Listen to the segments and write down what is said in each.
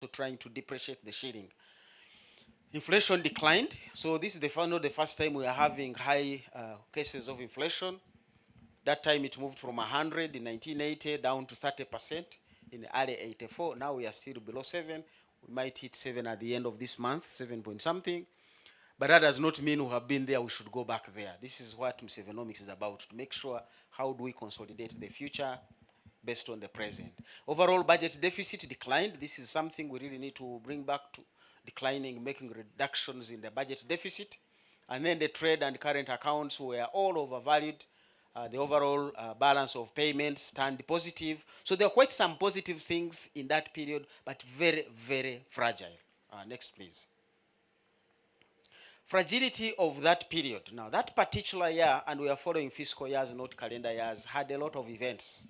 trying to depreciate the shilling. Inflation declined, so this is not the first time we are having high cases of inflation. That time it moved from 100 in 1980 down to 30% in early 84. Now we are still below 7. We might hit 7 at the end of this month, 7 point something. But that does not mean we have been there, we should go back there. This is what Musevenomics is about, to make sure how do we consolidate the future based on the present. Overall budget deficit declined. This is something we really need to bring back to declining, making reductions in the budget deficit. And then the trade and current accounts were all overvalued. The overall balance of payments turned positive. So there are quite some positive things in that period, but very, very fragile. Next, please. Fragility of that period. Now, that particular year, and we are following fiscal years, not calendar years, had a lot of events.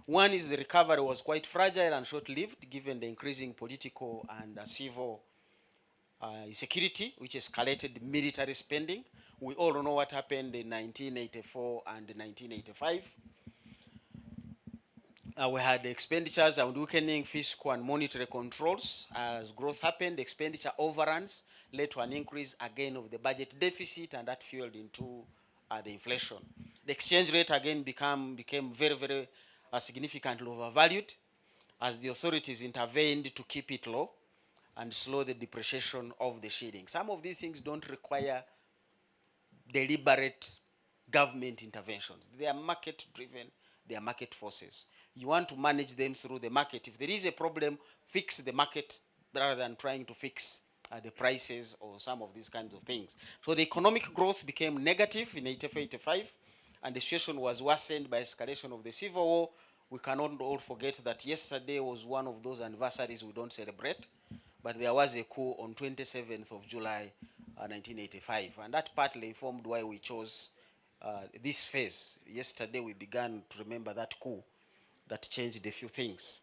One is the recovery was quite fragile and short-lived, given the increasing political and civil insecurity, which escalated military spending. We all know what happened in 1984 and 1985. We had expenditures and weakening fiscal and monetary controls. As growth happened, expenditure overruns led to an increase again of the budget deficit, and that fueled into the inflation. The exchange rate again became very, very significantly overvalued as the authorities intervened to keep it low and slow the depreciation of the shilling. Some of these things don't require deliberate government interventions. They are market-driven, they are market forces. You want to manage them through the market. If there is a problem, fix the market rather than trying to fix the prices or some of these kinds of things. So the economic growth became negative in 84-85, and the situation was worsened by escalation of the civil war. We cannot all forget that yesterday was one of those anniversaries we don't celebrate, but there was a coup on 27th of July, 1985, and that partly informed why we chose this phase. Yesterday we began to remember that coup that changed a few things.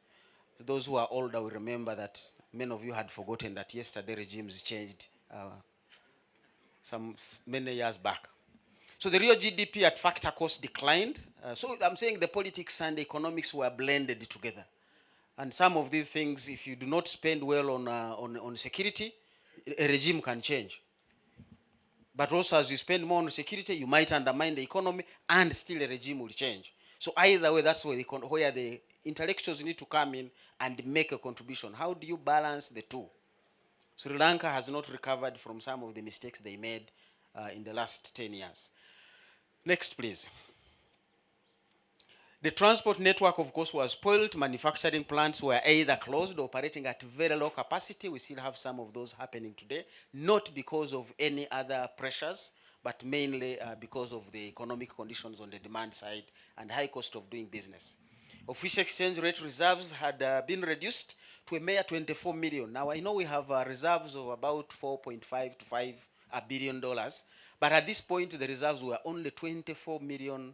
So those who are older will remember that many of you had forgotten that yesterday regimes changed many years back. So the real GDP at factor cost declined. So I'm saying the politics and the economics were blended together. And some of these things, if you do not spend well on security, a regime can change. But also, as you spend more on security, you might undermine the economy, and still a regime will change. So either way, that's where the intellectuals need to come in and make a contribution. How do you balance the two? Sri Lanka has not recovered from some of the mistakes they made in the last 10 years. Next, please. The transport network, of course, was spoiled. Manufacturing plants were either closed or operating at very low capacity. We still have some of those happening today, not because of any other pressures, but mainly because of the economic conditions on the demand side and high cost of doing business. Official exchange rate reserves had been reduced to a mere 24 million. Now, I know we have reserves of about 4.5 to 5 billion dollars, but at this point, the reserves were only 24 million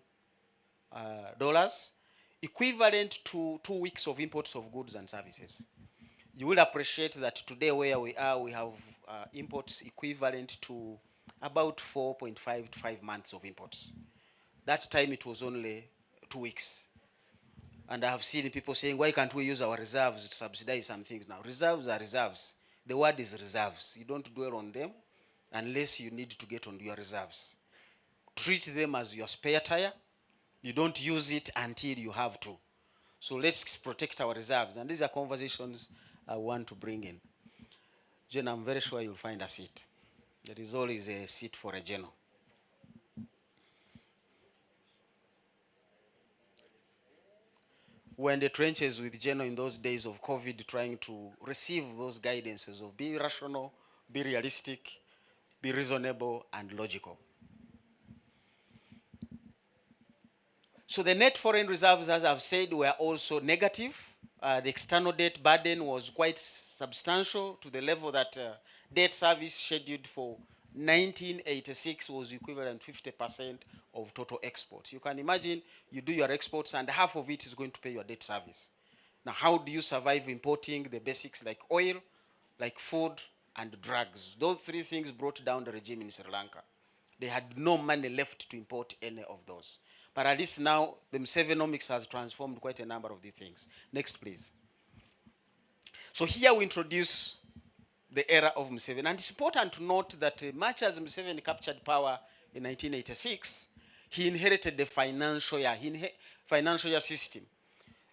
dollars, equivalent to 2 weeks of imports of goods and services. You will appreciate that today where we are, we have imports equivalent to about 4.5 to 5 months of imports. That time it was only 2 weeks. And I have seen people saying, why can't we use our reserves to subsidize some things now? Reserves are reserves. The word is reserves. You don't dwell on them unless you need to get on your reserves. Treat them as your spare tire. You don't use it until you have to. So let's protect our reserves. And these are conversations I want to bring in. Jen, I'm very sure you'll find a seat. There is always a seat for a general. We're in the trenches with Geno in those days of COVID, trying to receive those guidances of be rational, be realistic, be reasonable, and logical. So the net foreign reserves, as I've said, were also negative. The external debt burden was quite substantial, to the level that debt service scheduled for 1986 was equivalent to 50% of total exports. You can imagine you do your exports and half of it is going to pay your debt service. Now, how do you survive importing the basics like oil, like food, and drugs? Those three things brought down the regime in Sri Lanka. They had no money left to import any of those. But at least now, the Musevenomics has transformed quite a number of these things. Next, please. So here we introduce the era of Museveni. And it's important to note that much as Museveni captured power in 1986, he inherited the financial year system,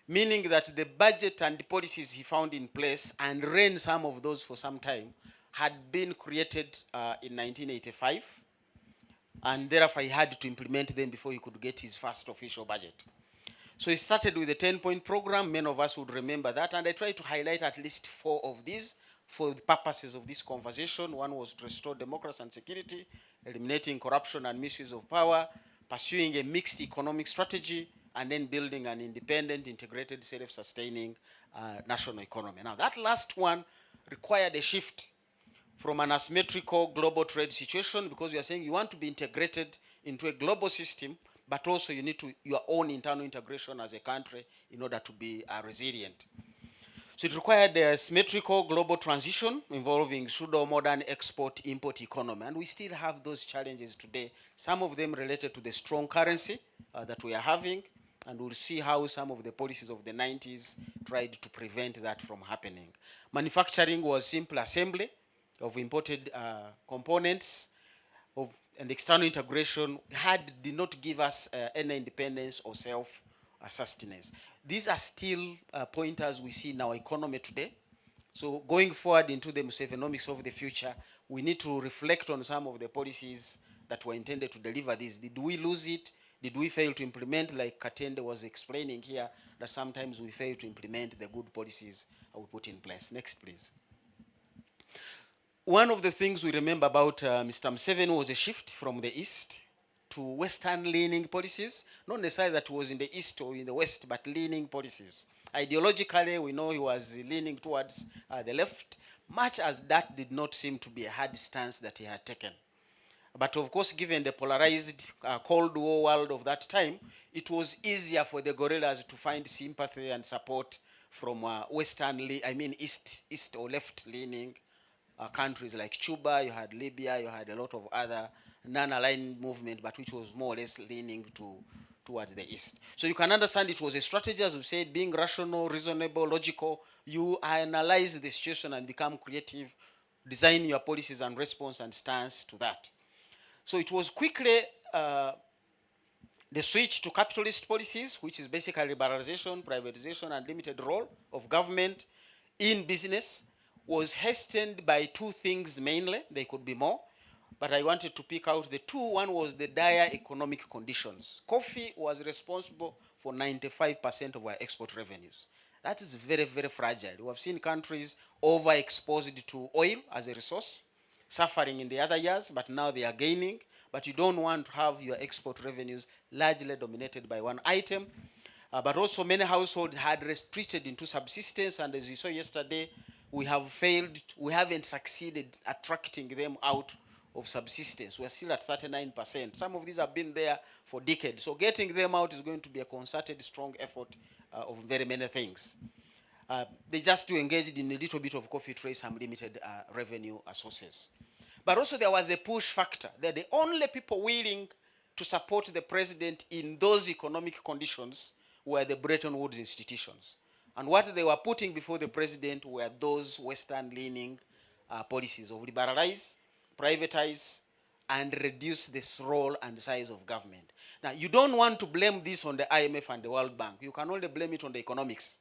meaning that the budget and the policies he found in place and ran some of those for some time had been created in 1985, and therefore he had to implement them before he could get his first official budget. So he started with a 10-point program. Many of us would remember that, and I tried to highlight at least 4 of these for the purposes of this conversation. One was to restore democracy and security, eliminating corruption and misuse of power, pursuing a mixed economic strategy, and then building an independent, integrated, self-sustaining national economy. Now, that last one required a shift from an asymmetrical global trade situation, because you are saying you want to be integrated into a global system, but also you need your own internal integration as a country in order to be resilient. So it required a symmetrical global transition involving pseudo-modern export-import economy. And we still have those challenges today, some of them related to the strong currency that we are having. And we'll see how some of the policies of the 90s tried to prevent that from happening. Manufacturing was simple assembly of imported components, and external integration did not give us any independence or self-sustenance. These are still pointers we see in our economy today. So going forward into the Musevenomics of the future, we need to reflect on some of the policies that were intended to deliver this. Did we lose it? Did we fail to implement, like Katende was explaining here, that sometimes we fail to implement the good policies we put in place? Next, please. One of the things we remember about Mr. Museveni was a shift from the East to Western-leaning policies. Not necessarily that he was in the East or in the West, but leaning policies. Ideologically, we know he was leaning towards the left, much as that did not seem to be a hard stance that he had taken. But of course, given the polarized Cold War world of that time, it was easier for the guerrillas to find sympathy and support from East or left-leaning countries like Cuba. You had Libya, you had a lot of other non-aligned movement, but which was more or less leaning towards the East. So you can understand it was a strategy, as we said, being rational, reasonable, logical. You analyze the situation and become creative, design your policies and response and stance to that. So it was quickly the switch to capitalist policies, which is basically liberalization, privatization, and limited role of government in business, was hastened by 2 things mainly. There could be more, but I wanted to pick out the 2. One was the dire economic conditions. Coffee was responsible for 95% of our export revenues. That is very, very fragile. We have seen countries overexposed to oil as a resource, suffering in the other years, but now they are gaining. But you don't want to have your export revenues largely dominated by one item. But also many households had retreated into subsistence, and as you saw yesterday, we haven't succeeded attracting them out of subsistence. We're still at 39%. Some of these have been there for decades. So getting them out is going to be a concerted, strong effort of very many things. They just engaged in a little bit of coffee trade, some limited revenue sources. But also there was a push factor. They're the only people willing to support the president in those economic conditions were the Bretton Woods institutions. And what they were putting before the president were those Western-leaning policies of liberalize, privatize, and reduce this role and size of government. Now, you don't want to blame this on the IMF and the World Bank. You can only blame it on the economics.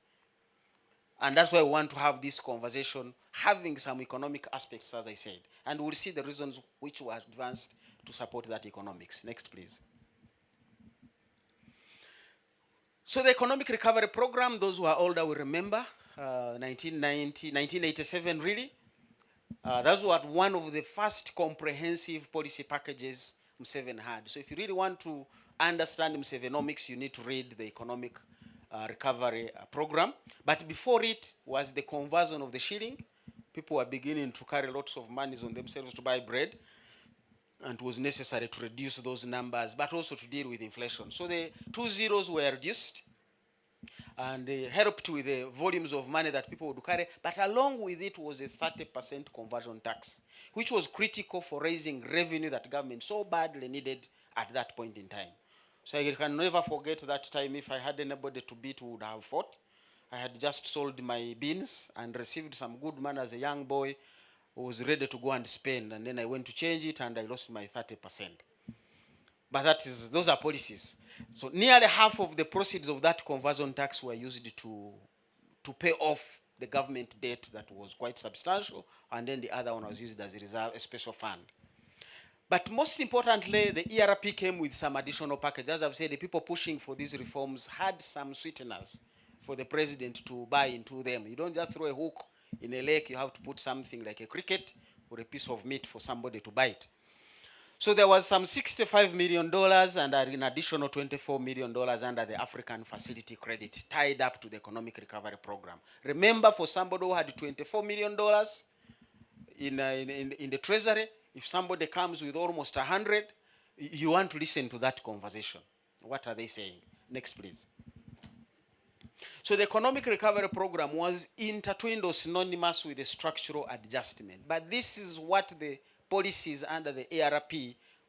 And that's why we want to have this conversation, having some economic aspects, as I said. And we'll see the reasons which were advanced to support that economics. Next, please. So the Economic Recovery Program, those who are older will remember, 1987 really. That was one of the first comprehensive policy packages Museveni had. So if you really want to understand Musevenomics, you need to read the Economic Recovery Program. But before it was the conversion of the shilling. People were beginning to carry lots of monies on themselves to buy bread, and it was necessary to reduce those numbers, but also to deal with inflation. So the 2 zeros were reduced, and they helped with the volumes of money that people would carry. But along with it was a 30% conversion tax, which was critical for raising revenue that government so badly needed at that point in time. So I can never forget that time. If I had anybody to beat, we would have fought. I had just sold my beans and received some good money as a young boy who was ready to go and spend, and then I went to change it and I lost my 30%. But those are policies. So nearly half of the proceeds of that conversion tax were used to pay off the government debt that was quite substantial, and then the other one was used as a reserve, a special fund. But most importantly, the ERP came with some additional package. As I've said, the people pushing for these reforms had some sweeteners for the president to buy into them. You don't just throw a hook in a lake, you have to put something like a cricket or a piece of meat for somebody to bite. So there was some $65 million and an additional $24 million under the African Facility Credit tied up to the Economic Recovery Program. Remember, for somebody who had $24 million in the treasury, if somebody comes with almost 100, you want to listen to that conversation. What are they saying? Next, please. So the Economic Recovery Program was intertwined or synonymous with the structural adjustment. But this is what the policies under the ARP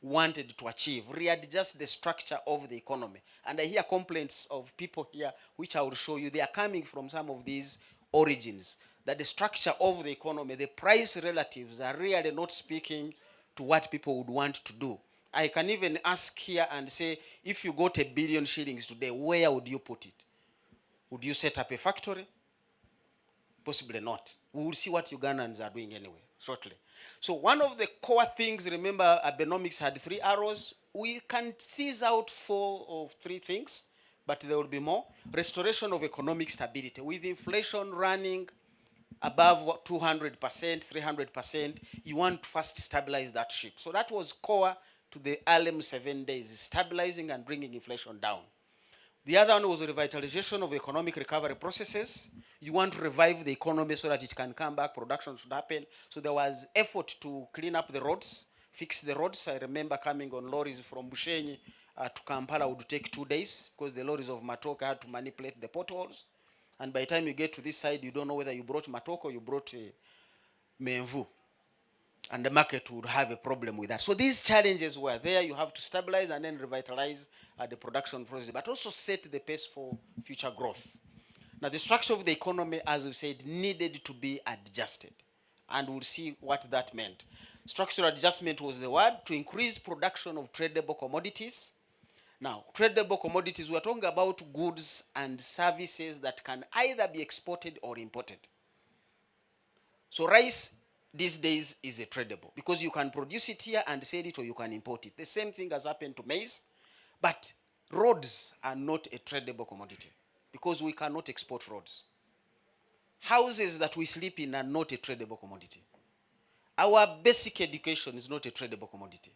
wanted to achieve, readjust the structure of the economy. And I hear complaints of people here, which I will show you. They are coming from some of these origins, that the structure of the economy, the price relatives are really not speaking to what people would want to do. I can even ask here and say, if you got $1 billion shillings today, where would you put it? Would you set up a factory? Possibly not. We will see what Ugandans are doing anyway, shortly. So one of the core things, remember, Abenomics had 3 arrows. We can tease out 4 or 3 things, but there will be more. Restoration of economic stability. With inflation running above 200%, 300%, you want to first stabilize that ship. So that was core to the ALEM 7 days, stabilizing and bringing inflation down. The other one was revitalization of economic recovery processes. You want to revive the economy so that it can come back, production should happen. So there was effort to clean up the roads, fix the roads. I remember coming on lorries from Bushenyi to Kampala would take 2 days because the lorries of Matoka had to manipulate the potholes. And by the time you get to this side, you don't know whether you brought Matoka or you brought Menvu. And the market would have a problem with that. So these challenges were there. You have to stabilize and then revitalize the production process, but also set the pace for future growth. Now, the structure of the economy, as we said, needed to be adjusted. And we'll see what that meant. Structural adjustment was the word, to increase production of tradable commodities. Now, tradable commodities, we're talking about goods and services that can either be exported or imported. So rice these days is a tradable because you can produce it here and sell it, or you can import it. The same thing has happened to maize, but roads are not a tradable commodity because we cannot export roads. Houses that we sleep in are not a tradable commodity. Our basic education is not a tradable commodity.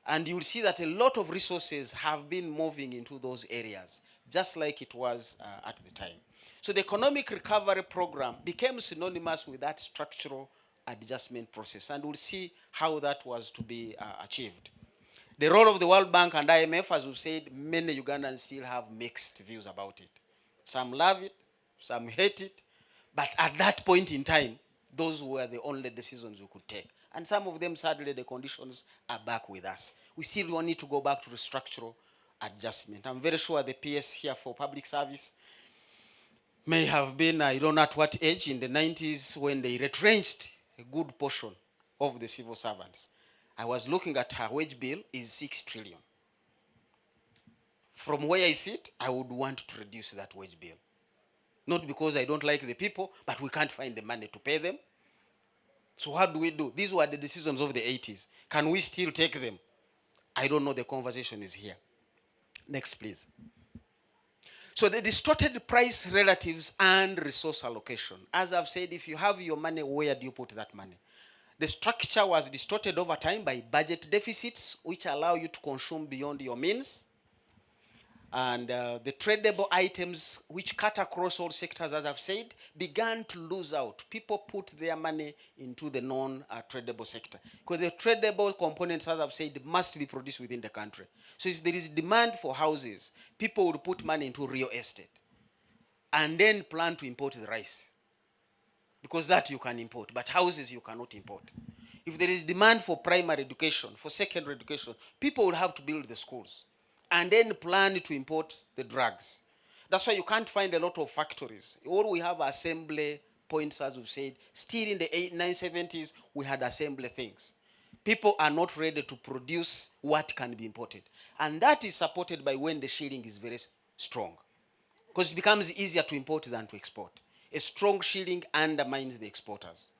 And you'll see that a lot of resources have been moving into those areas, just like it was at the time. So the Economic Recovery Program became synonymous with that structural adjustment process, and we'll see how that was to be achieved. The role of the World Bank and IMF, as we've said, many Ugandans still have mixed views about it. Some love it, some hate it, but at that point in time, those were the only decisions we could take. And some of them, sadly, the conditions are back with us. We still need to go back to the structural adjustment. I'm very sure the PS here for public service may have been, I don't know at what age, in the 90s when they retrenched a good portion of the civil servants. I was looking at her wage bill is 6 trillion. From where I sit, I would want to reduce that wage bill. Not because I don't like the people, but we can't find the money to pay them. So what do we do? These were the decisions of the 80s. Can we still take them? I don't know. The conversation is here. Next, please. So the distorted price relatives and resource allocation. As I've said, if you have your money, where do you put that money? The structure was distorted over time by budget deficits, which allow you to consume beyond your means. And the tradable items, which cut across all sectors, as I've said, began to lose out. People put their money into the non-tradable sector. Because the tradable components, as I've said, must be produced within the country. So if there is demand for houses, people would put money into real estate and then plan to import the rice. Because that you can import, but houses you cannot import. If there is demand for primary education, for secondary education, people will have to build the schools and then plan to import the drugs. That's why you can't find a lot of factories. All we have are assembly points, as we've said. Still in the 970s, we had assembly things. People are not ready to produce what can be imported. And that is supported by when the shilling is very strong. Because it becomes easier to import than to export. A strong shilling undermines the exporters.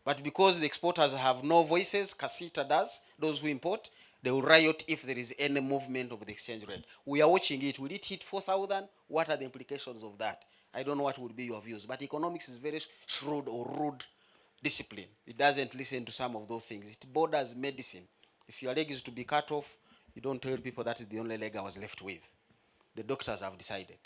But because the exporters have no voices, Casita does, those who import, they will riot if there is any movement of the exchange rate. We are watching it. Will it hit 4,000? What are the implications of that? I don't know what would be your views. But economics is very shrewd or rude discipline. It doesn't listen to some of those things. It borders medicine. If your leg is to be cut off, you don't tell people that is the only leg I was left with. The doctors have decided.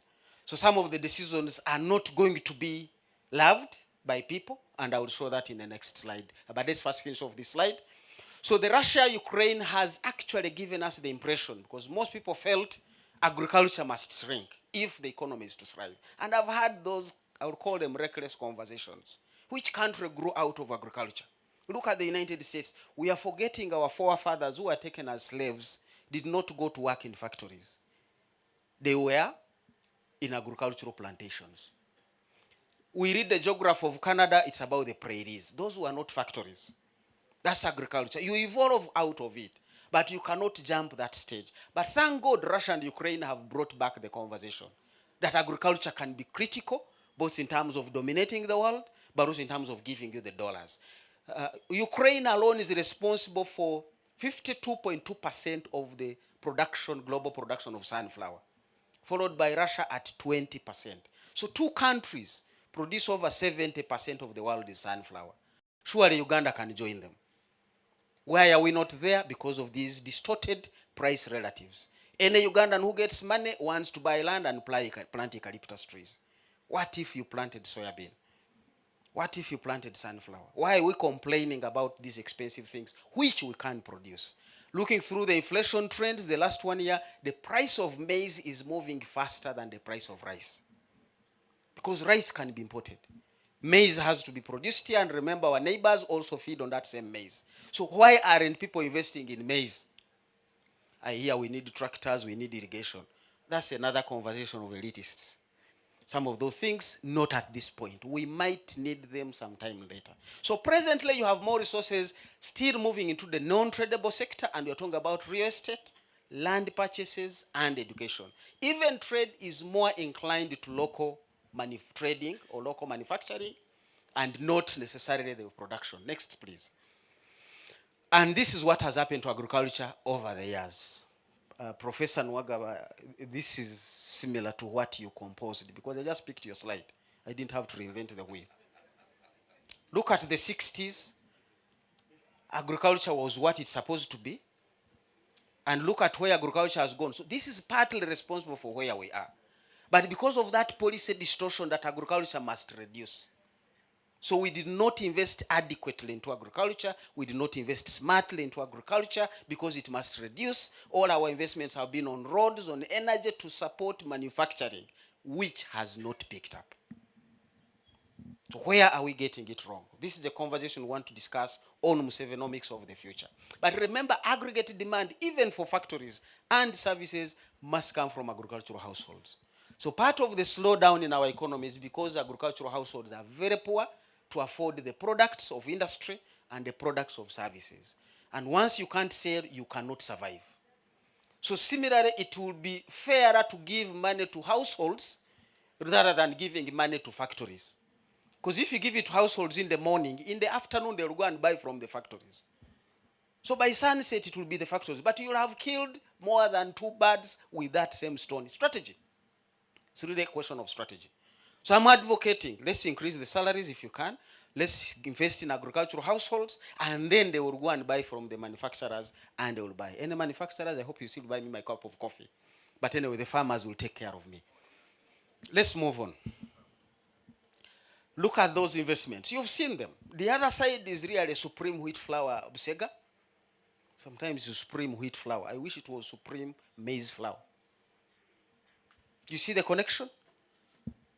So some of the decisions are not going to be loved by people, and I will show that in the next slide. But let's first finish off this slide. So the Russia-Ukraine has actually given us the impression, because most people felt agriculture must shrink if the economy is to thrive. And I've had those, I would call them reckless conversations. Which country grew out of agriculture? Look at the United States. We are forgetting our forefathers who were taken as slaves did not go to work in factories. They were in agricultural plantations. We read the geography of Canada, it's about the prairies. Those were not factories. That's agriculture. You evolve out of it, but you cannot jump that stage. But thank God Russia and Ukraine have brought back the conversation that agriculture can be critical, both in terms of dominating the world, but also in terms of giving you the dollars. Ukraine alone is responsible for 52.2% of the production, global production of sunflower, followed by Russia at 20%. So two countries produce over 70% of the world's sunflower. Surely Uganda can join them. Why are we not there? Because of these distorted price relatives. Any Ugandan who gets money wants to buy land and plant eucalyptus trees. What if you planted soybean? What if you planted sunflower? Why are we complaining about these expensive things which we can't produce? Looking through the inflation trends, the last 1 year, the price of maize is moving faster than the price of rice. Because rice can be imported. Maize has to be produced here, and remember our neighbors also feed on that same maize. So why aren't people investing in maize? I hear we need tractors, we need irrigation. That's another conversation of elitists. Some of those things, not at this point. We might need them sometime later. So presently, you have more resources still moving into the non-tradable sector, and we're talking about real estate, land purchases, and education. Even trade is more inclined to local trading or local manufacturing, and not necessarily the production. Next, please. And this is what has happened to agriculture over the years. Professor Nwagaba, this is similar to what you composed, because I just picked your slide. I didn't have to reinvent the wheel. Look at the 60s. Agriculture was what it's supposed to be. And look at where agriculture has gone. So this is partly responsible for where we are. But because of that policy distortion that agriculture must reduce. So we did not invest adequately into agriculture. We did not invest smartly into agriculture because it must reduce. All our investments have been on roads, on energy to support manufacturing, which has not picked up. So where are we getting it wrong? This is the conversation we want to discuss on Musevenomics of the future. But remember, aggregate demand, even for factories and services, must come from agricultural households. So part of the slowdown in our economy is because agricultural households are very poor to afford the products of industry and the products of services. And once you can't sell, you cannot survive. So similarly, it will be fairer to give money to households rather than giving money to factories. Because if you give it to households in the morning, in the afternoon they will go and buy from the factories. So by sunset it will be the factories. But you'll have killed more than 2 birds with that same stone. Strategy. It's really a question of strategy. So I'm advocating, let's increase the salaries if you can. Let's invest in agricultural households, and then they will go and buy from the manufacturers, and they will buy. Any manufacturers, I hope you still buy me my cup of coffee. But anyway, the farmers will take care of me. Let's move on. Look at those investments. You've seen them. The other side is really supreme wheat flour, Busega. Sometimes it's supreme wheat flour. I wish it was supreme maize flour. You see the connection?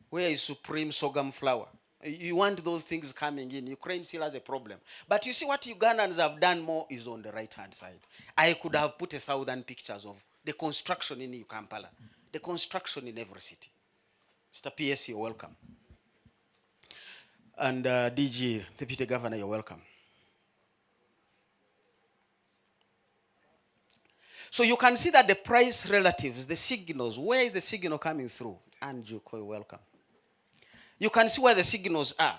Where is supreme sorghum flour? You want those things coming in. Ukraine still has a problem. But you see what Ugandans have done more is on the right-hand side. I could have put 1,000 pictures of the construction in Kampala, the construction in every city. Mr. PS, you're welcome. And DG, Deputy Governor, you're welcome. So you can see that the price relatives, the signals, where is the signal coming through? And Juko, you're welcome. You can see where the signals are.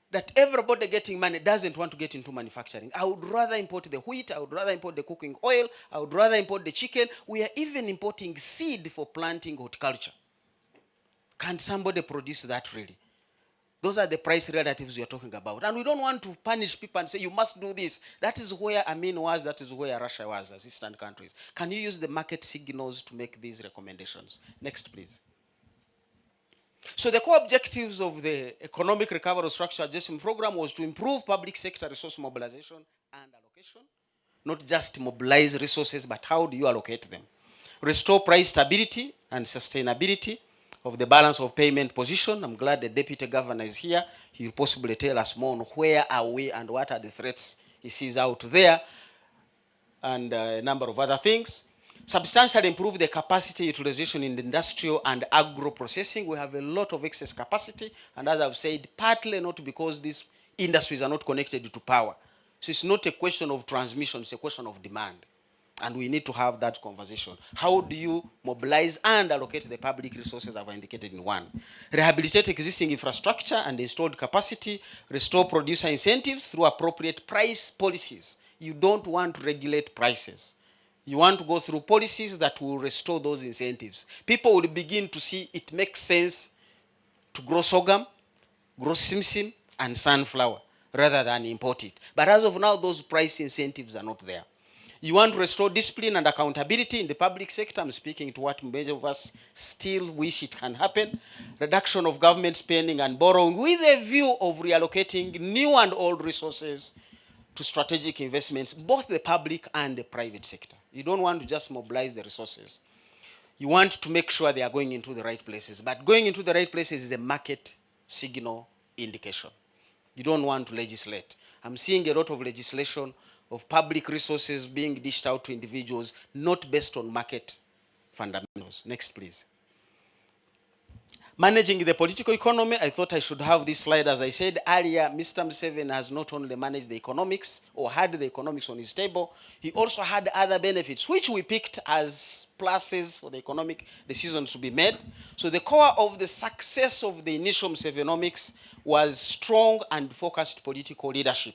That everybody getting money doesn't want to get into manufacturing. I would rather import the wheat, I would rather import the cooking oil, I would rather import the chicken. We are even importing seed for planting horticulture. Can somebody produce that really? Those are the price relatives we are talking about. And we don't want to punish people and say, you must do this. That is where Amin was, that is where Russia was as Eastern countries. Can you use the market signals to make these recommendations? Next, please. So the core objectives of the Economic Recovery Structure Adjustment Program was to improve public sector resource mobilization and allocation. Not just mobilize resources, but how do you allocate them? Restore price stability and sustainability of the balance of payment position. I'm glad the Deputy Governor is here. He will possibly tell us more on where are we and what are the threats he sees out there, and a number of other things. Substantially improve the capacity utilization in the industrial and agro processing. We have a lot of excess capacity, and as I've said, partly not because these industries are not connected to power. So it's not a question of transmission, it's a question of demand. And we need to have that conversation. How do you mobilize and allocate the public resources I've indicated in one? Rehabilitate existing infrastructure and installed capacity. Restore producer incentives through appropriate price policies. You don't want to regulate prices. You want to go through policies that will restore those incentives. People will begin to see it makes sense to grow sorghum, grow simsim, and sunflower rather than import it. But as of now, those price incentives are not there. You want to restore discipline and accountability in the public sector. I'm speaking to what many of us still wish it can happen. Reduction of government spending and borrowing with a view of reallocating new and old resources to strategic investments, both the public and the private sector. You don't want to just mobilize the resources. You want to make sure they are going into the right places. But going into the right places is a market signal indication. You don't want to legislate. I'm seeing a lot of legislation of public resources being dished out to individuals, not based on market fundamentals. Next, please. Managing the political economy, I thought I should have this slide. As I said earlier, Mr. Museveni has not only managed the economics or had the economics on his table, he also had other benefits, which we picked as pluses for the economic decisions to be made. So the core of the success of the initial Musevenomics was strong and focused political leadership,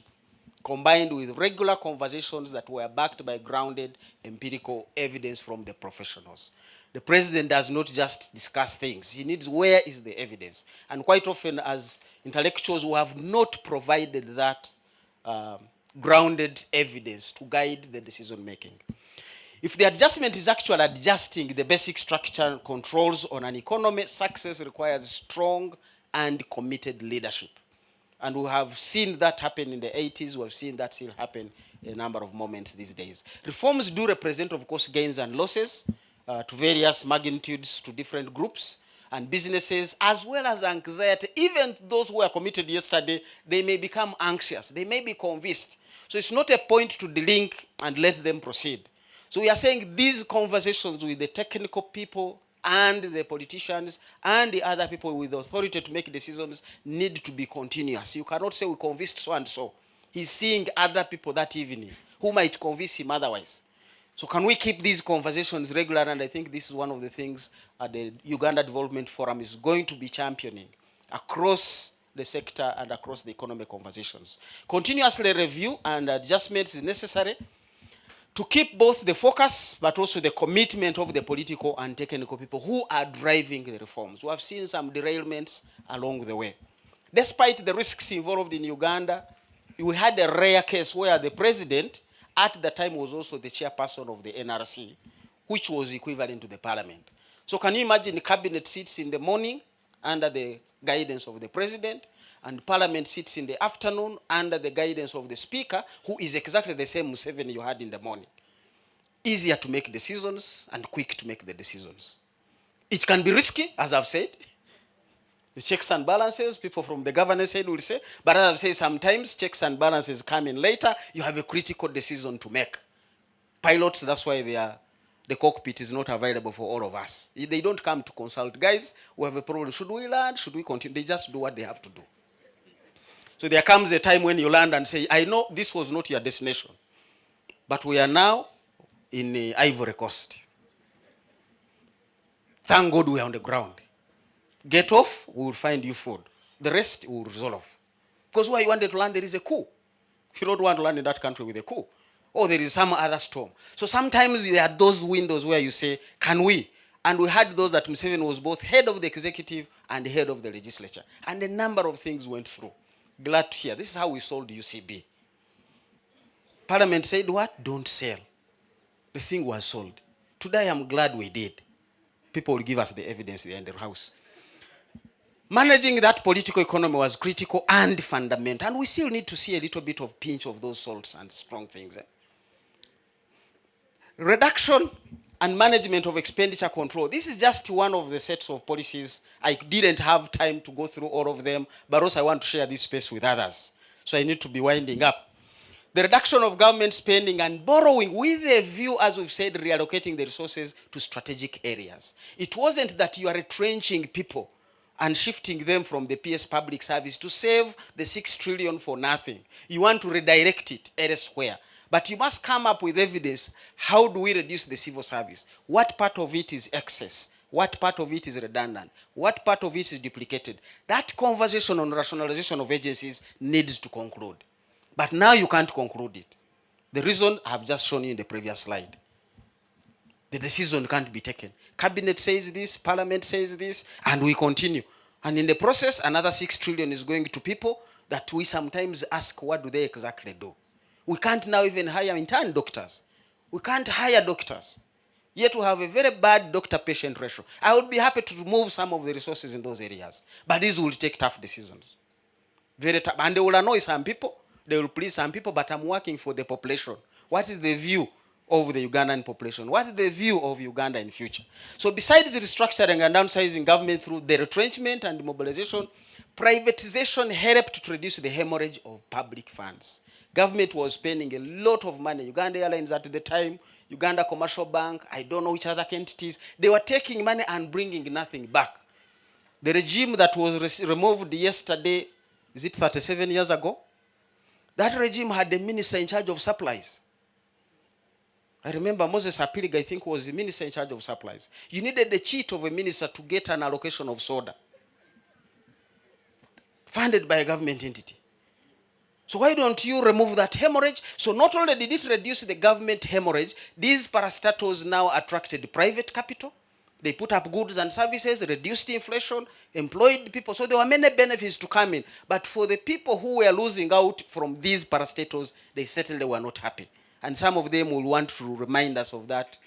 combined with regular conversations that were backed by grounded empirical evidence from the professionals. The president does not just discuss things. He needs where is the evidence. And quite often as intellectuals who have not provided that grounded evidence to guide the decision making. If the adjustment is actually adjusting the basic structure controls on an economy, success requires strong and committed leadership. And we have seen that happen in the 80s. We have seen that still happen in a number of moments these days. Reforms do represent, of course, gains and losses to various magnitudes to different groups and businesses, as well as anxiety. Even those who were committed yesterday, they may become anxious. They may be convinced. So it's not a point to delink and let them proceed. So we are saying these conversations with the technical people and the politicians and the other people with authority to make decisions need to be continuous. You cannot say we convinced so and so. He's seeing other people that evening who might convince him otherwise. So can we keep these conversations regular? And I think this is one of the things the Uganda Development Forum is going to be championing across the sector and across the economic conversations. Continuously review and adjustments is necessary to keep both the focus but also the commitment of the political and technical people who are driving the reforms. We have seen some derailments along the way. Despite the risks involved in Uganda, we had a rare case where the president at the time was also the chairperson of the NRC, which was equivalent to the parliament. So can you imagine the cabinet sits in the morning under the guidance of the president, and parliament sits in the afternoon under the guidance of the speaker, who is exactly the same Museveni you had in the morning. Easier to make decisions and quick to make the decisions. It can be risky, as I've said. The checks and balances, people from the governance side will say, but as I've said, sometimes checks and balances come in later. You have a critical decision to make. Pilots, that's why they are the cockpit is not available for all of us. They don't come to consult. Guys, we have a problem. Should we land? Should we continue? They just do what they have to do. So there comes a time when you land and say, I know this was not your destination, but we are now in Ivory Coast. Thank God we are on the ground. Get off, we will find you food. The rest we will resolve. Because where you wanted to land, there is a coup. If you don't want to land in that country with a coup, or there is some other storm. So sometimes there are those windows where you say, can we? And we had those that Museveni was both head of the executive and head of the legislature. And a number of things went through. Glad to hear. This is how we sold UCB. Parliament said what? Don't sell. The thing was sold. Today I'm glad we did. People will give us the evidence there in the house. Managing that political economy was critical and fundamental. And we still need to see a little bit of pinch of those salts and strong things. Reduction and management of expenditure control. This is just one of the sets of policies. I didn't have time to go through all of them, but also I want to share this space with others. So I need to be winding up. The reduction of government spending and borrowing with a view, as we've said, reallocating the resources to strategic areas. It wasn't that you are retrenching people and shifting them from the PS public service to save the 6 trillion for nothing. You want to redirect it elsewhere. But you must come up with evidence. How do we reduce the civil service? What part of it is excess? What part of it is redundant? What part of it is duplicated? That conversation on rationalization of agencies needs to conclude. But now you can't conclude it. The reason I have just shown you in the previous slide. The decision can't be taken. Cabinet says this, Parliament says this, and we continue. And in the process, another 6 trillion is going to people that we sometimes ask, what do they exactly do? We can't now even hire intern doctors. We can't hire doctors. Yet we have a very bad doctor-patient ratio. I would be happy to remove some of the resources in those areas. But these will take tough decisions. Very tough. And they will annoy some people. They will please some people, but I'm working for the population. What is the view of the Ugandan population? What is the view of Uganda in future? So besides restructuring and downsizing government through the retrenchment and mobilization, privatization helped to reduce the hemorrhage of public funds. Government was spending a lot of money. Uganda Airlines at the time, Uganda Commercial Bank, I don't know which other entities, they were taking money and bringing nothing back. The regime that was removed yesterday, is it 37 years ago? That regime had a minister in charge of supplies. I remember Moses Apiriga, I think, was the minister in charge of supplies. You needed the cheat of a minister to get an allocation of soda, funded by a government entity. So why don't you remove that hemorrhage? So not only did it reduce the government hemorrhage, these parastatals now attracted private capital. They put up goods and services, reduced inflation, employed people. So there were many benefits to come in. But for the people who were losing out from these parastatals, they certainly were not happy. And some of them will want to remind us of that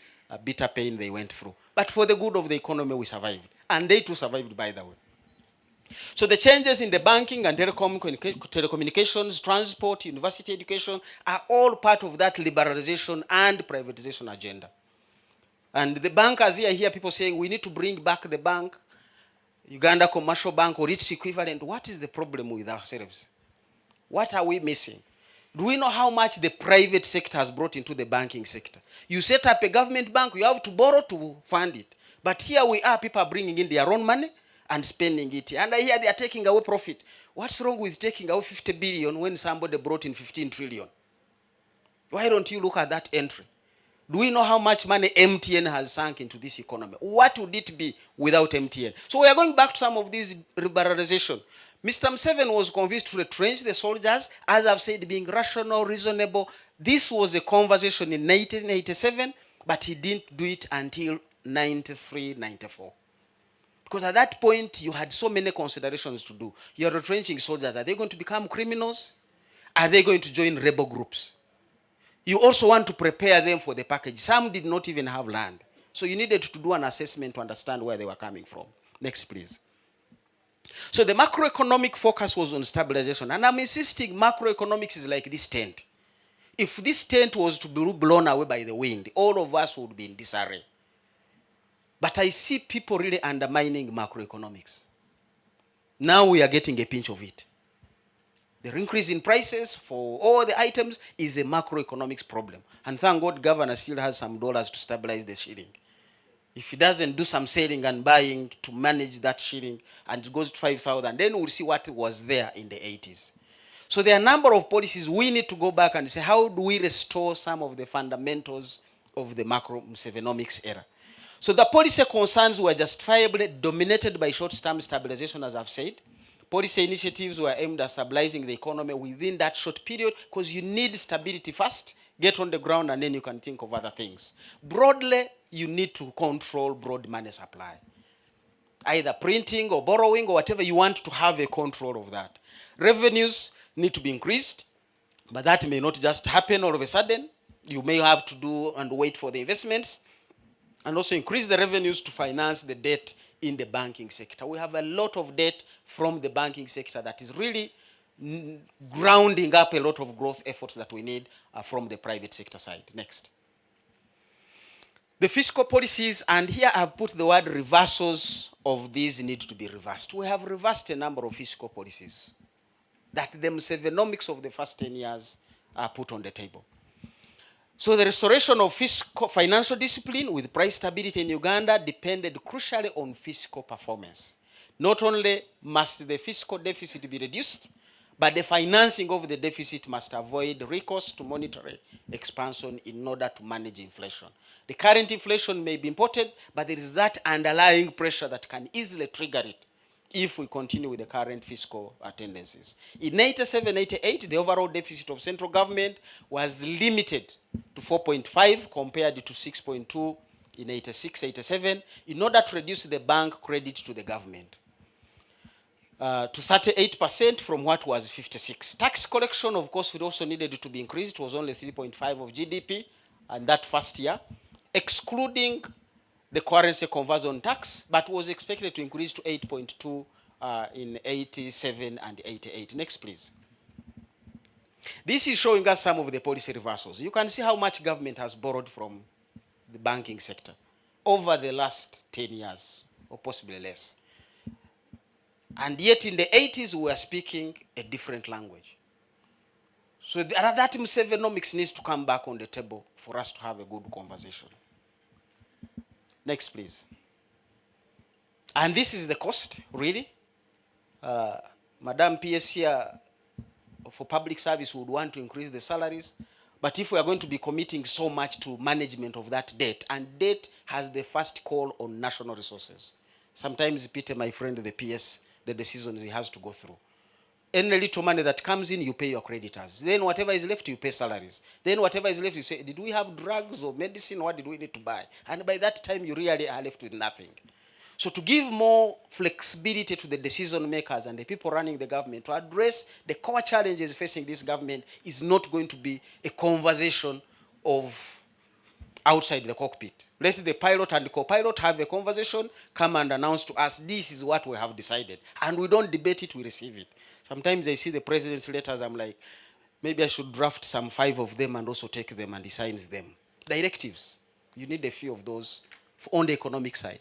bitter pain they went through. But for the good of the economy, we survived. And they too survived, by the way. So the changes in the banking and telecommunications, transport, university education are all part of that liberalization and privatization agenda. And the bankers here people saying we need to bring back the bank, Uganda Commercial Bank or its equivalent. What is the problem with ourselves? What are we missing? Do we know how much the private sector has brought into the banking sector? You set up a government bank, you have to borrow to fund it. But here we are, people are bringing in their own money and spending it. And I hear they are taking away profit. What's wrong with taking away 50 billion when somebody brought in 15 trillion? Why don't you look at that entry? Do we know how much money MTN has sunk into this economy? What would it be without MTN? So we are going back to some of these liberalization. Mr. Museveni was convinced to retrench the soldiers, as I've said, being rational, reasonable. This was a conversation in 1987, but he didn't do it until 93, 94. Because at that point, you had so many considerations to do. You're retrenching soldiers. Are they going to become criminals? Are they going to join rebel groups? You also want to prepare them for the package. Some did not even have land. So you needed to do an assessment to understand where they were coming from. Next, please. So the macroeconomic focus was on stabilization. And I'm insisting macroeconomics is like this tent. If this tent was to be blown away by the wind, all of us would be in disarray. But I see people really undermining macroeconomics. Now we are getting a pinch of it. The increase in prices for all the items is a macroeconomics problem. And thank God governor still has some dollars to stabilize the shilling. If he doesn't do some selling and buying to manage that shilling and it goes to 5,000, then we'll see what was there in the 80s. So there are a number of policies we need to go back and say, how do we restore some of the fundamentals of the macroeconomics era? So the policy concerns were justifiably dominated by short-term stabilization, as I've said. Policy initiatives were aimed at stabilizing the economy within that short period because you need stability first, get on the ground, and then you can think of other things. Broadly, you need to control broad money supply. Either printing or borrowing or whatever, you want to have a control of that. Revenues need to be increased, but that may not just happen all of a sudden. You may have to do and wait for the investments, and also increase the revenues to finance the debt in the banking sector. We have a lot of debt from the banking sector that is really grounding up a lot of growth efforts that we need from the private sector side. Next. The fiscal policies, and here I've put the word reversals of these need to be reversed. We have reversed a number of fiscal policies that the Macroeconomics of the first 10 years are put on the table. So the restoration of financial discipline with price stability in Uganda depended crucially on fiscal performance. Not only must the fiscal deficit be reduced, but the financing of the deficit must avoid recourse to monetary expansion in order to manage inflation. The current inflation may be imported, but there is that underlying pressure that can easily trigger it if we continue with the current fiscal tendencies. In 87-88, the overall deficit of central government was limited to 4.5 compared to 6.2 in 86-87 in order to reduce the bank credit to the government to 38% from what was 56. Tax collection, of course, it also needed to be increased. It was only 3.5 of GDP and that first year, excluding the currency conversion tax, but was expected to increase to 8.2 in 87 and 88. Next, please. This is showing us some of the policy reversals. You can see how much government has borrowed from the banking sector over the last 10 years, or possibly less. And yet in the 80s, we were speaking a different language. So that Macroeconomics needs to come back on the table for us to have a good conversation. Next, please. And this is the cost, really. Madam PS here for public service would want to increase the salaries. But if we are going to be committing so much to management of that debt, and debt has the first call on national resources. Sometimes, Peter, my friend, the PS, the decisions he has to go through. Any little money that comes in, you pay your creditors. Then whatever is left, you pay salaries. Then whatever is left, you say, did we have drugs or medicine? What did we need to buy? And by that time, you really are left with nothing. So to give more flexibility to the decision makers and the people running the government to address the core challenges facing this government is not going to be a conversation of outside the cockpit. Let the pilot and the co-pilot have a conversation, come and announce to us, this is what we have decided. And we don't debate it, we receive it. Sometimes I see the president's letters, I'm like, maybe I should draft some 5 of them and also take them and he signs them. Directives. You need a few of those on the economic side.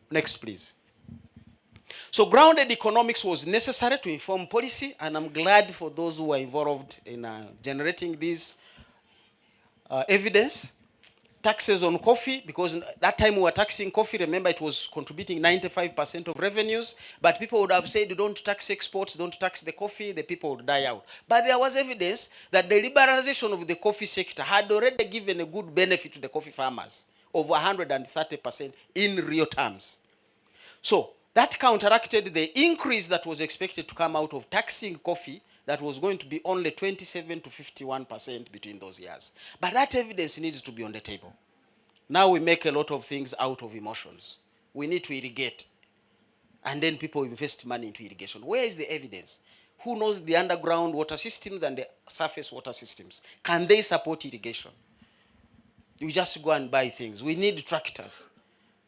Next, please. So grounded economics was necessary to inform policy, and I'm glad for those who were involved in generating this evidence. Taxes on coffee, because that time we were taxing coffee, remember it was contributing 95% of revenues, but people would have said, don't tax exports, don't tax the coffee, the people would die out. But there was evidence that the liberalization of the coffee sector had already given a good benefit to the coffee farmers, over 130% in real terms. So that counteracted the increase that was expected to come out of taxing coffee that was going to be only 27 to 51% between those years. But that evidence needs to be on the table. Now we make a lot of things out of emotions. We need to irrigate. And then people invest money into irrigation. Where is the evidence? Who knows the underground water systems and the surface water systems? Can they support irrigation? You just go and buy things. We need tractors.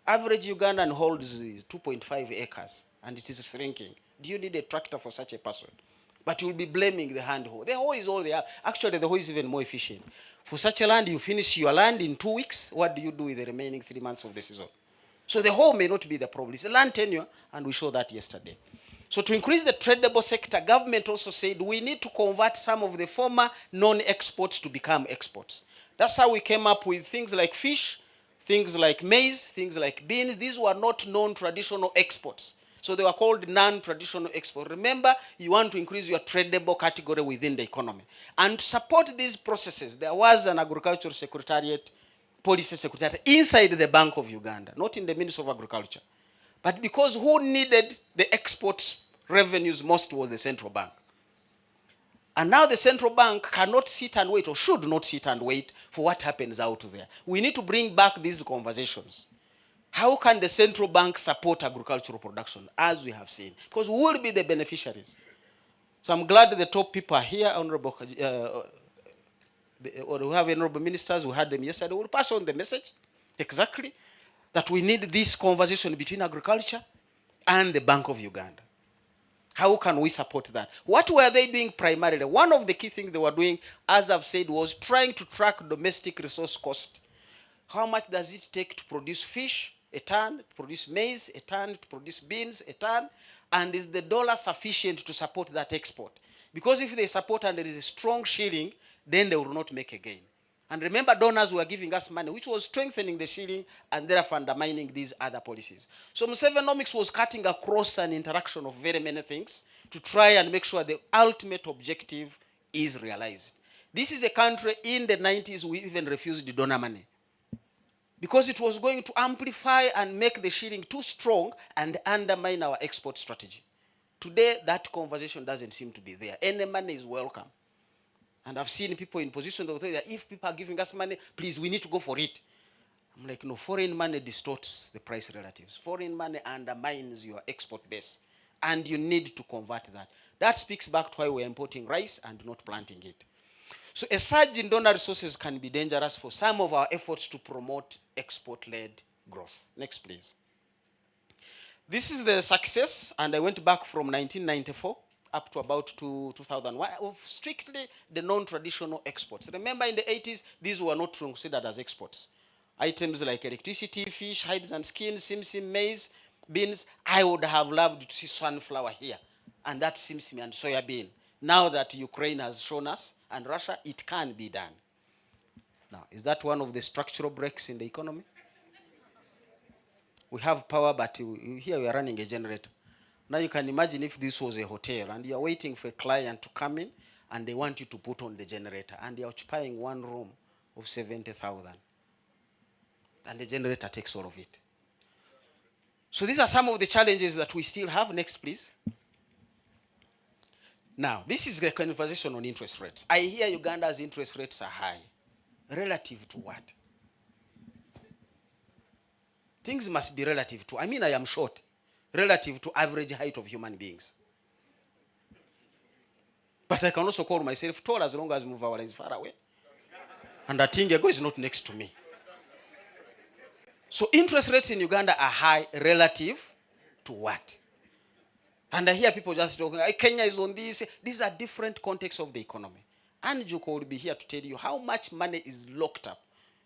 Average Ugandan holds 2.5 acres and it is shrinking. Do you need a tractor for such a person? But you'll be blaming the hand hoe. The hoe is all there. Actually, the hoe is even more efficient. For such a land, you finish your land in 2 weeks. What do you do with the remaining 3 months of the season? So the hoe may not be the problem. It's a land tenure, and we showed that yesterday. So to increase the tradable sector, government also said we need to convert some of the former non-exports to become exports. That's how we came up with things like fish, things like maize, things like beans. These were not non-traditional exports. So they were called non-traditional exports. Remember, you want to increase your tradable category within the economy. And to support these processes, there was an agricultural secretariat, policy secretariat inside the Bank of Uganda, not in the Ministry of Agriculture. But because who needed the export revenues most was the central bank. And now the central bank cannot sit and wait, or should not sit and wait for what happens out there. We need to bring back these conversations. How can the central bank support agricultural production, as we have seen? Because we will be the beneficiaries. So I'm glad the top people are here, honorable, or we have honorable ministers, we had them yesterday. We'll pass on the message, exactly, that we need this conversation between agriculture and the Bank of Uganda. How can we support that? What were they doing primarily? One of the key things they were doing, as I've said, was trying to track domestic resource cost. How much does it take to produce fish, a ton, to produce maize, a ton, to produce beans, a ton, and is the dollar sufficient to support that export? Because if they support and there is a strong shilling, then they will not make a gain. And remember, donors were giving us money, which was strengthening the shilling and therefore undermining these other policies. So Musevenomics was cutting across an interaction of very many things to try and make sure the ultimate objective is realized. This is a country in the 90s we even refused donor money, because it was going to amplify and make the shilling too strong and undermine our export strategy. Today, that conversation doesn't seem to be there. Any money is welcome. And I've seen people in positions that if people are giving us money, please, we need to go for it. I'm like, no, foreign money distorts the price relatives. Foreign money undermines your export base. And you need to convert that. That speaks back to why we're importing rice and not planting it. So a surge in donor resources can be dangerous for some of our efforts to promote export-led growth. Next, please. This is the success, and I went back from 1994 up to about 2001 of strictly the non-traditional exports. Remember, in the 80s, these were not considered as exports. Items like electricity, fish, hides and skins, simsim, maize, beans. I would have loved to see sunflower here, and that simsim and soya bean. Now that Ukraine has shown us, and Russia, it can be done. Now, is that one of the structural breaks in the economy? We have power, but here we are running a generator. Now you can imagine if this was a hotel and you're waiting for a client to come in and they want you to put on the generator and you're occupying one room of 70,000. And the generator takes all of it. So these are some of the challenges that we still have. Next, please. Now, this is the conversation on interest rates. I hear Uganda's interest rates are high. Relative to what? Things must be relative to, I mean, I am short. Relative to average height of human beings. But I can also call myself tall as long as Muvawala is far away. And Atingego is not next to me. So interest rates in Uganda are high relative to what? And I hear people just talking, Kenya is on this. These are different contexts of the economy. And Juko will be here to tell you how much money is locked up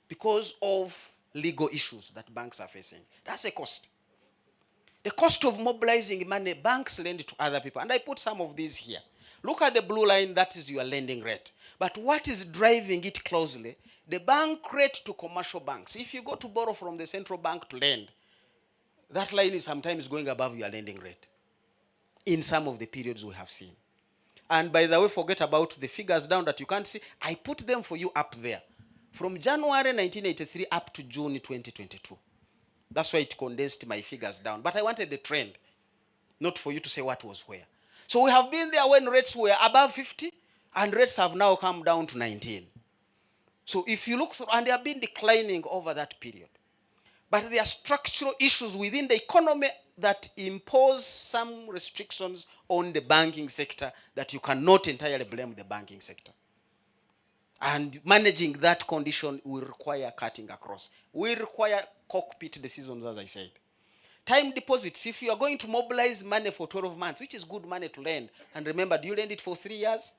because of legal issues that banks are facing. That's a cost. The cost of mobilizing money, banks lend to other people. And I put some of these here. Look at the blue line, that is your lending rate. But what is driving it closely? The bank rate to commercial banks. If you go to borrow from the central bank to lend, that line is sometimes going above your lending rate in some of the periods we have seen. And by the way, forget about the figures down that you can't see. I put them for you up there. From January 1983 up to June 2022. That's why it condensed my figures down. But I wanted the trend, not for you to say what was where. So we have been there when rates were above 50, and rates have now come down to 19. So if you look through, and they have been declining over that period. But there are structural issues within the economy that impose some restrictions on the banking sector that you cannot entirely blame the banking sector. And managing that condition will require cutting across. We require cockpit decisions, as I said. Time deposits, if you are going to mobilize money for 12 months, which is good money to lend, and remember, do you lend it for 3 years?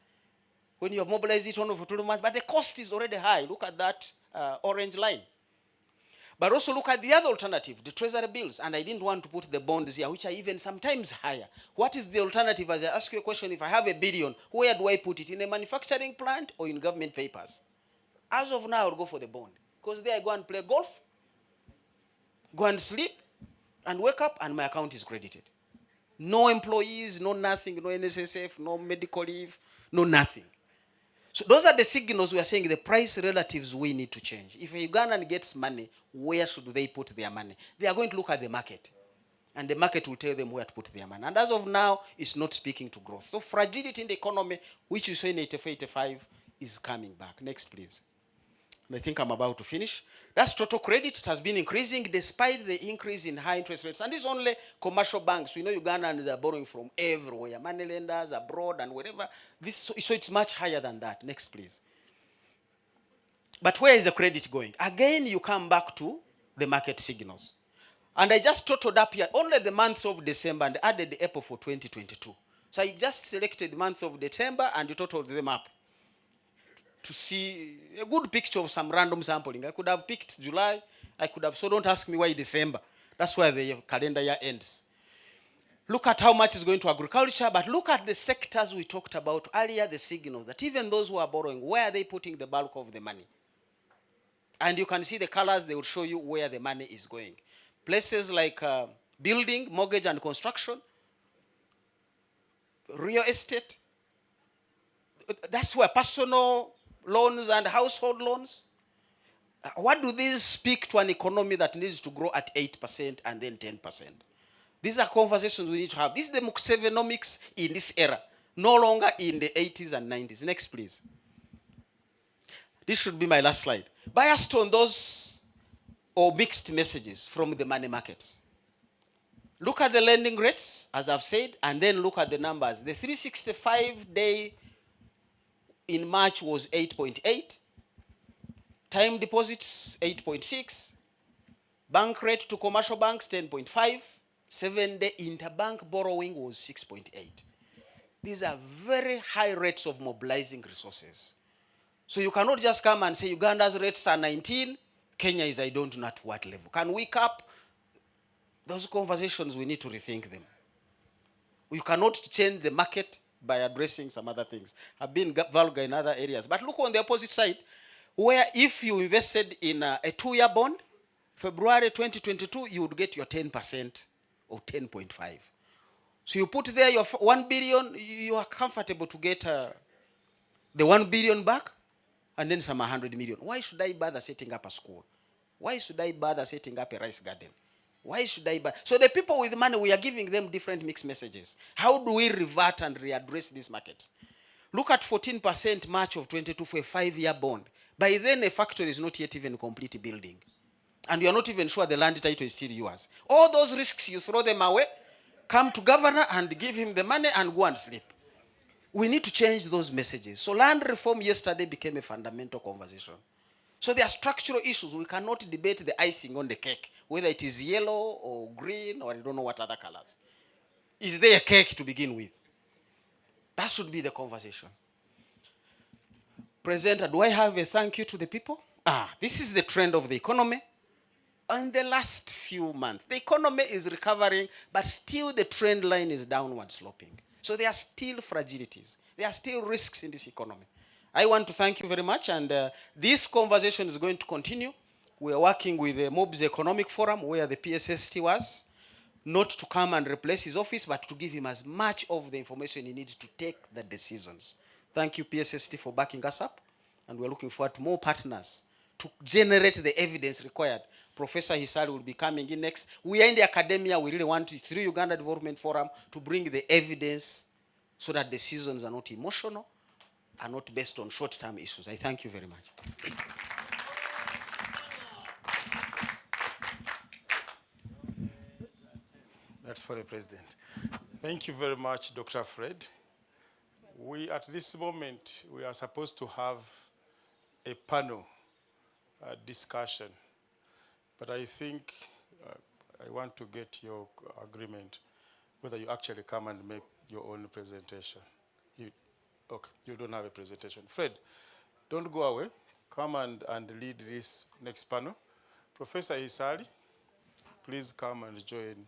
When you have mobilized it only for 12 months, but the cost is already high. Look at that orange line. But also look at the other alternative, the treasury bills. And I didn't want to put the bonds here, which are even sometimes higher. What is the alternative? As I ask you a question, if I have $1 billion, where do I put it? In a manufacturing plant or in government papers? As of now, I'll go for the bond. Because there I go and play golf, go and sleep, and wake up, and my account is credited. No employees, no nothing, no NSSF, no medical leave, no nothing. So those are the signals we are saying the price relatives we need to change. If a Ugandan gets money, where should they put their money? They are going to look at the market. And the market will tell them where to put their money. And as of now, it's not speaking to growth. So fragility in the economy, which you saw in 84, 85, is coming back. Next, please. And I think I'm about to finish. That's total credit. It has been increasing despite the increase in high interest rates. And it's only commercial banks. We know Ugandans are borrowing from everywhere, money lenders, abroad, and wherever. So it's much higher than that. Next, please. But where is the credit going? Again, you come back to the market signals. And I just totaled up here only the months of December and added the April for 2022. So I just selected the months of December and totaled them up to see a good picture of some random sampling. I could have picked July. I could have, so don't ask me why December. That's where the calendar year ends. Look at how much is going to agriculture, but look at the sectors we talked about earlier, the signal that even those who are borrowing, where are they putting the bulk of the money? And you can see the colors, they will show you where the money is going. Places like building, mortgage and construction, real estate. That's where personal loans and household loans. What do these speak to an economy that needs to grow at 8% and then 10%? These are conversations we need to have. This is the Muxevenomics in this era, no longer in the 80s and 90s. Next, please. This should be my last slide. Biased on those or mixed messages from the money markets. Look at the lending rates, as I've said, and then look at the numbers. The 365-day in March was 8.8. Time deposits, 8.6. Bank rate to commercial banks, 10.5. 7-day interbank borrowing was 6.8. These are very high rates of mobilizing resources. So you cannot just come and say Uganda's rates are 19, Kenya is I don't know at what level. Can we cap? Those conversations, we need to rethink them. You cannot change the market by addressing some other things. I've been vulgar in other areas. But look on the opposite side, where if you invested in a 2-year bond, February 2022, you would get your 10% or 10.5. So you put there your 1 billion, you are comfortable to get the 1 billion back and then some 100 million. Why should I bother setting up a school? Why should I bother setting up a rice garden? Why should I bother? So the people with money, we are giving them different mixed messages. How do we revert and readdress these markets? Look at 14% March of 22 for a 5-year bond. By then, a factory is not yet even complete building. And you are not even sure the land title is still yours. All those risks, you throw them away, come to governor and give him the money and go and sleep. We need to change those messages. So land reform yesterday became a fundamental conversation. So there are structural issues. We cannot debate the icing on the cake, whether it is yellow or green or I don't know what other colors. Is there a cake to begin with? That should be the conversation. Presenter, do I have a thank you to the people? This is the trend of the economy. In the last few months, the economy is recovering, but still the trend line is downward sloping. So there are still fragilities. There are still risks in this economy. I want to thank you very much, and this conversation is going to continue. We are working with the Mobs Economic Forum, where the PSST was, not to come and replace his office, but to give him as much of the information he needs to take the decisions. Thank you, PSST, for backing us up, and we're looking forward to more partners to generate the evidence required. Professor Hisari will be coming in next. We are in the academia. We really want, through Uganda Development Forum, to bring the evidence so that decisions are not emotional, are not based on short-term issues. I thank you very much. That's for the President. Thank you very much, Dr. Fred. At this moment, we are supposed to have a panel discussion. But I think I want to get your agreement whether you actually come and make your own presentation. Okay, you don't have a presentation. Fred, don't go away. Come and lead this next panel. Professor Hisali, please come and join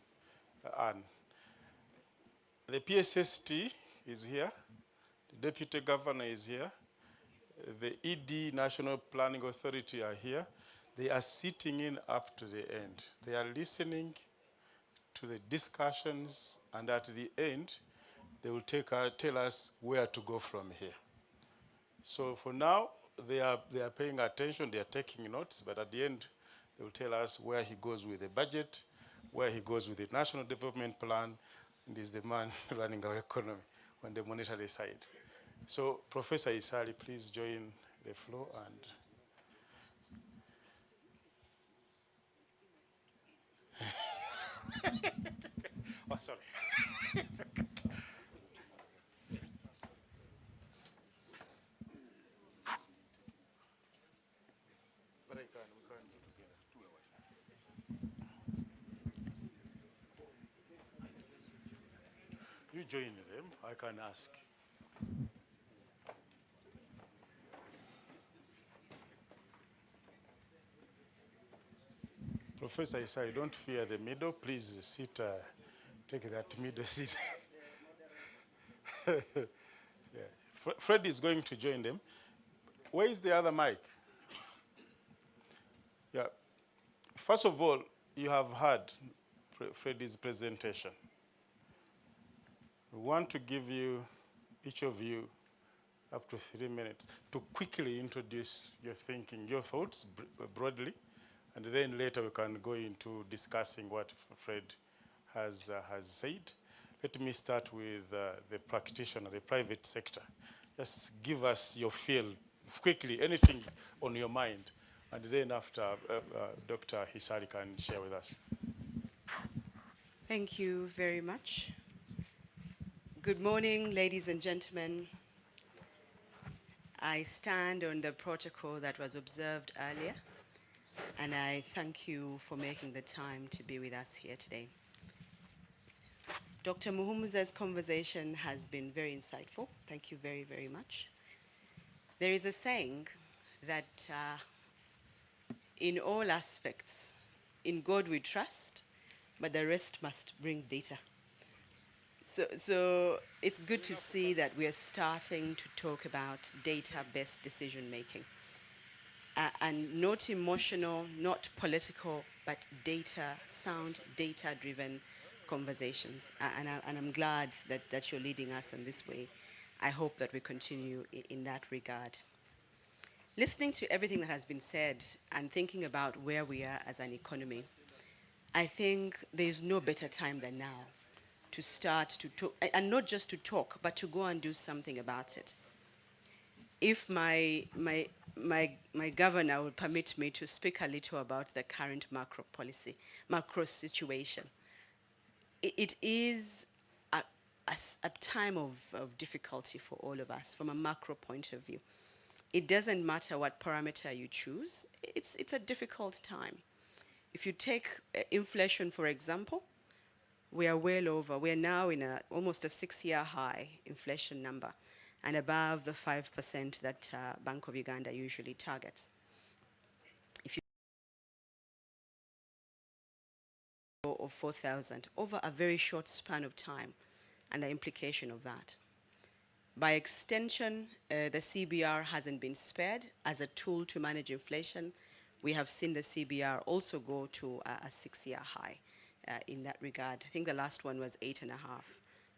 Anne. The PSST is here. The Deputy Governor is here. The ED, National Planning Authority, are here. They are sitting in up to the end. They are listening to the discussions, and at the end, they will tell us where to go from here. So for now, they are paying attention, they are taking notes, but at the end, they will tell us where he goes with the budget, where he goes with the National Development Plan, and is the man running our economy on the monetary side. So Professor Hisali, please join the floor and oh, sorry. But we can do together 2 hours. You join them, I can ask. Professor Hisali, don't fear the middle. Please sit, take that middle seat. Yeah. Fred is going to join them. Where is the other mic? Yeah. First of all, you have heard Freddie's presentation. We want to give you, each of you, up to 3 minutes to quickly introduce your thinking, your thoughts broadly, and then later we can go into discussing what Fred has said. Let me start with the practitioner, the private sector. Just give us your feel quickly, anything on your mind, and then after Dr. Hisali can share with us. Thank you very much. Good morning, ladies and gentlemen. I stand on the protocol that was observed earlier, and I thank you for making the time to be with us here today. Dr. Muhumuza's conversation has been very insightful. Thank you very, very much. There is a saying that in all aspects, in God we trust, but the rest must bring data. So it's good to see that we are starting to talk about data-based decision-making. And not emotional, not political, but sound data-driven conversations. And I'm glad that you're leading us in this way. I hope that we continue in that regard. Listening to everything that has been said and thinking about where we are as an economy, I think there's no better time than now to start to talk, and not just to talk, but to go and do something about it. If my governor will permit me to speak a little about the current macro situation. It is a time of difficulty for all of us from a macro point of view. It doesn't matter what parameter you choose, it's a difficult time. If you take inflation, for example, we are well over, we are now in almost a 6-year high inflation number, and above the 5% that Bank of Uganda usually targets. If you of 4,000 over a very short span of time, and the implication of that. By extension, the CBR hasn't been spared as a tool to manage inflation. We have seen the CBR also go to a 6-year high in that regard. I think the last one was 8.5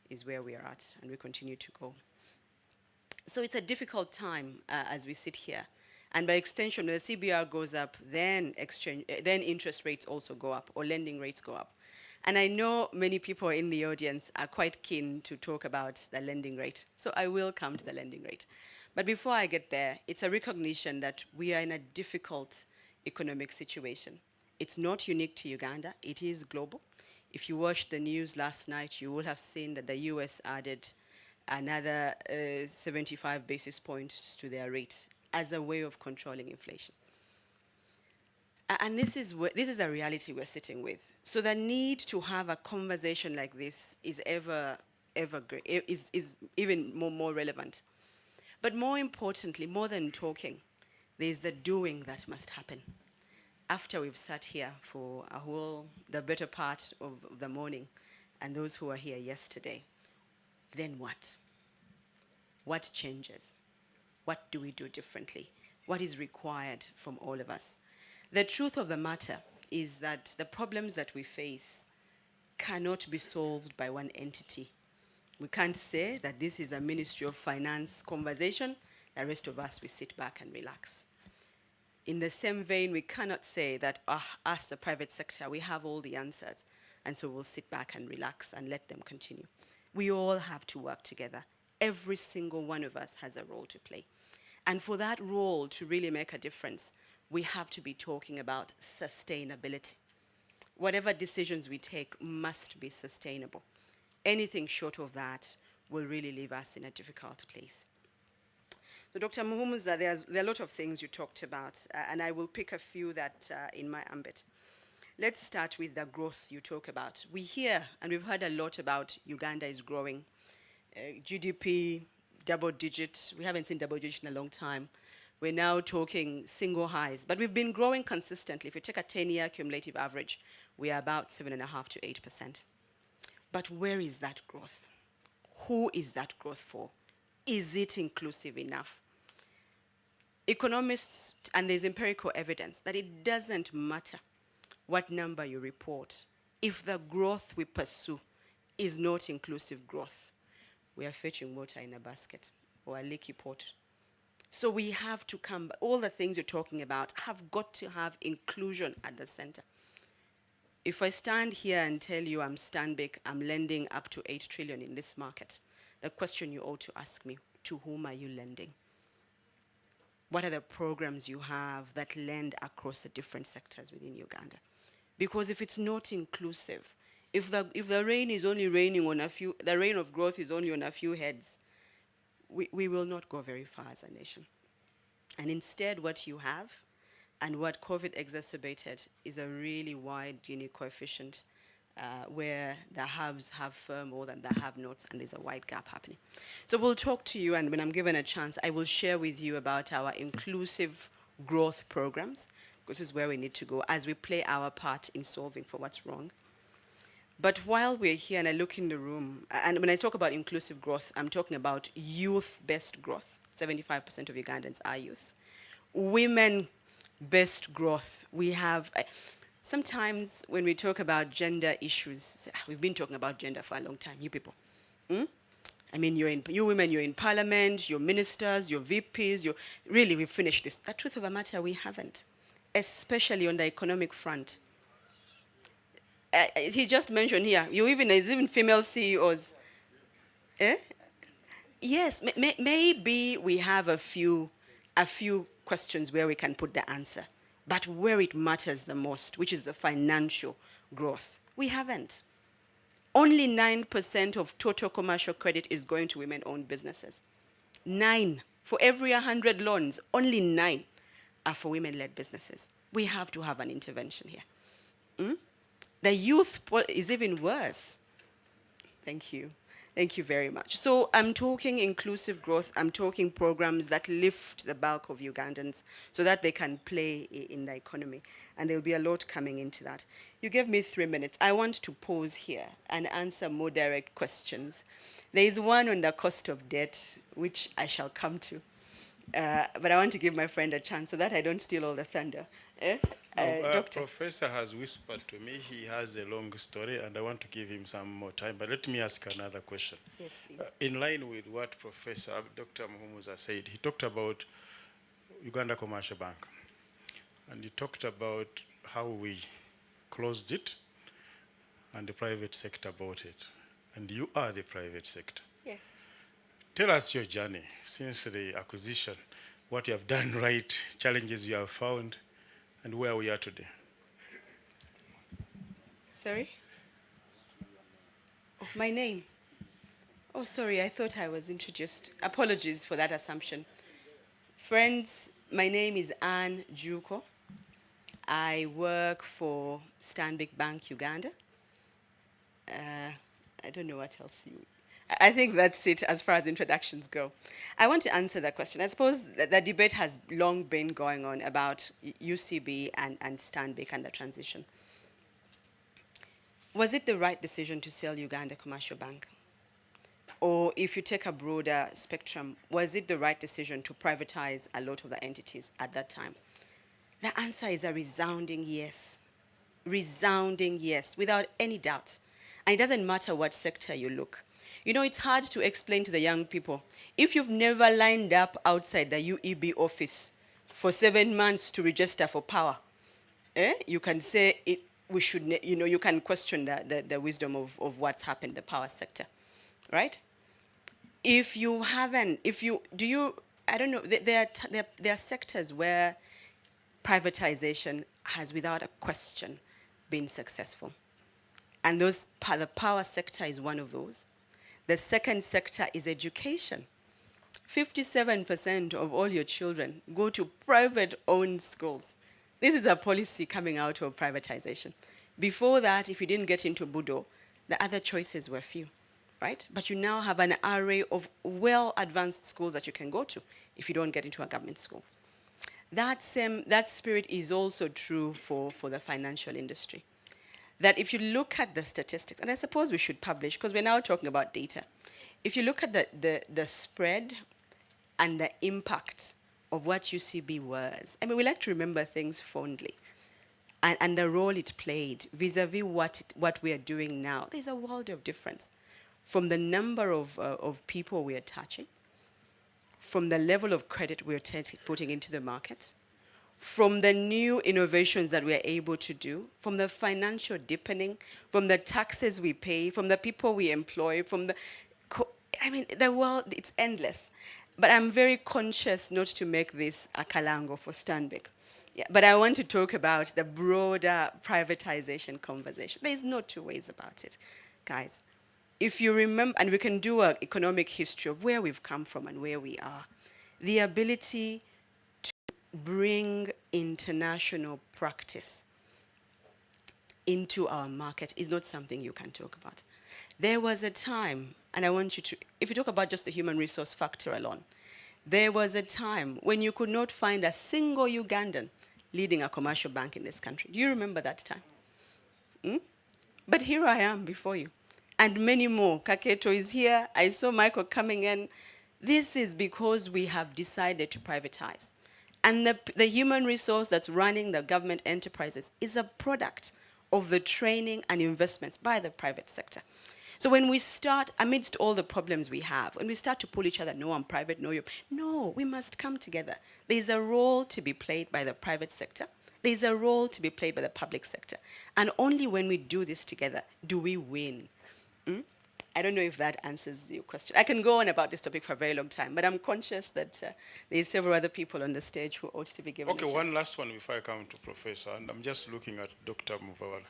is where we are at, and we continue to go. So it's a difficult time as we sit here. And by extension, when the CBR goes up, then interest rates also go up, or lending rates go up. And I know many people in the audience are quite keen to talk about the lending rate. So I will come to the lending rate. But before I get there, it's a recognition that we are in a difficult economic situation. It's not unique to Uganda, it is global. If you watched the news last night, you will have seen that the US added another 75 basis points to their rate as a way of controlling inflation. And this is a reality we're sitting with. So the need to have a conversation like this is is even more relevant. But more importantly, more than talking, there's the doing that must happen. after we've sat here for the better part of the morning, and those who were here yesterday, then what? What changes? What do we do differently? What is required from all of us? The truth of the matter is that the problems that we face cannot be solved by one entity. We can't say that this is a Ministry of Finance conversation, the rest of us, we sit back and relax. In the same vein, we cannot say that us, the private sector, we have all the answers, and so we'll sit back and relax and let them continue. We all have to work together. Every single one of us has a role to play. And for that role to really make a difference, we have to be talking about sustainability. Whatever decisions we take must be sustainable. Anything short of that will really leave us in a difficult place. So Dr. Muhumuza, there are a lot of things you talked about, and I will pick a few that in my ambit. Let's start with the growth you talk about. We hear, and we've heard a lot about Uganda is growing. GDP, double digit. We haven't seen double digit in a long time. We're now talking single highs, but we've been growing consistently. If you take a 10-year cumulative average, we are about 7.5% to 8%. But where is that growth? Who is that growth for? Is it inclusive enough? Economists, and there's empirical evidence that it doesn't matter what number you report. If the growth we pursue is not inclusive growth, we are fetching water in a basket or a leaky pot. So we have to come, all the things you're talking about have got to have inclusion at the center. If I stand here and tell you I'm Stanbic, I'm lending up to 8 trillion in this market, the question you ought to ask me, to whom are you lending? What are the programs you have that lend across the different sectors within Uganda? Because if it's not inclusive, if the rain is only raining on a few, the rain of growth is only on a few heads, we will not go very far as a nation. And instead, what you have, and what COVID exacerbated, is a really wide Gini coefficient where the haves have far more than the have-nots, and there's a wide gap happening. So we'll talk to you, and when I'm given a chance, I will share with you about our inclusive growth programs, because this is where we need to go as we play our part in solving for what's wrong. But while we're here and I look in the room, and when I talk about inclusive growth, I'm talking about youth-based growth. 75% of Ugandans are youth. Women-based growth. We have, sometimes when we talk about gender issues, we've been talking about gender for a long time, you people. I mean, you women, you're in parliament, you're ministers, you're VPs, really, we've finished this. The truth of the matter, we haven't, especially on the economic front. He just mentioned here, there's even female CEOs. Yes, maybe we have a few questions where we can put the answer, but where it matters the most, which is the financial growth, we haven't. Only 9% of total commercial credit is going to women-owned businesses. 9. For every 100 loans, only 9 are for women-led businesses. We have to have an intervention here. The youth is even worse. Thank you. Thank you very much. So I'm talking inclusive growth. I'm talking programs that lift the bulk of Ugandans so that they can play in the economy. And there'll be a lot coming into that. You gave me 3 minutes. I want to pause here and answer more direct questions. There is one on the cost of debt, which I shall come to. But I want to give my friend a chance so that I don't steal all the thunder. Doctor. Professor has whispered to me he has a long story, and I want to give him some more time. But let me ask another question. Yes, please. In line with what Dr. Muhumuza said, he talked about Uganda Commercial Bank, and he talked about how we closed it, and the private sector bought it, and you are the private sector. Yes. Tell us your journey since the acquisition, what you have done right, challenges you have found, and where we are today. Sorry? Oh, my name. Oh, sorry, I thought I was introduced. Apologies for that assumption. Friends, my name is Anne Juko. I work for Stanbic Bank Uganda. I don't know what else I think that's it as far as introductions go. I want to answer that question. I suppose the debate has long been going on about UCB and Stanbic and the transition. Was it the right decision to sell Uganda Commercial Bank? Or if you take a broader spectrum, was it the right decision to privatize a lot of the entities at that time? The answer is a resounding yes. Resounding yes, without any doubt. And it doesn't matter what sector you look. You know, it's hard to explain to the young people. If you've never lined up outside the UEB office for 7 months to register for power, you can say we should, you can question the wisdom of what's happened in the power sector, right? If you haven't, I don't know, there are sectors where privatization has, without a question, been successful. And the power sector is one of those. The second sector is education. 57% of all your children go to private-owned schools. This is a policy coming out of privatization. Before that, if you didn't get into Budo, the other choices were few, right? But you now have an array of well-advanced schools that you can go to if you don't get into a government school. That spirit is also true for the financial industry. That if you look at the statistics, and I suppose we should publish, because we're now talking about data. If you look at the spread and the impact of what UCB was, I mean, we like to remember things fondly, and the role it played vis-a-vis what we are doing now. There's a world of difference from the number of people we are touching, from the level of credit we're putting into the market, from the new innovations that we're able to do, from the financial deepening, from the taxes we pay, from the people we employ, from the, the world, it's endless. But I'm very conscious not to make this a kalango for Stanbic. Yeah, but I want to talk about the broader privatization conversation. There's no two ways about it, guys. If you remember, and we can do an economic history of where we've come from and where we are, the ability to bring international practice into our market is not something you can talk about. There was a time, and I want you to, if you talk about just the human resource factor alone, there was a time when you could not find a single Ugandan leading a commercial bank in this country. Do you remember that time? But here I am before you. And many more. Kaketo is here. I saw Michael coming in. This is because we have decided to privatize. And the human resource that's running the government enterprises is a product of the training and investments by the private sector. So when we start, amidst all the problems we have, when we start to pull each other, no, I'm private, no, you're... No, we must come together. There's a role to be played by the private sector. There's a role to be played by the public sector. And only when we do this together do we win. I don't know if that answers your question. I can go on about this topic for a very long time, but I'm conscious that there's several other people on the stage who ought to be given a chance. One last one before I come to Professor, and I'm just looking at Dr. Muvawala,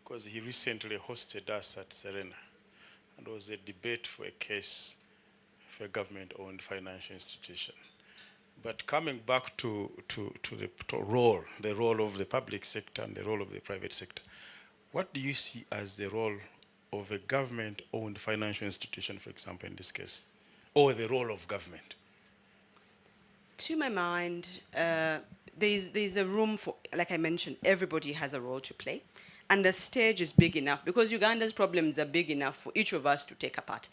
because he recently hosted us at Serena, and there was a debate for a case for a government-owned financial institution. But coming back to the role of the public sector and the role of the private sector, what do you see as the role of a government-owned financial institution, for example, in this case, or the role of government? To my mind, there's a room for, like I mentioned, everybody has a role to play. And the stage is big enough, because Uganda's problems are big enough for each of us to take a part.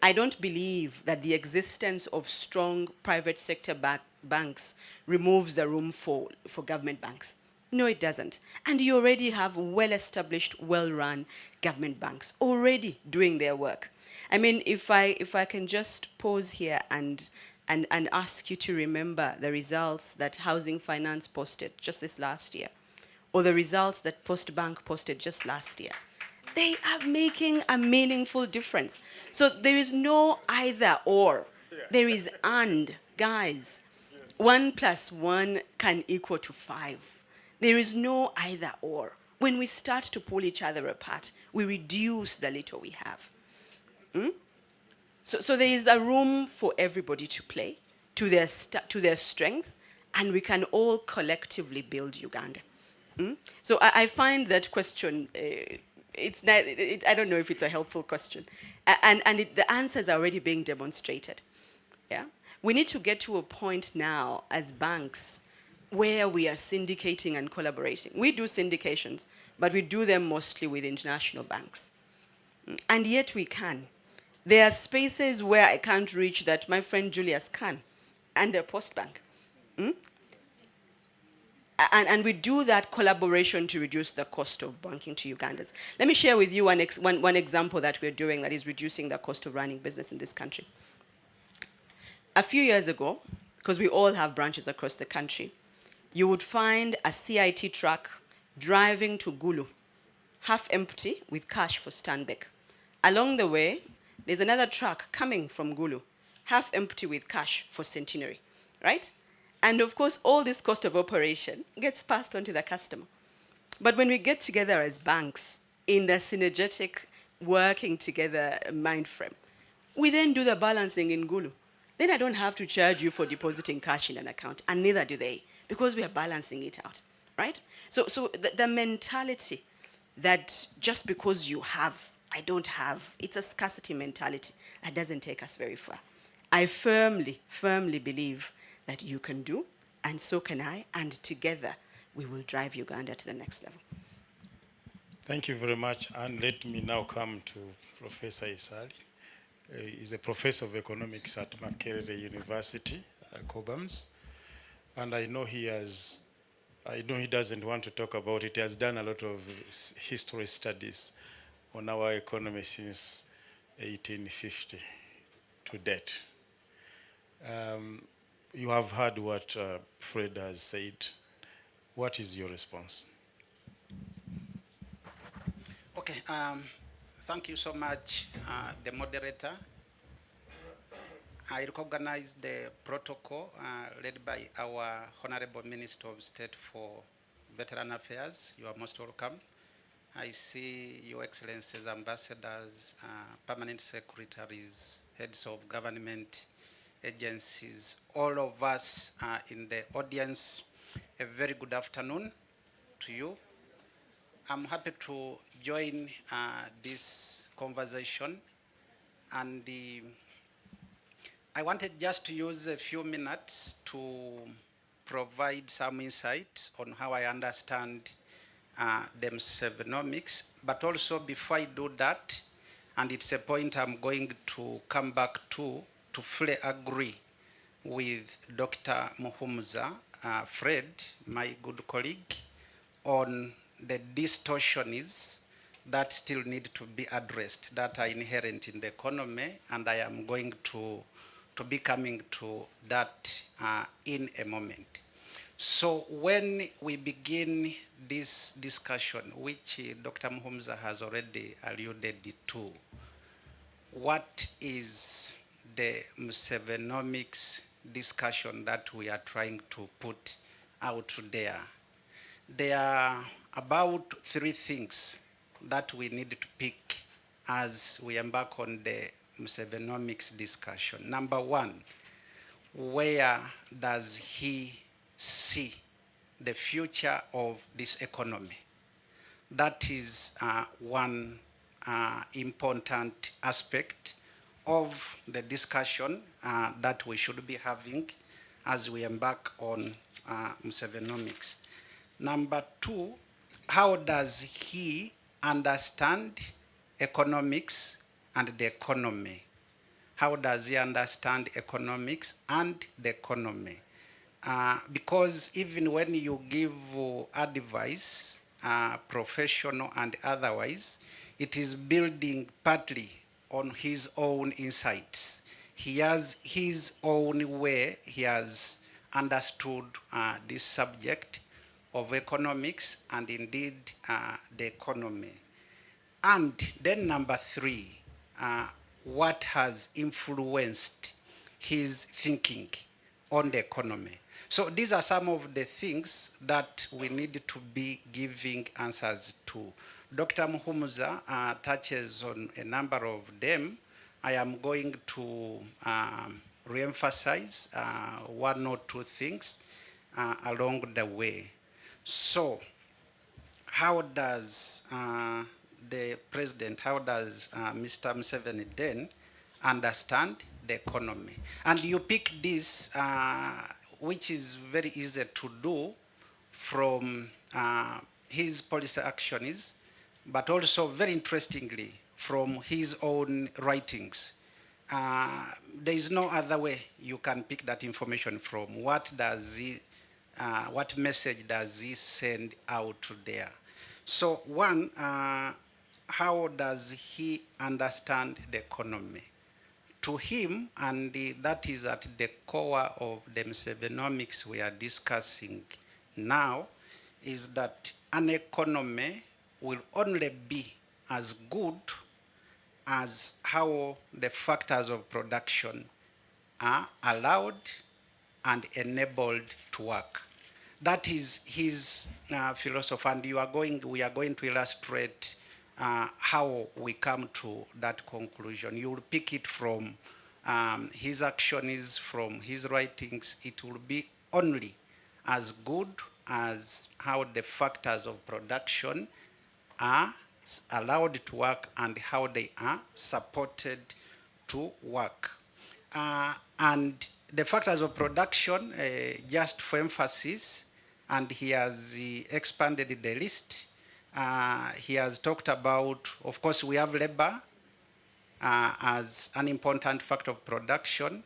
I don't believe that the existence of strong private sector banks removes the room for government banks. No, it doesn't. And you already have well-established, well-run government banks already doing their work. I mean, if I can just pause here and ask you to remember the results that Housing Finance posted just this last year, or the results that Post Bank posted just last year, they are making a meaningful difference. So there is no either or. There is and, guys. 1 + 1 can equal to 5. There is no either or. When we start to pull each other apart, we reduce the little we have. So there is a room for everybody to play to their strength, and we can all collectively build Uganda. So I find that question I don't know if it's a helpful question. The answers are already being demonstrated. Yeah? We need to get to a point now as banks where we are syndicating and collaborating. We do syndications, but we do them mostly with international banks. And yet we can. There are spaces where I can't reach that my friend Julius can, and the Post Bank. And we do that collaboration to reduce the cost of banking to Ugandans. Let me share with you one example that we're doing that is reducing the cost of running business in this country. A few years ago, because we all have branches across the country, you would find a CIT truck driving to Gulu, half empty with cash for Stanbic. Along the way, there's another truck coming from Gulu, half empty with cash for Centenary, right? And of course, all this cost of operation gets passed on to the customer. But when we get together as banks in the synergetic working together mind frame, we then do the balancing in Gulu. Then I don't have to charge you for depositing cash in an account, and neither do they, because we are balancing it out, right? So the mentality that just because you have, I don't have, it's a scarcity mentality that doesn't take us very far. I firmly, firmly believe that you can do, and so can I, and together we will drive Uganda to the next level. Thank you very much. And let me now come to Professor Isali. He's a professor of economics at Makerere University, Cobhams. And I know he doesn't want to talk about it. He has done a lot of history studies on our economy since 1850 to date. You have heard what Fred has said. What is your response? Okay, thank you so much, the moderator. I recognize the protocol led by our Honorable Minister of State for Veteran Affairs. You are most welcome. I see Your Excellencies, ambassadors, permanent secretaries, heads of government agencies, all of us in the audience. A very good afternoon to you. I'm happy to join this conversation, and I wanted just to use a few minutes to provide some insight on how I understand Demsevenomics. But also, before I do that, and it's a point I'm going to come back to fully agree with Dr. Muhumuza, Fred, my good colleague, on the distortions that still need to be addressed, that are inherent in the economy, and I am going to be coming to that in a moment. So when we begin this discussion, which Dr. Muhumuza has already alluded to, what is the Musevenomics discussion that we are trying to put out there? There are about 3 things that we need to pick as we embark on the Musevenomics discussion. Number 1, where does he see the future of this economy? That is one important aspect of the discussion that we should be having as we embark on Musevenomics. Number 2, how does he understand economics and the economy? How does he understand economics and the economy? Because even when you give advice, professional and otherwise, it is building partly on his own insights. He has his own way he has understood this subject of economics and indeed the economy. And then number 3, what has influenced his thinking on the economy? So these are some of the things that we need to be giving answers to. Dr. Muhumuza touches on a number of them. I am going to re-emphasize 1 or 2 things along the way. So how does the president, how does Mr. Museveni then understand the economy? And you pick this, which is very easy to do from his policy actions, but also very interestingly from his own writings. There is no other way you can pick that information from. What message does he send out there? So one, how does he understand the economy? To him, and that is at the core of the Musevenomics we are discussing now, is that an economy will only be as good as how the factors of production are allowed and enabled to work. That is his philosophy, and we are going to illustrate how we come to that conclusion. You will pick it from his actions, from his writings. It will be only as good as how the factors of production are allowed to work and how they are supported to work. And the factors of production, just for emphasis, and he has expanded the list. He has talked about, of course, we have labor as an important factor of production.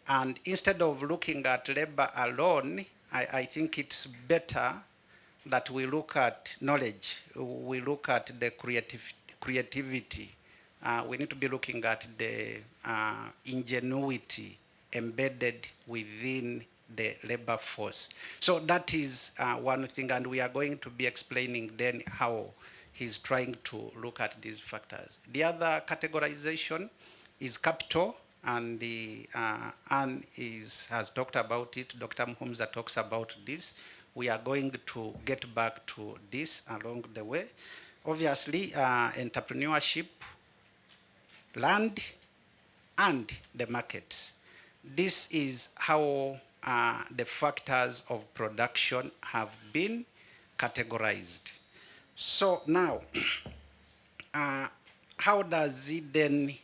And instead of looking at labor alone, I think it's better that we look at knowledge, we look at the creativity. We need to be looking at the ingenuity embedded within the labor force. So that is one thing, and we are going to be explaining then how he's trying to look at these factors. The other categorization is capital, and Anne has talked about it. Dr. Muhumza talks about this. We are going to get back to this along the way. Obviously, entrepreneurship, land, and the market. This is how the factors of production have been categorized. So now, how does he then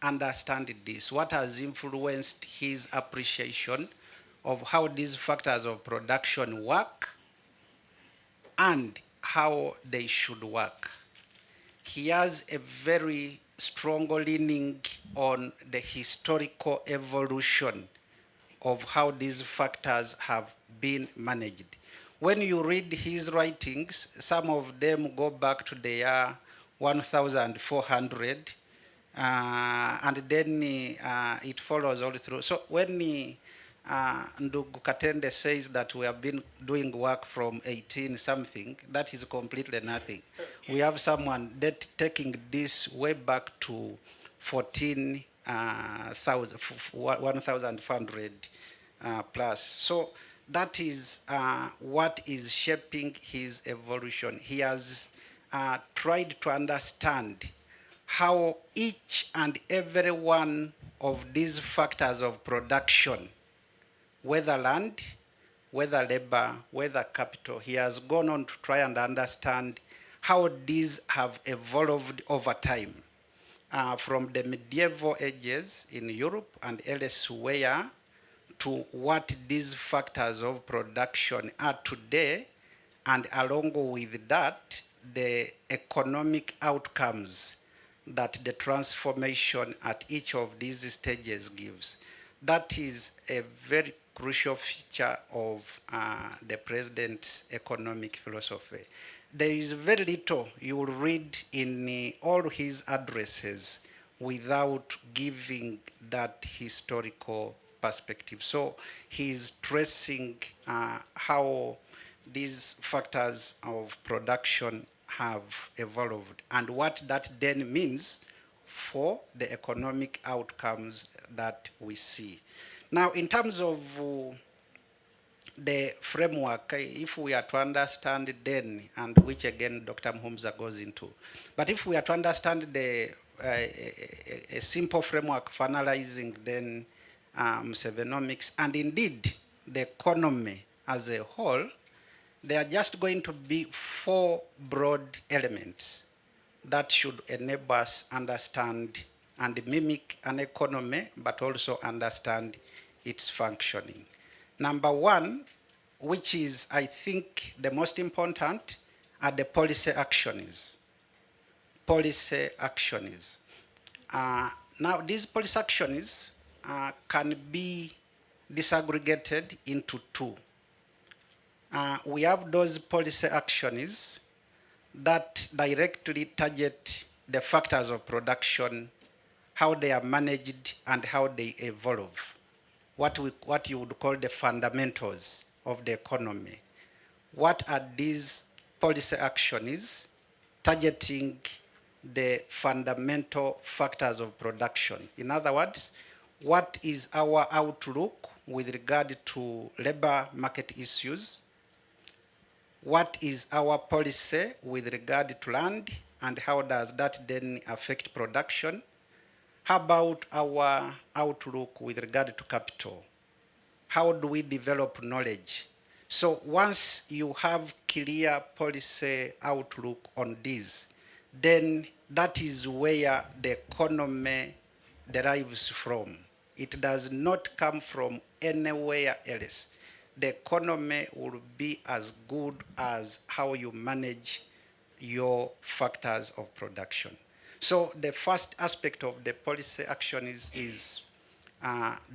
understand this? What has influenced his appreciation of how these factors of production work and how they should work? He has a very strong leaning on the historical evolution of how these factors have been managed. When you read his writings, some of them go back to the year 1400, and then it follows all through. So when Ndugu Katende says that we have been doing work from 18 something, that is completely nothing. We have someone that taking this way back to 1,500 plus. So that is what is shaping his evolution. He has tried to understand how each and every one of these factors of production, whether land, whether labor, whether capital, he has gone on to try and understand how these have evolved over time. From the medieval ages in Europe and elsewhere to what these factors of production are today, and along with that, the economic outcomes that the transformation at each of these stages gives. That is a very crucial feature of the president's economic philosophy. There is very little you will read in all his addresses without giving that historical perspective. So he's tracing how these factors of production have evolved and what that then means for the economic outcomes that we see. Now, in terms of the framework, if we are to understand then, and which again Dr. Muhumza goes into, but if we are to understand a simple framework for analyzing then Musevenomics and indeed the economy as a whole, there are just going to be four broad elements that should enable us understand and mimic an economy, but also understand its functioning. Number one, which is, I think, the most important, are the policy actions. Policy actions. Now, these policy actions can be disaggregated into two. We have those policy actions that directly target the factors of production, how they are managed, and how they evolve. What you would call the fundamentals of the economy. What are these policy actions targeting the fundamental factors of production? In other words, what is our outlook with regard to labor market issues? What is our policy with regard to land, and how does that then affect production? How about our outlook with regard to capital? How do we develop knowledge? So once you have clear policy outlook on this, then that is where the economy derives from. It does not come from anywhere else. The economy will be as good as how you manage your factors of production. So the first aspect of the policy action is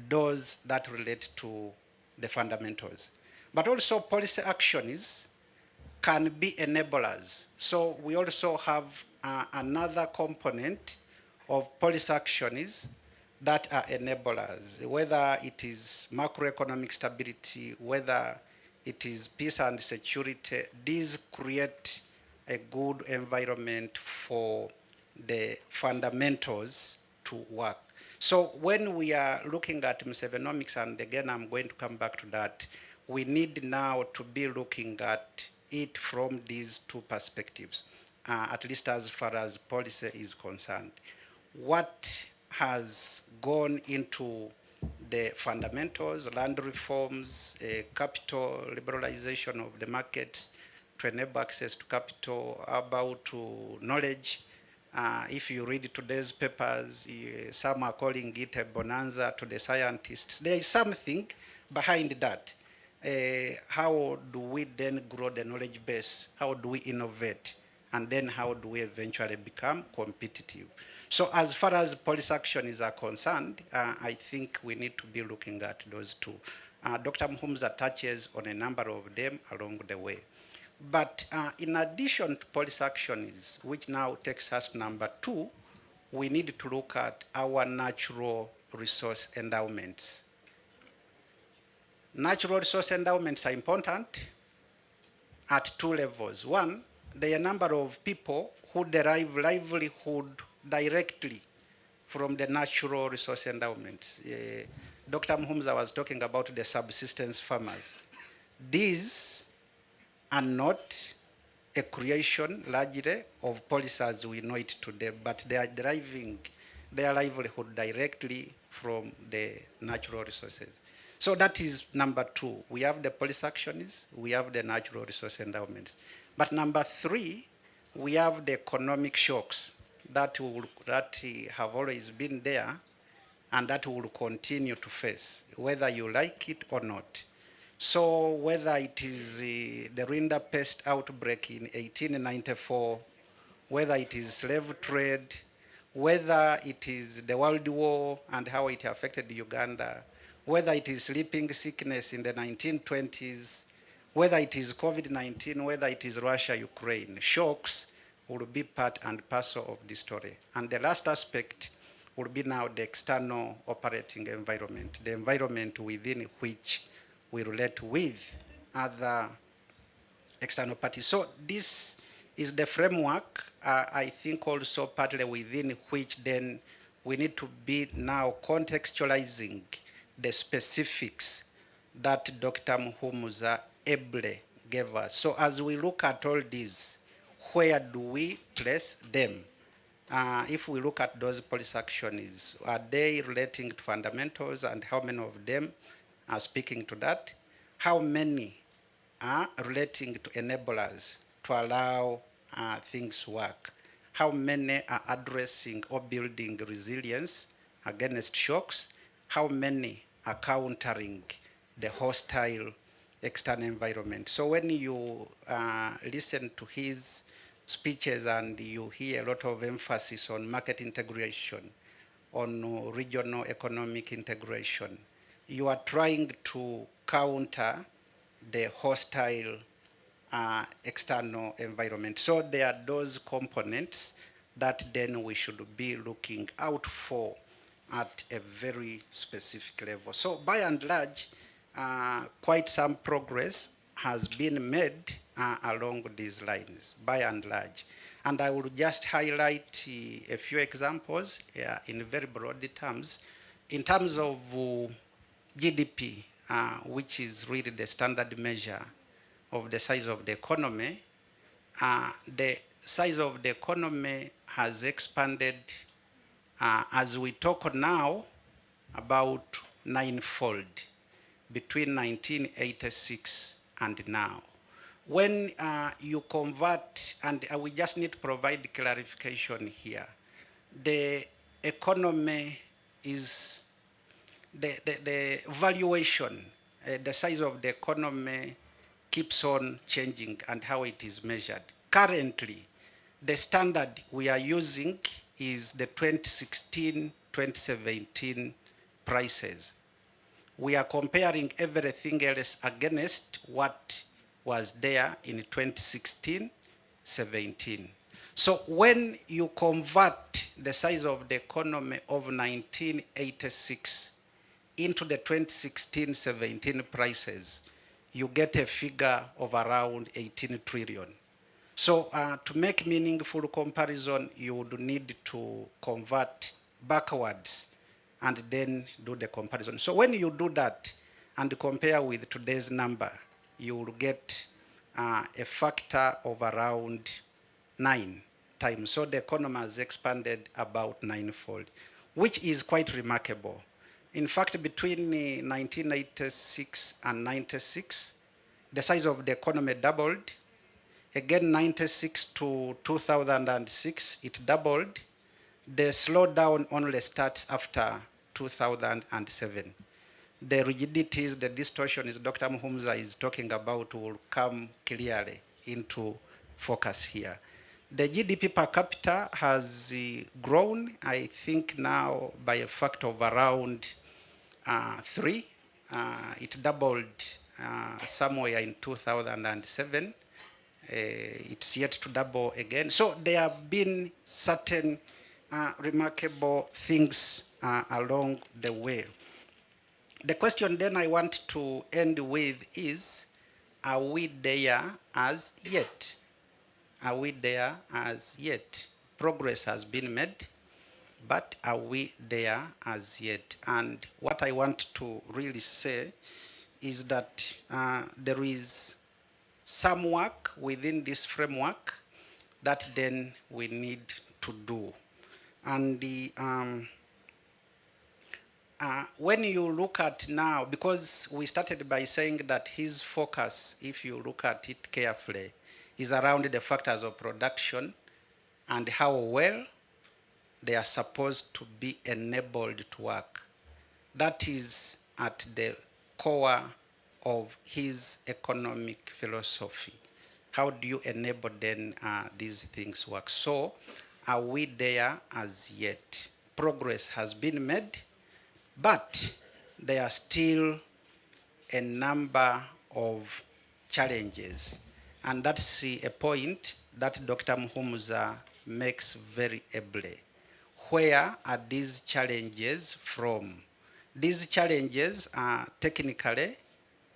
those that relate to the fundamentals. But also policy actions can be enablers. So we also have another component of policy actions that are enablers, whether it is macroeconomic stability, whether it is peace and security. These create a good environment for the fundamentals to work. So when we are looking at Musevenomics, and again I'm going to come back to that, we need now to be looking at it from these two perspectives, at least as far as policy is concerned. What has gone into the fundamentals, land reforms, capital liberalization of the markets to enable access to capital, about knowledge. If you read today's papers, some are calling it a bonanza to the scientists. There is something behind that. How do we then grow the knowledge base? How do we innovate? And then how do we eventually become competitive? So as far as policy actions are concerned, I think we need to be looking at those two. Dr. Muhumuza touches on a number of them along the way. But in addition to policy actions, which now takes us to number two, we need to look at our natural resource endowments. Natural resource endowments are important at two levels. One, there are a number of people who derive livelihood directly from the natural resource endowments. Dr. Muhumuza was talking about the subsistence farmers. These are not a creation largely of policy as we know it today, but they are deriving their livelihood directly from the natural resources. So that is number two. We have the policy actions, we have the natural resource endowments. But number three, we have the economic shocks that have always been there and that we will continue to face, whether you like it or not. So whether it is the Rwanda pest outbreak in 1894, whether it is slave trade, whether it is the World War and how it affected Uganda, whether it is sleeping sickness in the 1920s, whether it is COVID-19, whether it is Russia-Ukraine, shocks will be part and parcel of the story. And the last aspect will be now the external operating environment, the environment within which we relate with other external parties. So this is the framework, I think also partly within which then we need to be now contextualizing the specifics that Dr. Muhumuza ably gave us. So as we look at all these, where do we place them? If we look at those policy actions, are they relating to fundamentals, and how many of them are speaking to that? How many are relating to enablers to allow things to work? how many are addressing or building resilience against shocks, how many are countering the hostile external environment. So when you listen to his speeches and you hear a lot of emphasis on market integration, on regional economic integration, you are trying to counter the hostile external environment. So there are those components that then we should be looking out for at a very specific level. So by and large, quite some progress has been made along these lines, by and large. And I will just highlight a few examples in very broad terms. In terms of GDP, which is really the standard measure of the size of the economy, the size of the economy has expanded as we talk now about ninefold between 1986 and now. When you convert, and we just need to provide clarification here, the economy is, the valuation, the size of the economy keeps on changing and how it is measured. Currently, the standard we are using is the 2016-2017 prices. We are comparing everything else against what was there in 2016-17. So when you convert the size of the economy of 1986 into the 2016-17 prices, you get a figure of around 18 trillion. So to make meaningful comparison, you would need to convert backwards and then do the comparison. So when you do that and compare with today's number, you will get a factor of around 9 times. So the economy has expanded about ninefold, which is quite remarkable. In fact, between 1986 and 96, the size of the economy doubled. Again, 96 to 2006, it doubled. The slowdown only starts after 2007. The rigidities, the distortions Dr. Muhumuza is talking about will come clearly into focus here. The GDP per capita has grown, I think now by a factor of around 3. It doubled somewhere in 2007. It's yet to double again. So there have been certain remarkable things along the way. The question then I want to end with is, are we there as yet? Are we there as yet? Progress has been made, but are we there as yet? And what I want to really say is that there is some work within this framework that then we need to do. And when you look at now, because we started by saying that his focus, if you look at it carefully, is around the factors of production and how well they are supposed to be enabled to work. That is at the core of his economic philosophy. How do you enable then these things work? So are we there as yet? Progress has been made, but there are still a number of challenges. And that's a point that Dr. Muhumuza makes very ably. Where are these challenges from? These challenges are technically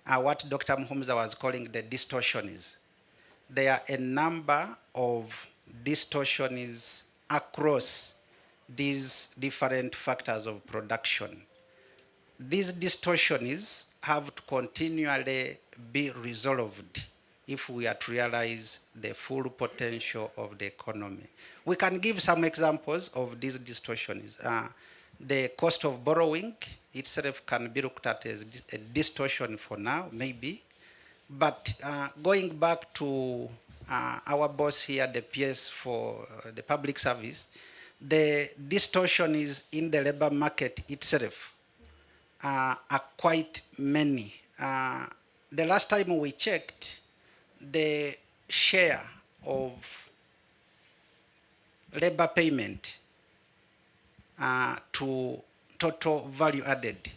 what Dr. Muhumuza was calling the distortions. There are a number of distortions across these different factors of production. These distortions have to continually be resolved if we are to realize the full potential of the economy. We can give some examples of these distortions. The cost of borrowing itself can be looked at as a distortion for now, maybe. But going back to our boss here, the PS for the public service, the distortion is in the labor market itself are quite many. The last time we checked, the share of labor payment to total value added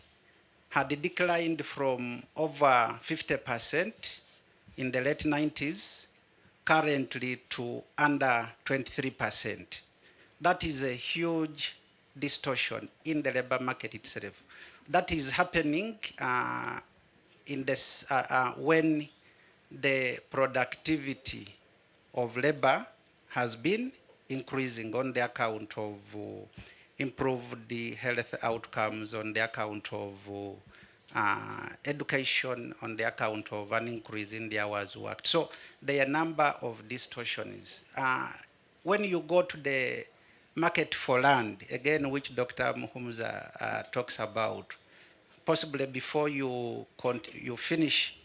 had declined from over 50% in the late 90s currently to under 23%. That is a huge distortion in the labor market itself. That is happening in this, when the productivity of labor has been increasing on the account of improved the health outcomes, on the account of education, on the account of an increase in the hours worked. So there are a number of distortions. When you go to the market for land, again, which Dr. Muhumuza talks about, possibly before you finish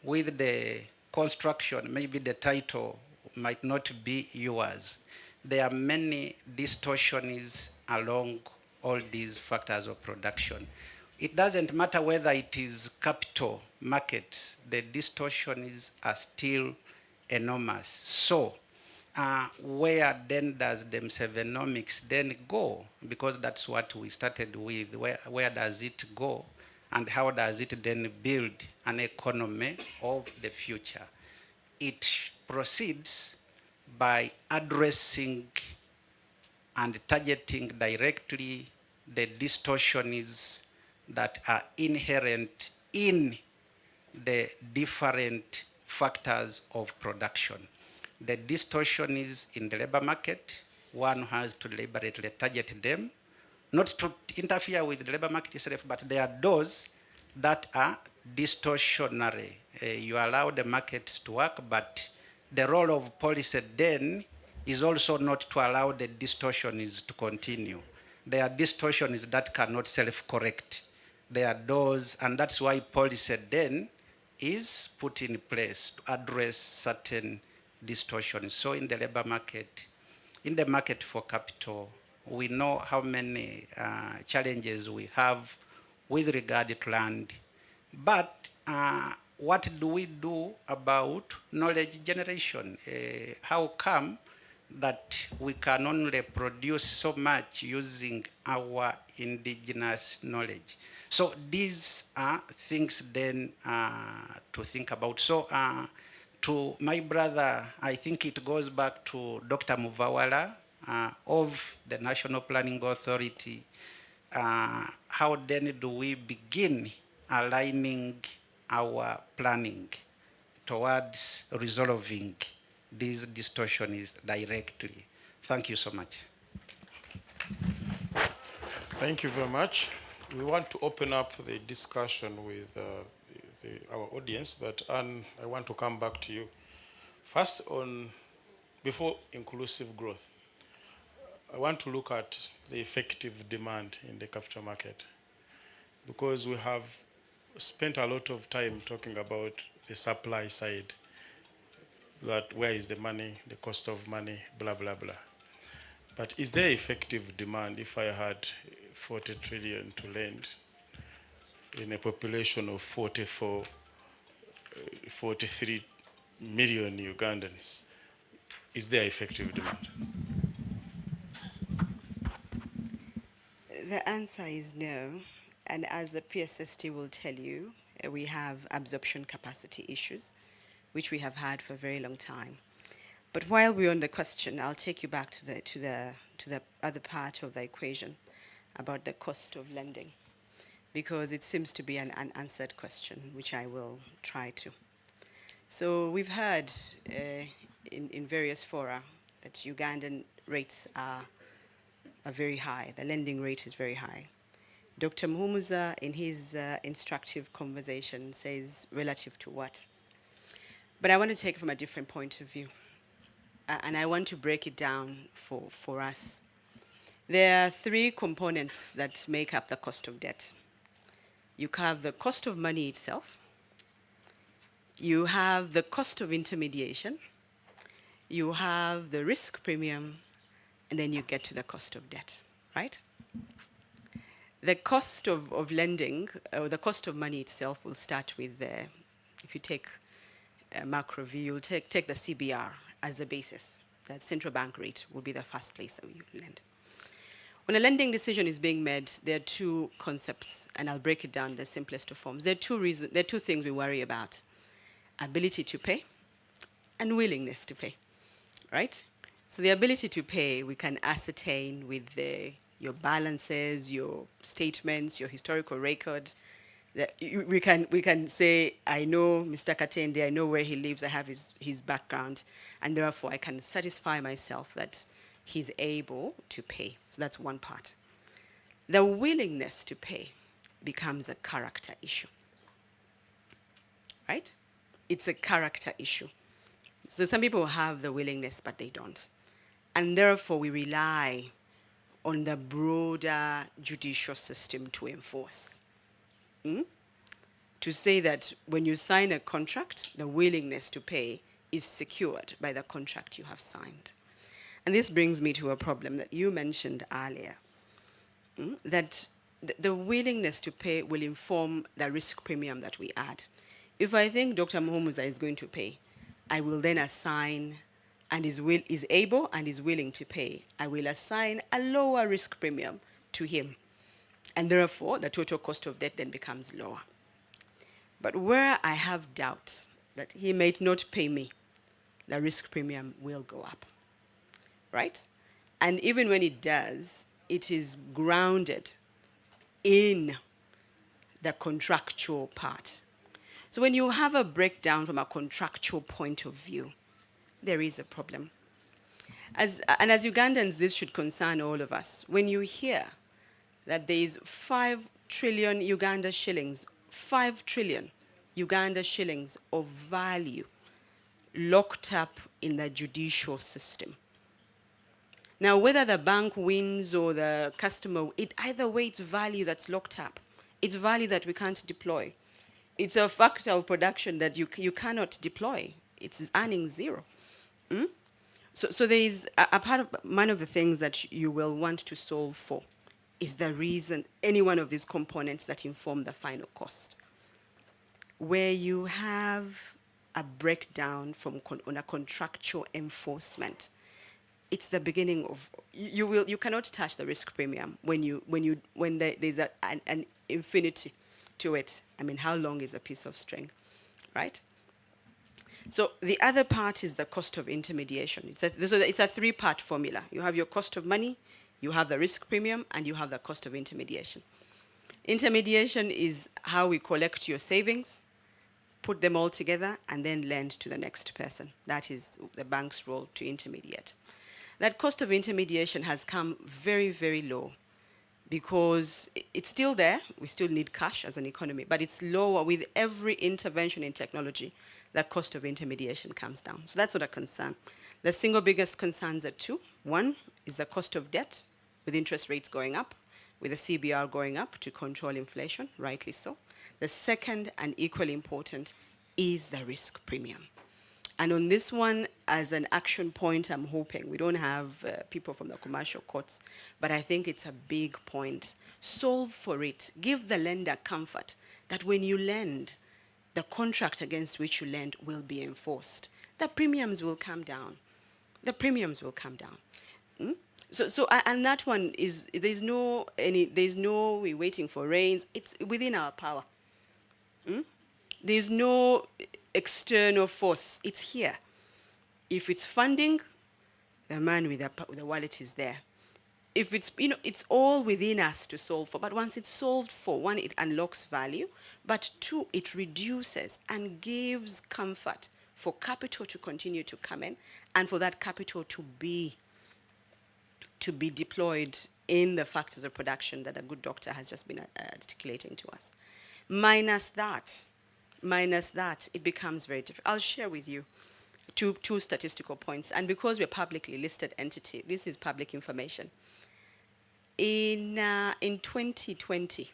with the construction, maybe the title might not be yours. There are many distortions along all these factors of production. It doesn't matter whether it is capital markets, the distortions are still enormous. So where then does the economics then go? Because that's what we started with. Where does it go? And how does it then build an economy of the future? It proceeds by addressing and targeting directly the distortions that are inherent in the different factors of production. The distortion is in the labor market. One has to deliberately target them, not to interfere with the labor market itself, but there are those that are distortionary. You allow the markets to work, but the role of policy then is also not to allow the distortions to continue. There are distortions that cannot self-correct. There are those, and that's why policy then is put in place to address certain distortions. So in the labor market, in the market for capital, we know how many challenges we have with regard to land. But what do we do about knowledge generation? How come that we can only produce so much using our indigenous knowledge? So these are things then to think about. So to my brother, I think it goes back to Dr. Muvawala of the National Planning Authority. How then do we begin aligning our planning towards resolving these distortions directly? Thank you so much. Thank you very much. We want to open up the discussion with our audience, but Anne, I want to come back to you. First, before inclusive growth, I want to look at the effective demand in the capital market, because we have spent a lot of time talking about the supply side, that where is the money, the cost of money, blah, blah, blah. But is there effective demand if I had 40 trillion to lend in a population of 43 million Ugandans? Is there effective demand? The answer is no. And as the PSST will tell you, we have absorption capacity issues, which we have had for a very long time. But while we're on the question, I'll take you back to the other part of the equation about the cost of lending, because it seems to be an unanswered question, which I will try to. So we've heard in various fora that Ugandan rates are very high. The lending rate is very high. Dr. Muhumuza, in his instructive conversation, says relative to what? But I want to take it from a different point of view. And I want to break it down for us. There are three components that make up the cost of debt. You have the cost of money itself. You have the cost of intermediation. you have the risk premium, and then you get to the cost of debt, right? The cost of lending, or the cost of money itself, will start with if you take a macro view, you'll take the CBR as the basis. That central bank rate will be the first place that you lend. When a lending decision is being made, there are two concepts, and I'll break it down in the simplest of forms. There are two things we worry about: ability to pay and willingness to pay, right? So the ability to pay, we can ascertain with your balances, your statements, your historical record. We can say, I know Mr. Katende, I know where he lives, I have his background, and therefore I can satisfy myself that he's able to pay. So that's one part. The willingness to pay becomes a character issue, right? It's a character issue. So some people have the willingness, but they don't. And therefore we rely on the broader judicial system to enforce. To say that when you sign a contract, the willingness to pay is secured by the contract you have signed. And this brings me to a problem that you mentioned earlier, that the willingness to pay will inform the risk premium that we add. If I think Dr. Muhumuza is going to pay, I will then assign, and is able and is willing to pay, I will assign a lower risk premium to him. And therefore, the total cost of debt then becomes lower. But where I have doubts that he may not pay me, the risk premium will go up, right? And even when it does, it is grounded in the contractual part. So when you have a breakdown from a contractual point of view, there is a problem. As Ugandans, this should concern all of us. When you hear that there is 5 trillion Uganda shillings, 5 trillion Uganda shillings of value locked up in the judicial system. Now, whether the bank wins or the customer, either way, it's value that's locked up. It's value that we can't deploy. It's a factor of production that you cannot deploy. It's earning zero. So there is a part of one of the things that you will want to solve for is the reason, any one of these components that inform the final cost. Where you have a breakdown on a contractual enforcement, it's the beginning of, you cannot touch the risk premium when there's an infinity to it. I mean, how long is a piece of string, right? So the other part is the cost of intermediation. It's a 3-part formula. You have your cost of money, you have the risk premium, and you have the cost of intermediation. Intermediation is how we collect your savings, put them all together, and then lend to the next person. That is the bank's role, to intermediate. That cost of intermediation has come very, very low because it's still there. We still need cash as an economy, but it's lower. With every intervention in technology, the cost of intermediation comes down. So that's not a concern. The single biggest concerns are two. One is the cost of debt, with interest rates going up, with the CBR going up to control inflation, rightly so. The second, and equally important, is the risk premium. And on this one, as an action point, I'm hoping, we don't have people from the commercial courts, but I think it's a big point. Solve for it. Give the lender comfort that when you lend, the contract against which you lend will be enforced. The premiums will come down. The premiums will come down. And that one is, there's no we're waiting for rains. It's within our power. There's no external force. It's here. If it's funding, the man with the wallet is there. If it's, it's all within us to solve for. But once it's solved for, one, it unlocks value, but two, it reduces and gives comfort for capital to continue to come in and for that capital to be deployed in the factors of production that a good doctor has just been articulating to us. Minus that, it becomes very difficult. I'll share with you two statistical points. And because we're a publicly listed entity, this is public information. In 2020,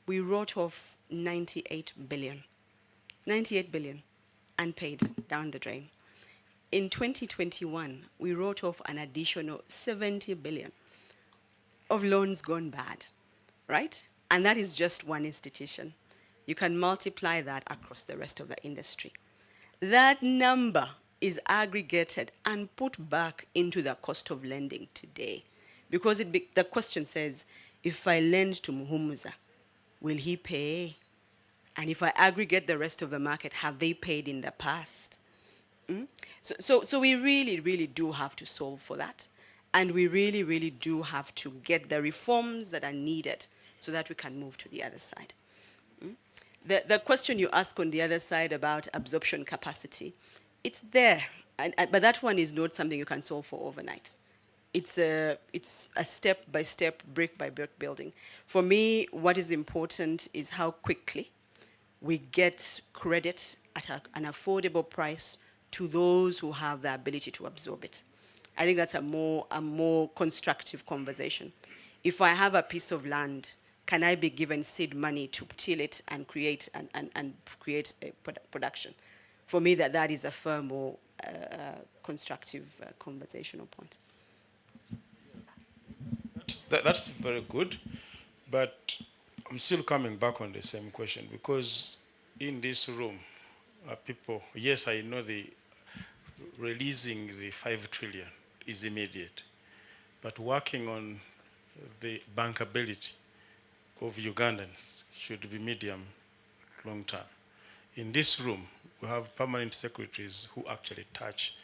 we wrote off 98 billion unpaid down the drain. in 2021, we wrote off an additional 70 billion of loans gone bad, right? And that is just one institution. You can multiply that across the rest of the industry. That number is aggregated and put back into the cost of lending today. Because the question says, if I lend to Muhumuza, will he pay? And if I aggregate the rest of the market, have they paid in the past? So we really, really do have to solve for that. And we really, really do have to get the reforms that are needed so that we can move to the other side. The question you ask on the other side about absorption capacity, it's there, but that one is not something you can solve for overnight. It's a step-by-step, brick-by-brick building. For me, what is important is how quickly we get credit at an affordable price to those who have the ability to absorb it. I think that's a more constructive conversation. If I have a piece of land, can I be given seed money to till it and create a production? For me, that is a far more constructive conversational point. That's very good, but I'm still coming back on the same question, because in this room are people, yes, I know the releasing the 5 trillion is immediate, but working on the bankability of Ugandans should be medium, long term. In this room, we have permanent secretaries who actually touch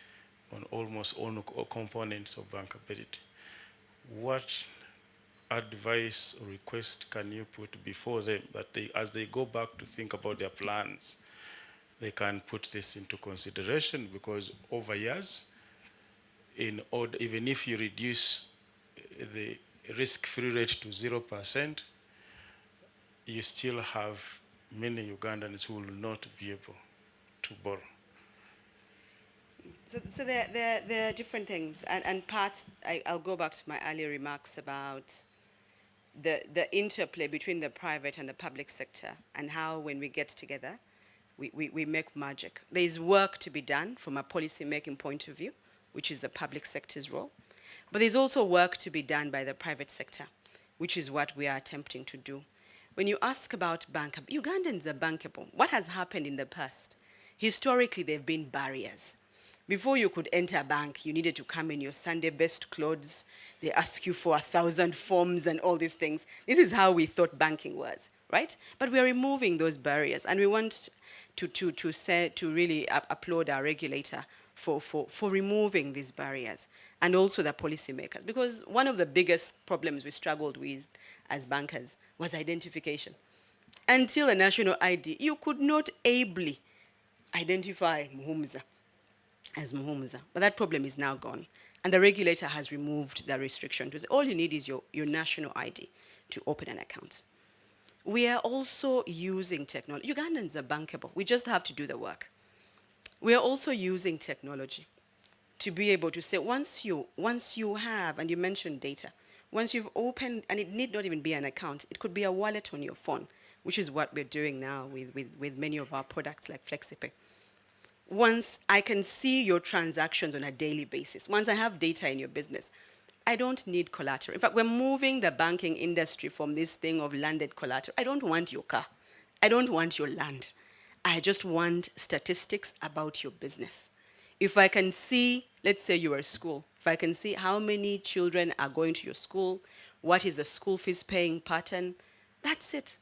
on almost all components of bankability. What advice or request can you put before them that they, as they go back to think about their plans, they can put this into consideration? Because over years, even if you reduce the risk-free rate to 0%, you still have many Ugandans who will not be able to borrow. So there are different things, and parts, I'll go back to my earlier remarks about the interplay between the private and the public sector, and how when we get together, we make magic. There's work to be done from a policy-making point of view, which is the public sector's role. But there's also work to be done by the private sector, which is what we are attempting to do. When you ask about Ugandans are bankable. What has happened in the past? Historically, there have been barriers. Before you could enter a bank, you needed to come in your Sunday-best clothes. They ask you for 1,000 forms and all these things. This is how we thought banking was, right? But we are removing those barriers, and we want to really applaud our regulator for removing these barriers, and also the policymakers. Because one of the biggest problems we struggled with as bankers was identification. Until a national ID, you could not ably identify Muhumuza as Muhumuza. But that problem is now gone. And the regulator has removed the restriction. All you need is your national ID to open an account. We are also using technology. Ugandans are bankable. We just have to do the work. We are also using technology to be able to say, once you have, and you mentioned data, once you've opened, and it need not even be an account, it could be a wallet on your phone, which is what we're doing now with many of our products like FlexiPay. Once I can see your transactions on a daily basis, once I have data in your business, I don't need collateral. In fact, we're moving the banking industry from this thing of landed collateral. I don't want your car. I don't want your land. I just want statistics about your business. If I can see, let's say you're a school, if I can see how many children are going to your school, what is the school fees paying pattern, that's it.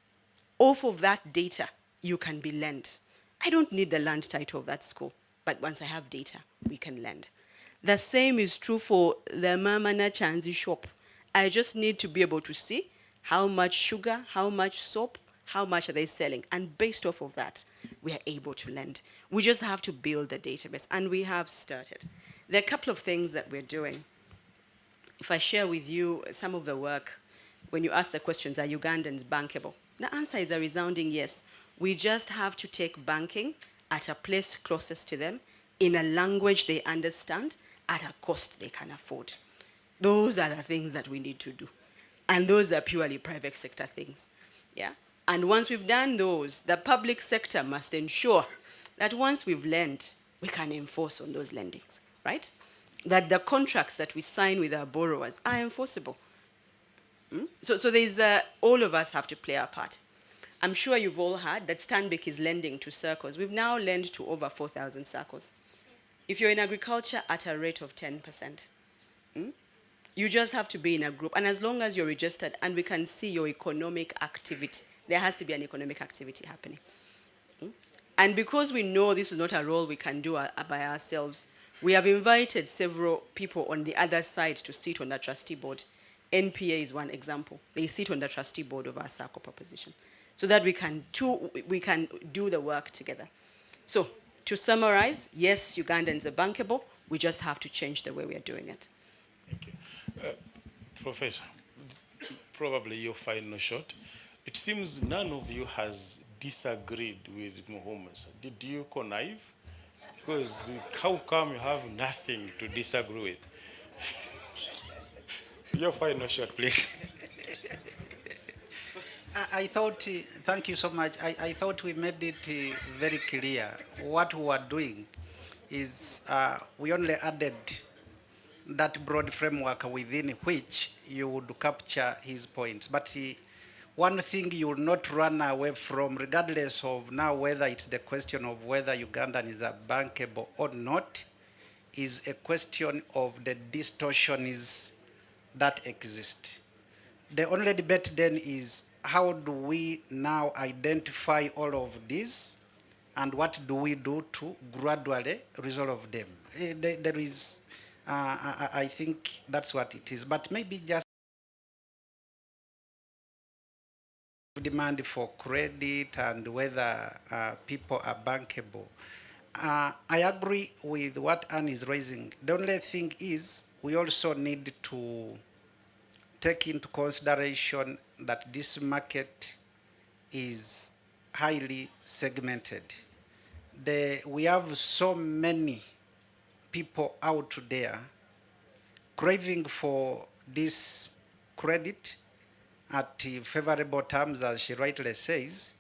Off of that data, you can be lent. I don't need the land title of that school, but once I have data, we can lend. The same is true for the Mama na Chanzi shop. I just need to be able to see how much sugar, how much soap, how much are they selling, and based off of that, we are able to lend. We just have to build the database, and we have started. There are a couple of things that we're doing. If I share with you some of the work, when you ask the questions, are Ugandans bankable? The answer is a resounding yes. We just have to take banking at a place closest to them, in a language they understand, at a cost they can afford. Those are the things that we need to do. And those are purely private sector things. Yeah? And once we've done those, the public sector must ensure that once we've lent, we can enforce on those lendings, right? That the contracts that we sign with our borrowers are enforceable. So there's, all of us have to play our part. I'm sure you've all heard that Stanbic is lending to circles. We've now lent to over 4,000 circles. If you're in agriculture, at a rate of 10%. You just have to be in a group. And as long as you're registered and we can see your economic activity, there has to be an economic activity happening. And because we know this is not a role we can do by ourselves, we have invited several people on the other side to sit on the trustee board. NPA is one example. They sit on the trustee board of our SACCO proposition, so that we can do the work together. So to summarize, yes, Ugandans are bankable. We just have to change the way we are doing it. Thank you. Professor, probably your final shot. It seems none of you has disagreed with Muhumuza. Did you connive? Because how come you have nothing to disagree with? Your final shot, please. I thought, thank you so much. I thought we made it very clear. What we are doing is we only added that broad framework within which you would capture his points. But one thing you will not run away from, regardless of now whether it's the question of whether Ugandan is bankable or not, is a question of the distortions that exist. The only debate then is how do we now identify all of these and what do we do to gradually resolve them? There is, I think that's what it is, but maybe just demand for credit and whether people are bankable. I agree with what Anne is raising. The only thing is we also need to take into consideration that this market is highly segmented. We have so many people out there craving for this credit at favorable terms, as she rightly says,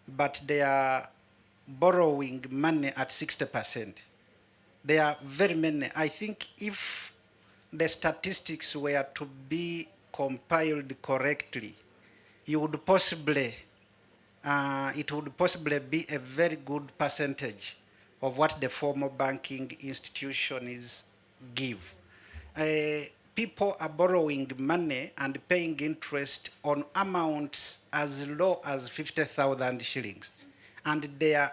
but they are borrowing money at 60%. There are very many. I think if the statistics were to be compiled correctly, you would possibly, it would possibly be a very good percentage of what the formal banking institutions give. People are borrowing money and paying interest on amounts as low as 50,000 shillings. And there are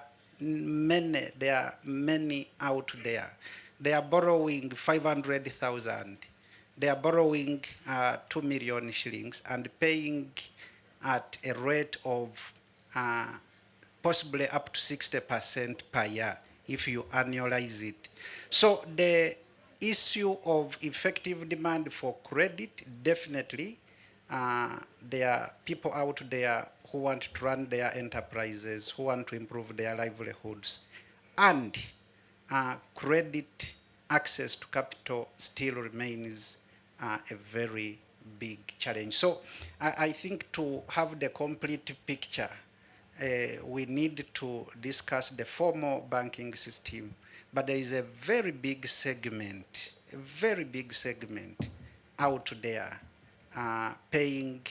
many out there. They are borrowing 500,000. They are borrowing 2 million shillings and paying at a rate of possibly up to 60% per year if you annualize it. So the issue of effective demand for credit, definitely there are people out there who want to run their enterprises, who want to improve their livelihoods, and credit access to capital still remains a very big challenge. So I think to have the complete picture, we need to discuss the formal banking system, but there is a very big segment out there paying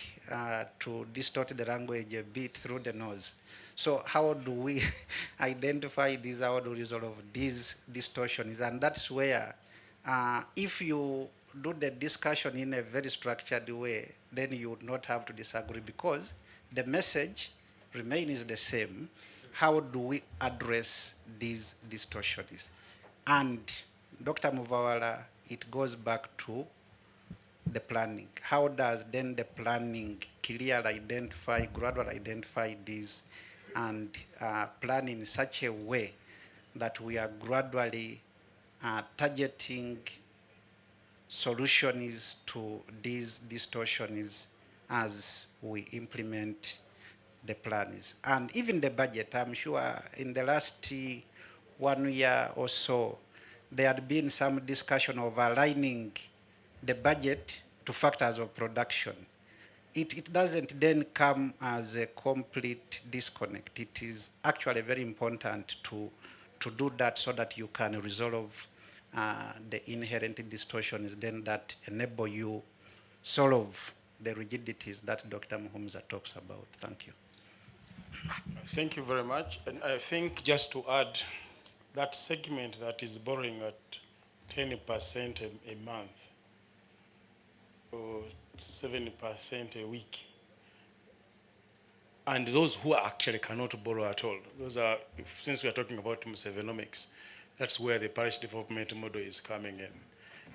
to distort the language a bit through the nose. So how do we identify these, how do we resolve these distortions? And that's where if you do the discussion in a very structured way, then you would not have to disagree because the message remains the same. How do we address these distortions? And Dr. Muvawala, it goes back to the planning. How does then the planning clearly identify, gradually identify these and plan in such a way that we are gradually targeting solutions to these distortions as we implement the plans. And even the budget, I'm sure in the last 1 year or so, there had been some discussion of aligning the budget to factors of production. It doesn't then come as a complete disconnect. It is actually very important to to do that so that you can resolve the inherent distortions then that enable you solve the rigidities that Dr. Muhumuza talks about. Thank you. Thank you very much. And I think just to add, that segment that is borrowing at 10% a month or 7% a week, and those who actually cannot borrow at all, those are, since we are talking about Musevenomics, that's where the parish development model is coming in.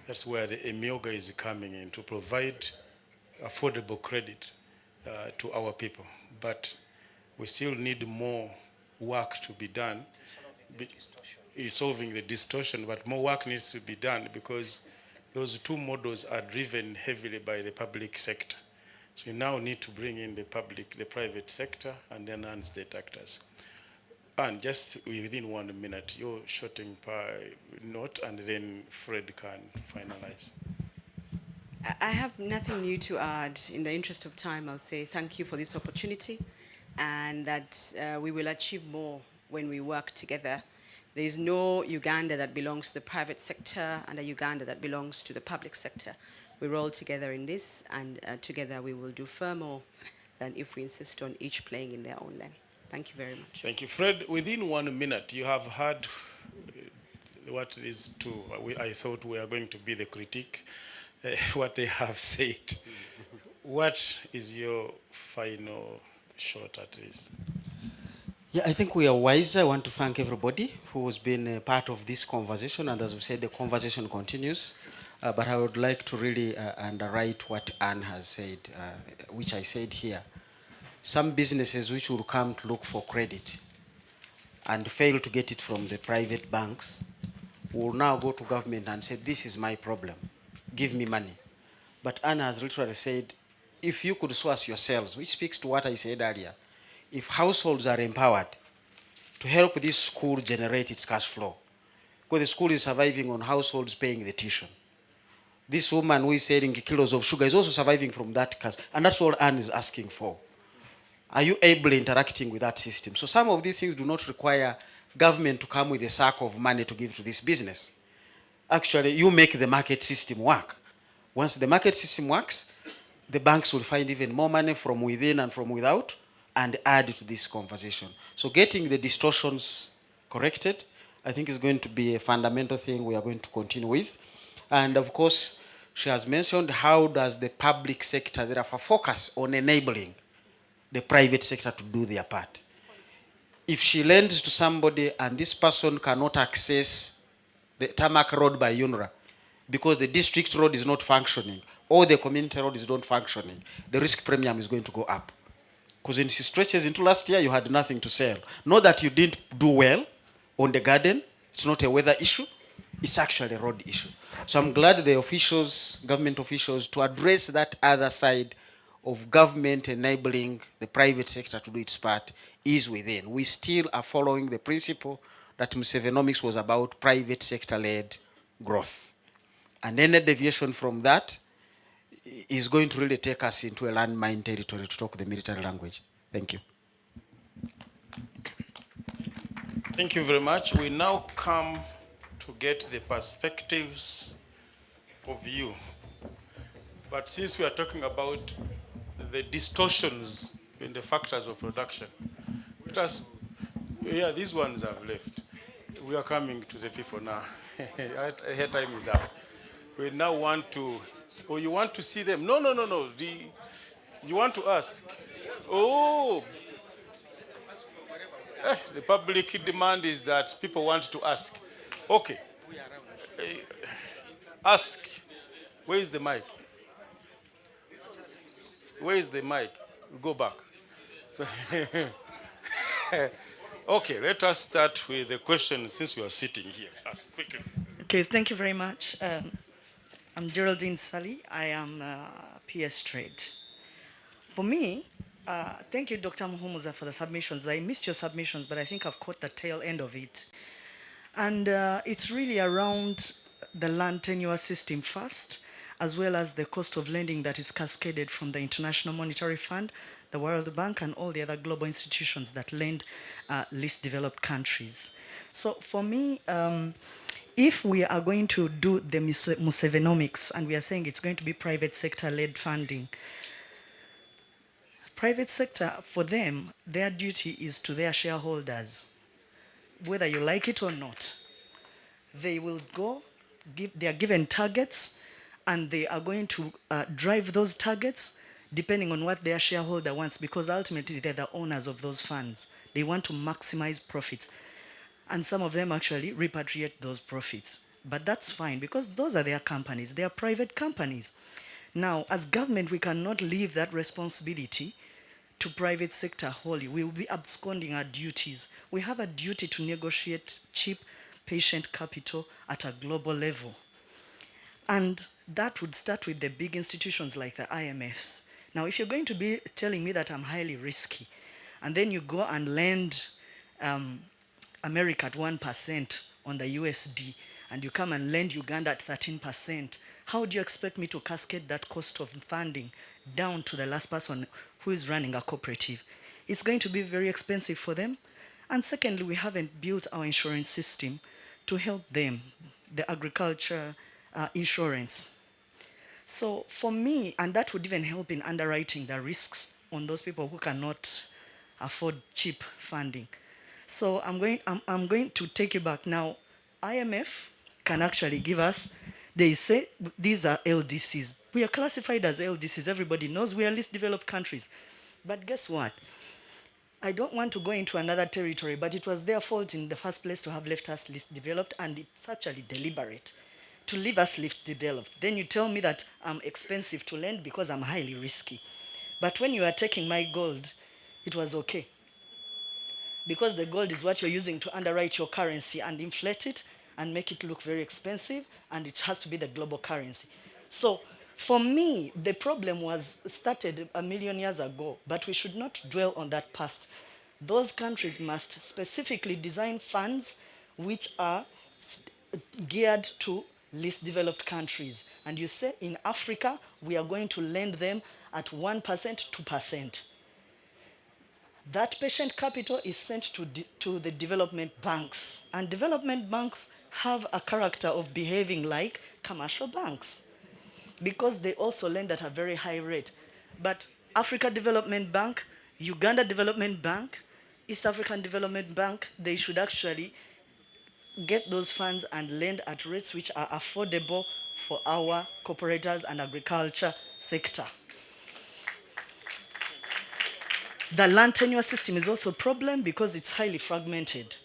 That's where the EMIOGA is coming in to provide affordable credit to our people. But we still need more work to be done in solving the distortion, but more work needs to be done because those two models are driven heavily by the public sector. So we now need to bring in the private sector, and then non-state actors. And just within 1 minute, your shorting per note, and then Fred can finalize. I have nothing new to add. In the interest of time, I'll say thank you for this opportunity, and that we will achieve more when we work together. There is no Uganda that belongs to the private sector and a Uganda that belongs to the public sector. We're all together in this, and together we will do far more than if we insist on each playing in their own lane. Thank you very much. Thank you. Fred, within 1 minute, you have heard what is to, I thought we are going to be the critique, what they have said. What is your final shot at this? Yeah, I think we are wise. I want to thank everybody who has been a part of this conversation, and as we said, the conversation continues. But I would like to really underwrite what Anne has said, which I said here. Some businesses which will come to look for credit and fail to get it from the private banks will now go to government and say, this is my problem, give me money. But Anne has literally said, if you could source yourselves, which speaks to what I said earlier, if households are empowered to help this school generate its cash flow, because the school is surviving on households paying the tuition. This woman who is selling kilos of sugar is also surviving from that cash, and that's all Anne is asking for. Are you able interacting with that system? So some of these things do not require government to come with a sack of money to give to this business. Actually, you make the market system work. Once the market system works, the banks will find even more money from within and from without and add to this conversation. So getting the distortions corrected, I think is going to be a fundamental thing we are going to continue with. And of course, she has mentioned how does the public sector therefore focus on enabling the private sector to do their part. If she lends to somebody and this person cannot access the tarmac road by UNRA because the district road is not functioning or the community road is not functioning, the risk premium is going to go up. Because in stretches into last year, you had nothing to sell. Not that you didn't do well on the garden. It's not a weather issue. It's actually a road issue. So I'm glad the officials, government officials, to address that other side of government enabling the private sector to do its part is within. We still are following the principle that Musevenomics was about private sector-led growth. And any deviation from that is going to really take us into a landmine territory, to talk the military language. Thank you. Thank you very much. We now come to get the perspectives of you. But since we are talking about the distortions in the factors of production, let us, yeah, these ones have left. We are coming to the people now. Her time is up. We now want to, oh, you want to see them? No. You want to ask? Oh, the public demand is that people want to ask. Okay. Ask. Where is the mic? Where is the mic? Go back. So okay, let us start with the question since we are sitting here. Ask quickly. Okay, thank you very much. I'm Geraldine Sully. I am PS Trade. For me, thank you, Dr. Muhumuza, for the submissions. I missed your submissions, but I think I've caught the tail end of it. And it's really around the land tenure system first, as well as the cost of lending that is cascaded from the International Monetary Fund, the World Bank, and all the other global institutions that lend least developed countries. So for me, if we are going to do the Musevenomics, and we are saying it's going to be private sector-led funding, private sector, for them, their duty is to their shareholders. Whether you like it or not, they will go, they are given targets, and they are going to drive those targets depending on what their shareholder wants, because ultimately they're the owners of those funds. They want to maximize profits. And some of them actually repatriate those profits. But that's fine, because those are their companies. They are private companies. Now, as government, we cannot leave that responsibility to private sector wholly. We will be absconding our duties. We have a duty to negotiate cheap patient capital at a global level. And that would start with the big institutions like the IMFs. Now, if you're going to be telling me that I'm highly risky, and then you go and lend America at 1% on the USD, and you come and lend Uganda at 13%, how do you expect me to cascade that cost of funding down to the last person who is running a cooperative? It's going to be very expensive for them. And secondly, we haven't built our insurance system to help them, the agriculture insurance. So for me, and that would even help in underwriting the risks on those people who cannot afford cheap funding. So I'm going to take you back now. IMF can actually give us, they say these are LDCs. We are classified as LDCs. Everybody knows we are least developed countries. But guess what? I don't want to go into another territory, but it was their fault in the first place to have left us least developed, and it's actually deliberate to leave us least developed. Then you tell me that I'm expensive to lend because I'm highly risky. But when you are taking my gold, it was okay. Because the gold is what you're using to underwrite your currency and inflate it and make it look very expensive, and it has to be the global currency. So for me, the problem was started a million years ago, but we should not dwell on that past. Those countries must specifically design funds which are geared to least developed countries. And you say in Africa, we are going to lend them at 1%, 2%. That patient capital is sent to the development banks. And development banks have a character of behaving like commercial banks because they also lend at a very high rate. But Africa Development Bank, Uganda Development Bank, East African Development Bank, they should actually get those funds and lend at rates which are affordable for our cooperators and agriculture sector. The land tenure system is also a problem because it's highly fragmented.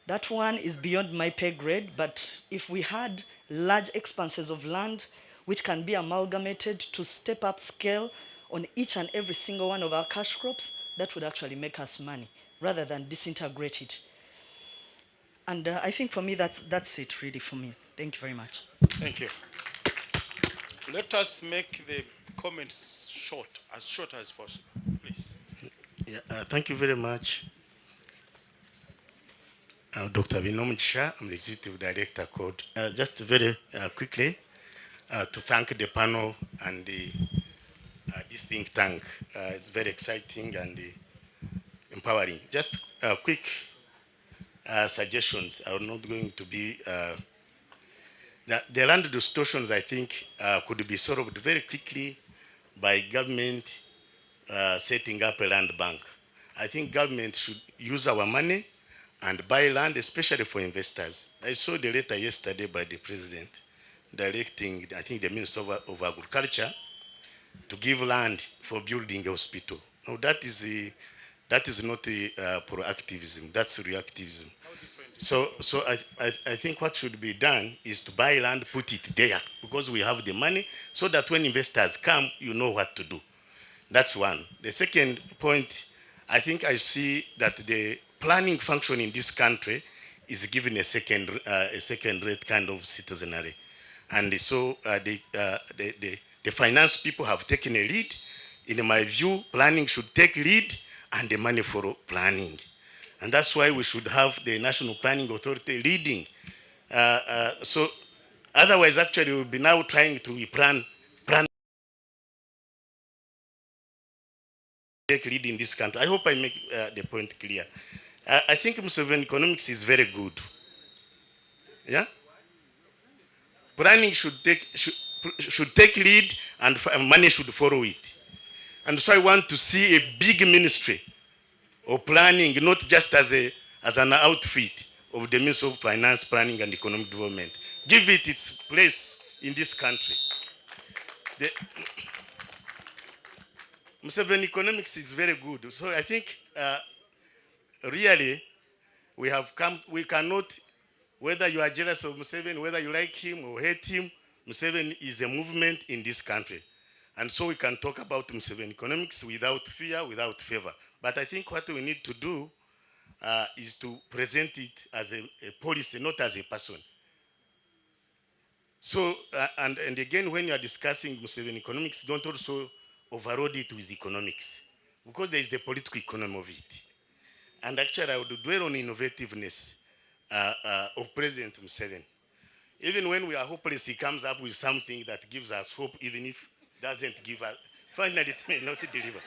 That one is beyond my pay grade, but if we had large expanses of land which can be amalgamated to step up scale on each and every single one of our cash crops, that would actually make us money rather than disintegrate it. And I think for me, that's it really for me. Thank you very much. Thank you. Let us make the comments short as possible, please. Yeah, thank you very much. Dr. Binomchisha, I'm the Executive Director Code. Just very quickly, to thank the panel and this think tank. It's very exciting and empowering. Just quick suggestions are not going to be, the land distortions, I think, could be solved very quickly by government setting up a land bank. I think government should use our money and buy land, especially for investors. I saw the letter yesterday by the president directing, I think, the Minister of Agriculture to give land for building a hospital. Now that is not proactivism, that's reactivism. So I think what should be done is to buy land, put it there, because we have the money, so that when investors come, you know what to do. That's one. The second point, I think I see that the planning function in this country is given a second-rate kind of citizenry. And so the finance people have taken a lead. In my view, planning should take lead and the money for planning. And that's why we should have the National Planning Authority leading. So otherwise, actually, we'll be now trying to plan take lead in this country. I hope I make the point clear. I think Museveni economics is very good. Yeah? Planning should take lead and money should follow it. And so I want to see a big ministry of planning, not just as an outfit of the Ministry of Finance, Planning and Economic Development. Give it its place in this country. The Museveni economics is very good. So I think really we cannot, whether you are jealous of Museveni, whether you like him or hate him, Museveni is a movement in this country. And so we can talk about Museveni economics without fear, without favor. But I think what we need to do is to present it as a policy, not as a person. So, and again, when you are discussing Museveni economics, don't also overload it with economics, because there is the political economy of it. And actually, I would dwell on innovativeness of President Museveni. Even when we are hopeless, he comes up with something that gives us hope, even if doesn't give us, finally it may not deliver.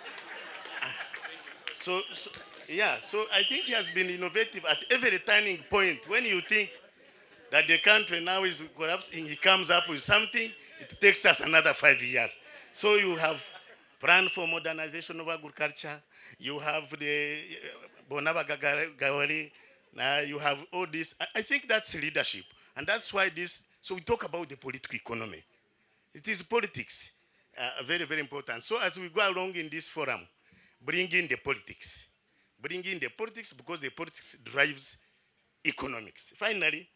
So I think he has been innovative at every turning point. When you think that the country now is collapsing, he comes up with something, it takes us another 5 years. So you have plan for modernization of agriculture, you have the Bonaba Gawari, now you have all this. I think that's leadership. And that's why so we talk about the political economy. It is politics, very, very important. So as we go along in this forum, bring in the politics. Bring in the politics, because the politics drives economics. Finally,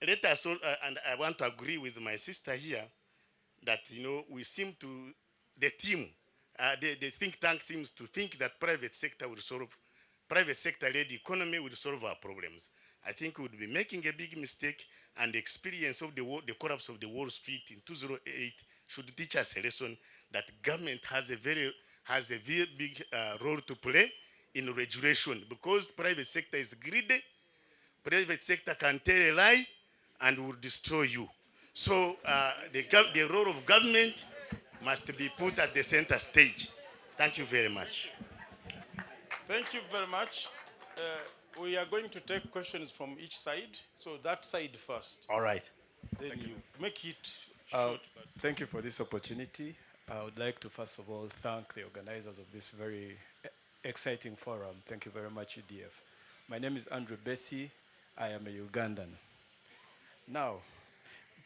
let us all, and I want to agree with my sister here, that we seem to, the team, the think tank seems to think that private sector-led economy will solve our problems. I think we would be making a big mistake, and the experience of the collapse of the Wall Street in 2008 should teach us a lesson that government has a very big role to play in regulation, because private sector is greedy. Private sector can tell a lie and will destroy you. So the role of government must be put at the center stage. Thank you very much. Thank you very much. We are going to take questions from each side. So that side first. All right. Then you make it short. Thank you for this opportunity. I would like to first of all thank the organizers of this very exciting forum. Thank you very much, UDF. My name is Andrew Bessie. I am a Ugandan. Now,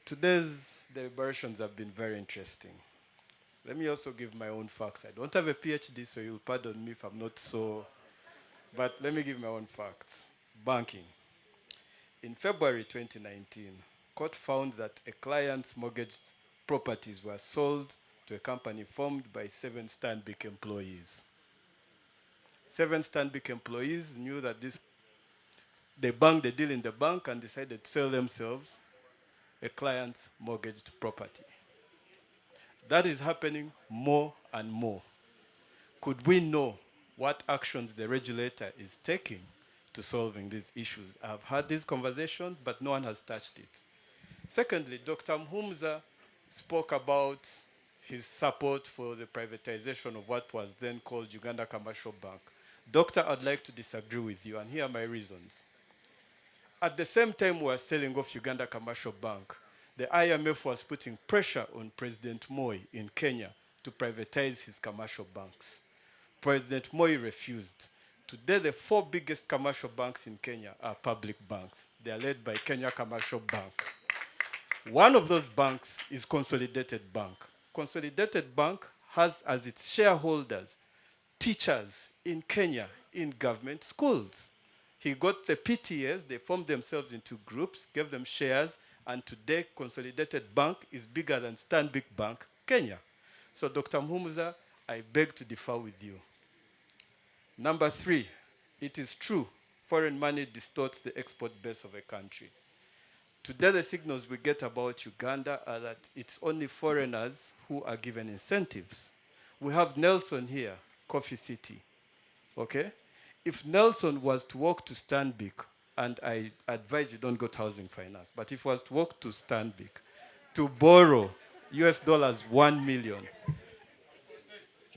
today's deliberations have been very interesting. Let me also give my own facts. I don't have a PhD, so you'll pardon me if I'm not so, but let me give my own facts. Banking. In February 2019, court found that a client's mortgaged properties were sold to a company formed by 7 Stanbic employees. 7 Stanbic employees knew that they banged the deal in the bank and decided to sell themselves a client's mortgaged property. That is happening more and more. Could we know what actions the regulator is taking to solving these issues? I've had this conversation, but no one has touched it. Secondly, Dr. Mhumza spoke about his support for the privatization of what was then called Uganda Commercial Bank. Doctor, I'd like to disagree with you, and here are my reasons. At the same time we were selling off Uganda Commercial Bank, the IMF was putting pressure on President Moi in Kenya to privatize his commercial banks. President Moi refused. Today, the 4 biggest commercial banks in Kenya are public banks. They are led by Kenya Commercial Bank. One of those banks is Consolidated Bank. Consolidated Bank has as its shareholders teachers in Kenya in government schools. He got the PTAs, they formed themselves into groups, gave them shares, and today Consolidated Bank is bigger than Stanbic Bank, Kenya. So Dr. Mhumza, I beg to differ with you. Number 3, it is true, foreign money distorts the export base of a country. Today the signals we get about Uganda are that it's only foreigners who are given incentives. We have Nelson here, Coffee City, okay? If Nelson was to walk to Stanbic, and I advise you don't go to housing finance, but if he was to walk to Stanbic to borrow US dollars 1 million,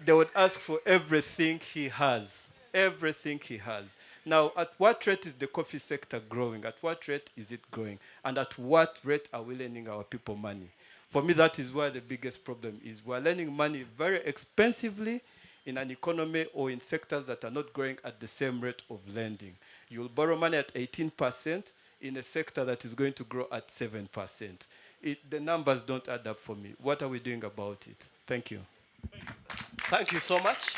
they would ask for everything he has. everything he has. Now, at what rate is the coffee sector growing? At what rate is it growing? And at what rate are we lending our people money? For me, that is where the biggest problem is. We're lending money very expensively in an economy or in sectors that are not growing at the same rate of lending. You'll borrow money at 18% in a sector that is going to grow at 7%. The numbers don't add up for me. What are we doing about it? Thank you. Thank you so much.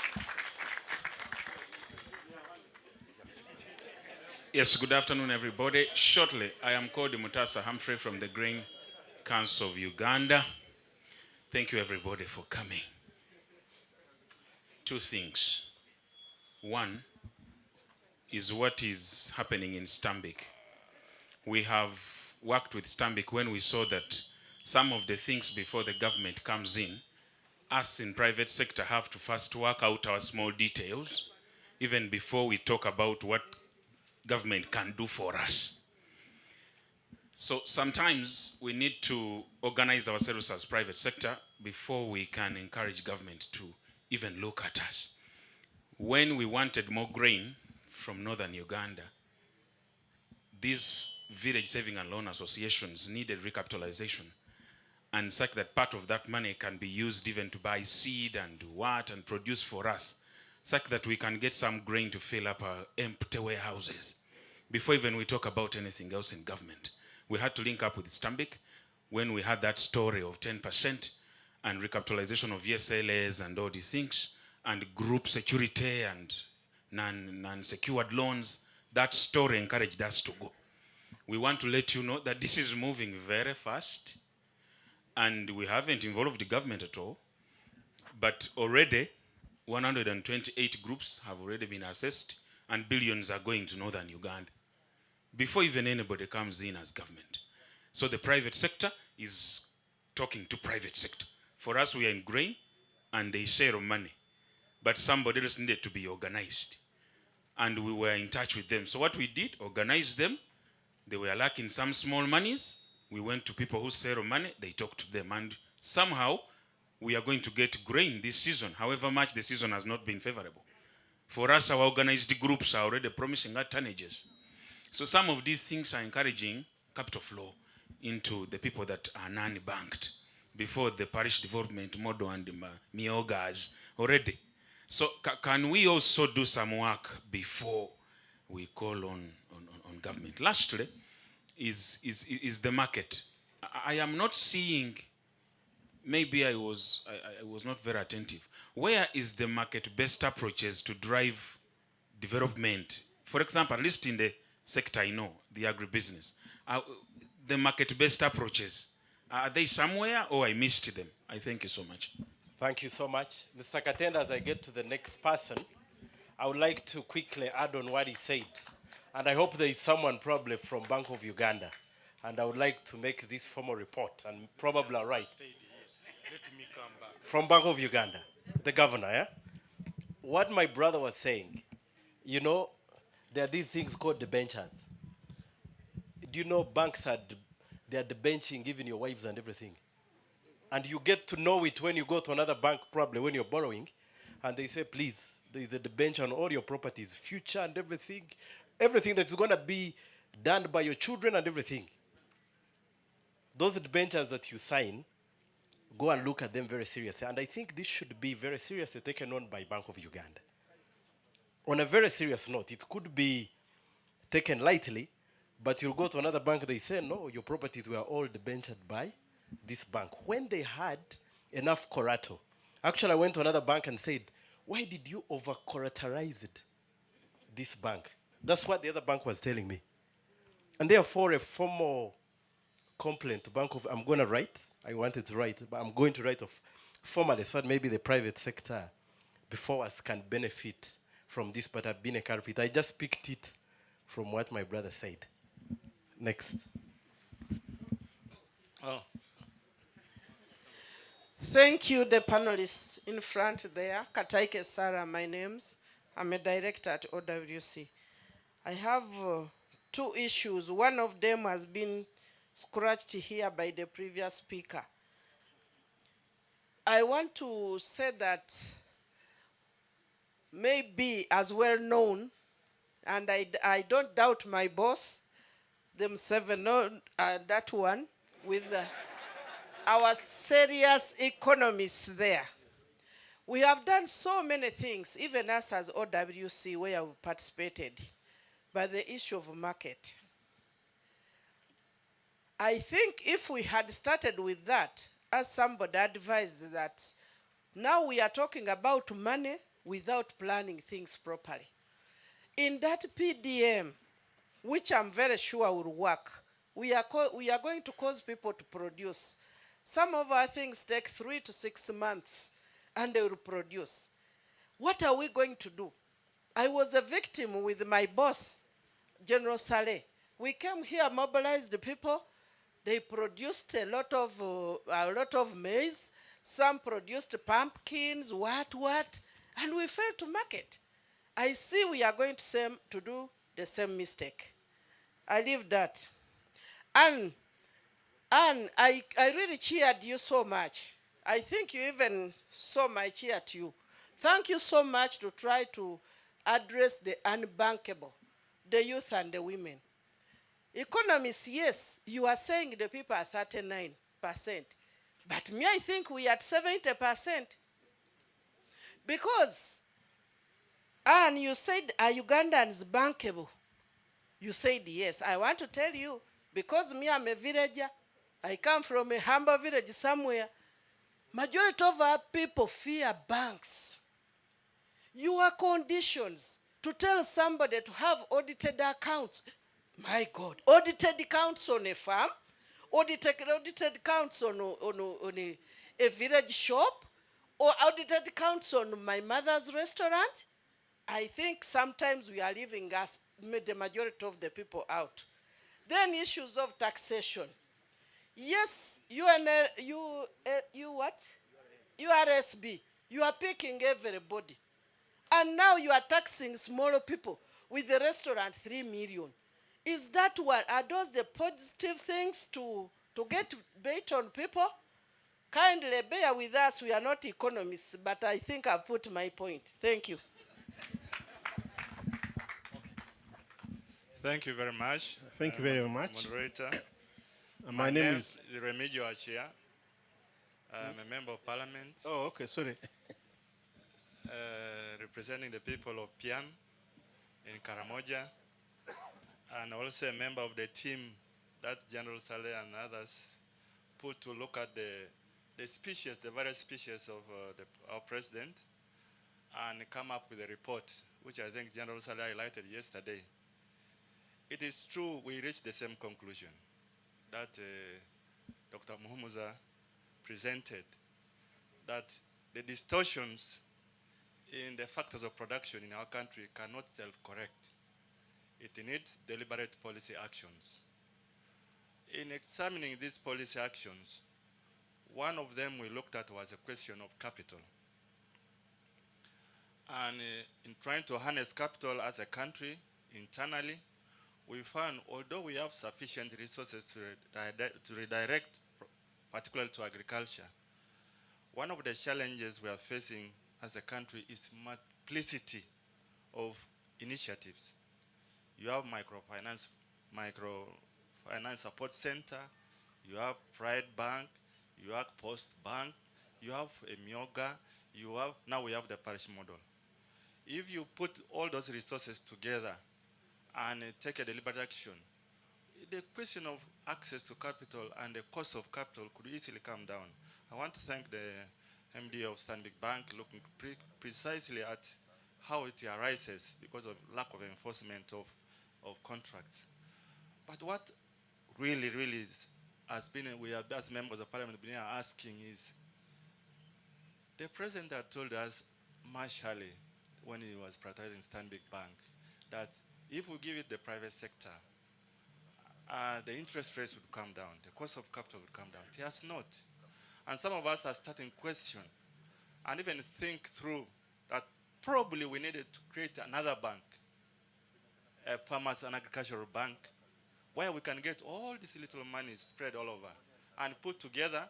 Yes, good afternoon, everybody. Shortly, I am called Mutasa Humphrey from the Green Council of Uganda. Thank you, everybody, for coming. Two things. One is what is happening in Stambik. We have worked with Stambik when we saw that some of the things before the government comes in, us in private sector have to first work out our small details, even before we talk about what government can do for us. So sometimes we need to organize ourselves as private sector before we can encourage government to even look at us. When we wanted more grain from northern Uganda, these village saving and loan associations needed recapitalization, and such that part of that money can be used even to buy seed and what and produce for us, such that we can get some grain to fill up our empty warehouses. Before even we talk about anything else in government, we had to link up with Stambik when we had that story of 10% and recapitalization of ESLAs and all these things, and group security and non-secured loans. That story encouraged us to go. We want to let you know that this is moving very fast, and we haven't involved the government at all, but already 128 groups have already been assessed, and billions are going to northern Uganda before even anybody comes in as government. So the private sector is talking to private sector. For us, we are in grain, and they share money, but somebody else needed to be organized, and we were in touch with them. So what we did, organize them. They were lacking some small monies. We went to people who sell money, they talked to them, and somehow we are going to get grain this season, however much the season has not been favorable. For us, our organized groups are already promising our tonnages. So some of these things are encouraging capital flow into the people that are non-banked before the parish development model and Miogas already. So can we also do some work before we call on government? Lastly, is the market. I am not seeing, maybe I was not very attentive. Where is the market-based approaches to drive development? For example, at least in the sector I know, the agribusiness, the market-based approaches, are they somewhere or I missed them? I thank you so much. Thank you so much. Mr. Katenda, as I get to the next person, I would like to quickly add on what he said. And I hope there is someone probably from Bank of Uganda. And I would like to make this formal report and probably right. Let me come back. From Bank of Uganda, the governor, yeah? What my brother was saying, you know, there are these things called debentures. Do you know banks they are debenching, giving your wives and everything? And you get to know it when you go to another bank, probably when you're borrowing, and they say, please, there is a debenture on all your properties, future and everything that's going to be done by your children and everything. Those debentures that you sign, go and look at them very seriously. And I think this should be very seriously taken on by Bank of Uganda. On a very serious note, it could be taken lightly, but you'll go to another bank, they say, no, your properties were all debentured by this bank. When they had enough collateral, actually I went to another bank and said, why did you over-collateralize this bank? That's what the other bank was telling me. And therefore a formal complaint to Bank of, I'm going to write, I wanted to write, but I'm going to write formally so that maybe the private sector before us can benefit from this, but I've been a culprit. I just picked it from what my brother said. Next. Oh. Thank you, the panelists in front there. Kataike Sarah, my name's. I'm a director at OWC. I have two issues. One of them has been scratched here by the previous speaker. I want to say that may be as well known, and I don't doubt my boss, them seven, no, that one, with our serious economists there. We have done so many things, even us as OWC, where we've participated, by the issue of market. I think if we had started with that, as somebody advised that, now we are talking about money without planning things properly. In that PDM, which I'm very sure will work, we are going to cause people to produce. Some of our things take 3 to 6 months, and they will produce. What are we going to do? I was a victim with my boss, General Saleh. We came here, mobilized the people. They produced a lot of maize. Some produced pumpkins, what, and we failed to market. I see we are going to do the same mistake. I leave that. And I really cheered you so much. I think you even saw my cheer to you. Thank you so much to try to address the unbankable, the youth and the women. Economists, yes, you are saying the people are 39%. But me, I think we are at 70%. Because, and you said, are Ugandans bankable? You said yes. I want to tell you, because me, I'm a villager, I come from a humble village somewhere, majority of our people fear banks. Your conditions to tell somebody to have audited accounts, my God, audited accounts on a farm, audited accounts on a village shop, or audited accounts on my mother's restaurant, I think sometimes we are leaving us, the majority of the people, out. Then issues of taxation. Yes, you what? URSB. You are picking everybody. And now you are taxing smaller people with the restaurant 3 million. Is that what? Are those the positive things to get bait on people? Kindly bear with us. We are not economists, but I think I've put my point. Thank you. Thank you very much. Thank you very much. Moderator. My name is Remigio Achia. I'm a member of parliament. Oh, okay, sorry. Representing the people of Pian in Karamoja, and also a member of the team that General Saleh and others put to look at the species, the various species of our president, and come up with a report, which I think General Saleh highlighted yesterday. It is true we reached the same conclusion that Dr. Muhumuza presented, that the distortions in the factors of production in our country cannot self-correct. It needs deliberate policy actions. In examining these policy actions, one of them we looked at was a question of capital. And in trying to harness capital as a country internally, we found, although we have sufficient resources to redirect, particularly to agriculture, one of the challenges we are facing as a country is multiplicity of initiatives. You have microfinance support center, you have Pride Bank, you have Post Bank, you have a Myoga, now we have the parish model. If you put all those resources together and take a deliberate action, the question of access to capital and the cost of capital could easily come down. I want to thank the MD of Stanbic Bank looking precisely at how it arises because of lack of enforcement of contracts. But what really has been, we have as members of parliament been asking is, the president had told us much early when he was privatizing Stanbic Bank that if we give it the private sector, the interest rates would come down, the cost of capital would come down. It has not. And some of us are starting to question and even think through that probably we needed to create another bank, a farmers and agricultural bank, where we can get all this little money spread all over and put together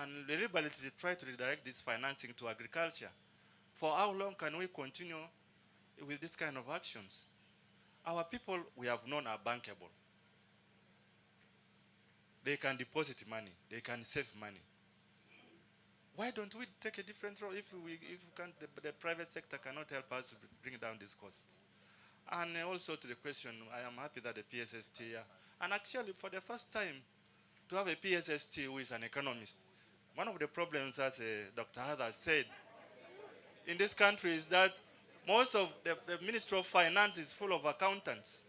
and deliberately try to redirect this financing to agriculture. For how long can we continue with this kind of actions. Our people we have known are bankable. They can deposit money. They can save money. Why don't we take a different road if the private sector cannot help us to bring down these costs? And also to the question, I am happy that the PSST, and actually for the first time, to have a PSST who is an economist. One of the problems, as Dr. Hadar said, in this country is that most of the Ministry of Finance is full of accountants.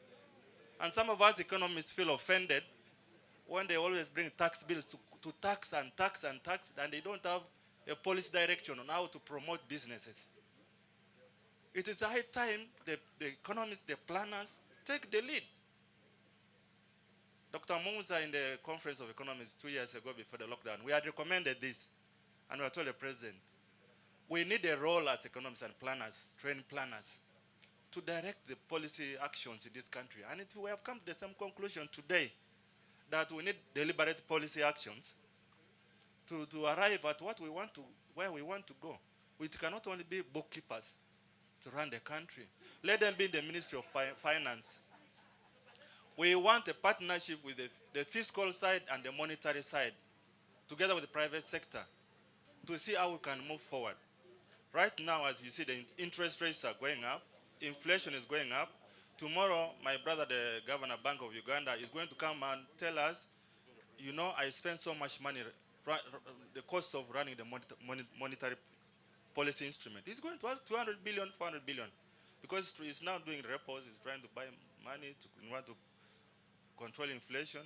And some of us economists feel offended when they always bring tax bills to tax and tax and tax, and they don't have a policy direction on how to promote businesses. It is high time the economists, the planners, take the lead. Dr. Musa in the Conference of Economists 2 years ago before the lockdown, we had recommended this, and we had told the president, we need a role as economists and planners, trained planners, to direct the policy actions in this country. And we have come to the same conclusion today, that we need deliberate policy actions to arrive at what we want to, where we want to go. It cannot only be bookkeepers to run the country. Let them be in the Ministry of Finance. We want a partnership with the fiscal side and the monetary side, together with the private sector, to see how we can move forward. Right now, as you see, the interest rates are going up, inflation is going up. Tomorrow, my brother, the Governor Bank of Uganda, is going to come and tell us, you know, I spent so much money, the cost of running the monetary policy instrument. It's going to us 200 billion, 400 billion. Because it's now doing repos, it's trying to buy money in order to control inflation.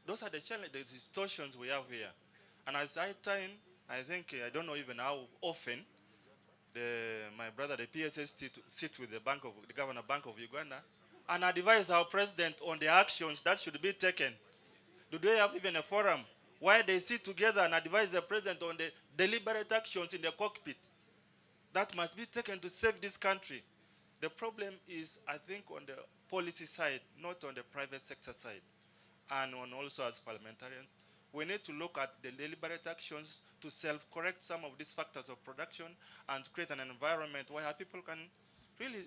Those are the challenges, the distortions we have here. And as I time, I think, I don't know even how often, my brother, the PSST, sits with the Governor Bank of Uganda and advise our president on the actions that should be taken. Do they have even a forum where they sit together and advise the president on the deliberate actions in the cockpit that must be taken to save this country? The problem is, I think, on the policy side, not on the private sector side. And on also as parliamentarians, we need to look at the deliberate actions to self-correct some of these factors of production and to create an environment where people can really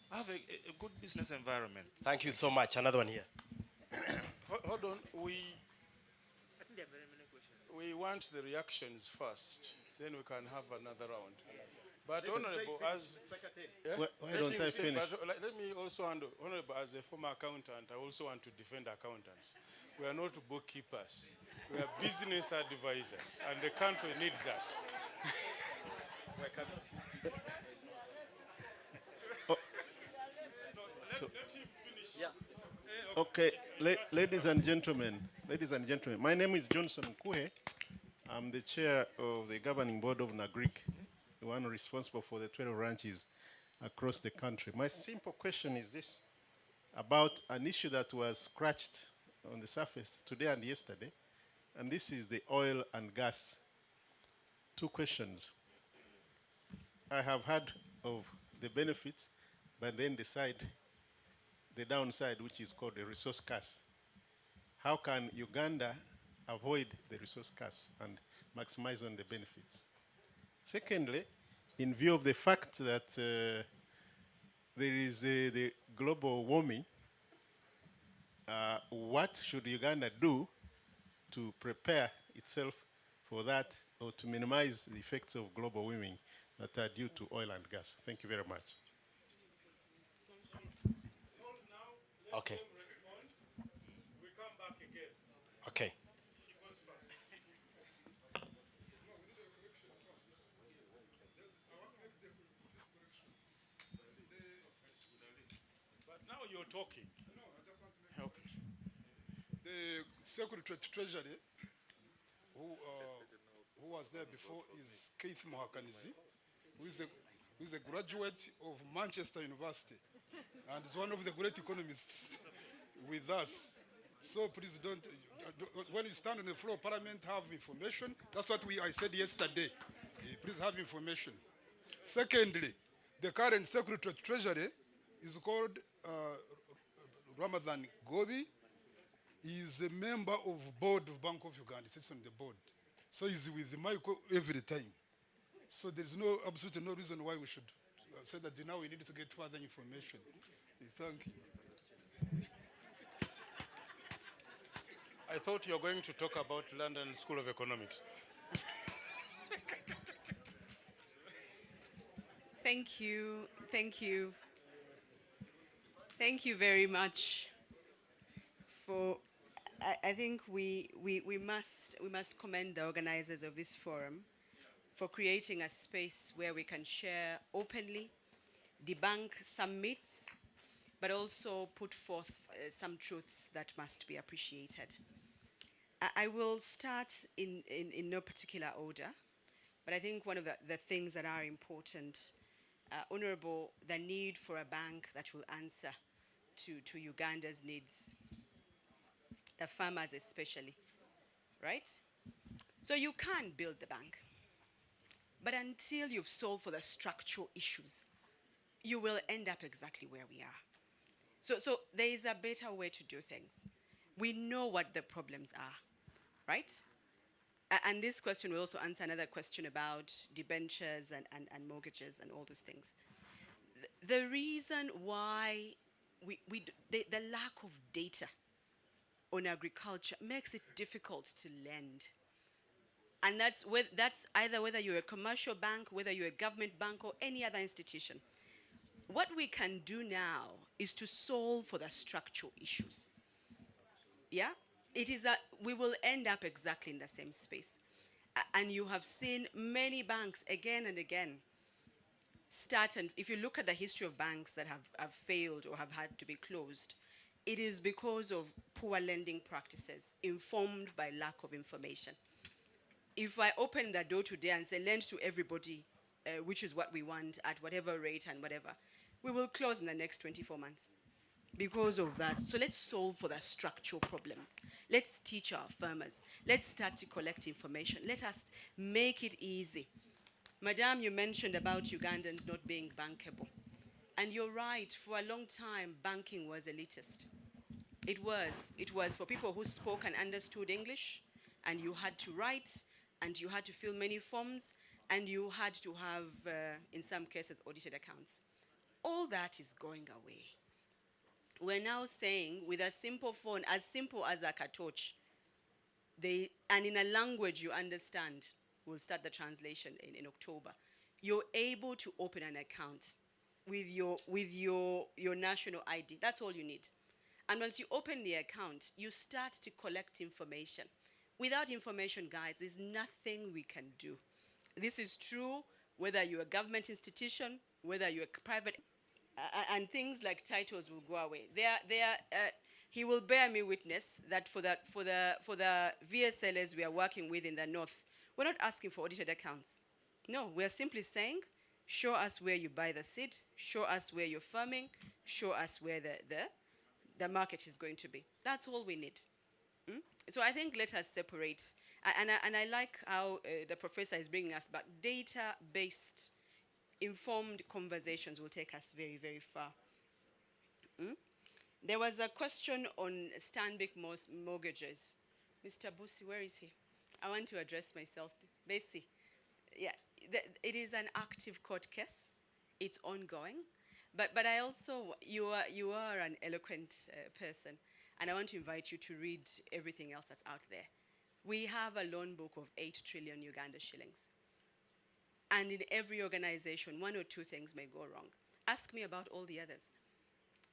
have a good business environment. Thank you so much. Another one here. Hold on. We want the reactions first, then we can have another round. But Honorable, as Why don't I finish? Let me also handle, Honorable, as a former accountant, I also want to defend accountants. We are not bookkeepers. We are business advisors, and the country needs us. Okay, ladies and gentlemen, my name is Johnson Kuhe. I'm the chair of the governing board of NAGRIC, the one responsible for the 12 ranches across the country. My simple question is this, about an issue that was scratched on the surface today and yesterday, and this is the oil and gas. Two questions. I have heard of the benefits, but then the downside, which is called the resource curse. How can Uganda avoid the resource curse and maximize on the benefits? Secondly, in view of the fact that there is the global warming, what should Uganda do to prepare itself for that, or to minimize the effects of global warming that are due to oil and gas? Thank you very much. Okay. Okay. But now you're talking. No, I just want to make okay. The Secretary to Treasury, who was there before, is Keith Mohakanizi, who is a graduate of Manchester University and is one of the great economists with us. So please don't, when you stand on the floor of Parliament, have information. That's what I said yesterday. Please have information. Secondly, the current Secretary to Treasury is called Ramadan Gobi. He is a member of board of Bank of Uganda. He sits on the board. So he's with Michael every time. So there's absolutely no reason why we should said that now we need to get further information. Thank you. I thought you were going to talk about London School of Economics. Thank you. Thank you. Thank you very much for, I think we must commend the organizers of this forum for creating a space where we can share openly, debunk some myths, but also put forth some truths that must be appreciated. I will start in no particular order, but I think one of the things that are important, Honorable, the need for a bank that will answer to Uganda's needs, the farmers especially, right? So you can build the bank, but until you've solved for the structural issues, you will end up exactly where we are. So there is a better way to do things. We know what the problems are, right? And this question will also answer another question about debentures and mortgages and all those things. The reason why the lack of data on agriculture makes it difficult to lend. And that's either whether you're a commercial bank, whether you're a government bank, or any other institution. What we can do now is to solve for the structural issues. Yeah? It is that we will end up exactly in the same space. And you have seen many banks again and again start, and if you look at the history of banks that have failed or have had to be closed, it is because of poor lending practices informed by lack of information. If I open the door today and say lend to everybody, which is what we want at whatever rate and whatever, we will close in the next 24 months because of that. So let's solve for the structural problems. Let's teach our farmers. Let's start to collect information. Let us make it easy. Madam, you mentioned about Ugandans not being bankable. And you're right, for a long time, banking was elitist. It was for people who spoke and understood English, and you had to write, and you had to fill many forms, and you had to have, in some cases, audited accounts. All that is going away. We're now saying, with a simple phone, as simple as a cartouche, and in a language you understand, we'll start the translation in October, you're able to open an account with your national ID. That's all you need. And once you open the account, you start to collect information. Without information, guys, there's nothing we can do. This is true whether you're a government institution, whether you're a private, and things like titles will go away. He will bear me witness that for the VSLs we are working with in the north, we're not asking for audited accounts. No, we're simply saying, show us where you buy the seed, show us where you're farming, show us where the market is going to be. That's all we need. So I think let us separate. And I like how the professor is bringing us back. Data-based, informed conversations will take us very, very far. There was a question on Stanbic mortgages. Mr. Busi, where is he? I want to address myself. Bessie, yeah, it is an active court case. It's ongoing. But I also, you are an eloquent person, and I want to invite you to read everything else that's out there. We have a loan book of 8 trillion Uganda shillings. And in every organization, one or two things may go wrong. Ask me about all the others.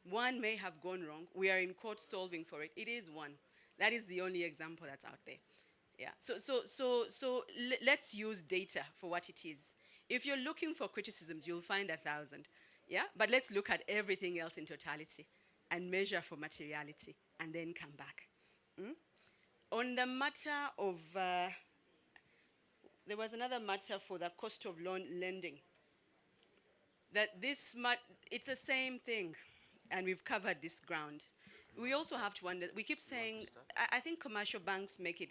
One may have gone wrong. We are in court solving for it. It is one. That is the only example that's out there. Yeah. So let's use data for what it is. If you're looking for criticisms, you'll find 1,000. Yeah. But let's look at everything else in totality and measure for materiality and then come back. On the matter of, there was another matter for the cost of loan lending. That it's the same thing, and we've covered this ground. We also have to wonder, we keep saying, I think commercial banks make it,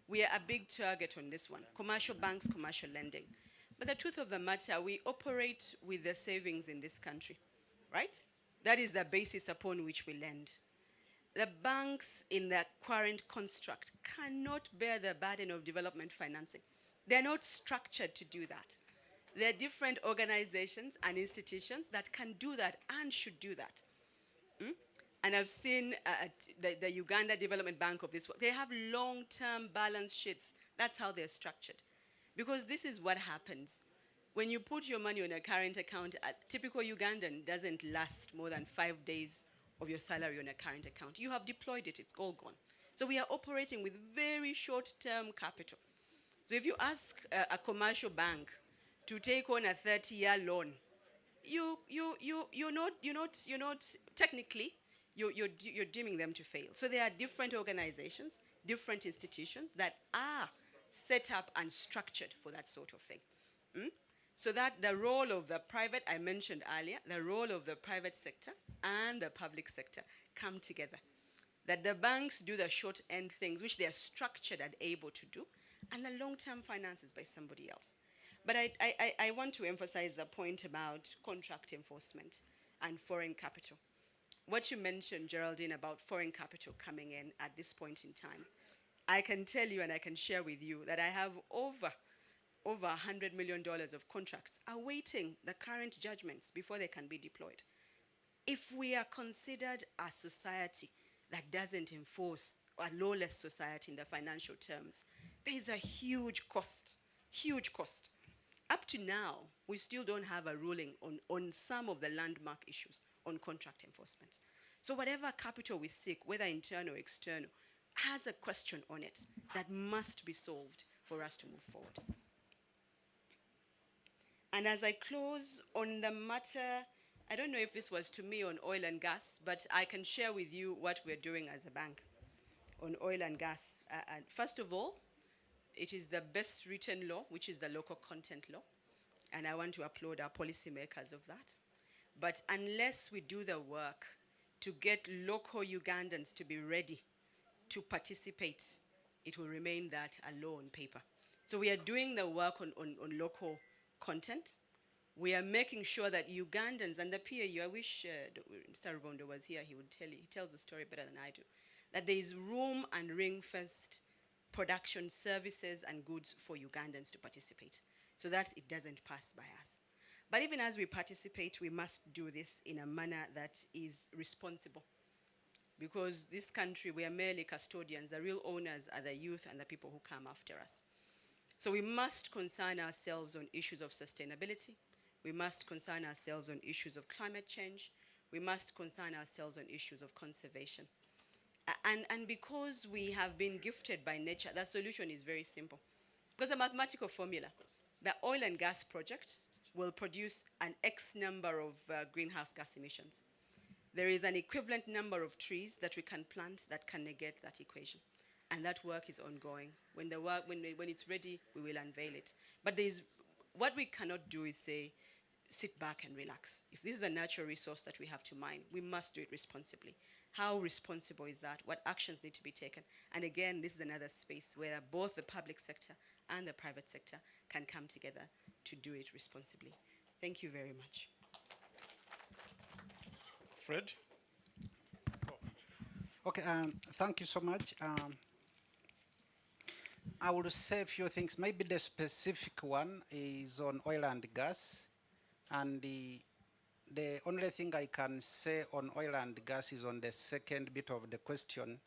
we are a big target on this one. Commercial banks, commercial lending. But the truth of the matter, we operate with the savings in this country, right? That is the basis upon which we lend. The banks in their current construct cannot bear the burden of development financing. They're not structured to do that. There are different organizations and institutions that can do that and should do that. And I've seen the Uganda Development Bank of this world. They have long-term balance sheets. That's how they're structured. Because this is what happens. When you put your money on a current account, a typical Ugandan doesn't last more than 5 days of your salary on a current account. You have deployed it, it's all gone. So we are operating with very short-term capital. So if you ask a commercial bank to take on a 30-year loan, you're not technically, you're deeming them to fail. So there are different organizations, different institutions that are set up and structured for that sort of thing. So that the role of the private, I mentioned earlier, the role of the private sector and the public sector come together. That the banks do the short-end things, which they are structured and able to do, and the long-term finances by somebody else. But I want to emphasize the point about contract enforcement and foreign capital. What you mentioned, Geraldine, about foreign capital coming in at this point in time, I can tell you and I can share with you that I have over $100 million of contracts awaiting the current judgments before they can be deployed. If we are considered a society that doesn't enforce, a lawless society in the financial terms, there is a huge cost, huge cost. Up to now, we still don't have a ruling on some of the landmark issues on contract enforcement. So whatever capital we seek, whether internal or external, has a question on it that must be solved for us to move forward. And as I close on the matter, I don't know if this was to me on oil and gas, but I can share with you what we're doing as a bank on oil and gas. And first of all, it is the best written law, which is the local content law. And I want to applaud our policymakers of that. But unless we do the work to get local Ugandans to be ready to participate, it will remain that a law on paper. So we are doing the work on local content. We are making sure that Ugandans and the PAU, I wish Mr. Rubondo was here, he tells the story better than I do, that there is room and ring-fenced production services and goods for Ugandans to participate so that it doesn't pass by us. But even as we participate, we must do this in a manner that is responsible. Because this country, we are merely custodians. The real owners are the youth and the people who come after us. So we must concern ourselves on issues of sustainability. We must concern ourselves on issues of climate change. We must concern ourselves on issues of conservation. And because we have been gifted by nature, the solution is very simple. Because a mathematical formula, the oil and gas project will produce an X number of greenhouse gas emissions. There is an equivalent number of trees that we can plant that can negate that equation. And that work is ongoing. When it's ready, we will unveil it. But what we cannot do is say, sit back and relax. If this is a natural resource that we have to mine, we must do it responsibly. How responsible is that? What actions need to be taken? And again, this is another space where both the public sector and the private sector can come together to do it responsibly. Thank you very much. Fred? Okay, thank you so much. I will say a few things. Maybe the specific one is on oil and gas. And the only thing I can say on oil and gas is on the second bit of the question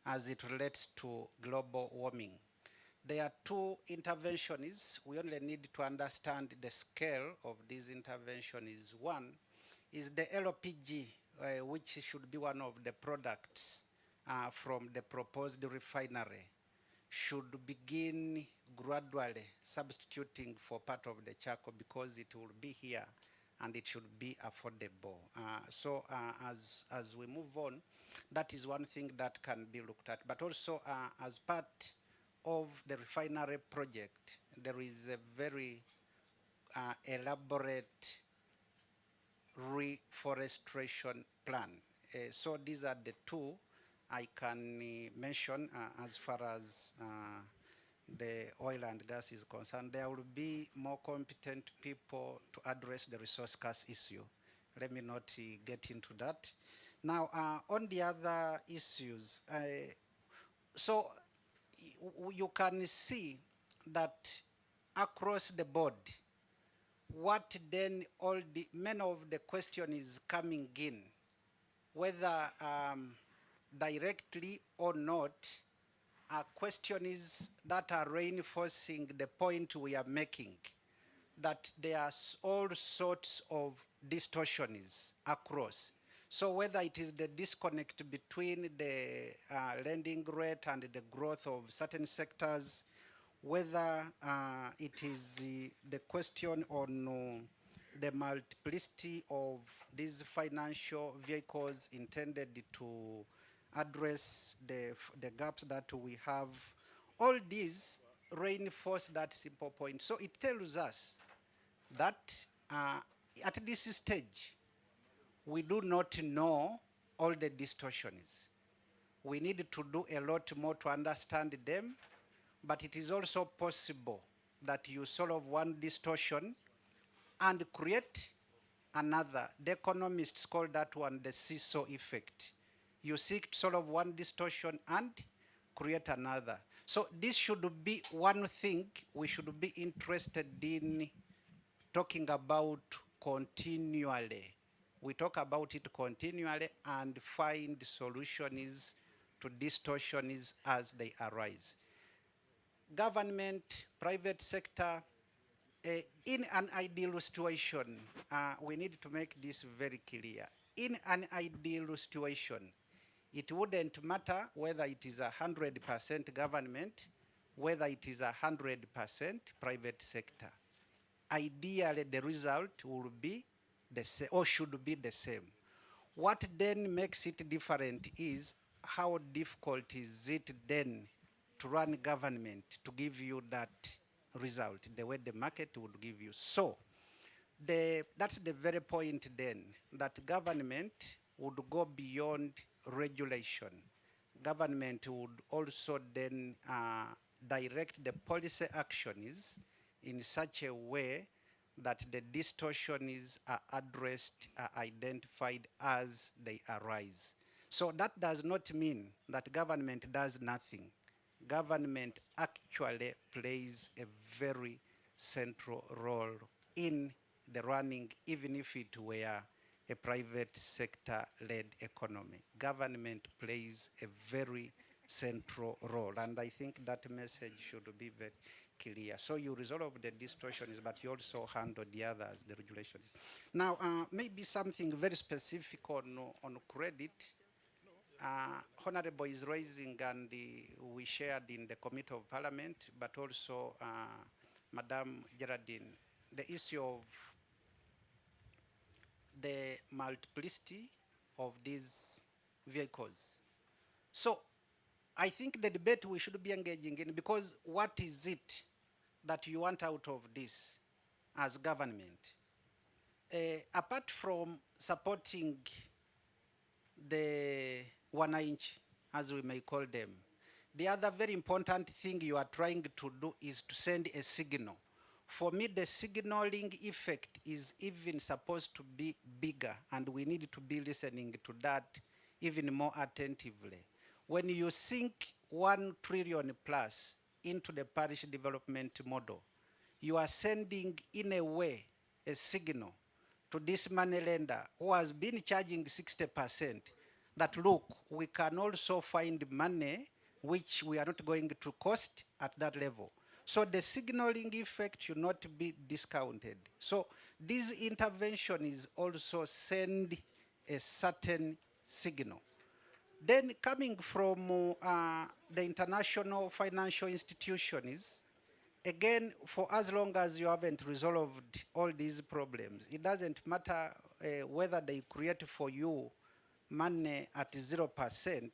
as it relates to global warming. There are two interventions. We only need to understand the scale of these interventions. One is the LPG, which should be one of the products from the proposed refinery, should begin gradually substituting for part of the charcoal because it will be here and it should be affordable. So as we move on, that is one thing that can be looked at. But also as part of the refinery project, there is a very elaborate reforestation plan. So these are the two I can mention as far as the oil and gas is concerned. There will be more competent people to address the resource cost issue. Let me not get into that. Now, on the other issues, so you can see that across the board, what then all the, many of the question is coming in, whether directly or not, are questions that are reinforcing the point we are making, that there are all sorts of distortions across. So whether it is the disconnect between the lending rate and the growth of certain sectors, whether it is the question on the multiplicity of these financial vehicles intended to address the gaps that we have, all these reinforce that simple point. So it tells us that at this stage, we do not know all the distortions. We need to do a lot more to understand them, but it is also possible that you solve one distortion and create another. The economists call that one the seesaw effect. You seek to solve one distortion and create another. So this should be one thing we should be interested in talking about continually. We talk about it continually and find solutions to distortions as they arise. Government, private sector, in an ideal situation, we need to make this very clear. In an ideal situation, it wouldn't matter whether it is 100% government, whether it is 100% private sector. Ideally, the result will be the same, or should be the same. What then makes it different is how difficult is it then to run government to give you that result, the way the market would give you. So that's the very point then, that government would go beyond regulation. Government would also then direct the policy actions in such a way that the distortions are addressed, are identified as they arise. So that does not mean that government does nothing. Government actually plays a very central role in the running, even if it were a private sector-led economy. Government plays a very central role, and I think that message should be very clear. So you resolve the distortions, but you also handle the others, the regulations. Now, maybe something very specific on credit. Honorable is raising, and we shared in the Committee of Parliament, but also Madam Geraldine, the issue of the multiplicity of these vehicles. So I think the debate we should be engaging in, because what is it that you want out of this as government? Apart from supporting the wananchi, as we may call them, the other very important thing you are trying to do is to send a signal. For me, the signaling effect is even supposed to be bigger, and we need to be listening to that even more attentively. When you sink 1 trillion plus into the parish development model, you are sending, in a way, a signal to this money lender who has been charging 60%, that look, we can also find money which we are not going to cost at that level. So the signaling effect should not be discounted. So this intervention is also send a certain signal. Then coming from the international financial institutions, again, for as long as you haven't resolved all these problems, it doesn't matter whether they create for you money at 0%,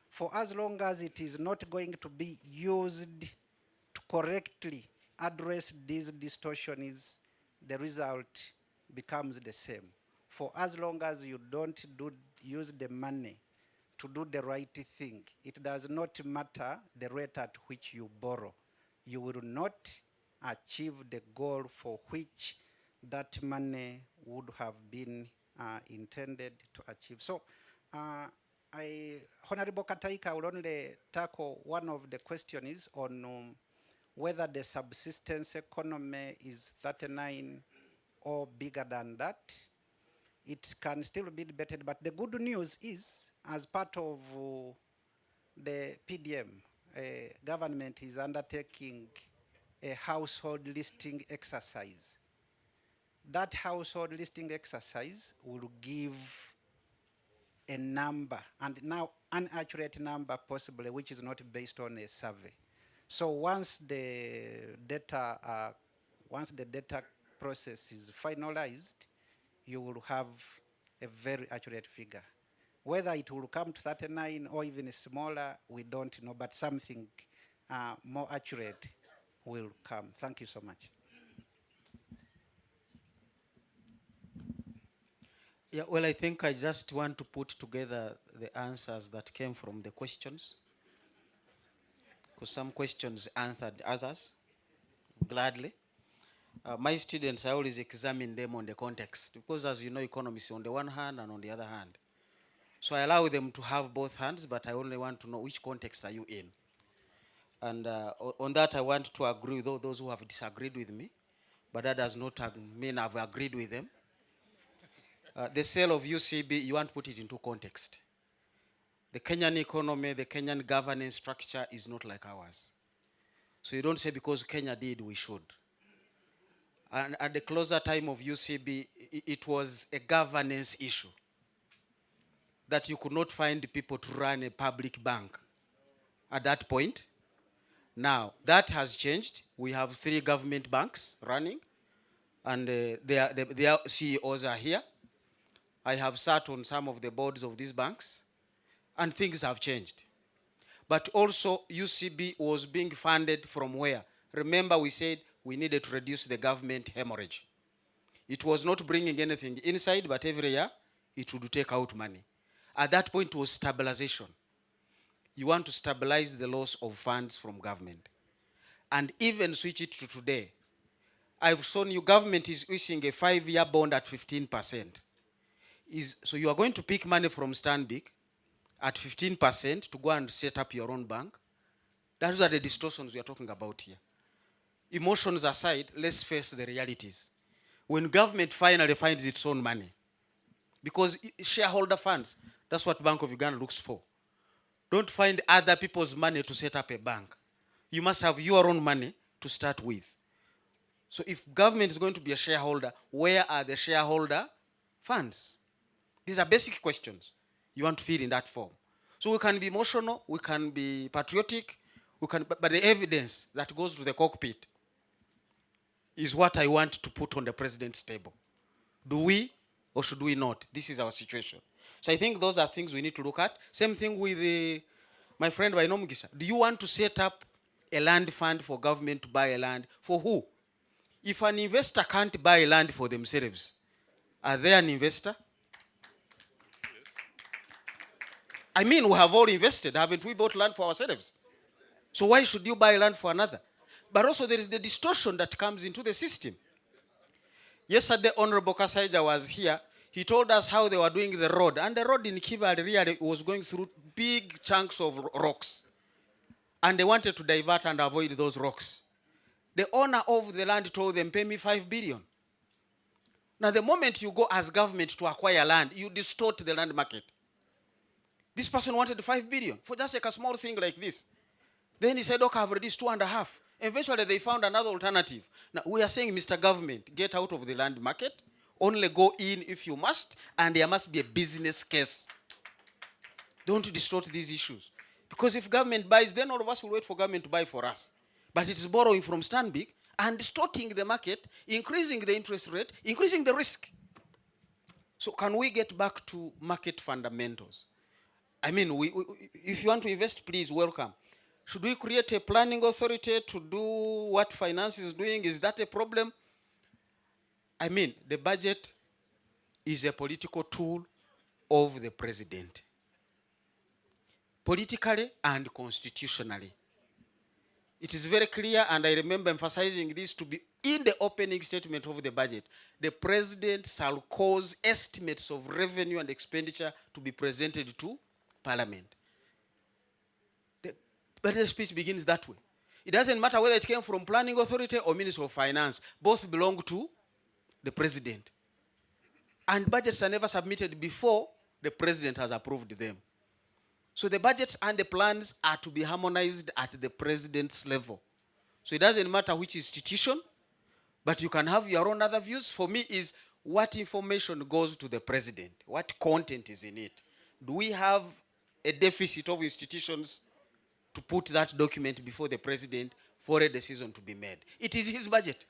for as long as it is not going to be used to correctly address these distortions, the result becomes the same. For as long as you don't use the money to do the right thing, it does not matter the rate at which you borrow. You will not achieve the goal for which that money would have been intended to achieve. So, Honorable Kataika will only tackle one of the questions on whether the subsistence economy is 39 or bigger than that. It can still be debated, but the good news is, as part of the PDM, government is undertaking a household listing exercise. That household listing exercise will give a number, and now an accurate number possibly, which is not based on a survey. So once the data process is finalized, you will have a very accurate figure. Whether it will come to 39 or even smaller, we don't know, but something more accurate will come. Thank you so much. Yeah, well, I think I just want to put together the answers that came from the questions, because some questions answered others gladly. My students, I always examine them on the context, because as you know, economists on the one hand and on the other hand. So I allow them to have both hands, but I only want to know which context are you in. And on that, I want to agree with all those who have disagreed with me, but that does not mean I've agreed with them. The sale of UCB, you want to put it into context. The Kenyan economy, the Kenyan governance structure is not like ours. So you don't say because Kenya did, we should. And at the closer time of UCB, it was a governance issue, that you could not find people to run a public bank at that point. Now, that has changed. We have 3 government banks running, and their CEOs are here. I have sat on some of the boards of these banks, and things have changed. But also, UCB was being funded from where? Remember, we said we needed to reduce the government hemorrhage. It was not bringing anything inside, but every year, it would take out money. At that point, it was stabilization. You want to stabilize the loss of funds from government. And even switch it to today. I've shown you government is issuing a 5-year bond at 15%. So you are going to pick money from Stanbic at 15% to go and set up your own bank. Those are the distortions we are talking about here. Emotions aside, let's face the realities. When government finally finds its own money, because shareholder funds, that's what Bank of Uganda looks for. Don't find other people's money to set up a bank. You must have your own money to start with. So if government is going to be a shareholder, where are the shareholder funds? These are basic questions you want to feel in that form. So we can be emotional, we can be patriotic, but the evidence that goes to the cockpit is what I want to put on the president's table. Do we or should we not? This is our situation. So I think those are things we need to look at. Same thing with my friend Bainomugisa. Do you want to set up a land fund for government to buy a land? For who? If an investor can't buy land for themselves, are they an investor? I mean, we have all invested. Haven't we bought land for ourselves? So why should you buy land for another? But also there is the distortion that comes into the system. Yesterday, Honorable Kasaija was here. He told us how they were doing the road. And the road in Kibale really was going through big chunks of rocks. And they wanted to divert and avoid those rocks. The owner of the land told them, pay me 5 billion. Now, the moment you go as government to acquire land, you distort the land market. This person wanted 5 billion for just like a small thing like this. Then he said, okay, I've reduced 2.5. Eventually, they found another alternative. Now, we are saying, Mr. Government, get out of the land market. Only go in if you must, and there must be a business case. Don't distort these issues. Because if government buys, then all of us will wait for government to buy for us. But it is borrowing from Stanbic and distorting the market, increasing the interest rate, increasing the risk. So can we get back to market fundamentals? I mean, if you want to invest, please welcome. Should we create a planning authority to do what finance is doing? Is that a problem? I mean, the budget is a political tool of the president. Politically and constitutionally. It is very clear, and I remember emphasizing this to be in the opening statement of the budget. The president shall cause estimates of revenue and expenditure to be presented to Parliament. The budget speech begins that way. It doesn't matter whether it came from Planning Authority or Ministry of Finance. Both belong to the president. And budgets are never submitted before the president has approved them. So the budgets and the plans are to be harmonized at the president's level. So it doesn't matter which institution, but you can have your own other views. For me is what information goes to the president? What content is in it? Do we have a deficit of institutions to put that document before the president for a decision to be made? It is his budget.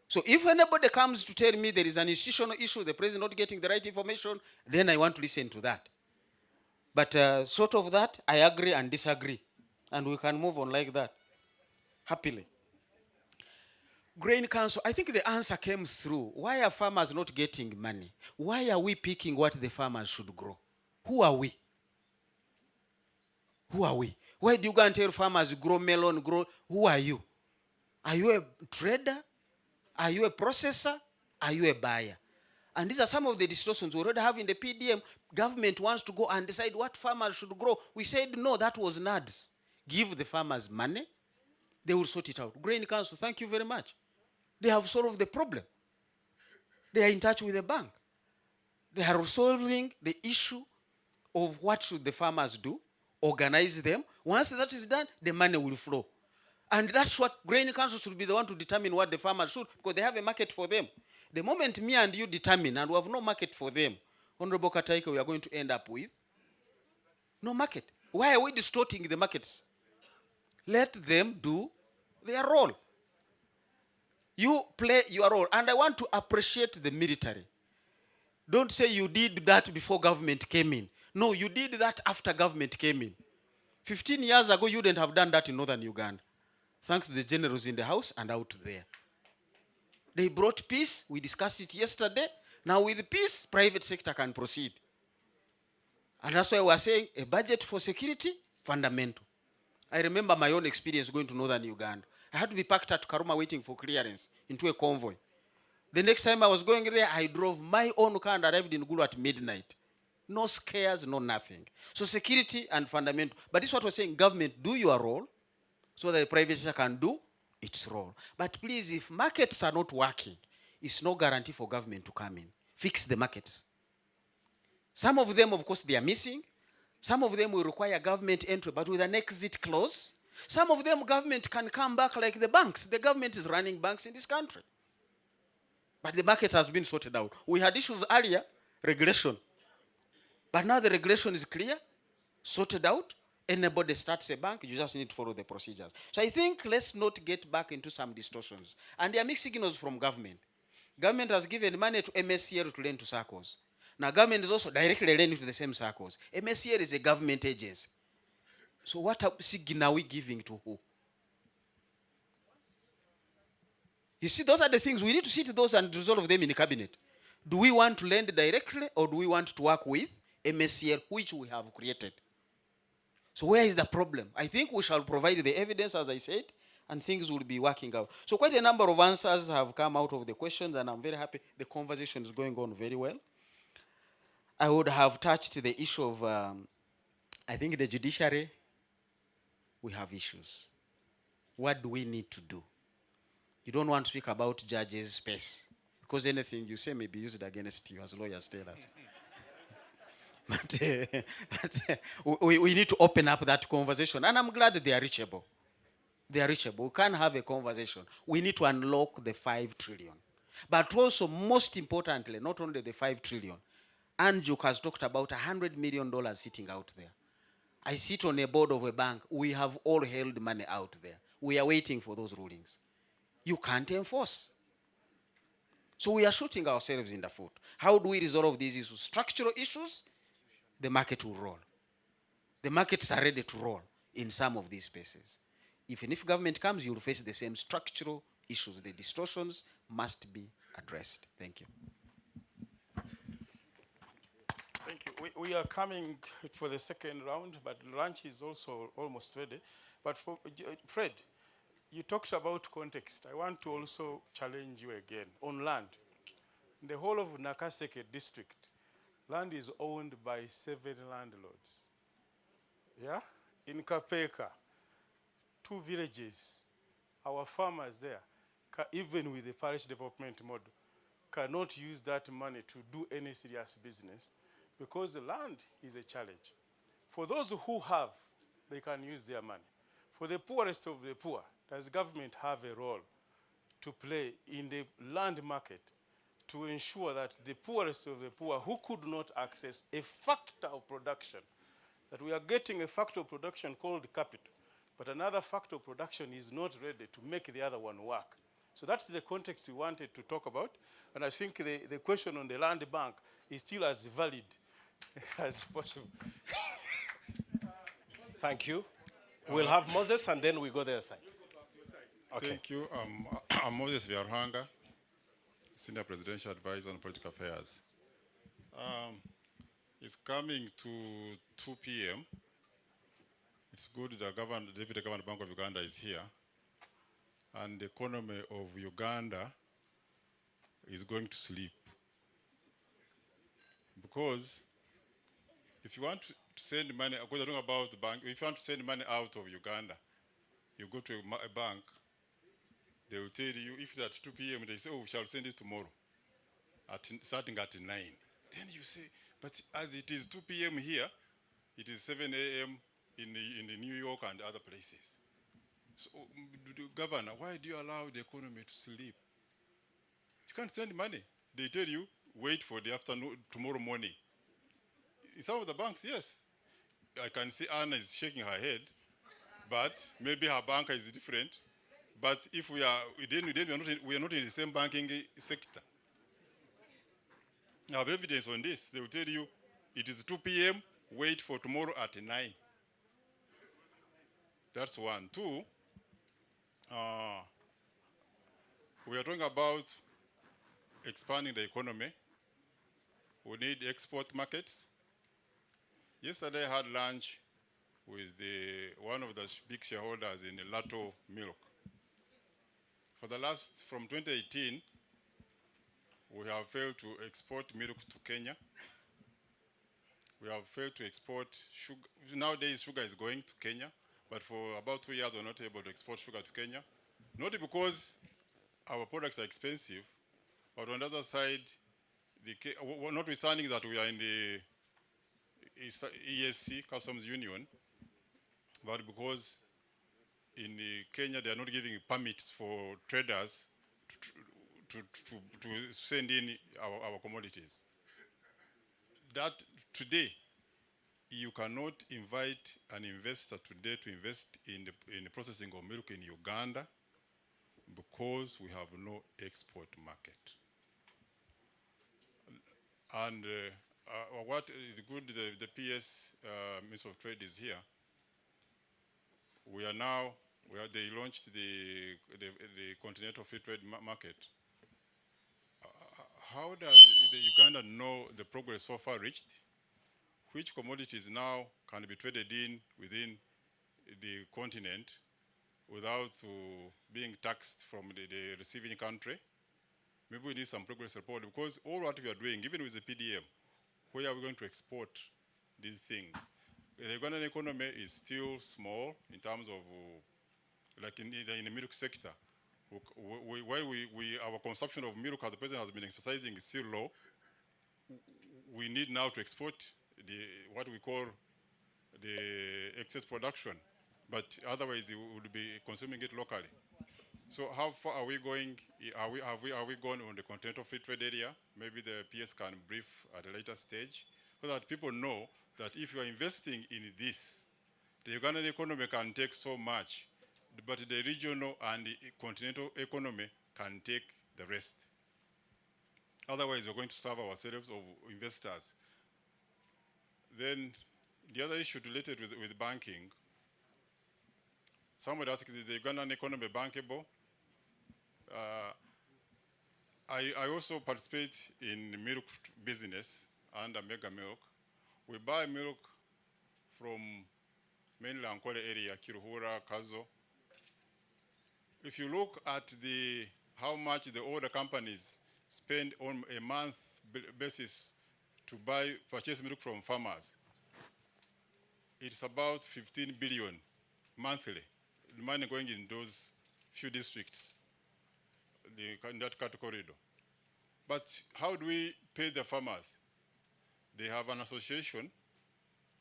So if anybody comes to tell me there is an institutional issue, the president not getting the right information, then I want to listen to that. But sort of that, I agree and disagree. And we can move on like that, happily. Grain Council, I think the answer came through. Why are farmers not getting money? Why are we picking what the farmers should grow? Who are we? Who are we? Why do you go and tell farmers grow melon, grow? Who are you? Are you a trader? Are you a processor? Are you a buyer? And these are some of the distortions we already have in the PDM. Government wants to go and decide what farmers should grow. We said, no, that was NADS. Give the farmers money. They will sort it out. Grain Council, thank you very much. They have solved the problem. They are in touch with the bank. They are solving the issue of what should the farmers do, organize them. Once that is done, the money will flow. And that's what Grain Council should be the one to determine what the farmers should, because they have a market for them. The moment me and you determine, and we have no market for them, Honorable Kataike, we are going to end up with no market. Why are we distorting the markets? Let them do their role. You play your role. And I want to appreciate the military. Don't say you did that before government came in. No, you did that after government came in. 15 years ago, you didn't have done that in northern Uganda. Thanks to the generals in the house and out there. They brought peace. We discussed it yesterday. Now with peace, private sector can proceed. And that's why we're saying a budget for security, fundamental. I remember my own experience going to northern Uganda. I had to be parked at Karuma waiting for clearance into a convoy. The next time I was going there, I drove my own car and arrived in Gulu at midnight. No scares, no nothing. So security and fundamental. But this is what we're saying, government, do your role so that the private sector can do its role. But please, if markets are not working, it's no guarantee for government to come in. Fix the markets. Some of them, of course, they are missing. Some of them will require government entry, but with an exit clause. Some of them, government can come back like the banks. The government is running banks in this country. But the market has been sorted out. We had issues earlier, regulation. But now the regulation is clear, sorted out. Anybody starts a bank, you just need to follow the procedures. So I think let's not get back into some distortions. And there are mixed signals from government. Government has given money to MSCL to lend to SACCOs. Now government is also directly lending to the same SACCOs. MSCL is a government agency. So what signal are we giving to who? You see, those are the things we need to sit those and resolve them in the cabinet. Do we want to lend directly or do we want to work with MSCL, which we have created? So where is the problem? I think we shall provide the evidence, as I said, and things will be working out. So quite a number of answers have come out of the questions, and I'm very happy the conversation is going on very well. I would have touched the issue of, I think the judiciary, we have issues. What do we need to do? You don't want to speak about judges' space, because anything you say may be used against you, as lawyers tell us. We need to open up that conversation, and I'm glad that they are reachable. They are reachable. We can have a conversation. We need to unlock the 5 trillion. But also, most importantly, not only the 5 trillion, Anjuk has talked about $100 million sitting out there. I sit on a board of a bank. We have all held money out there. We are waiting for those rulings. You can't enforce. So we are shooting ourselves in the foot. How do we resolve these issues? Structural issues, the market will roll. The markets are ready to roll in some of these spaces. Even if government comes, you will face the same structural issues. The distortions must be addressed. Thank you. Thank you. We are coming for the second round, but lunch is also almost ready. But for, Fred, you talked about context. I want to also challenge you again on land. In the whole of Nakaseke district, land is owned by 7 landlords. Yeah? In Kapeka, 2 villages, our farmers there, even with the parish development model, cannot use that money to do any serious business because the land is a challenge. For those who have, they can use their money. For the poorest of the poor, does government have a role to play in the land market to ensure that the poorest of the poor who could not access a factor of production, that we are getting a factor of production called capital, but another factor of production is not ready to make the other one work. So that's the context we wanted to talk about. And I think the question on the land bank is still as valid as possible. Thank you. We'll have Moses and then we go the other side. Okay. Thank you. I'm Moses Biarhanga, Senior Presidential Advisor on Political Affairs. It's coming to 2 p.m. It's good the Deputy Governor Bank of Uganda is here. And the economy of Uganda is going to sleep. Because if you want to send money, because I don't know about the bank, if you want to send money out of Uganda, you go to a bank, they will tell you, if it's at 2 p.m., they say, oh, we shall send it tomorrow, starting at 9. Then you say, but as it is 2 p.m. here, it is 7 a.m. in the New York and other places. So, Governor, why do you allow the economy to sleep? You can't send money. They tell you, wait for the afternoon, tomorrow morning. In some of the banks, yes. I can see Anna is shaking her head, but maybe her banker is different. But if we are, then we are not in the same banking sector. I have evidence on this. They will tell you, it is 2 p.m., wait for tomorrow at 9. That's one. Two, we are talking about expanding the economy. We need export markets. Yesterday I had lunch with one of the big shareholders in Lato Milk. From 2018, we have failed to export milk to Kenya. We have failed to export sugar. Nowadays, sugar is going to Kenya, but for about 2 years, we're not able to export sugar to Kenya. Not because our products are expensive, but on the other side, notwithstanding that we are in the ESC, Customs Union, but because in Kenya, they are not giving permits for traders to send in our commodities. That today, you cannot invite an investor today to invest in the processing of milk in Uganda because we have no export market. And what is good, the PS Minister of Trade is here. They launched the Continental Free Trade Market. How does the Uganda know the progress so far reached? Which commodities now can be traded in within the continent without being taxed from the receiving country? Maybe we need some progress report, because all what we are doing, even with the PDM, where are we going to export these things? The Ugandan economy is still small in terms of, like in the milk sector. Our consumption of milk, as the President has been emphasizing, is still low. We need now to export what we call the excess production, but otherwise we would be consuming it locally. So how far are we going? Are we going on the continental free trade area? Maybe the PS can brief at a later stage, so that people know that if you are investing in this, the Ugandan economy can take so much, but the regional and the continental economy can take the rest. Otherwise, we're going to starve ourselves of investors. Then the other issue related with banking, somebody asked, is the Ugandan economy bankable? I also participate in the milk business under Mega Milk. We buy milk from mainly Ankole area, Kiruhura, Kazo. If you look at how much the older companies spend on a month basis to purchase milk from farmers, it's about 15 billion monthly. The money going in those few districts, in that cut corridor. But how do we pay the farmers? They have an association,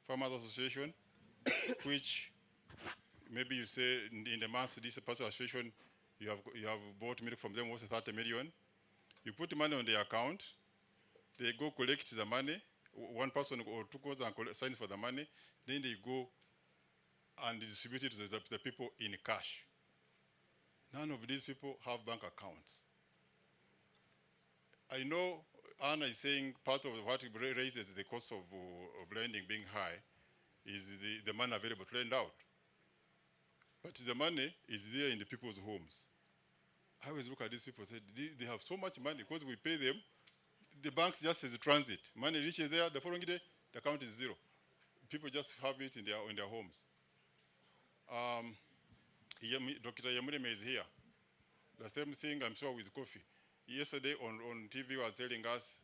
farmers association, which maybe you say in the month this personal association, you have bought milk from them worth 30 million. You put money on their account, they go collect the money, one person or two goes and signs for the money, then they go and distribute it to the people in cash. None of these people have bank accounts. I know Anna is saying part of what raises the cost of lending being high is the money available to lend out. But the money is there in the people's homes. I always look at these people and say, they have so much money because we pay them. The banks just as a transit. Money reaches there, the following day, the account is zero. People just have it in their homes. Dr. Yamureme is here. The same thing, I'm sure, with coffee. Yesterday on TV was telling us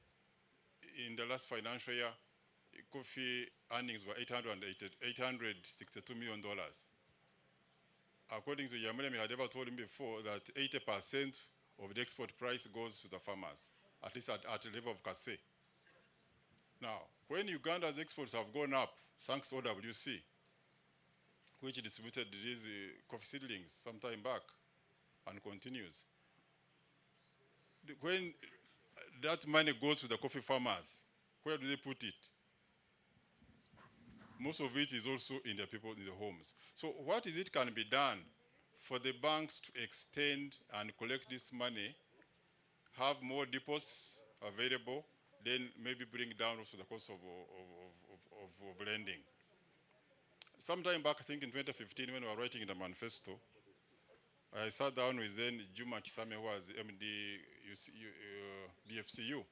in the last financial year, coffee earnings were $862 million. According to Yamureme, had ever told him before that 80% of the export price goes to the farmers, at least at the level of Kase. Now, when Uganda's exports have gone up, thanks to OWC, which distributed these coffee seedlings some time back and continues, when that money goes to the coffee farmers, where do they put it? Most of it is also in the people in the homes. So what is it can be done for the banks to extend and collect this money, have more deposits available, then maybe bring down also the cost of lending? Sometime back, I think in 2015, when we were writing the manifesto, I sat down with then Juma Kisame, who was MD BFCU.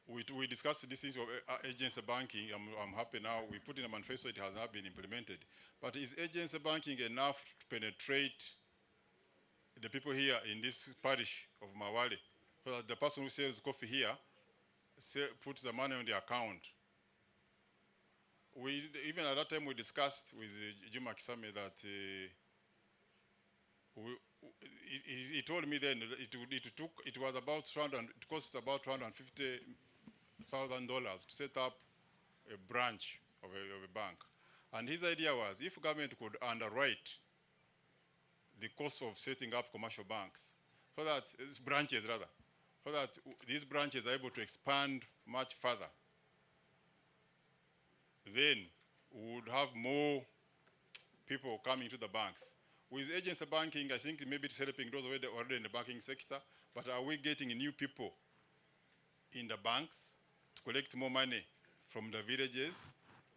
We discussed this issue of agency banking. I'm happy now. We put in a manifesto, it has not been implemented. But is agency banking enough to penetrate the people here in this parish of Mawale? So that the person who sells coffee here puts the money on the account. Even at that time, we discussed with Juma Kisame that he told me then it was about it cost about $250,000 to set up a branch of a bank. And his idea was if government could underwrite the cost of setting up commercial banks, so that branches rather, so that these branches are able to expand much further, then we would have more people coming to the banks. With agency banking, I think maybe it's helping those already in the banking sector, but are we getting new people in the banks to collect more money from the villages,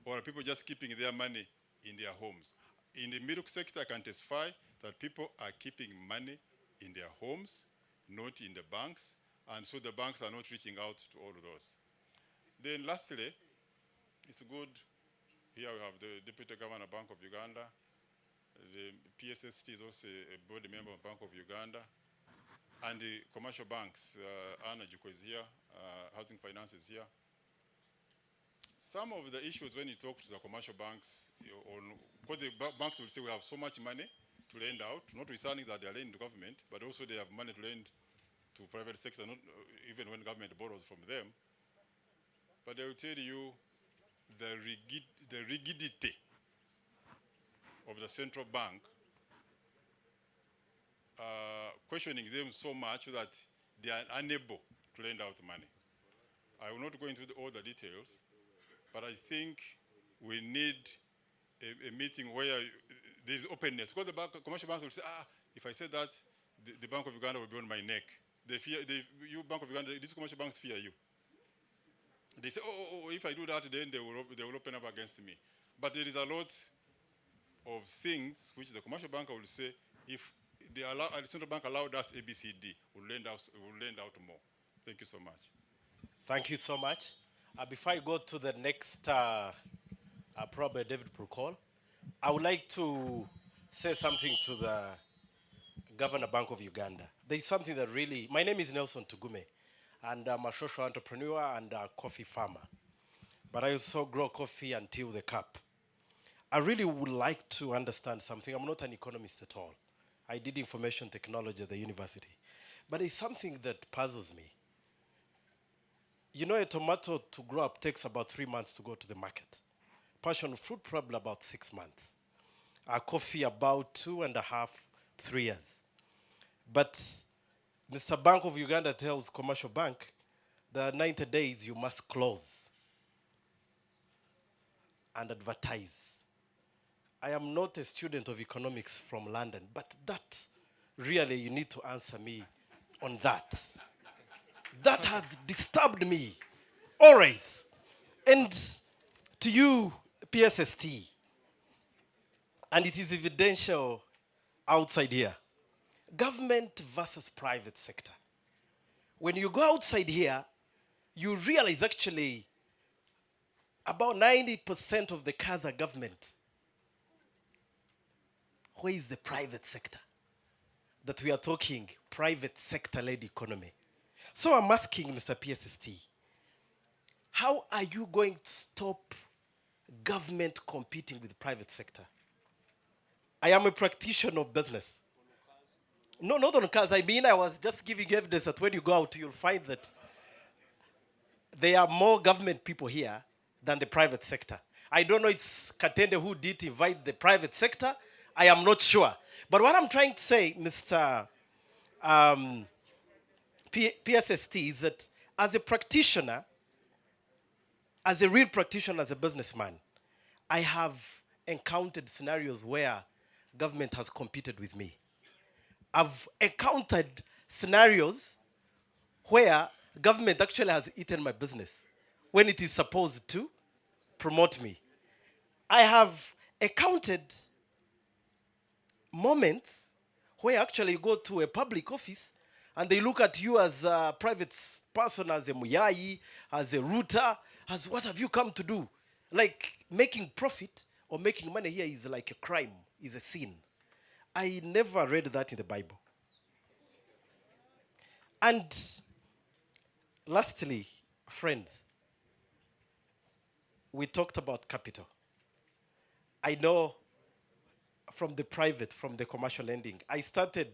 or are people just keeping their money in their homes? In the milk sector, I can testify that people are keeping money in their homes, not in the banks, and so the banks are not reaching out to all of those. Then lastly, it's good, here we have the Deputy Governor Bank of Uganda. The PSST is also a board member of Bank of Uganda. And the commercial banks, Anna Juko is here, Housing Finance is here. Some of the issues when you talk to the commercial banks, because the banks will say we have so much money to lend out, notwithstanding that they are lending to government, but also they have money to lend to private sector, not even when government borrows from them. But they will tell you the rigidity of the central bank, questioning them so much that they are unable to lend out money. I will not go into all the details, but I think we need a meeting where there is openness. Because the commercial bank will say, if I say that, the Bank of Uganda will be on my neck. You Bank of Uganda, these commercial banks fear you. They say, if I do that, then they will open up against me. But there is a lot of things which the commercial banker will say, if the central bank allowed us ABCD, we'll lend out more. Thank you so much. Thank you so much. Before I go to the next, probably David Prokol, I would like to say something to the Governor Bank of Uganda. There is something that really, my name is Nelson Tugume, and I'm a social entrepreneur and a coffee farmer. But I also grow coffee until the cup. I really would like to understand something. I'm not an economist at all. I did information technology at the university. But it's something that puzzles me. You know, a tomato to grow up takes about 3 months to go to the market. Passion fruit probably about 6 months. Coffee about 2.5, 3 years. But Mr. Bank of Uganda tells commercial bank that 90 days you must close and advertise. I am not a student of economics from London, but that really you need to answer me on that. That has disturbed me always. And to you, PSST, and it is evidential outside here, government versus private sector. When you go outside here, you realize actually about 90% of the cars are government. Where is the private sector? That we are talking private sector-led economy. So I'm asking Mr. PSST, how are you going to stop government competing with private sector? I am a practitioner of business. No, not on cars. I mean, I was just giving evidence that when you go out, you'll find that there are more government people here than the private sector. I don't know it's Katende who did invite the private sector. I am not sure. But what I'm trying to say, Mr. PSST, is that as a practitioner, as a real practitioner, as a businessman, I have encountered scenarios where government has competed with me. I've encountered scenarios where government actually has eaten my business when it is supposed to promote me. I have encountered moments where actually you go to a public office and they look at you as a private person, as a muyai, as a router, as what have you come to do? Like making profit or making money here is like a crime, is a sin. I never read that in the Bible. And lastly, friends, we talked about capital. I know from the private, from the commercial lending, I started,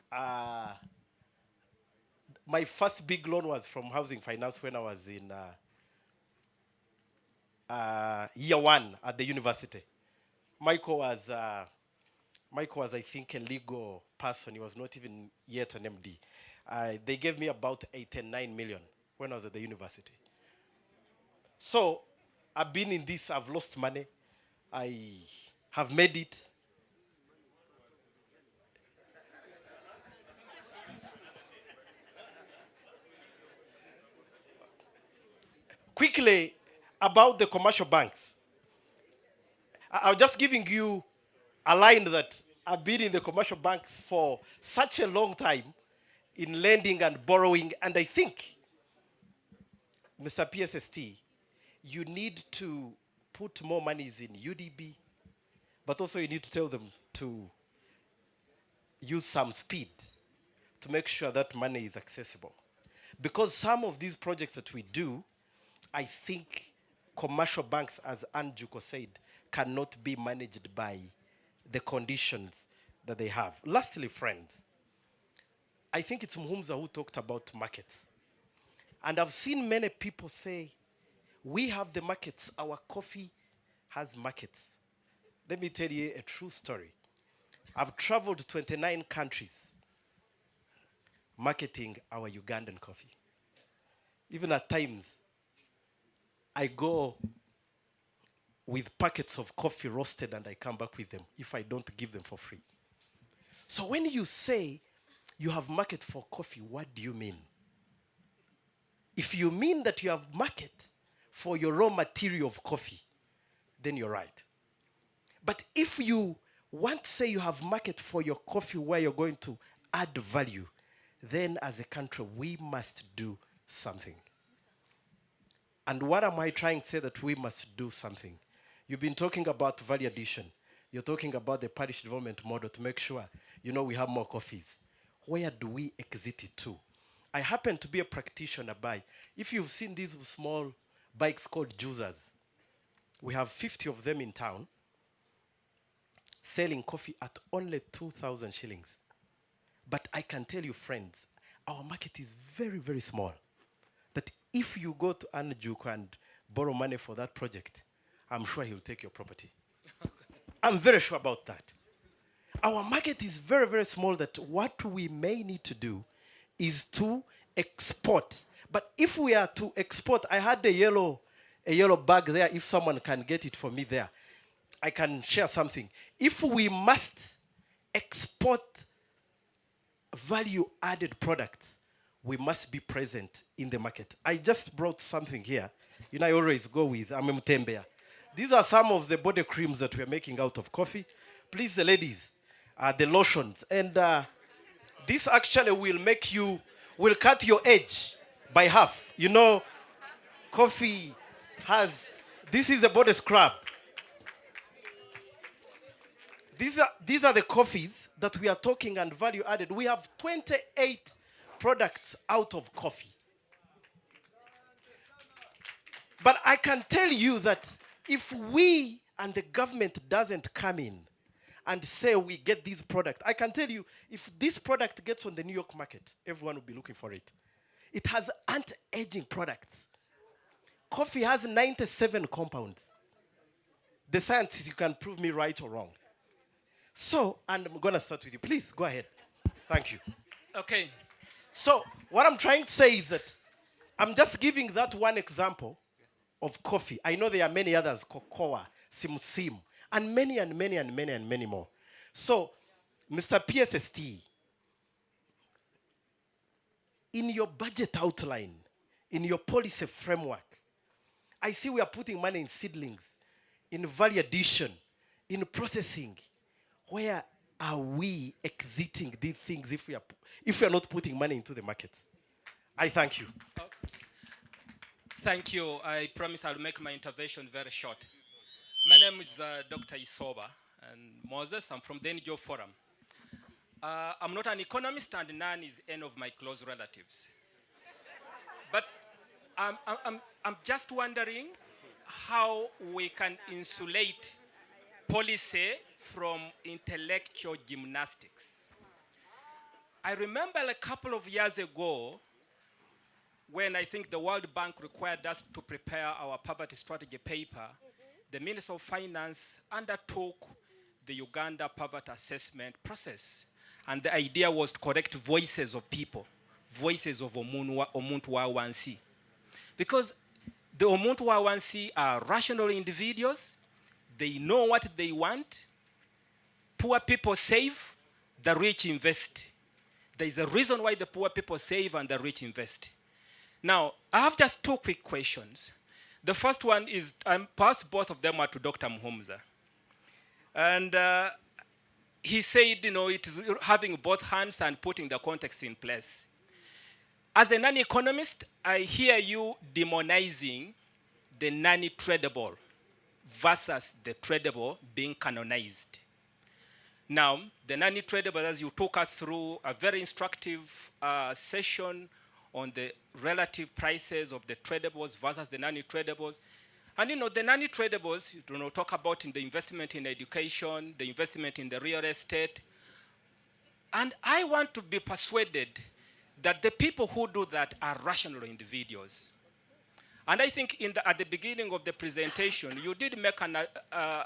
my first big loan was from housing finance when I was in year one at the university. Michael was, I think, a legal person. He was not even yet an MD. They gave me about 89 million when I was at the university. So I've been in this, I've lost money. I have made it. Quickly, about the commercial banks. I'm just giving you a line that I've been in the commercial banks for such a long time in lending and borrowing, and I think, Mr. PSST, you need to put more monies in UDB, but also you need to tell them to use some speed to make sure that money is accessible. Because some of these projects that we do, I think commercial banks, as Anjuko said, cannot be managed by the conditions that they have. Lastly, friends, I think it's Muhumza who talked about markets. And I've seen many people say, we have the markets, our coffee has markets. Let me tell you a true story. I've traveled to 29 countries marketing our Ugandan coffee. Even at times, I go with packets of coffee roasted and I come back with them if I don't give them for free. So when you say you have market for coffee, what do you mean? If you mean that you have market for your raw material of coffee, then you're right. But if you want to say you have market for your coffee where you're going to add value, then as a country, we must do something. And what am I trying to say that we must do something? You've been talking about value addition. You're talking about the parish development model to make sure, we have more coffees. Where do we exit it to? I happen to be a practitioner by, if you've seen these small bikes called juicers, we have 50 of them in town selling coffee at only 2,000 shillings. But I can tell you, friends, our market is very, very small. That if you go to Anjuk and borrow money for that project, I'm sure he'll take your property. I'm very sure about that. Our market is very, very small that what we may need to do is to export. But if we are to export, I had a yellow bag there, if someone can get it for me there. I can share something. If we must export value-added products, we must be present in the market. I just brought something here. You know, I always go with Amemtembea. These are some of the body creams that we're making out of coffee. Please, the ladies, the lotions. And this actually will cut your age by half. You know, coffee this is a body scrub. These are the coffees that we are talking and value added. We have 28 products out of coffee. But I can tell you that if we and the government doesn't come in and say we get this product, I can tell you if this product gets on the New York market, everyone will be looking for it. It has anti-aging products. Coffee has 97 compounds. The scientists, you can prove me right or wrong. So, and I'm going to start with you. Please, go ahead. Thank you. Okay. So, what I'm trying to say is that I'm just giving that one example of coffee. I know there are many others, cocoa, sim, and many more. So, Mr. PSST, in your budget outline, in your policy framework, I see we are putting money in seedlings, in value addition, in processing. Where are we exiting these things if we are not putting money into the market? I thank you. Thank you. I promise I'll make my intervention very short. My name is Dr. Isoba and Moses. I'm from the NGO Forum. I'm not an economist and none is any of my close relatives. But I'm just wondering how we can insulate policy from intellectual gymnastics. I remember a couple of years ago when I think the World Bank required us to prepare our poverty strategy paper, the Minister of Finance undertook the Uganda poverty assessment process. And the idea was to collect voices of people, voices of Omuntu Wawansi. Because the Omuntu Wawansi are rational individuals. They know what they want. Poor people save, the rich invest. There is a reason why the poor people save and the rich invest. Now, I have just two quick questions. The first one is, perhaps both of them are to Dr. Muhumuza. And he said, you know, it is having both hands and putting the context in place. As a non-economist, I hear you demonizing the non-tradable versus the tradable being canonized. Now, the non-tradable, as you took us through a very instructive session on the relative prices of the tradables versus the non-tradables. And you know, the non-tradables, you know, talk about in the investment in education, the investment in the real estate. And I want to be persuaded that the people who do that are rational individuals. And I think at the beginning of the presentation, you did make a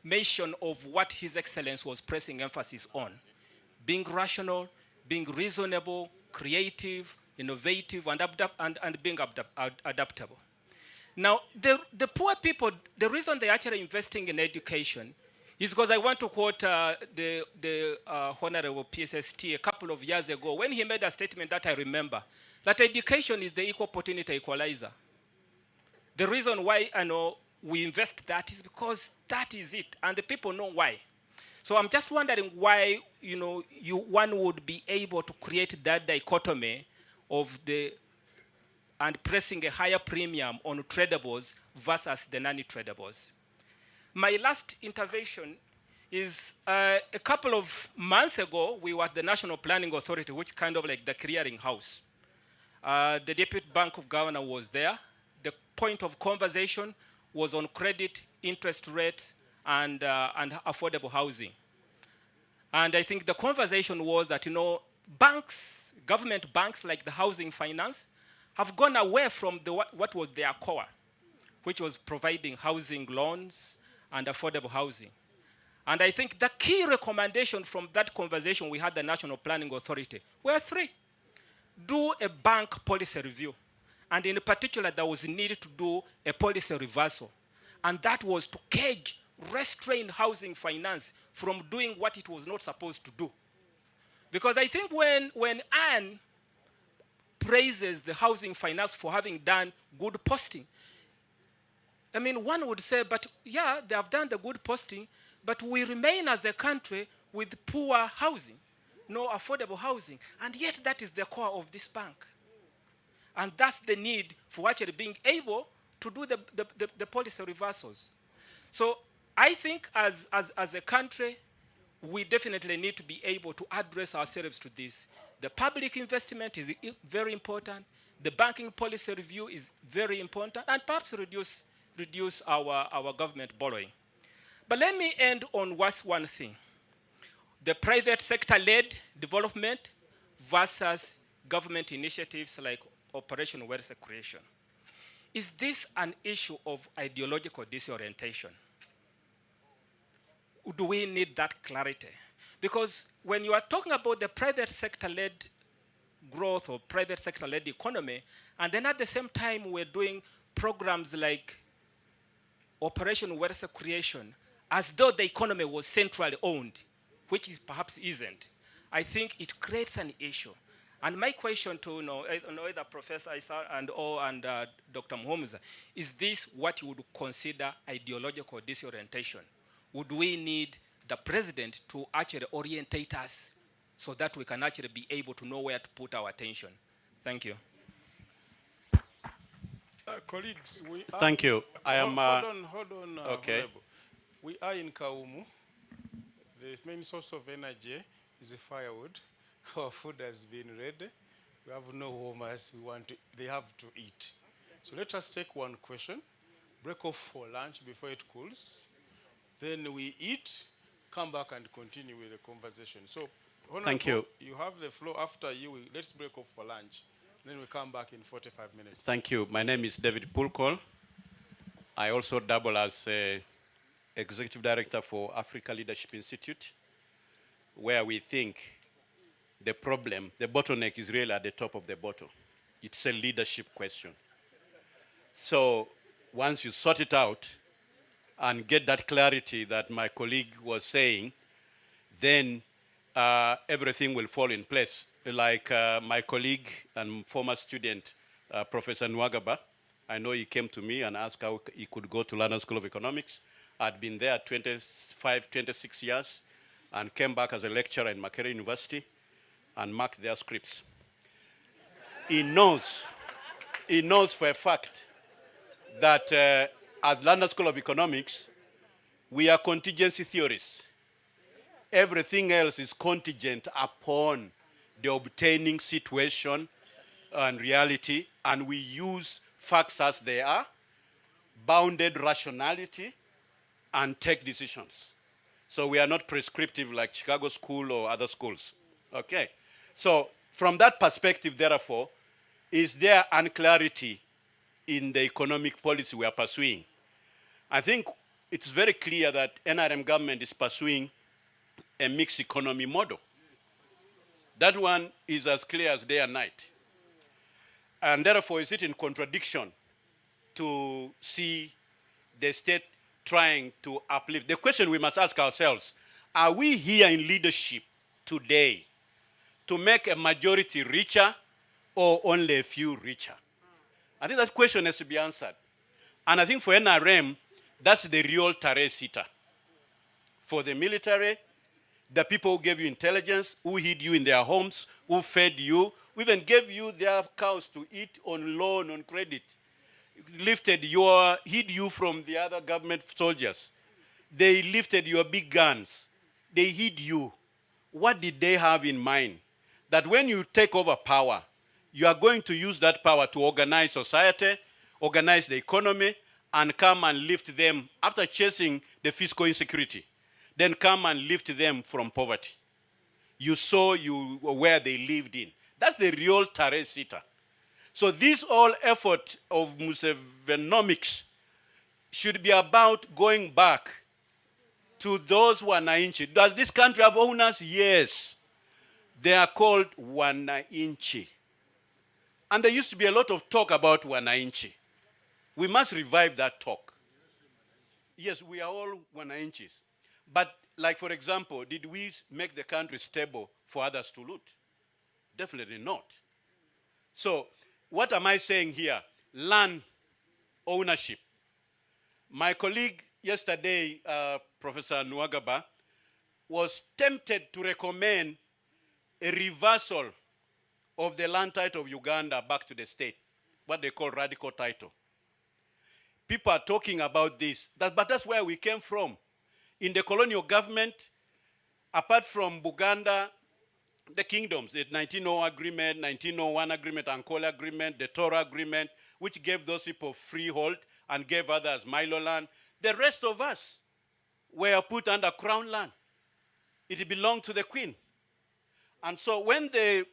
mention of what His Excellency was pressing emphasis on. Being rational, being reasonable, creative, innovative, and being adaptable. Now, the poor people, the reason they're actually investing in education is because I want to quote the Honorable PSST a couple of years ago when he made a statement that I remember, that education is the equal opportunity equalizer. The reason why I know we invest that is because that is it, and the people know why. So I'm just wondering why, you know, one would be able to create that dichotomy of and pressing a higher premium on tradables versus the non-tradables. My last intervention is a couple of months ago, we were at the National Planning Authority, which kind of like the clearing house. The Deputy Bank of Governor was there. The point of conversation was on credit, interest rates, and affordable housing. And I think the conversation was that, banks, government banks like the housing finance, have gone away from what was their core, which was providing housing loans and affordable housing. And I think the key recommendation from that conversation we had the National Planning Authority were three. Do a bank policy review. And in particular, there was a need to do a policy reversal. And that was to cage, restrain housing finance from doing what it was not supposed to do. Because I think when Anne praises the housing finance for having done good posting, I mean, one would say, but yeah, they have done the good posting, but we remain as a country with poor housing, no affordable housing. And yet that is the core of this bank. And that's the need for actually being able to do the policy reversals. So I think as a country, we definitely need to be able to address ourselves to this. The public investment is very important. The banking policy review is very important, and perhaps reduce our government borrowing. But let me end on one thing. The private sector-led development versus government initiatives like Operation Wealth Creation. Is this an issue of ideological disorientation? Do we need that clarity? Because when you are talking about the private sector-led growth or private sector-led economy, and then at the same time we're doing programs like Operation Wealth Creation, as though the economy was centrally owned, which it perhaps isn't, I think it creates an issue. And my question to either Professor Isa and Dr. Muhumuza, is this what you would consider ideological disorientation? Would we need the president to actually orientate us so that we can actually be able to know where to put our attention? Thank you. Colleagues, we are... Thank you. I am... Hold on. Okay. Honorable. We are in Kaumu. The main source of energy is firewood. Our food has been ready. We have no warmers. They have to eat. So let us take one question, break off for lunch before it cools. Then we eat, come back and continue with the conversation. So, Honorable, thank you. You have the floor. After you, let's break off for lunch. Then we come back in 45 minutes. Thank you. My name is David Pulkol. I also double as Executive Director for Africa Leadership Institute, where we think the problem, the bottleneck is really at the top of the bottle. It's a leadership question. So once you sort it out and get that clarity that my colleague was saying, then everything will fall in place. Like my colleague and former student, Professor Nwagaba, I know he came to me and asked how he could go to London School of Economics. I'd been there 26 years and came back as a lecturer in Makerere University and marked their scripts. He knows for a fact that at London School of Economics, we are contingency theorists. Everything else is contingent upon the obtaining situation and reality, and we use facts as they are, bounded rationality, and take decisions. So we are not prescriptive like Chicago School or other schools. Okay. So from that perspective, therefore, is there unclarity in the economic policy we are pursuing? I think it's very clear that NRM government is pursuing a mixed economy model. That one is as clear as day and night. And therefore, is it in contradiction to see the state trying to uplift? The question we must ask ourselves, are we here in leadership today to make a majority richer or only a few richer? I think that question has to be answered. And I think for NRM, that's the real tare sitter. For the military, the people who gave you intelligence, who hid you in their homes, who fed you, who even gave you their cows to eat on loan, on credit, hid you from the other government soldiers. They lifted your big guns. They hid you. What did they have in mind? That when you take over power, you are going to use that power to organize society, organize the economy, and come and lift them after chasing the fiscal insecurity. Then come and lift them from poverty. you saw where they lived in. That's the real tare sita. So this whole effort of Musevenomics should be about going back to those wananchi. Does this country have owners? Yes. They are called wananchi. And there used to be a lot of talk about wananchi. We must revive that talk. Yes, we are all wananchis. But like, for example, did we make the country stable for others to loot? Definitely not. So what am I saying here? Land ownership. My colleague yesterday, Professor Nwagaba, was tempted to recommend a reversal of the land title of Uganda back to the state, what they call radical title. People are talking about this, but that's where we came from. In the colonial government, apart from Buganda, the kingdoms, the 1900 agreement, 1901 agreement, Ankola agreement, the Torah agreement, which gave those people freehold and gave others Milo land. The rest of us were put under crown land. It belonged to the queen. And so when the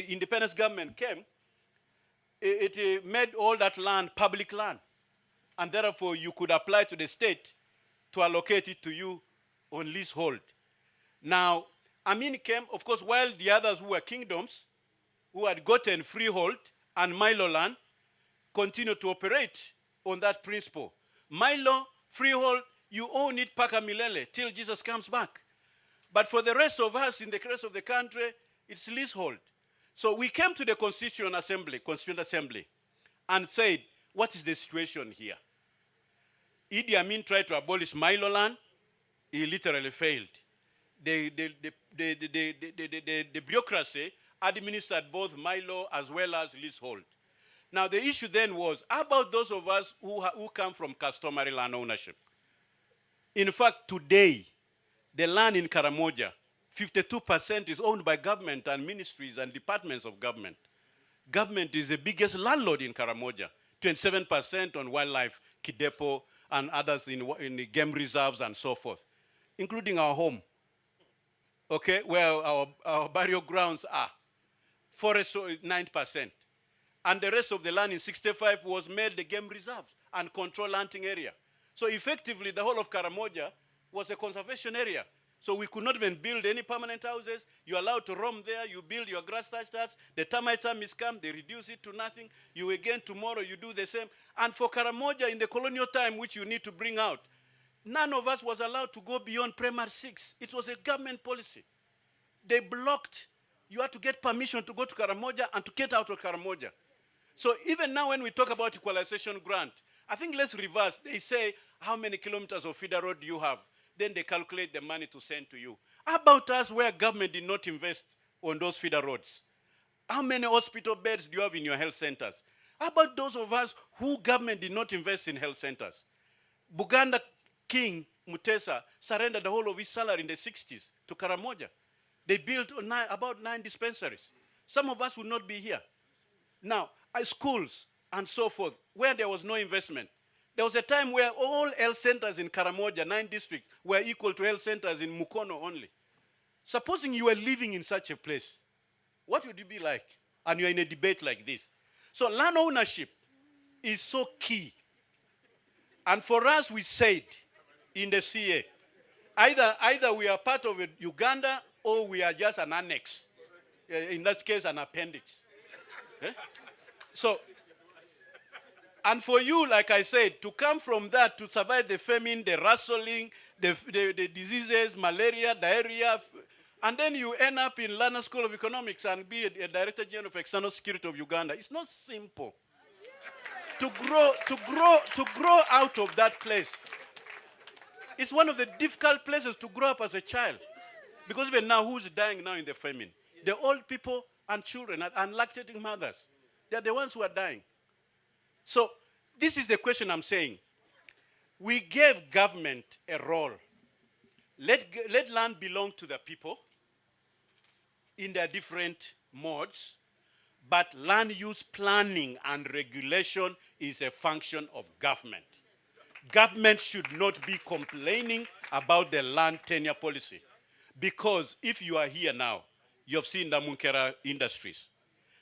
independence government came, it made all that land public land. And therefore, you could apply to the state to allocate it to you on leasehold. Now, Amin came, of course, while the others who were kingdoms, who had gotten freehold and Milo land, continued to operate on that principle. Milo, freehold, you own it paka milele till Jesus comes back. But for the rest of us in the rest of the country, it's leasehold. So we came to the Constituent Assembly, and said, what is the situation here? Idi Amin tried to abolish Milo land. He literally failed. The bureaucracy administered both Milo as well as leasehold. Now the issue then was, how about those of us who come from customary land ownership? In fact, today, the land in Karamoja, 52% is owned by government and ministries and departments of government. Government is the biggest landlord in Karamoja, 27% on wildlife, Kidepo, and others in the game reserves and so forth, including our home, okay, where our burial grounds are. Forest, 9%. And the rest of the land in 65 was made the game reserves and controlled hunting area. So effectively, the whole of Karamoja was a conservation area. So we could not even build any permanent houses. You're allowed to roam there. You build your grass thatch. The termites are miscome. They reduce it to nothing. You again tomorrow, you do the same. And for Karamoja in the colonial time, which you need to bring out, none of us was allowed to go beyond Primary 6. It was a government policy. They blocked. You had to get permission to go to Karamoja and to get out of Karamoja. So even now when we talk about equalization grant, I think let's reverse. They say, how many kilometers of feeder road do you have? Then they calculate the money to send to you. How about us where government did not invest on those feeder roads? How many hospital beds do you have in your health centers? How about those of us who government did not invest in health centers? Buganda King Mutesa surrendered the whole of his salary in the 60s to Karamoja. They built about 9 dispensaries. Some of us would not be here. Now, schools and so forth, where there was no investment. There was a time where all health centers in Karamoja, 9 districts, were equal to health centers in Mukono only. Supposing you were living in such a place, what would you be like? And you're in a debate like this. So land ownership is so key. And for us, we said in the CA, either we are part of Uganda or we are just an annex. In that case, an appendix. Okay? So, and for you, like I said, to come from that to survive the famine, the rustling, the diseases, malaria, diarrhea, and then you end up in London School of Economics and be a Director General of External Security of Uganda. It's not simple. To grow out of that place. It's one of the difficult places to grow up as a child. Because even now, who's dying now in the famine? The old people and children and lactating mothers. They're the ones who are dying. So this is the question I'm saying. We gave government a role. Let land belong to the people in their different modes, but land use planning and regulation is a function of government. Government should not be complaining about the land tenure policy. Because if you are here now, you have seen the Munkera Industries.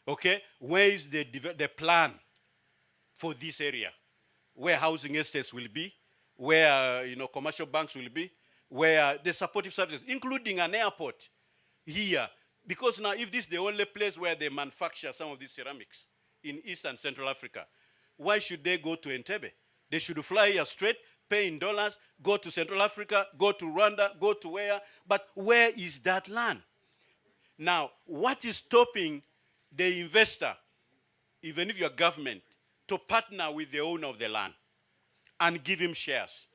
Okay? Where is the plan for this area? Where housing estates will be, where commercial banks will be, where the supportive services, including an airport here. Because now if this is the only place where they manufacture some of these ceramics in East and Central Africa, why should they go to Entebbe? They should fly here straight, pay in dollars, go to Central Africa, go to Rwanda, go to where? But where is that land? Now, what is stopping the investor, even if you're government, to partner with the owner of the land and give him shares?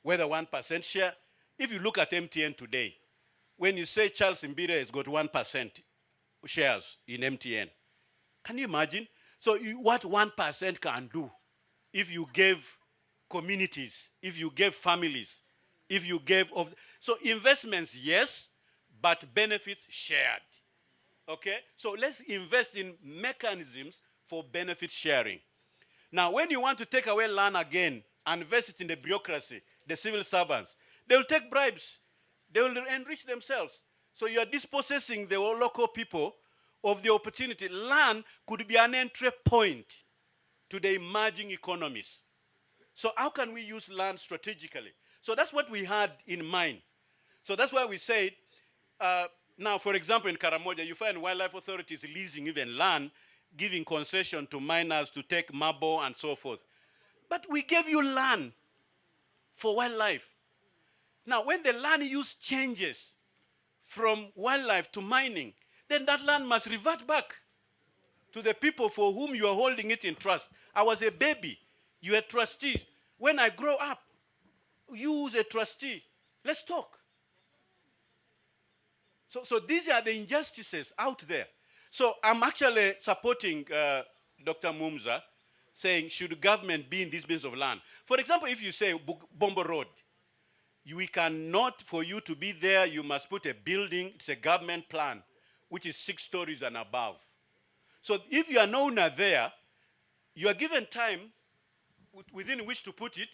Whether 1% share, if you look at MTN today, when you say Charles Mbire has got 1% shares in MTN, can you imagine? So what 1% can do if you gave communities, if you gave families, if you gave so investments, yes, but benefits shared. Okay? So let's invest in mechanisms for benefit sharing. Now, when you want to take away land again and invest it in the bureaucracy, the civil servants, they will take bribes. They will enrich themselves. So you are dispossessing the local people of the opportunity. Land could be an entry point to the emerging economies. So how can we use land strategically? So that's what we had in mind. So that's why we said, now, for example, in Karamoja, you find wildlife authorities leasing even land, giving concession to miners to take marble and so forth. But we gave you land for wildlife. Now, when the land use changes from wildlife to mining, then that land must revert back to the people for whom you are holding it in trust. I was a baby. You are a trustee. When I grow up, you as a trustee, let's talk. So these are the injustices out there. So I'm actually supporting Dr. Mumza, saying should government be in this business of land. For example, if you say Bombo Road, we cannot, for you to be there, you must put a building, it's a government plan, which is 6 stories and above. So if you are no owner there, you are given time within which to put it,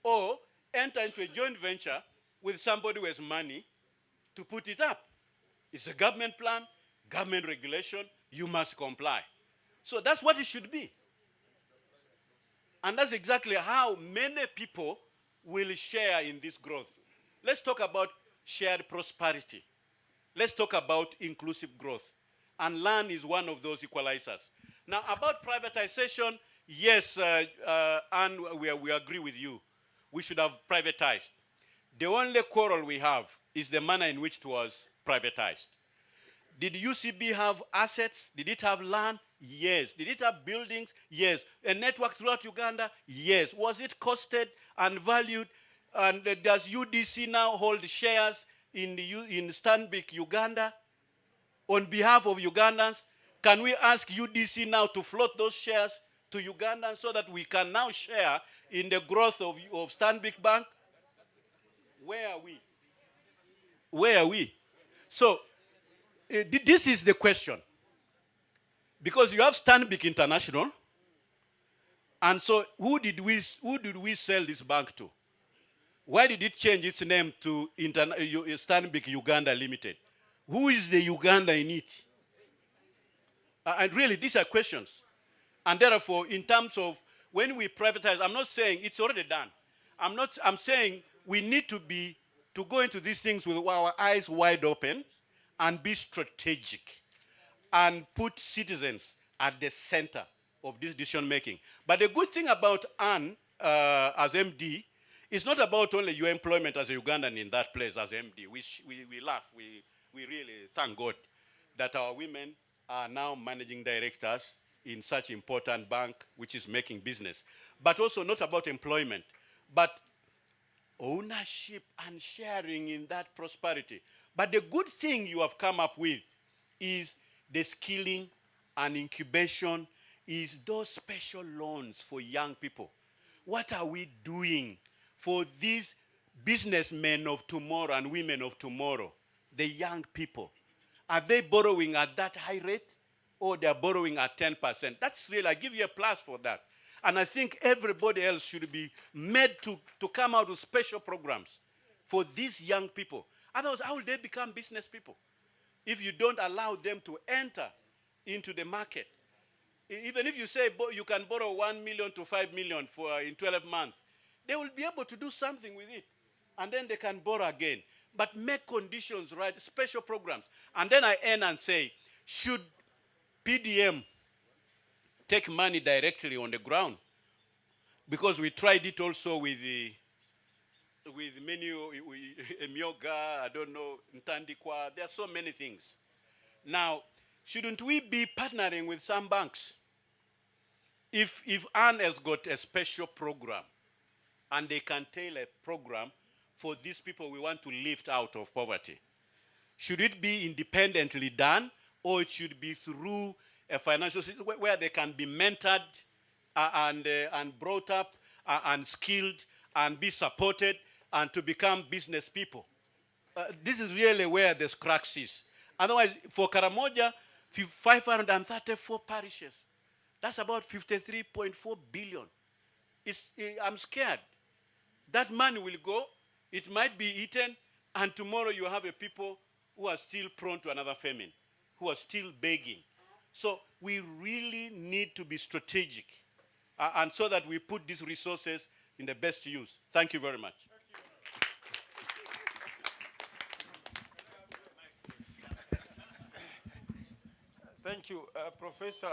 or enter into a joint venture with somebody who has money to put it up. It's a government plan, government regulation, you must comply. So that's what it should be. And that's exactly how many people will share in this growth. Let's talk about shared prosperity. Let's talk about inclusive growth. And land is one of those equalizers. Now, about privatization, yes, and we agree with you. We should have privatized. The only quarrel we have is the manner in which it was privatized. Did UCB have assets? Did it have land? Yes. Did it have buildings? Yes. A network throughout Uganda? Yes. Was it costed and valued? And does UDC now hold shares in Stanbic Uganda on behalf of Ugandans? Can we ask UDC now to float those shares to Ugandans so that we can now share in the growth of Stanbic Bank? Where are we? Where are we? So, this is the question. Because you have Stanbic International, and so who did we sell this bank to? Why did it change its name to Stanbic Uganda Limited? Who is the Uganda in it? And really, these are questions. And therefore, in terms of when we privatize, I'm not saying it's already done. I'm saying we need to go into these things with our eyes wide open and be strategic and put citizens at the center of this decision making. But the good thing about Anne as MD is not about only your employment as a Ugandan in that place as MD. We laugh, we really thank God that our women are now managing directors in such important bank which is making business. But also not about employment, but ownership and sharing in that prosperity. But the good thing you have come up with is the skilling and incubation, is those special loans for young people. What are we doing for these businessmen of tomorrow and women of tomorrow, the young people? Are they borrowing at that high rate, or they're borrowing at 10%? That's real. I give you a plus for that. And I think everybody else should be made to come out with special programs for these young people. Otherwise, how will they become business people? If you don't allow them to enter into the market. Even if you say you can borrow 1 million to 5 million for in 12 months, they will be able to do something with it. And then they can borrow again. But make conditions right, special programs. And then I end and say, should PDM take money directly on the ground? Because we tried it also with many, Emyoga, I don't know, Ntandikwa, there are so many things. Now, shouldn't we be partnering with some banks? If Anne has got a special program, and they can tailor a program for these people we want to lift out of poverty, should it be independently done, or it should be through a financial system where they can be mentored and brought up and skilled and be supported and to become business people? This is really where the crux is. Otherwise, for Karamoja, 534 parishes. That's about 53.4 billion. I'm scared. That money will go, it might be eaten, and tomorrow you have a people who are still prone to another famine, who are still begging. So we really need to be strategic, and so that we put these resources in the best use. Thank you very much. Thank you. Professor,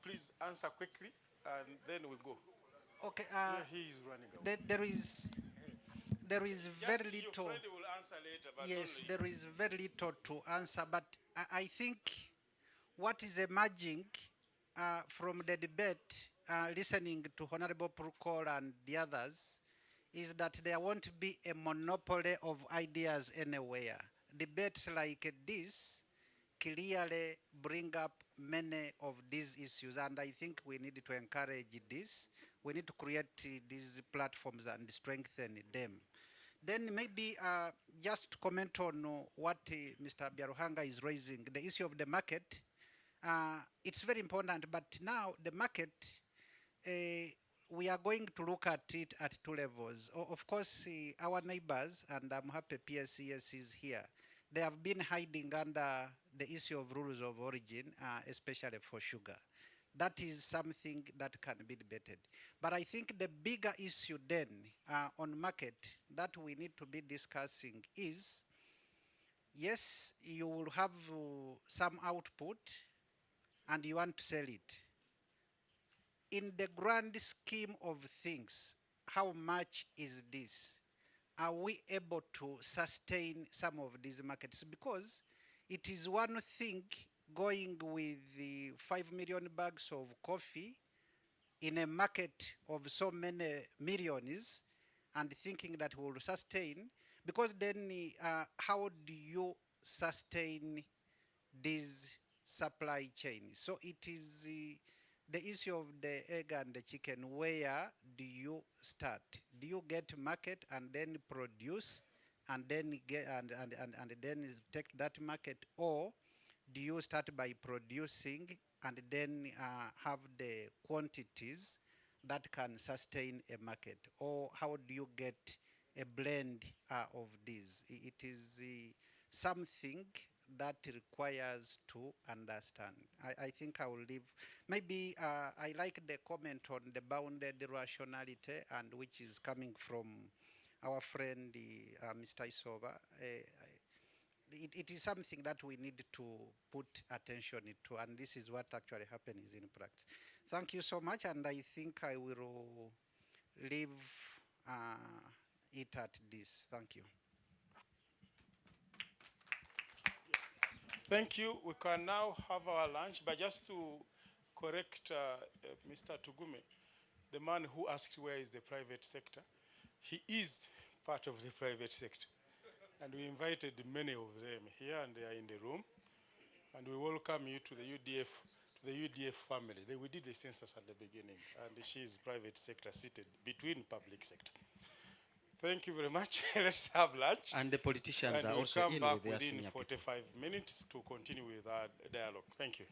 please answer quickly, and then we go. Okay. Yeah, he is running away. There is very little. Your friend will answer later, but yes, only there is very little to answer. But I think what is emerging from the debate, listening to Honorable Purkol and the others, is that there won't be a monopoly of ideas anywhere. Debates like this clearly bring up many of these issues, and I think we need to encourage this. We need to create these platforms and strengthen them. Then maybe just to comment on what Mr. Biaruhanga is raising, the issue of the market. It's very important, but now the market, we are going to look at it at two levels. Of course, our neighbors, and I'm happy PSCS is here, they have been hiding under the issue of rules of origin, especially for sugar. That is something that can be debated. But I think the bigger issue then on market that we need to be discussing is, yes, you will have some output and you want to sell it. In the grand scheme of things, how much is this? Are we able to sustain some of these markets? Because it is one thing going with the 5 million bags of coffee in a market of so many millions and thinking that will sustain, because then how do you sustain this supply chain? So it is the issue of the egg and the chicken. Where do you start? Do you get market and then produce and then get and then take that market, or do you start by producing and then have the quantities that can sustain a market? Or how do you get a blend of these? It is something that requires to understand. I think I will leave. Maybe I like the comment on the bounded rationality, and which is coming from our friend Mr. Isoba. It is something that we need to put attention to, and this is what actually happens in practice. Thank you so much, and I think I will leave it at this. Thank you. Thank you. We can now have our lunch, but just to correct Mr. Tugume, the man who asked where is the private sector, he is part of the private sector. And we invited many of them here, and they are in the room. And we welcome you to the UDF family. We did the census at the beginning, and she is private sector seated between public sector. Thank you very much. Let's have lunch. And the politicians and are we'll also come in back with their within senior 45 minutes to continue with our dialogue. Thank you.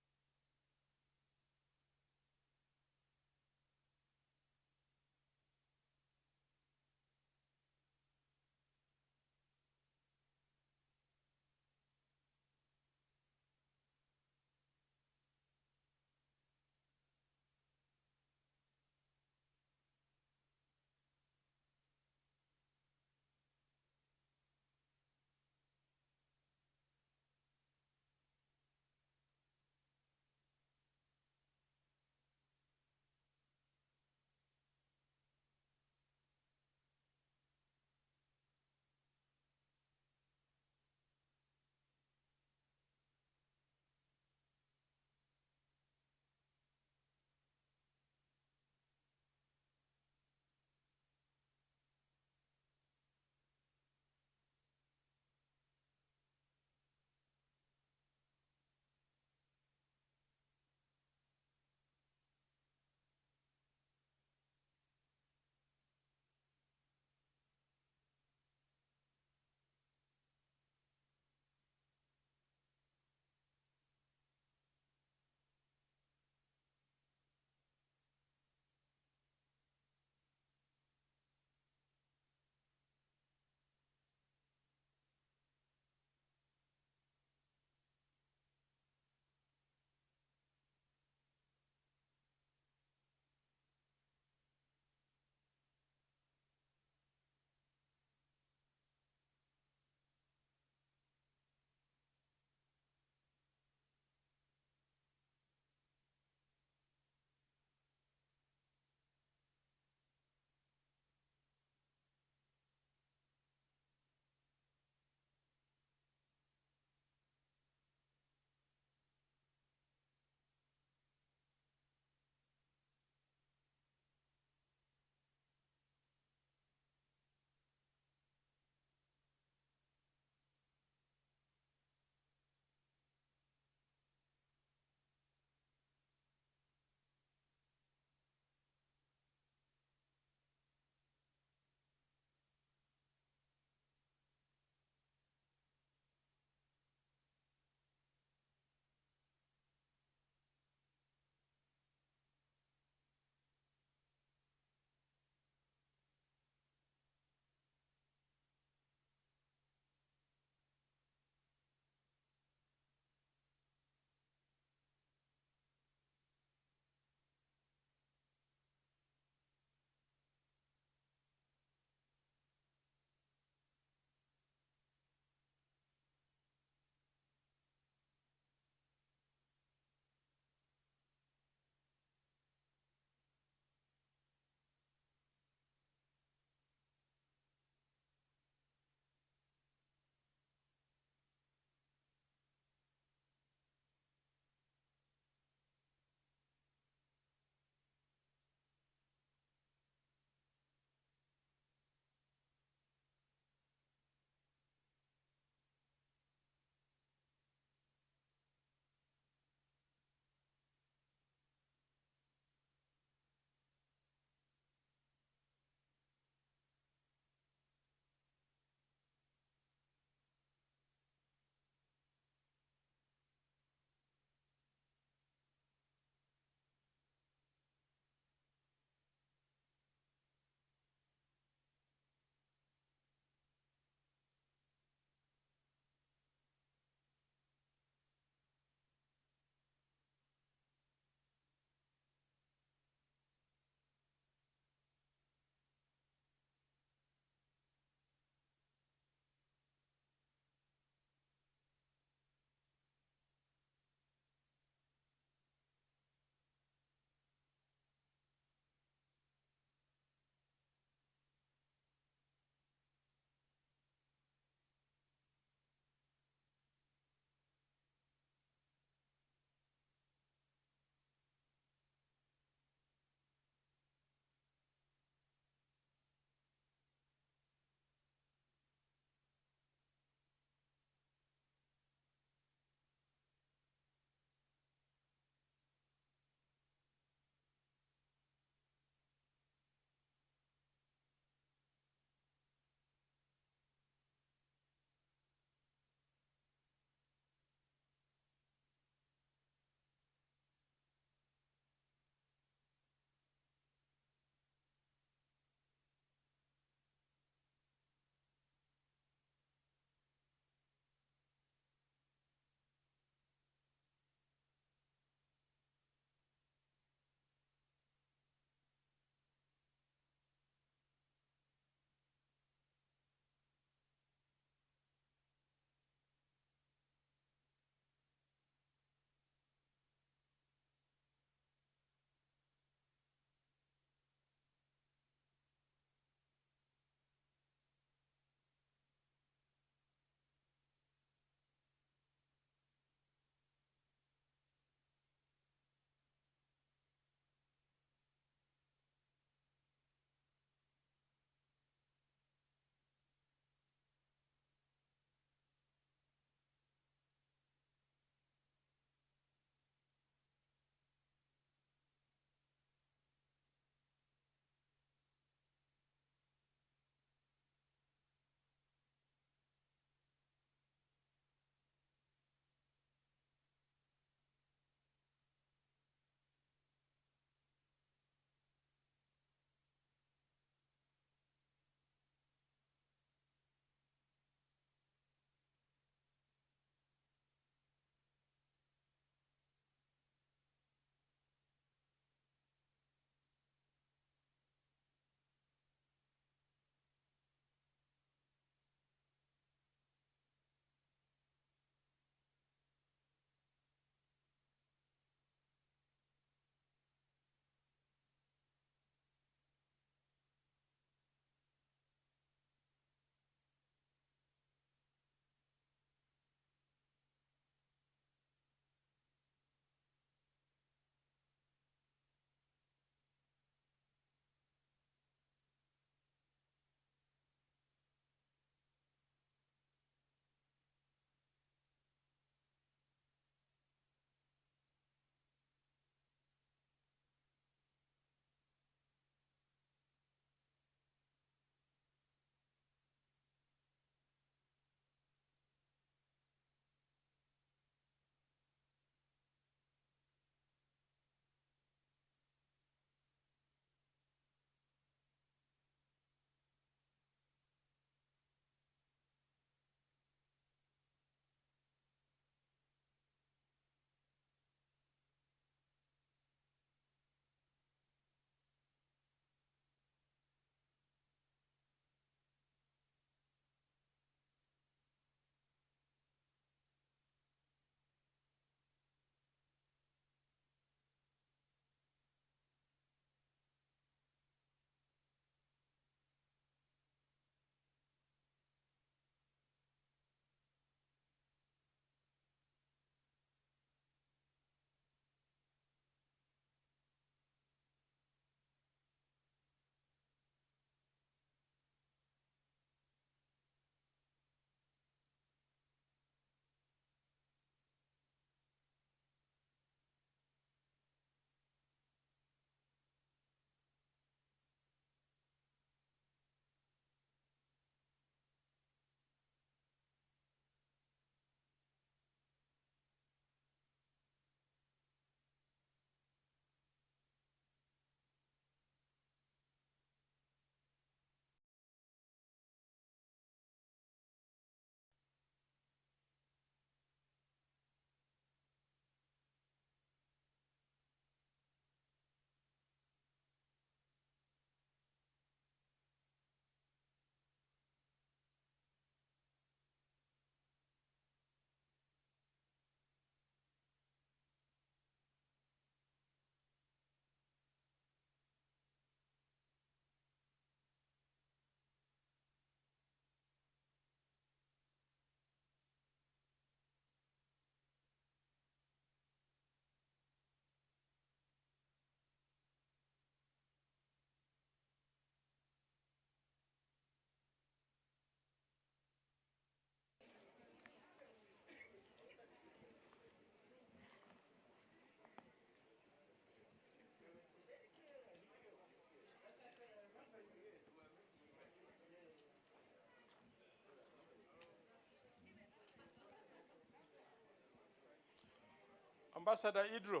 Ambassador Idro.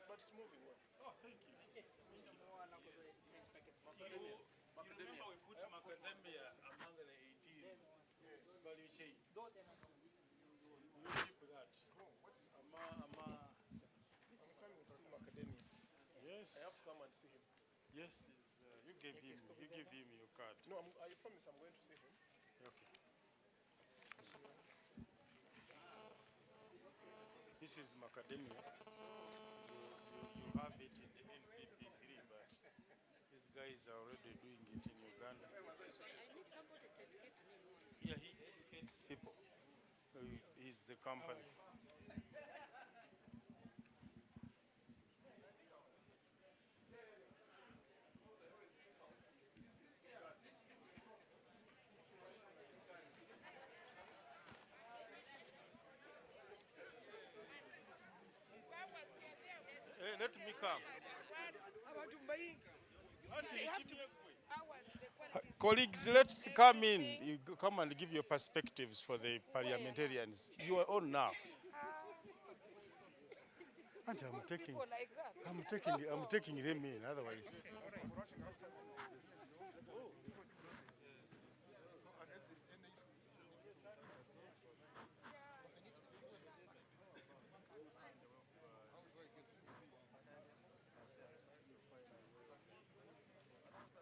But it's moving well. Oh, thank you. Remember we put macadamia among the 18 value chain. We keep that. Yes. I have to come and see him. Yes, you give him your card. No, I promise I'm going to see him. Okay. This is macadamia. You have it in the NPP3, but these guys are already doing it in Uganda. Yeah, he educates people. He's the company. Hey, let me come. Colleagues, let's come in. You come and give your perspectives for the parliamentarians. You are on now. And I'm taking them in, otherwise.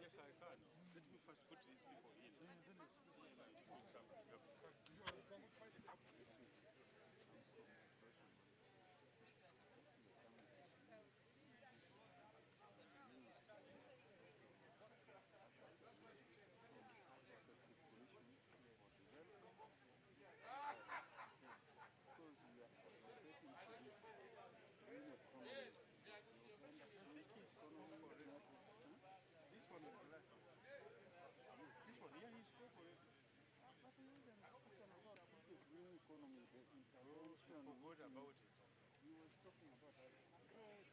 Yes, I can. Let me first put these people in. Forgot about it. He was talking about it.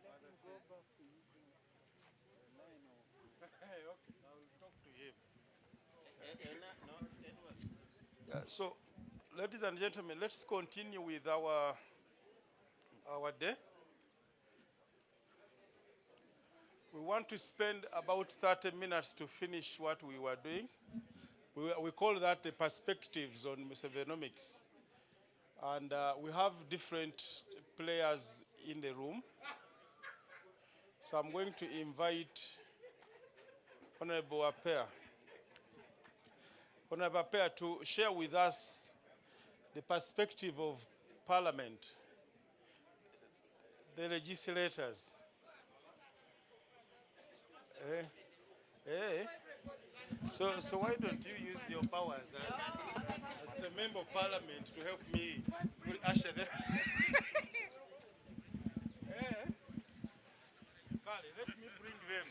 Let him go back to his line of... Okay, I'll talk to him. So, ladies and gentlemen, let's continue with our day. We want to spend about 30 minutes to finish what we were doing. We call that the perspectives on Musevenomics. And we have different players in the room. So I'm going to invite Honorable Apea. Honorable Apea to share with us the perspective of Parliament, the legislators. So why don't you use your powers as the Member of Parliament to help me usher them? Let me bring them.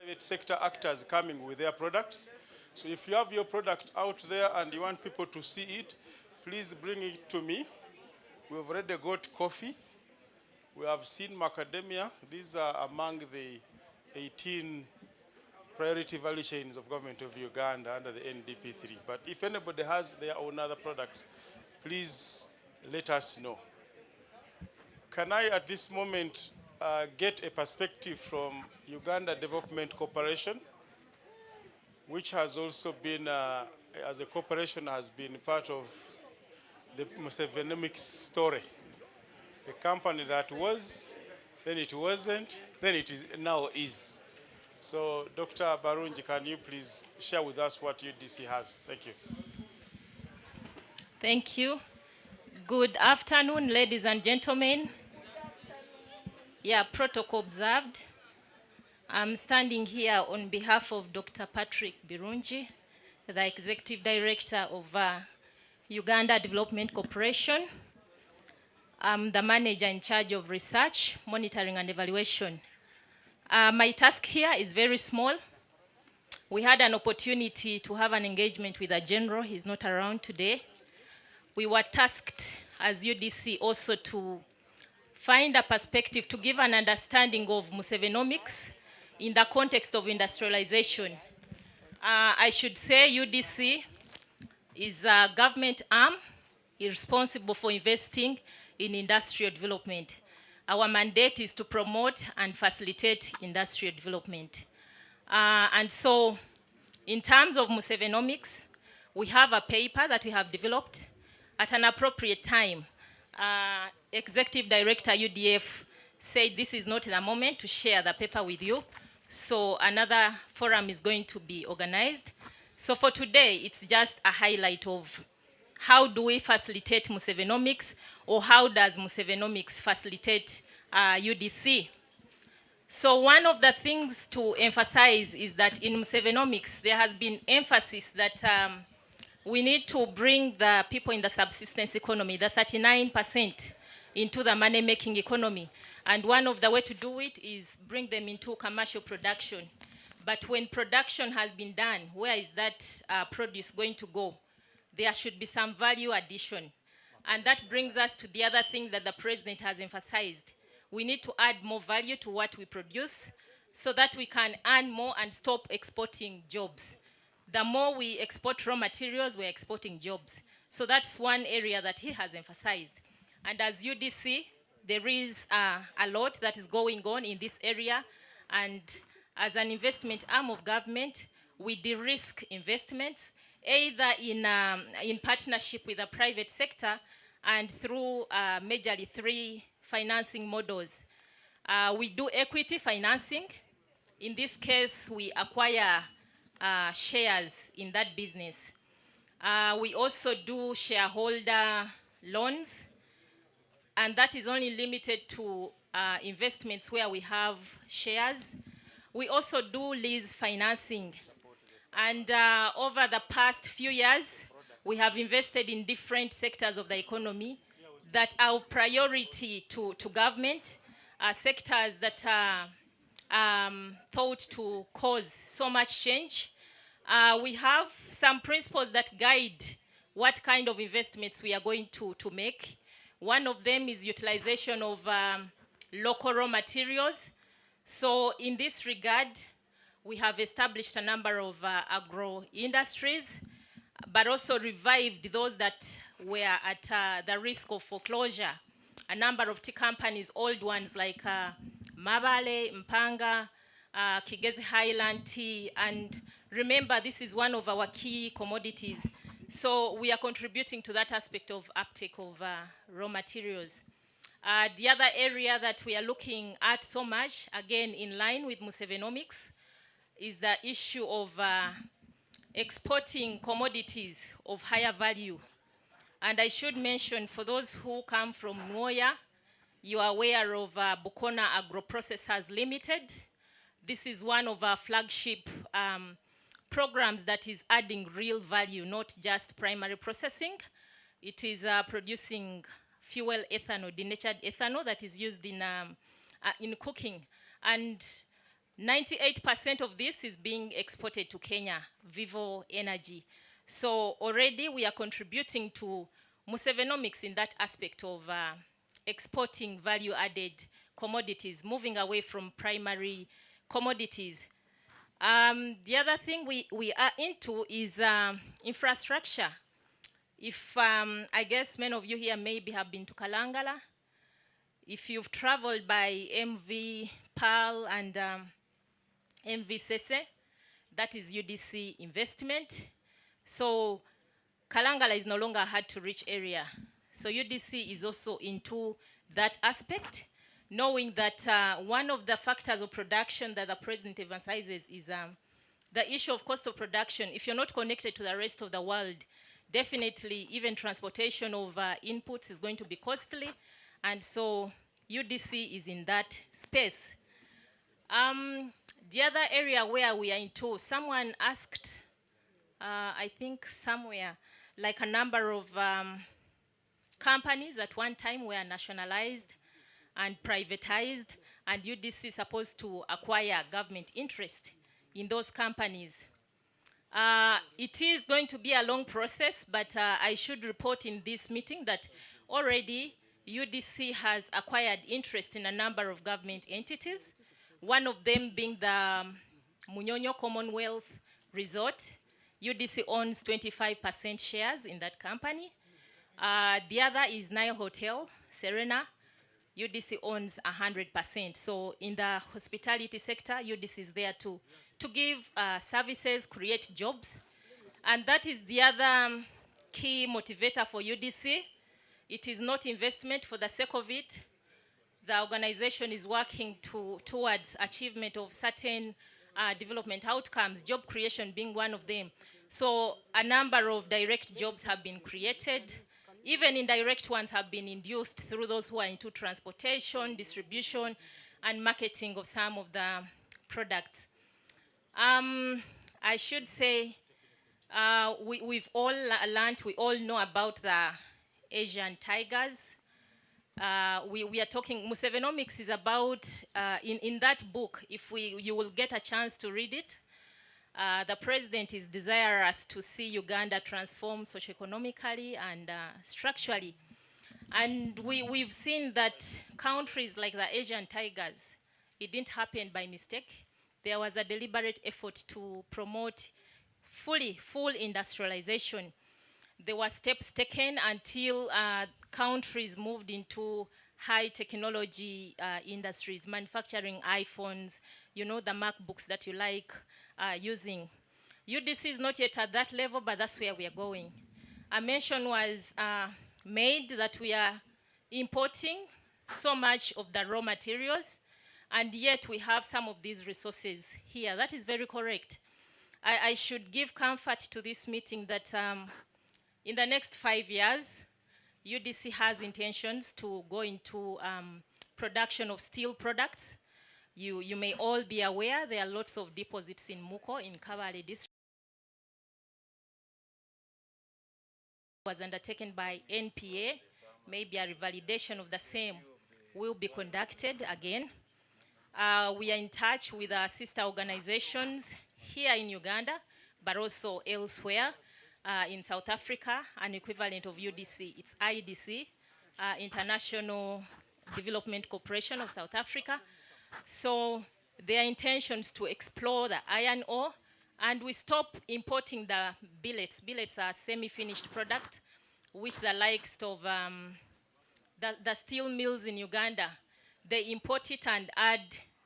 private sector actors coming with their products. So if you have your product out there and you want people to see it, please bring it to me. We've already got coffee. We have seen macadamia. These are among the 18 priority value chains of government of Uganda under the NDP3. But if anybody has their own other products, please let us know. Can I, at this moment, get a perspective from Uganda Development Corporation, which has also been, as a corporation, has been part of the Musevenomics story. A company that was, then it wasn't, then it is, now is. So, Dr. Barunji, can you please share with us what UDC has? Thank you. Thank you. Good afternoon, ladies and gentlemen. Yeah, protocol observed. I'm standing here on behalf of Dr. Patrick Birungi, the Executive Director of Uganda Development Corporation. I'm the manager in charge of research, monitoring, and evaluation. My task here is very small. We had an opportunity to have an engagement with the general. He's not around today. We were tasked as UDC also to find a perspective to give an understanding of Musevenomics in the context of industrialization. I should say UDC is a government arm responsible for investing in industrial development. Our mandate is to promote and facilitate industrial development. And so, in terms of Musevenomics, we have a paper that we have developed. At an appropriate time, Executive Director UDF said this is not the moment to share the paper with you. So another forum is going to be organized. So for today, it's just a highlight of how do we facilitate Musevenomics, or how does Musevenomics facilitate UDC? So one of the things to emphasize is that in Musevenomics, there has been emphasis that we need to bring the people in the subsistence economy, the 39%, into the money-making economy. And one of the way to do it is bring them into commercial production. But when production has been done, where is that produce going to go? There should be some value addition. And that brings us to the other thing that the president has emphasized. We need to add more value to what we produce so that we can earn more and stop exporting jobs. The more we export raw materials, we're exporting jobs. So that's one area that he has emphasized. And as UDC, there is a lot that is going on in this area. And as an investment arm of government, we de-risk investments, either in partnership with the private sector and through majorly 3 financing models. We do equity financing. In this case, we acquire shares in that business. We also do shareholder loans, and that is only limited to investments where we have shares. We also do lease financing. And over the past few years, we have invested in different sectors of the economy that are of priority to government, sectors that are thought to cause so much change. We have some principles that guide what kind of investments we are going to make. One of them is utilization of local raw materials. So in this regard, we have established a number of agro industries, but also revived those that were at the risk of foreclosure. A number of tea companies, old ones like Mabale, Mpanga, Kigezi Highland Tea, and remember this is one of our key commodities. So we are contributing to that aspect of uptake of raw materials. The other area that we are looking at so much, again in line with Musevenomics, is the issue of exporting commodities of higher value. And I should mention, for those who come from Nwoya, you are aware of Bukona Agro-Processors Limited. This is one of our flagship programs that is adding real value, not just primary processing. It is producing fuel ethanol, denatured ethanol that is used in cooking. And 98% of this is being exported to Kenya, Vivo Energy. So already we are contributing to Musevenomics in that aspect of exporting value-added commodities, moving away from primary commodities. The other thing we are into is infrastructure. If I guess many of you here maybe have been to Kalangala. If you've traveled by MV Pearl and MV Sese, that is UDC investment. So Kalangala is no longer a hard-to-reach area. So UDC is also into that aspect, knowing that one of the factors of production that the president emphasizes is the issue of cost of production. If you're not connected to the rest of the world, definitely even transportation of inputs is going to be costly. And so UDC is in that space. The other area where we are into, someone asked, I think somewhere, like a number of companies at one time were nationalized and privatized, and UDC is supposed to acquire government interest in those companies. It is going to be a long process, but I should report in this meeting that already UDC has acquired interest in a number of government entities, one of them being the Munyonyo Commonwealth Resort. UDC owns 25% shares in that company. The other is Nile Hotel, Serena. UDC owns 100%. So in the hospitality sector, UDC is there to give services, create jobs. And that is the other key motivator for UDC. It is not investment for the sake of it. The organization is working towards achievement of certain development outcomes, job creation being one of them. So a number of direct jobs have been created. Even indirect ones have been induced through those who are into transportation, distribution, and marketing of some of the products. I should say we've all learned, we all know about the Asian tigers. We are talking, Musevenomics is about, in that book, if you will get a chance to read it, the president is desirous to see Uganda transform socioeconomically and structurally. And we've seen that countries like the Asian tigers, it didn't happen by mistake. There was a deliberate effort to promote full industrialization. There were steps taken until countries moved into high technology industries, manufacturing iPhones, you know, the MacBooks that you like using. UDC is not yet at that level, but that's where we are going. A mention was made that we are importing so much of the raw materials, and yet we have some of these resources here. That is very correct. I should give comfort to this meeting that in the next 5 years, UDC has intentions to go into production of steel products. You may all be aware there are lots of deposits in Muko, in Kabale district. Was undertaken by NPA. Maybe a revalidation of the same will be conducted again. We are in touch with our sister organizations here in Uganda, but also elsewhere. In South Africa, an equivalent of UDC, it's IDC, International Development Corporation of South Africa. So their intentions to explore the iron ore, and we stop importing the billets. Billets are semi-finished product, which the likes of the steel mills in Uganda, they import it and add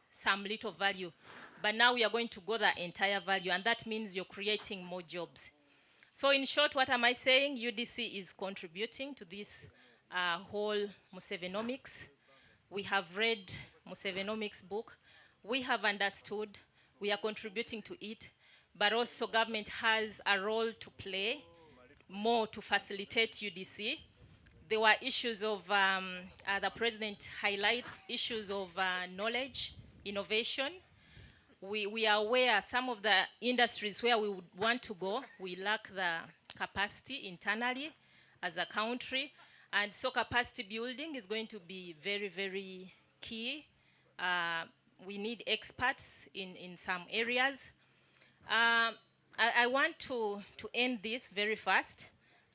some little value. But now we are going to go the entire value, and that means you're creating more jobs. So in short, what am I saying? UDC is contributing to this whole Musevenomics. We have read Musevenomics book. We have understood. We are contributing to it. But also government has a role to play more to facilitate UDC. There were issues of, the president highlights issues of knowledge, innovation. We are aware some of the industries where we would want to go, we lack the capacity internally as a country. And so capacity building is going to be very, very key. we need experts in some areas. I want to end this very fast,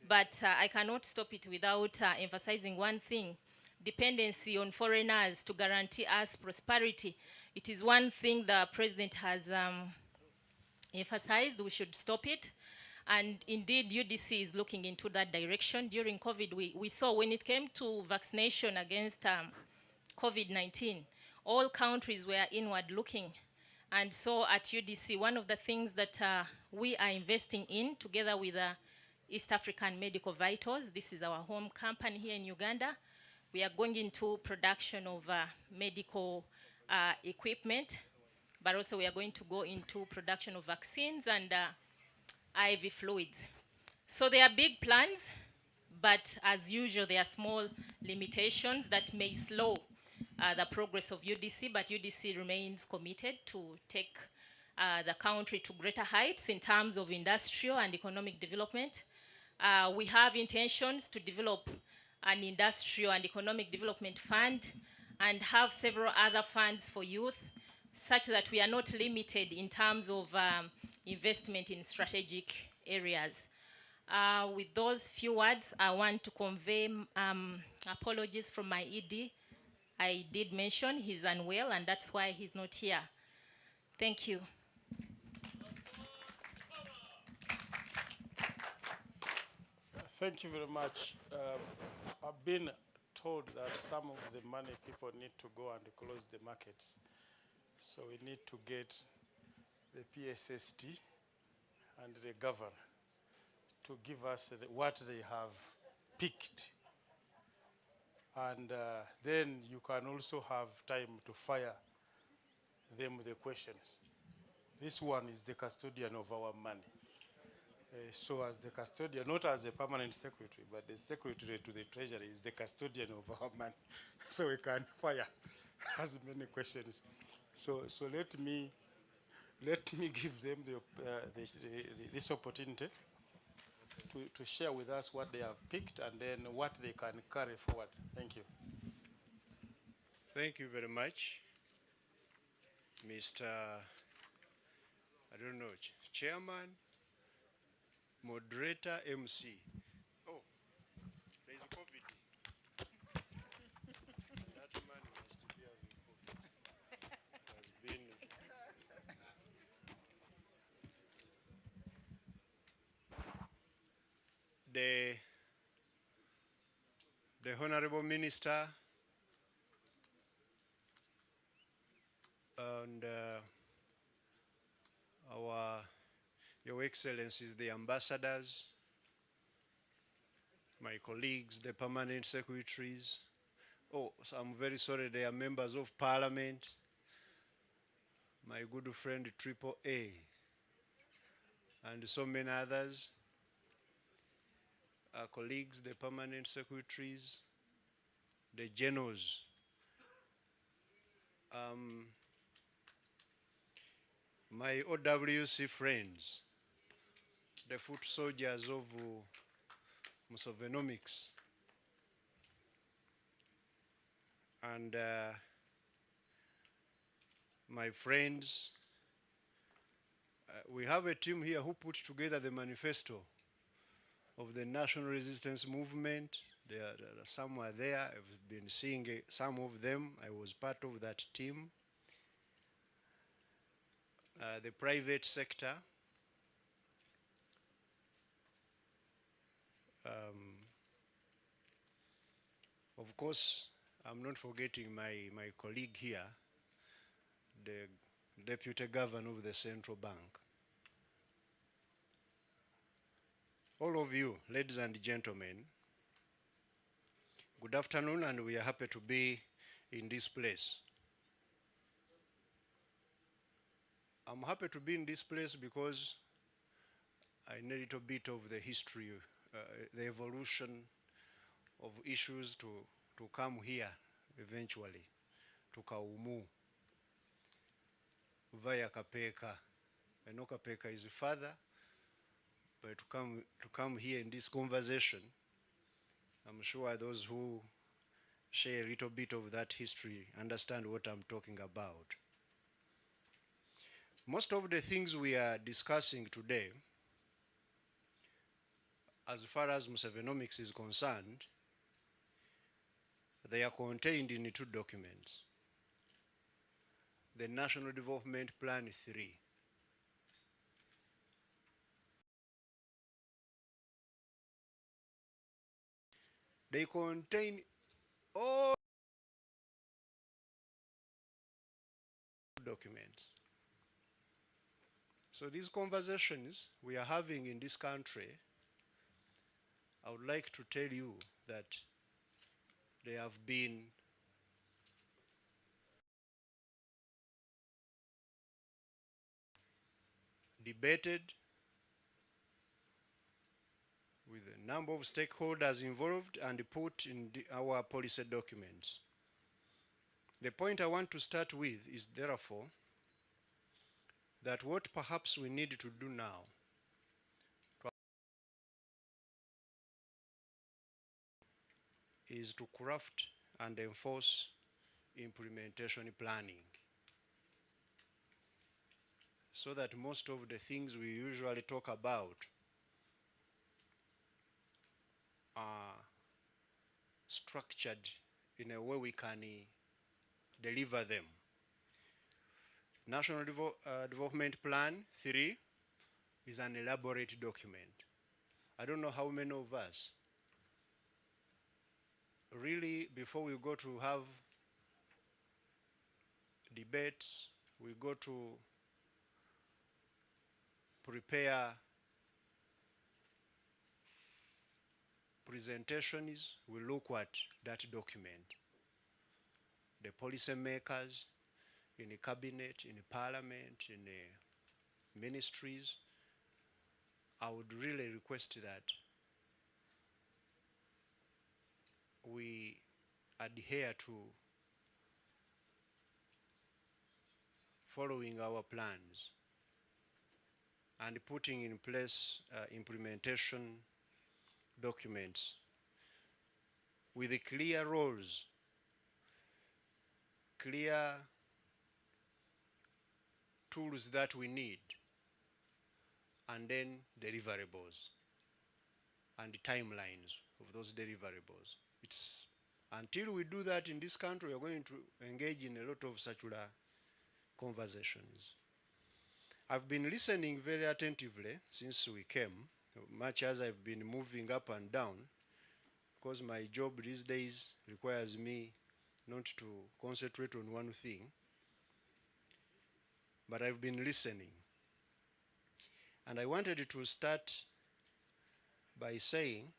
but I cannot stop it without emphasizing one thing: dependency on foreigners to guarantee us prosperity. It is one thing the president has emphasized. We should stop it. And indeed, UDC is looking into that direction. During COVID, we saw when it came to vaccination against COVID-19, all countries were inward looking. And so at UDC, one of the things that we are investing in together with East African Medical Vitals, this is our home company here in Uganda, we are going into production of medical equipment, but also we are going to go into production of vaccines and IV fluids. So there are big plans, but as usual, there are small limitations that may slow the progress of UDC, but UDC remains committed to take the country to greater heights in terms of industrial and economic development. We have intentions to develop an industrial and economic development fund and have several other funds for youth, such that we are not limited in terms of investment in strategic areas. With those few words, I want to convey apologies from my ED. I did mention he's unwell, and that's why he's not here. Thank you. Thank you very much. I've been told that some of the money people need to go and close the markets. So we need to get the PSST and the governor to give us what they have picked. And then you can also have time to fire them the questions. This one is the custodian of our money. So as the custodian, not as a permanent secretary, but the secretary to the treasury is the custodian of our money. So we can fire as many questions. So let me give them this opportunity to share with us what they have picked and then what they can carry forward. Thank you. Thank you very much, Mr. Chairman, moderator, MC. Oh, there is COVID. That man has to be having COVID. Has been the Honorable Minister and Your Excellencies, the ambassadors, my colleagues, the permanent secretaries. Oh, so I'm very sorry, they are members of parliament. My good friend Triple A, and so many others. Our colleagues, the permanent secretaries, the generals. My OWC friends, the foot soldiers of Musovenomics, and my friends, we have a team here who put together the manifesto of the National Resistance Movement. Some are there. I've been seeing some of them. I was part of that team. The private sector, of course, I'm not forgetting my colleague here, the Deputy Governor of the Central Bank. All of you, ladies and gentlemen, good afternoon, and we are happy to be in this place. I'm happy to be in this place because I know a little bit of the history, the evolution of issues to come here eventually, to Kaumu, via Kapeka. I know Kapeka is a father, but to come here in this conversation, I'm sure those who share a little bit of that history understand what I'm talking about. Most of the things we are discussing today, as far as Musevenomics is concerned, they are contained in 2 documents. The National Development Plan 3. They contain all documents. So these conversations we are having in this country, I would like to tell you that they have been debated with a number of stakeholders involved and put in our policy documents. The point I want to start with is therefore that what perhaps we need to do now is to craft and enforce implementation planning, so that most of the things we usually talk about are structured in a way we can deliver them. National Development Plan 3 is an elaborate document. I don't know how many of us really, before we go to have debates, we go to prepare presentations, we look at that document. The policy makers in the cabinet, in the parliament, in the ministries, I would really request that we adhere to following our plans and putting in place implementation documents with the clear roles, clear tools that we need, and then deliverables and timelines of those deliverables. It's until we do that in this country, we are going to engage in a lot of circular conversations. I've been listening very attentively since we came, much as I've been moving up and down, because my job these days requires me not to concentrate on one thing, but I've been listening. And I wanted to start by saying,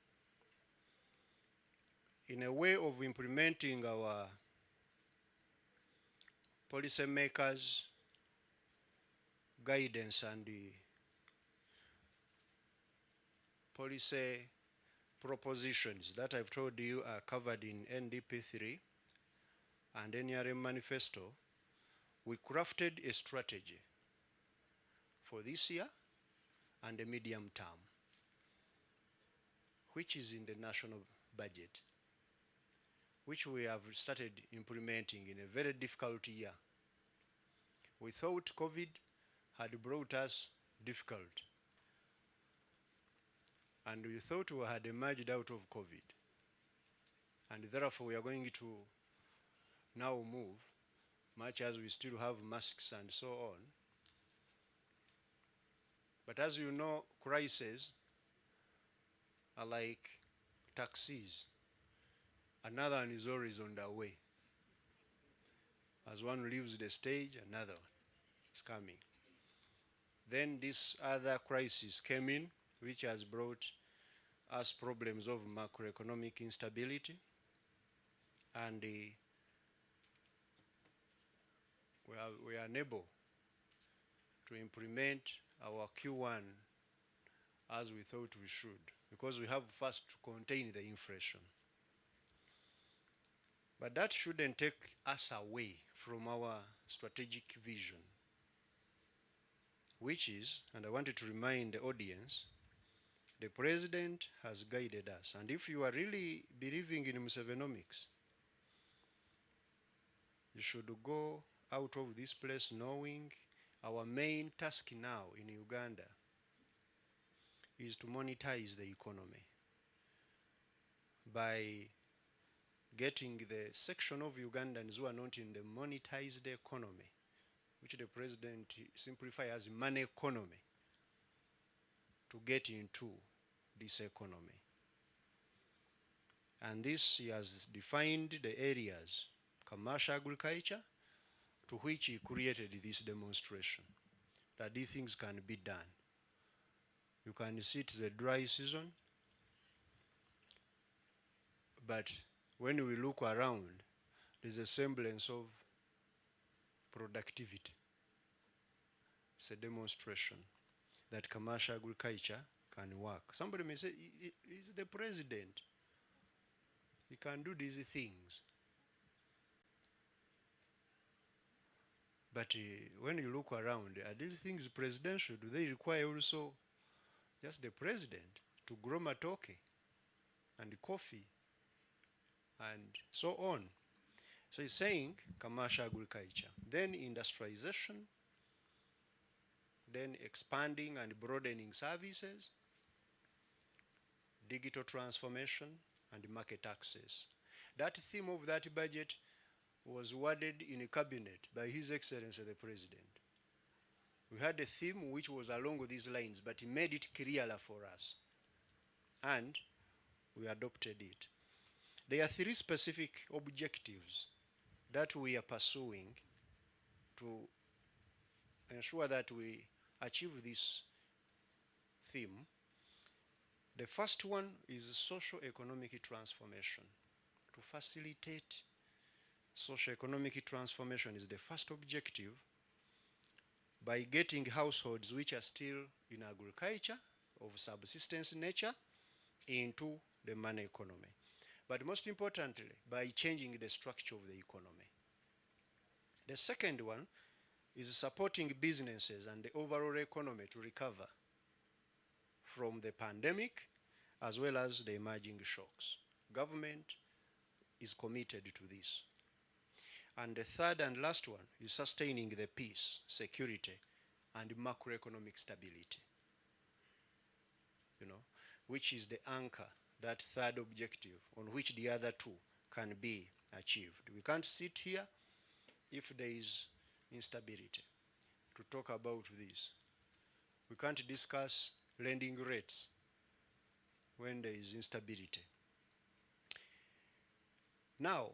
in a way of implementing our policymakers' guidance and the policy propositions that I've told you are covered in NDP 3 and NRM manifesto, we crafted a strategy for this year and the medium term, which is in the national budget, which we have started implementing in a very difficult year. We thought COVID had brought us difficult, and we thought we had emerged out of COVID, and therefore we are going to now move, much as we still have masks and so on. But as you know, crises are like taxis. Another one is always on the way. As one leaves the stage, another one is coming. Then this other crisis came in, which has brought us problems of macroeconomic instability, and we are unable to implement our Q1 as we thought we should, because we have first to contain the inflation. But that shouldn't take us away from our strategic vision, which is, and I wanted to remind the audience, the president has guided us. And if you are really believing in Musevenomics, you should go out of this place knowing our main task now in Uganda is to monetize the economy by getting the section of Ugandans who are not in the monetized economy, which the president simplifies as money economy, to get into this economy. And this, he has defined the areas, commercial agriculture, to which he created this demonstration, that these things can be done. You can see it's the dry season, but when we look around, there's a semblance of productivity. It's a demonstration that commercial agriculture can work. Somebody may say, he's the president. He can do these things. But when you look around, are these things presidential? Do they require also just the president to grow matoke and coffee and so on? So he's saying commercial agriculture, then industrialization, then expanding and broadening services, digital transformation, and market access. That theme of that budget was worded in a cabinet by His Excellency the President. We had a theme which was along these lines, but he made it clearer for us. And we adopted it. There are 3 specific objectives that we are pursuing to ensure that we achieve this theme. The first one is socio-economic transformation. To facilitate socio-economic transformation is the first objective, by getting households which are still in agriculture of subsistence nature into the money economy. But most importantly, by changing the structure of the economy. The second one is supporting businesses and the overall economy to recover from the pandemic as well as the emerging shocks. Government is committed to this. And the third and last one is sustaining the peace, security, and macroeconomic stability. Which is the anchor, that third objective, on which the other 2 can be achieved. We can't sit here if there is instability to talk about this. We can't discuss lending rates when there is instability. Now,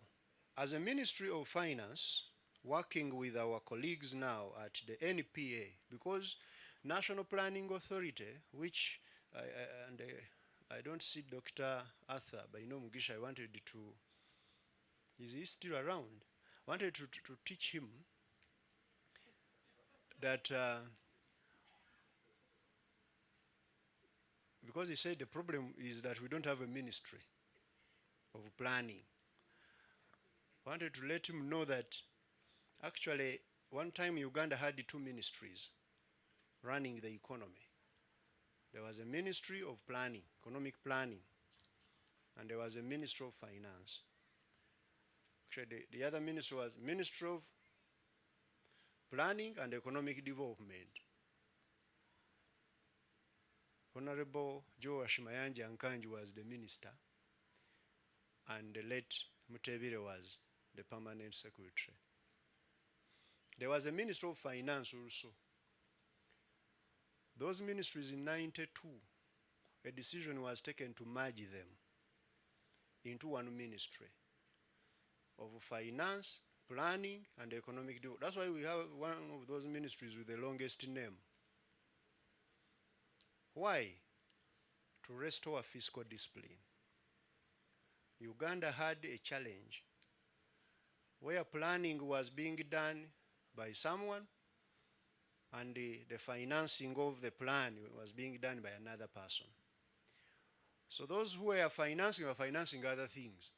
as a Ministry of Finance, working with our colleagues now at the NPA, because National Planning Authority, which I don't see Dr. Arthur, but Mugisha, I wanted to, is he still around? I wanted to teach him that, because he said the problem is that we don't have a ministry of planning. I wanted to let him know that actually one time Uganda had 2 ministries running the economy. There was a Ministry of Planning, Economic Planning, and there was a Ministry of Finance. Actually, the other ministry was Ministry of Planning and Economic Development. Honorable Joash Mayanja Nkanji was the minister, and the late Mutebire was the permanent secretary. There was a Ministry of Finance also. Those ministries in '92, a decision was taken to merge them into one ministry of finance, planning, and economic development. That's why we have one of those ministries with the longest name. Why? To restore fiscal discipline. Uganda had a challenge where planning was being done by someone and the financing of the plan was being done by another person. So those who were financing other things,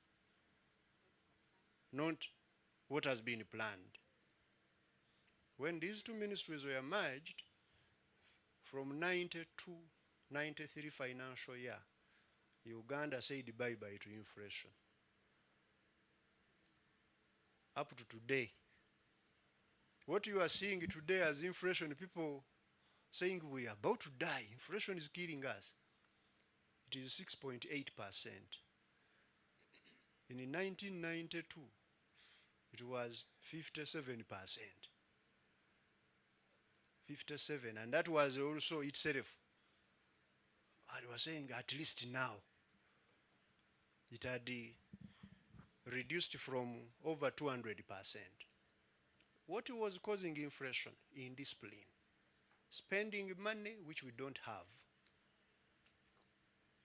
not what has been planned. When these 2 ministries were merged, from 92, 93 financial year, Uganda said bye-bye to inflation. Up to today, What you are seeing today as inflation, people saying we are about to die, inflation is killing us. It is 6.8%. In 1992, it was 57%. 57, and that was also itself. I was saying at least now, it had reduced from over 200%. What was causing inflation? Indiscipline. Spending money which we don't have.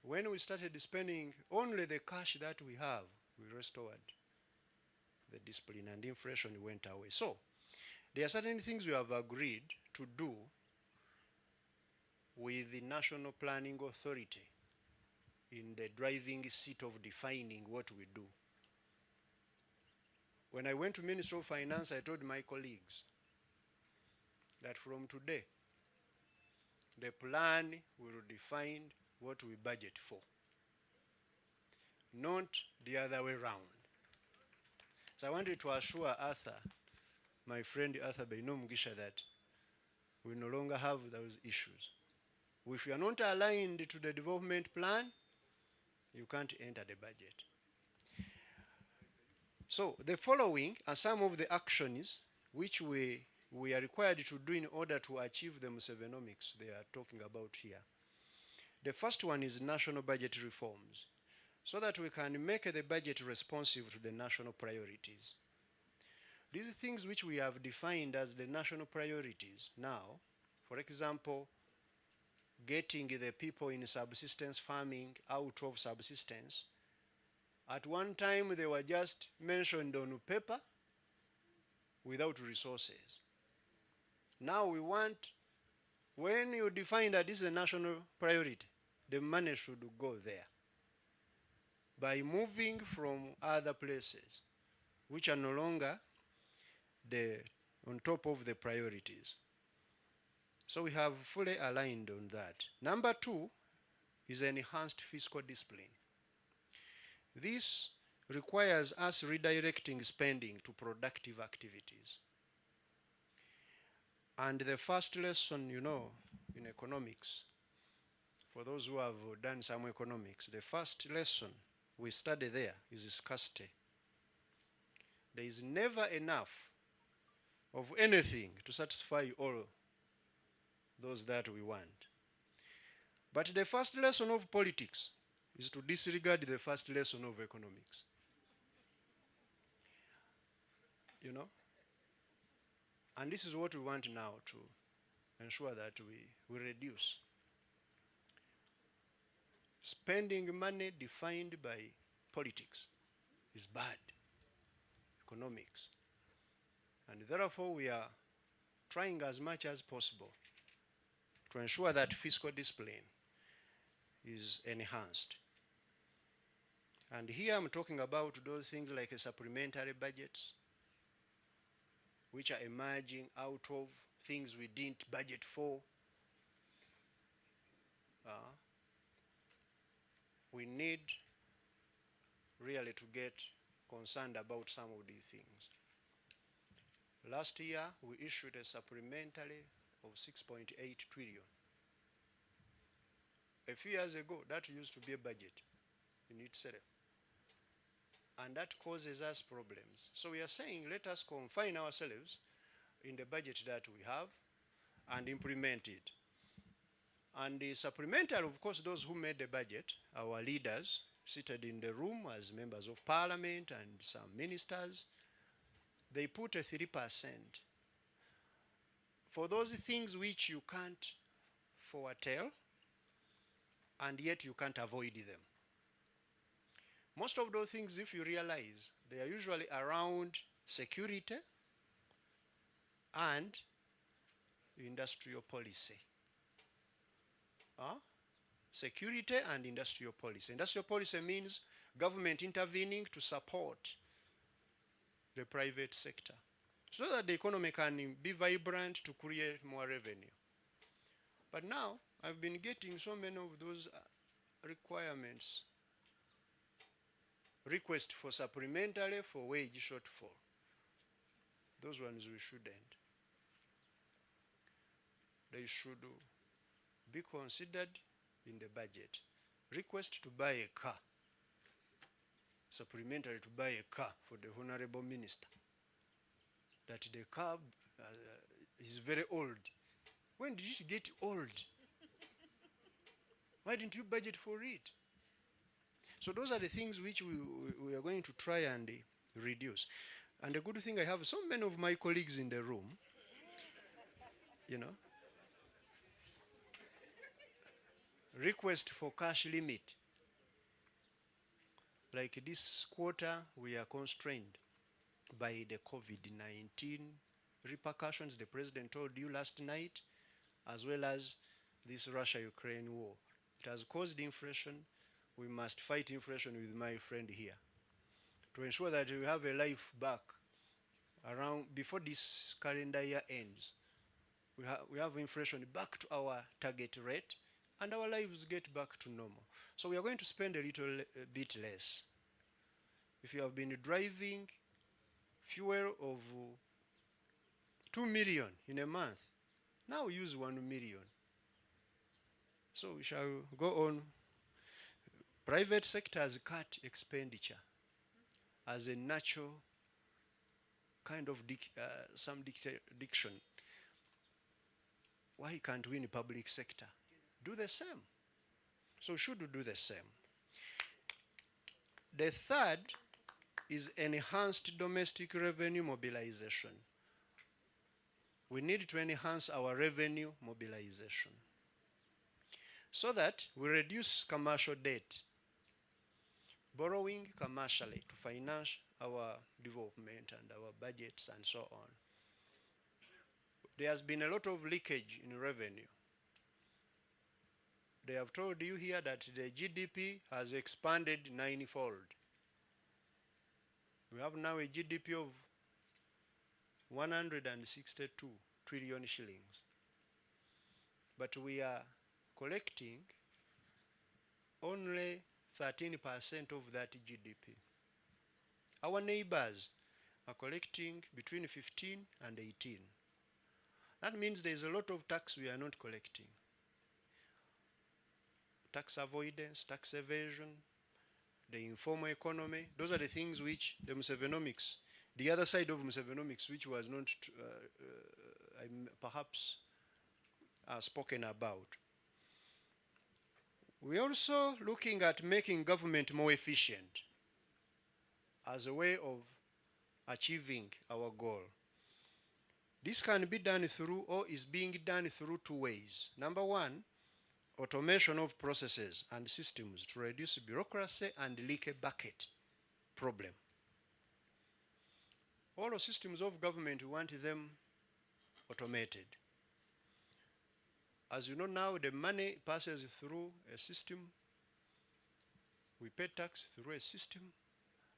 When we started spending only the cash that we have, we restored the discipline and inflation went away. So, there are certain things we have agreed to do with the National Planning Authority in the driving seat of defining what we do. When I went to Ministry of Finance, I told my colleagues that from today, the plan will define what we budget for, not the other way around. So I wanted to assure Arthur, my friend Arthur Bainom-Gisha, that we no longer have those issues. If you are not aligned to the development plan, you can't enter the budget. So the following are some of the actions which we are required to do in order to achieve the Musevenomics they are talking about here. The first one is national budget reforms, so that we can make the budget responsive to the national priorities. These things which we have defined as the national priorities now, for example, getting the people in subsistence farming out of subsistence. At one time, they were just mentioned on paper without resources. Now we want, when you define that this is a national priority, the money should go there by moving from other places which are no longer on top of the priorities. So we have fully aligned on that. Number two is enhanced fiscal discipline. This requires us redirecting spending to productive activities. And the first lesson, you know, in economics, for those who have done some economics, the first lesson we study there is scarcity. There is never enough of anything to satisfy all those that we want. But the first lesson of politics is to disregard the first lesson of economics. You know? And this is what we want now to ensure that we reduce. Spending money defined by politics is bad. Economics. And therefore we are trying as much as possible to ensure that fiscal discipline is enhanced. And here I'm talking about those things like a supplementary budgets, which are emerging out of things we didn't budget for. We need really to get concerned about some of these things. Last year, we issued a supplementary of 6.8 trillion. A few years ago, that used to be a budget in itself. And that causes us problems. So we are saying, let us confine ourselves in the budget that we have and implement it. And the supplementary, of course, those who made the budget, our leaders, seated in the room as members of parliament and some ministers, they put a 3% for those things which you can't foretell and yet you can't avoid them. Most of those things, if you realize, they are usually around security and industrial policy. Security and industrial policy. Industrial policy means government intervening to support the private sector so that the economy can be vibrant to create more revenue. But now, I've been getting so many of those requirements, requests for supplementary for wage shortfall. Those ones we shouldn't. they should be considered in the budget. Request to buy a car, supplementary to buy a car for the Honorable Minister. That the car is very old. When did it get old? Why didn't you budget for it? So those are the things which we are going to try and reduce. And the good thing, I have so many of my colleagues in the room, you know. Request for cash limit. Like this quarter, we are constrained by the COVID-19 repercussions the president told you last night, as well as this Russia-Ukraine war. It has caused inflation. We must fight inflation with my friend here to ensure that we have a life back around before this calendar year ends. We have inflation back to our target rate, and our lives get back to normal. So we are going to spend a little bit less. If you have been driving fuel of 2 million in a month, now use 1 million. So we shall go on. Private sector has cut expenditure as a natural kind of diction. Why can't we in the public sector do the same? So should we do the same? The third is enhanced domestic revenue mobilization. We need to enhance our revenue mobilization so that we reduce commercial debt, borrowing commercially to finance our development and our budgets and so on. There has been a lot of leakage in revenue. They have told you here that the GDP has expanded 9-fold. We have now a GDP of 162 trillion shillings. But we are collecting only 13% of that GDP. Our neighbors are collecting between 15 and 18. That means there's a lot of tax we are not collecting. Tax avoidance, tax evasion, the informal economy, those are the things which the Musevenomics, the other side of Musevenomics, which was not perhaps spoken about. We're also looking at making government more efficient as a way of achieving our goal. This can be done through, or is being done through, 2 ways. Number one, automation of processes and systems to reduce bureaucracy and leaky bucket problem. All the systems of government, we want them automated. As you know now, the money passes through a system. We pay tax through a system,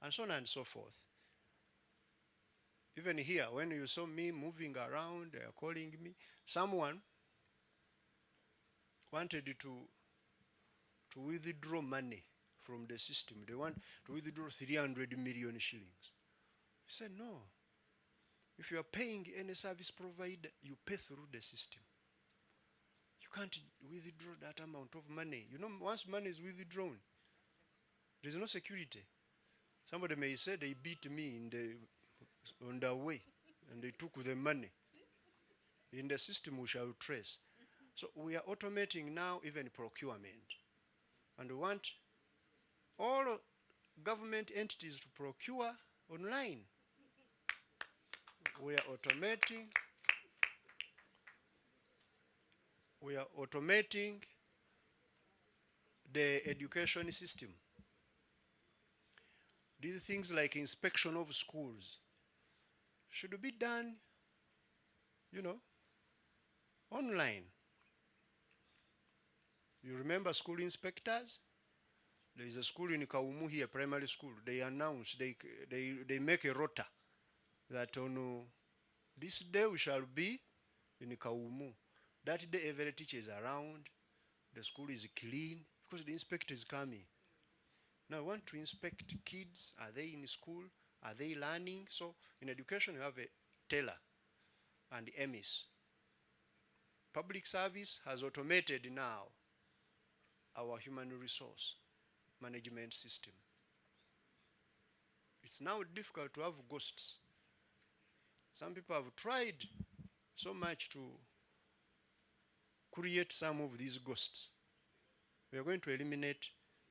and so on and so forth. Even here, when you saw me moving around, they are calling me. Someone wanted to withdraw money from the system. They want to withdraw 300 million shillings. We said, no. If you are paying any service provider, you pay through the system. You can't withdraw that amount of money. You know, once money is withdrawn, there's no security. Somebody may say they beat me on the way and they took the money. In the system we shall trace. So we are automating now even procurement. And we want all government entities to procure online. We are automating the education system. These things like inspection of schools should be done, you know, online. You remember school inspectors? There is a school in Kaumu here, primary school. They announce, they make a rota that on this day we shall be in Kaumu. That day every teacher is around, the school is clean, because the inspector is coming. Now I want to inspect kids. Are they in school? Are they learning? So in education you have a teller and the EMIS. public service has automated now our human resource management system. It's now difficult to have ghosts. Some people have tried so much to create some of these ghosts. We are going to eliminate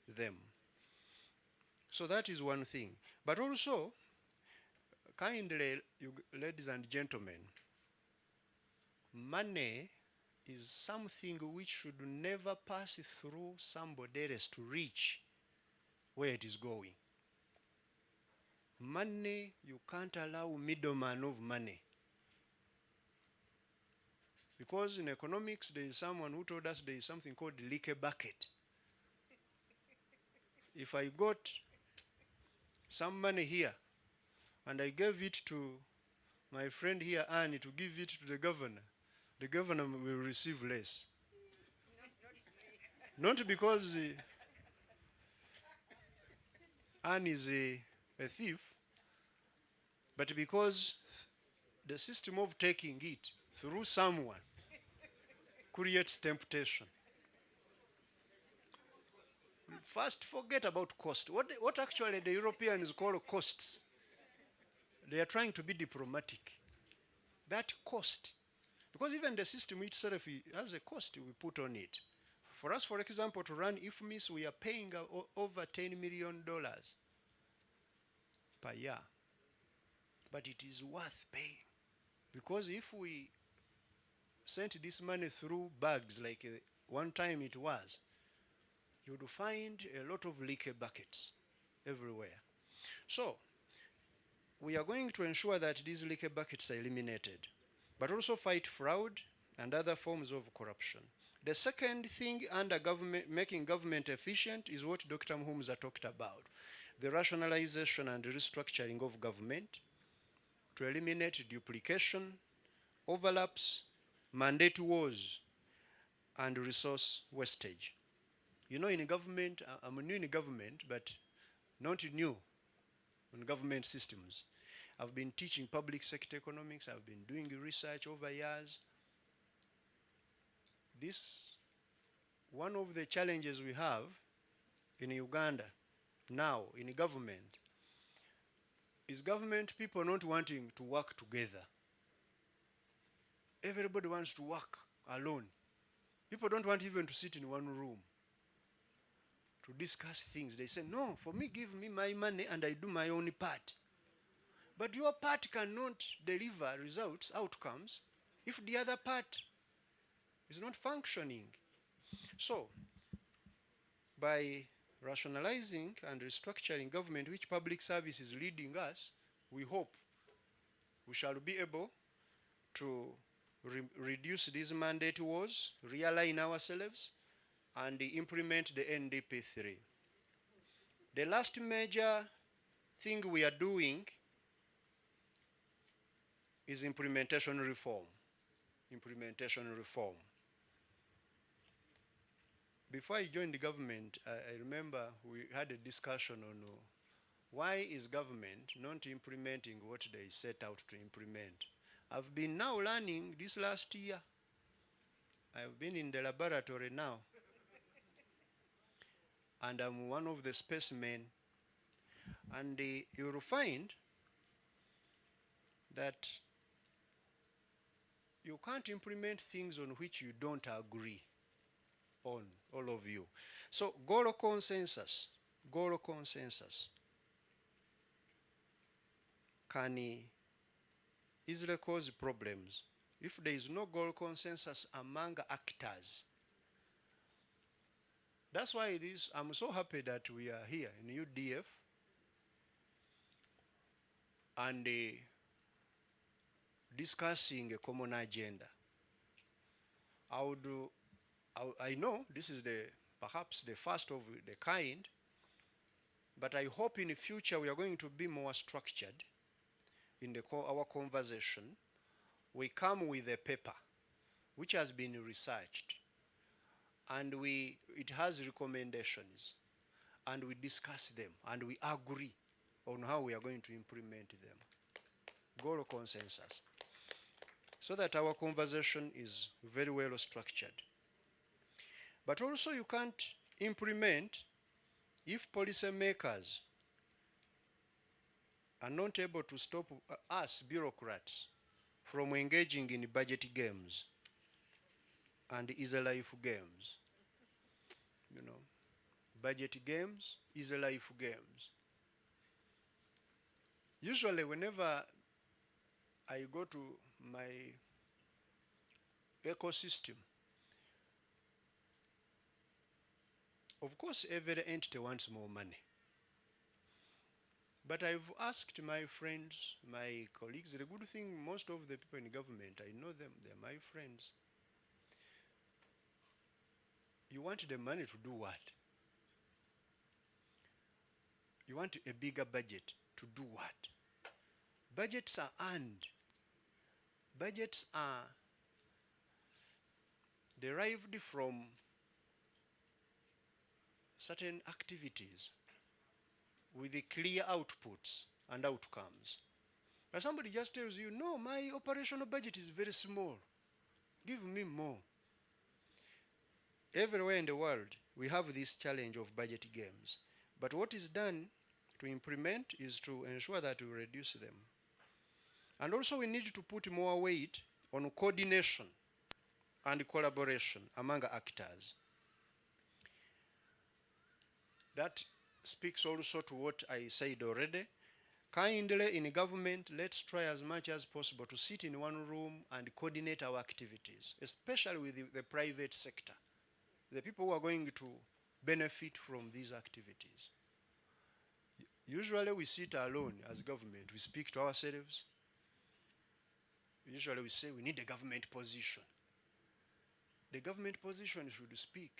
them. So that is one thing. But also, kindly, ladies and gentlemen, money is something which should never pass through somebody else to reach where it is going. Money, you can't allow middleman of money. Because in economics, there is someone who told us there is something called leaky bucket. If I got some money here and I gave it to my friend here, Annie, to give it to the governor will receive less. Not because Anne is a thief, but because the system of taking it through someone creates temptation. First, forget about cost. What actually the Europeans call costs, they are trying to be diplomatic. That cost, because even the system itself has a cost we put on it. For us, for example, to run IFMIS, we are paying over $10 million per year. But it is worth paying. Because if we sent this money through bags like one time it was, you would find a lot of leaky buckets everywhere. So, we are going to ensure that these leaky buckets are eliminated, but also fight fraud and other forms of corruption. The second thing under government, making government efficient, is what Dr. Muhumuza talked about, the rationalization and restructuring of government to eliminate duplication, overlaps, mandate wars, and resource wastage. You know, in government, I'm new in government, but not new in government systems. I've been teaching public sector economics, I've been doing research over years. One of the challenges we have in Uganda now in government is government people not wanting to work together. Everybody wants to work alone. People don't want even to sit in one room to discuss things. They say, no, for me, give me my money and I do my own part. But your part cannot deliver results, outcomes, if the other part is not functioning. So, by rationalizing and restructuring government, which public service is leading us, we hope we shall be able to reduce these mandate wars, realign ourselves, and implement the NDP 3. The last major thing we are doing is implementation reform. Implementation reform. Before I joined the government, I remember we had a discussion on why is government not implementing what they set out to implement. I've been now learning this last year. I've been in the laboratory now. And I'm one of the specimen. And you'll find that you can't implement things on which you don't agree on, all of you. So goal consensus can easily cause problems if there is no goal consensus among actors. That's why I'm so happy that we are here in UDF and discussing a common agenda. I know this is perhaps the first of the kind, but I hope in the future we are going to be more structured in our conversation. We come with a paper which has been researched, and it has recommendations, and we discuss them, and we agree on how we are going to implement them. Goal consensus. so that our conversation is very well structured. But also you can't implement if policymakers are not able to stop us bureaucrats from engaging in budget games and easy life games. You know, budget games, easy life games. Usually whenever I go to my ecosystem, of course every entity wants more money. But I've asked my friends, my colleagues, the good thing, most of the people in government, I know them, they're my friends. You want the money to do what? You want a bigger budget to do what? Budgets are earned. Budgets are derived from certain activities with the clear outputs and outcomes. But somebody just tells you, no, my operational budget is very small. Give me more. Everywhere in the world, we have this challenge of budget games. But what is done to implement is to ensure that we reduce them. And also we need to put more weight on coordination and collaboration among actors. That speaks also to what I said already. Kindly in government, let's try as much as possible to sit in one room and coordinate our activities, especially with the private sector, the people who are going to benefit from these activities. Usually we sit alone as government, we speak to ourselves. Usually we say we need a government position. The government position should speak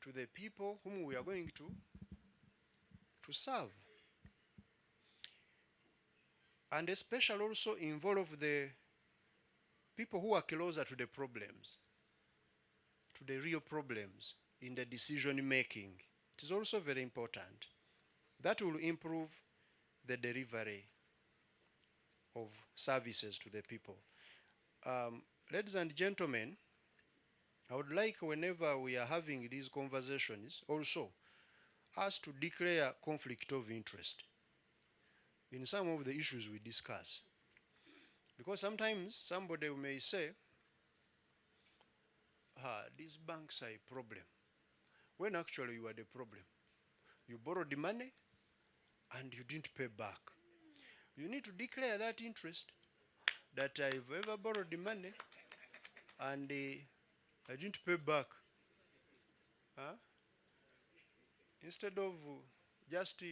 to the people whom we are going to serve. And especially also involve the people who are closer to the problems, to the real problems in the decision making. It is also very important. That will improve the delivery of services to the people. Ladies and gentlemen, I would like, whenever we are having these conversations, also us to declare conflict of interest in some of the issues we discuss. Because sometimes somebody may say, these banks are a problem, when actually you are the problem. You borrowed the money and you didn't pay back. You need to declare that interest, that I've ever borrowed the money and I didn't pay back. Instead of just,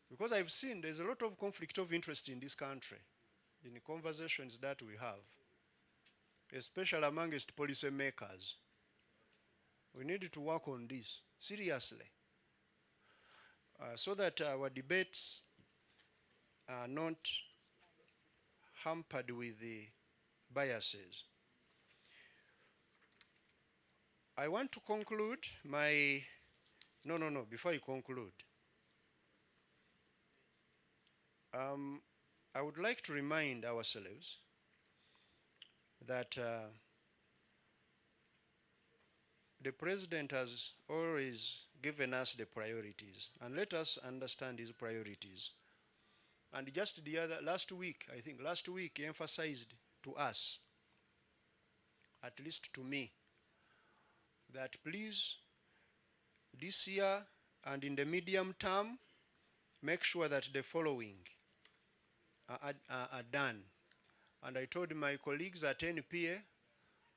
because I've seen there's a lot of conflict of interest in this country, in the conversations that we have, especially amongst policy makers. We need to work on this seriously, so that our debates are not hampered with the biases. I want to conclude my, before you conclude, I would like to remind ourselves that the President has always given us the priorities, and let us understand his priorities. And just last week, he emphasized to us, at least to me, that please, this year and in the medium term, make sure that the following are done. And I told my colleagues at NPA,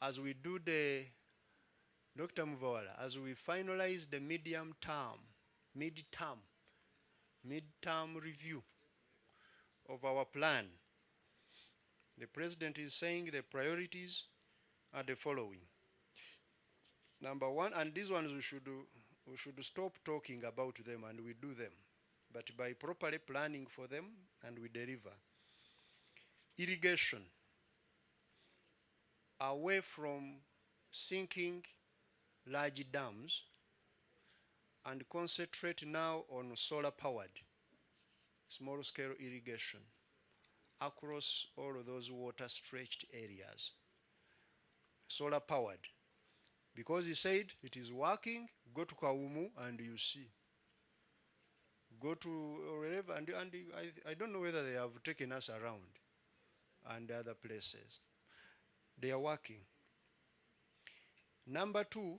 as we do the, Dr. Mvawala, as we finalize the midterm review of our plan, the President is saying the priorities are the following. Number one, and these ones we should stop talking about them and we do them, but by properly planning for them and we deliver. Irrigation, away from sinking large dams and concentrate now on solar powered small scale irrigation across all of those water-stretched areas, solar powered. Because he said it is working, go to Kaumu and you see. Go to wherever, and I don't know whether they have taken us around and other places. They are working. Number 2,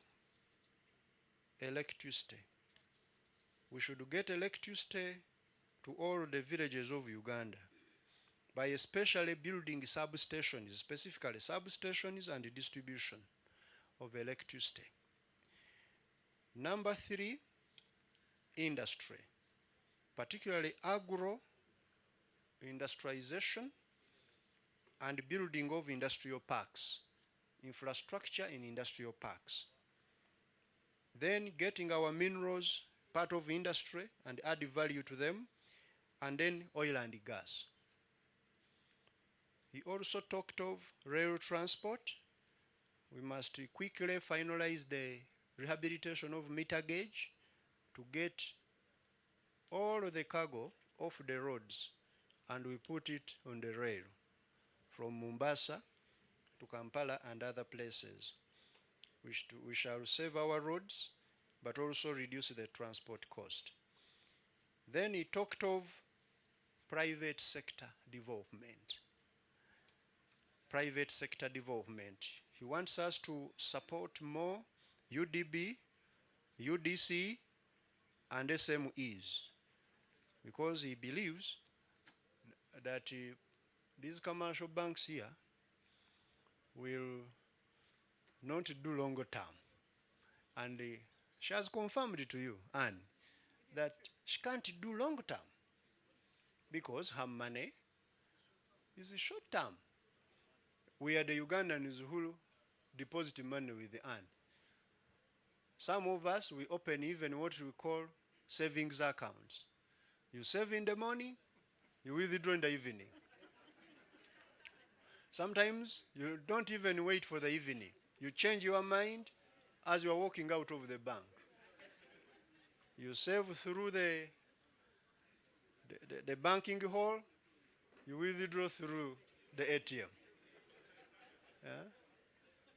electricity. We should get electricity to all the villages of Uganda by especially building substations, specifically substations and distribution of electricity. Number 3, industry, particularly agro-industrialization and building of industrial parks, infrastructure in industrial parks. Then getting our minerals part of industry and add value to them, and then oil and gas. He also talked of rail transport. We must quickly finalize the rehabilitation of meter gauge to get all of the cargo off the roads and we put it on the rail from Mombasa to Kampala and other places. We shall save our roads but also reduce the transport cost. Then he talked of private sector development. Private sector development. He wants us to support more UDB, UDC, and SMEs, because he believes that these commercial banks here will not do longer term. And she has confirmed to you, Anne, that she can't do long term because her money is short term. We are the Ugandans who deposit money with Anne. Some of us, we open even what we call savings accounts. You save in the morning, you withdraw in the evening. Sometimes you don't even wait for the evening. You change your mind as you are walking out of the bank. You save through the banking hall, you withdraw through the ATM.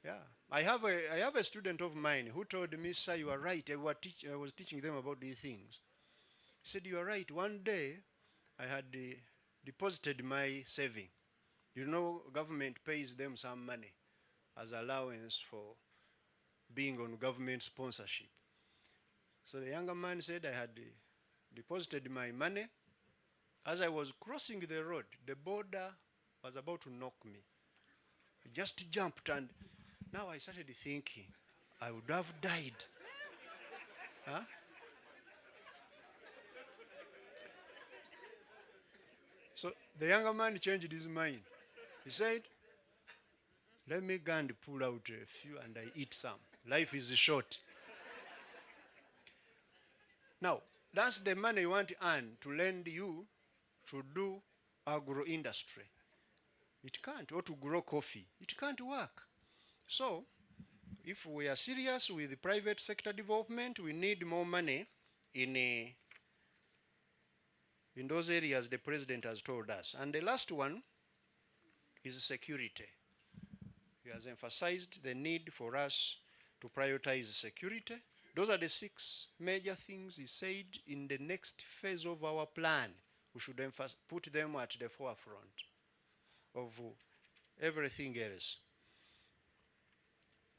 Yeah. I have a student of mine who told me, sir, you are right. I was teaching them about these things. He said, you are right. One day, I had deposited my saving. You know, government pays them some money as allowance for being on government sponsorship. So the younger man said, I had deposited my money. As I was crossing the road, the border was about to knock me. I just jumped, and now I started thinking, I would have died. Huh? So the younger man changed his mind. He said, let me go and pull out a few and I eat some. Life is short. Now, that's the money you want to earn to lend you to do agro-industry. It can't, or to grow coffee. It can't work. So, if we are serious with the private sector development, we need more money in those areas the president has told us. And the last one is security. He has emphasized the need for us to prioritize security. Those are the 6 major things he said in the next phase of our plan. We should put them at the forefront of everything else.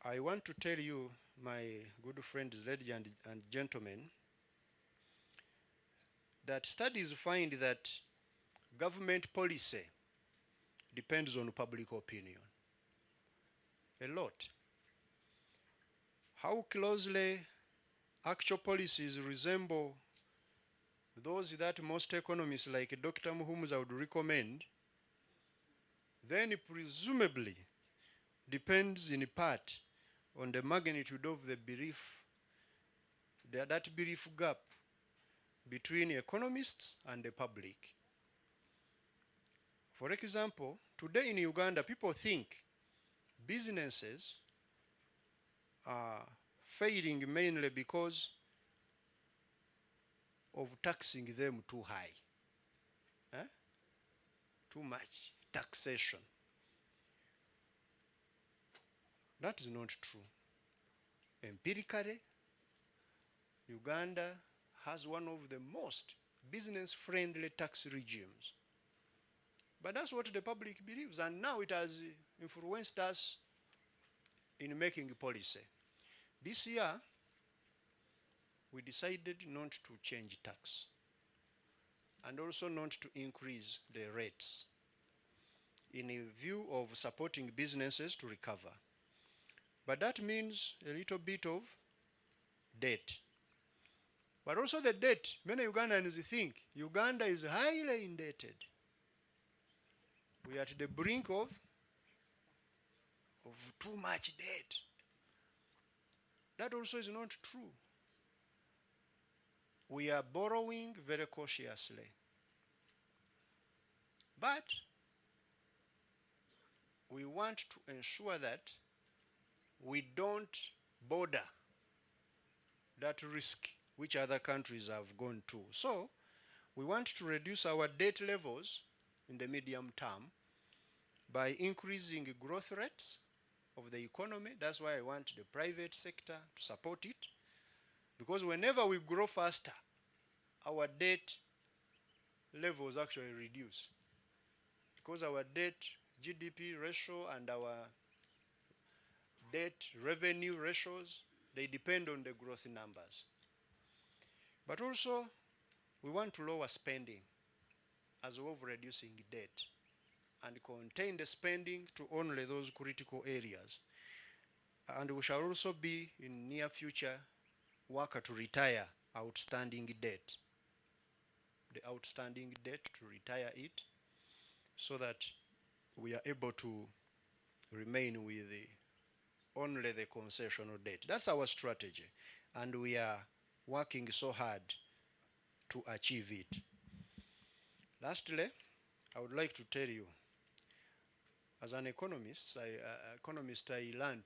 I want to tell you, my good friends, ladies and gentlemen, that studies find that government policy depends on public opinion. A lot. How closely actual policies resemble those that most economists like Dr. Muhumuza would recommend, then presumably depends in part on the magnitude of the belief, that belief gap between economists and the public. For example, today in Uganda, people think businesses are failing mainly because of taxing them too high. too much taxation. That is not true. Empirically, Uganda has one of the most business-friendly tax regimes. But that's what the public believes, and now it has influenced us in making policy. This year, we decided not to change tax and also not to increase the rates in a view of supporting businesses to recover. But that means a little bit of debt. But also the debt, many Ugandans think Uganda is highly indebted. We are at the brink of too much debt. That also is not true. We are borrowing very cautiously. But we want to ensure that we don't border that risk which other countries have gone to. So we want to reduce our debt levels in the medium term by increasing growth rates of the economy. That's why I want the private sector to support it, because whenever we grow faster, our debt levels actually reduce, because our debt GDP ratio and our debt revenue ratios, they depend on the growth numbers. But also, we want to lower spending as well as reducing debt and contain the spending to only those critical areas. And we shall also be in near future work to retire outstanding debt. The outstanding debt, to retire it, so that we are able to remain with only the concessional debt. That's our strategy, and we are working so hard to achieve it. Lastly, I would like to tell you, as an economist, I learned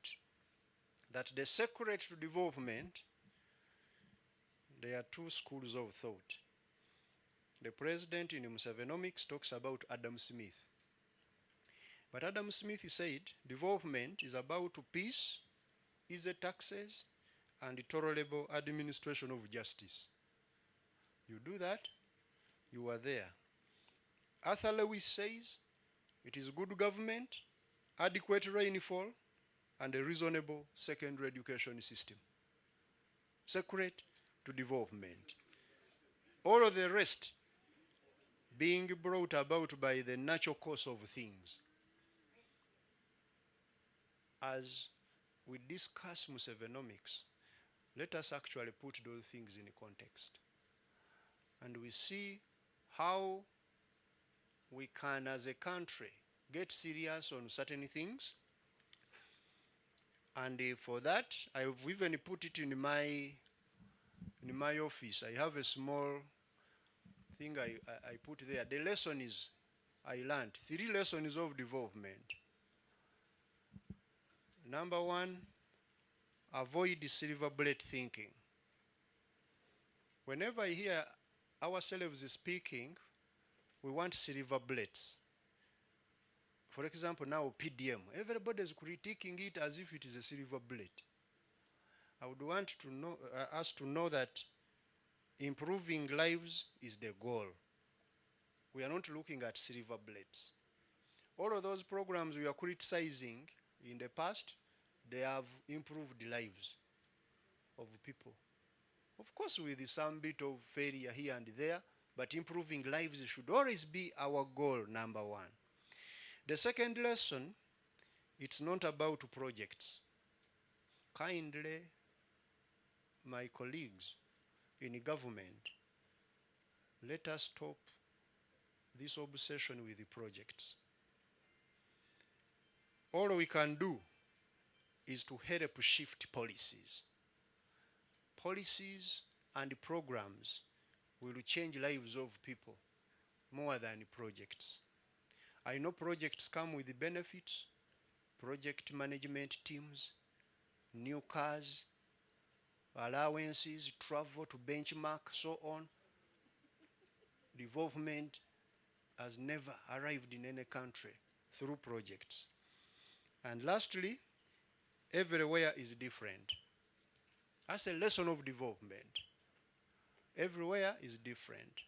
that the secret to development, there are two schools of thought. The president in Musevenomics talks about Adam Smith. But Adam Smith said development is about peace, easy taxes, and tolerable administration of justice. You do that, you are there. Arthur Lewis says it is good government, adequate rainfall, and a reasonable secondary education system. Secret to development. All of the rest being brought about by the natural course of things. As we discuss Musevenomics, let us actually put those things in context. And we see how we can, as a country, get serious on certain things. And for that, I've even put it in my office. I have a small thing I put there. The lesson is, I learned 3 lessons of development. Number 1, avoid silver bullet thinking. Whenever I hear ourselves speaking, we want silver bullets. For example, now PDM, everybody is critiquing it as if it is a silver bullet. I would want to know, us to know that improving lives is the goal. We are not looking at silver bullets. All of those programs we are criticizing in the past, they have improved lives of people. Of course, with some bit of failure here and there, but improving lives should always be our goal, number 1. The second lesson, it's not about projects. Kindly, my colleagues in government, let us stop this obsession with the projects. All we can do is to help shift policies. Policies and programs will change lives of people more than projects. I know projects come with benefits, project management teams, new cars, allowances, travel to benchmark, so on. Development has never arrived in any country through projects. And lastly, everywhere is different. That's a lesson of development. Everywhere is different.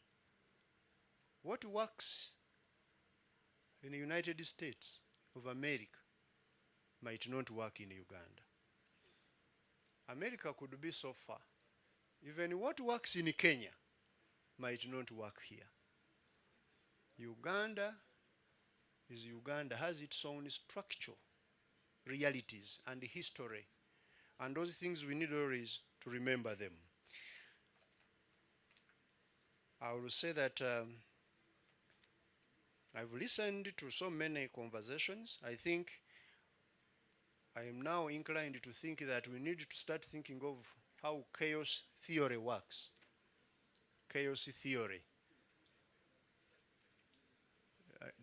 What works in the United States of America might not work in Uganda. America could be so far. Even what works in Kenya might not work here. Uganda is Uganda, has its own structural realities and history. And those things we need always to remember them. I will say that I've listened to so many conversations. I think I am now inclined to think that we need to start thinking of how chaos theory works. Chaos theory.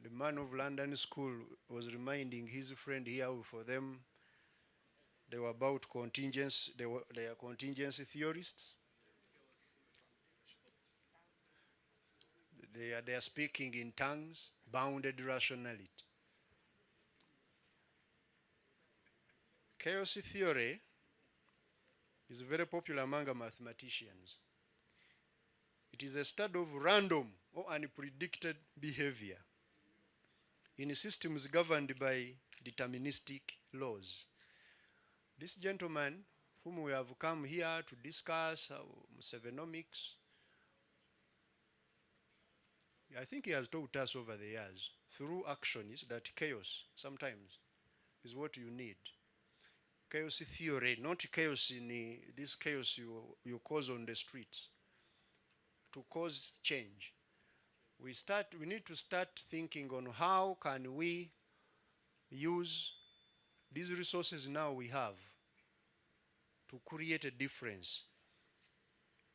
The man of London School was reminding his friend here, for them, they were about contingency, they are contingency theorists. They are speaking in tongues, bounded rationality. Chaos theory is very popular among mathematicians. It is a study of random or unpredicted behavior in systems governed by deterministic laws. This gentleman, whom we have come here to discuss Sevenomics, I think he has taught us over the years, through actions, that chaos sometimes is what you need. Chaos theory, not chaos in this chaos you cause on the streets, to cause change. We need to start thinking on how can we use these resources now we have to create a difference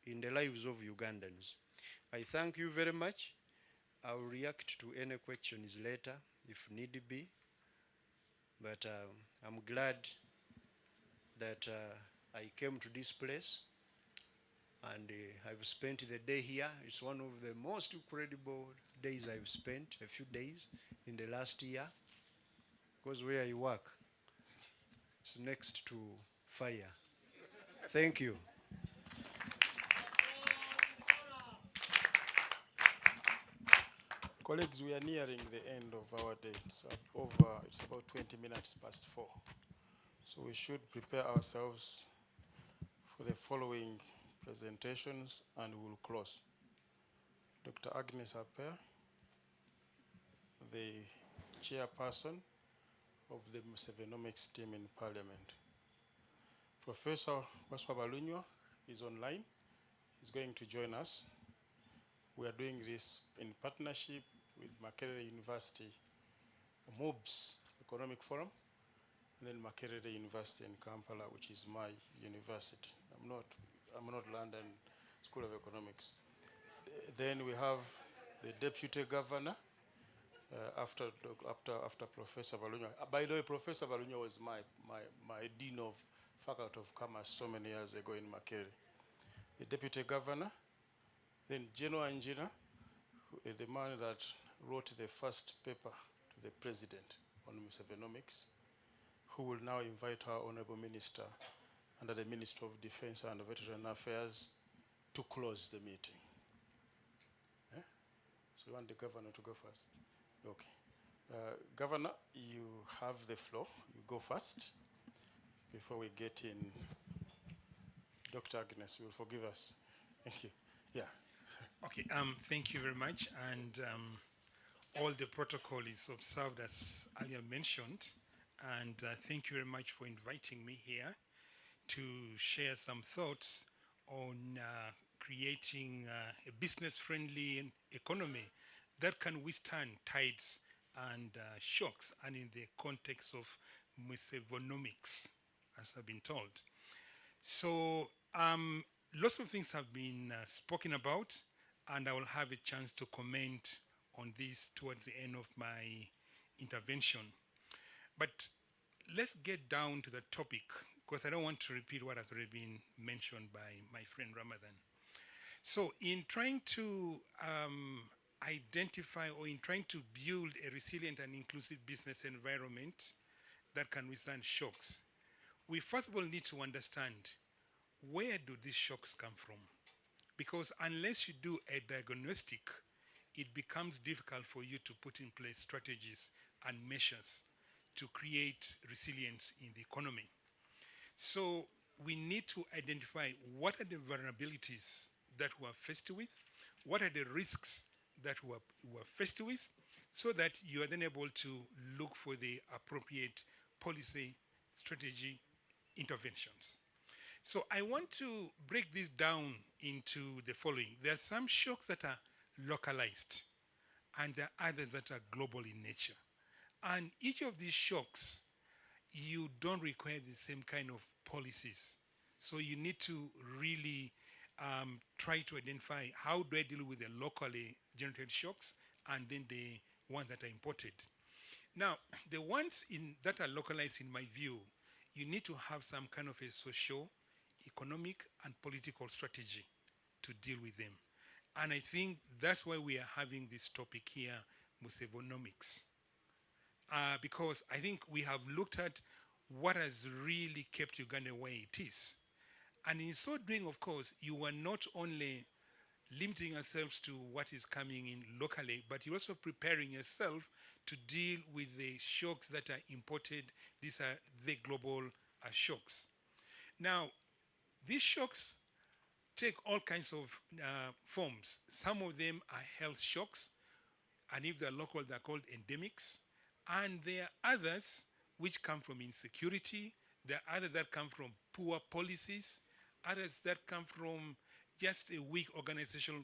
in the lives of Ugandans. I thank you very much. I will react to any questions later if need be. But I'm glad that I came to this place and I've spent the day here. It's one of the most incredible days I've spent, a few days in the last year, because where I work is next to fire. Thank you. Colleagues, we are nearing the end of our day. It's about 20 minutes past 4. So we should prepare ourselves for the following presentations and we'll close. Dr. Agnes Aper, the chairperson of the Sevenomics team in Parliament. Professor Waswa Balunywa is online. He's going to join us. We are doing this in partnership with Makerere University, MOOBS Economic Forum, and then Makerere University in Kampala, which is my university. I'm not London School of Economics. Then we have the Deputy Governor after Professor Balunywa. By the way, Professor Balunywa was my Dean of Faculty of Commerce so many years ago in Makerere. The Deputy Governor, then General Engineer, the man that wrote the first paper to the President on Sevenomics, who will now invite our Honorable Minister under the Minister of Defense and Veteran Affairs to close the meeting. So you want the Governor to go first? Okay. Governor, you have the floor. You go first before we get in. Dr. Agnes will forgive us. Thank you. Yeah. Okay, thank you very much. And all the protocol is observed as earlier mentioned. And thank you very much for inviting me here to share some thoughts on creating a business-friendly economy that can withstand tides and shocks, and in the context of Sevenomics, as I've been told. So lots of things have been spoken about, and I will have a chance to comment on this towards the end of my intervention. But let's get down to the topic, because I don't want to repeat what has already been mentioned by my friend Ramadan. So in trying to identify or in trying to build a resilient and inclusive business environment that can withstand shocks, we first of all need to understand, where do these shocks come from? Because unless you do a diagnostic, it becomes difficult for you to put in place strategies and measures to create resilience in the economy. So we need to identify what are the vulnerabilities that we are faced with, what are the risks that we are faced with, so that you are then able to look for the appropriate policy, strategy, interventions. So I want to break this down into the following. There are some shocks that are localized, and there are others that are global in nature. And each of these shocks, you don't require the same kind of policies. So you need to really try to identify, how do I deal with the locally generated shocks and then the ones that are imported. Now, the ones that are localized, in my view, you need to have some kind of a social, economic, and political strategy to deal with them. And I think that's why we are having this topic here, Musevonomics. Because I think we have looked at what has really kept Uganda where it is. And in so doing, of course, you are not only limiting yourselves to what is coming in locally, but you're also preparing yourself to deal with the shocks that are imported. These are the global shocks. Now, these shocks take all kinds of forms. Some of them are health shocks, and if they're local, they're called endemics. And there are others which come from insecurity. There are others that come from poor policies, others that come from just a weak organizational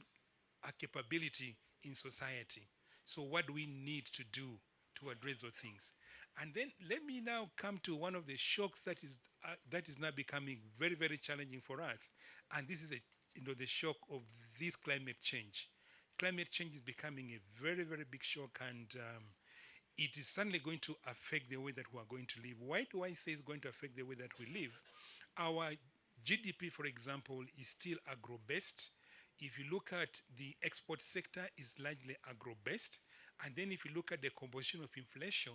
capability in society. So what do we need to do to address those things? And then let me now come to one of the shocks that is now becoming very, very challenging for us. And this is the shock of this climate change. Climate change is becoming a very, very big shock, and it is certainly going to affect the way that we are going to live. Why do I say it's going to affect the way that we live? Our GDP, for example, is still agro-based. If you look at the export sector, it's largely agro-based. And then if you look at the composition of inflation,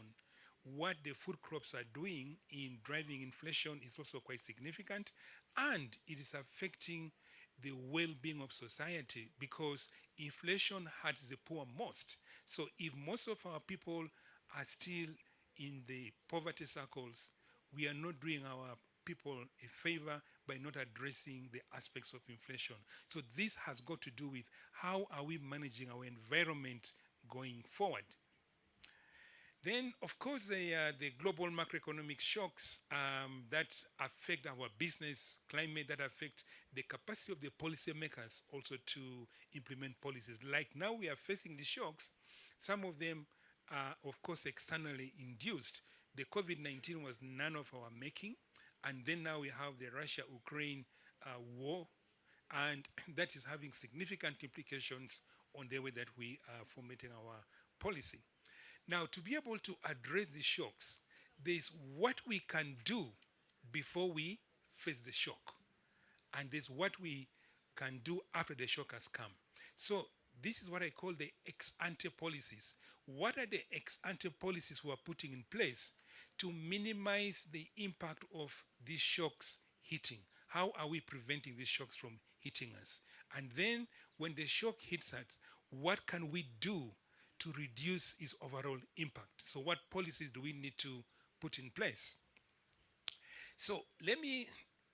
what the food crops are doing in driving inflation is also quite significant. And it is affecting the well-being of society, because inflation hurts the poor most. So if most of our people are still in the poverty circles, we are not doing our people a favor by not addressing the aspects of inflation. So this has got to do with, how are we managing our environment going forward? Then, of course, the global macroeconomic shocks that affect our business climate, that affect the capacity of the policymakers also to implement policies. Like now we are facing the shocks. Some of them are, of course, externally induced. The COVID-19 was none of our making. And then now we have the Russia-Ukraine war, and that is having significant implications on the way that we are formulating our policy. Now, to be able to address the shocks, there's what we can do before we face the shock, and there's what we can do after the shock has come. So this is what I call the ex-ante policies. What are the ex-ante policies we are putting in place to minimize the impact of these shocks hitting? How are we preventing these shocks from hitting us? And then when the shock hits us, what can we do to reduce its overall impact? So what policies do we need to put in place? So let me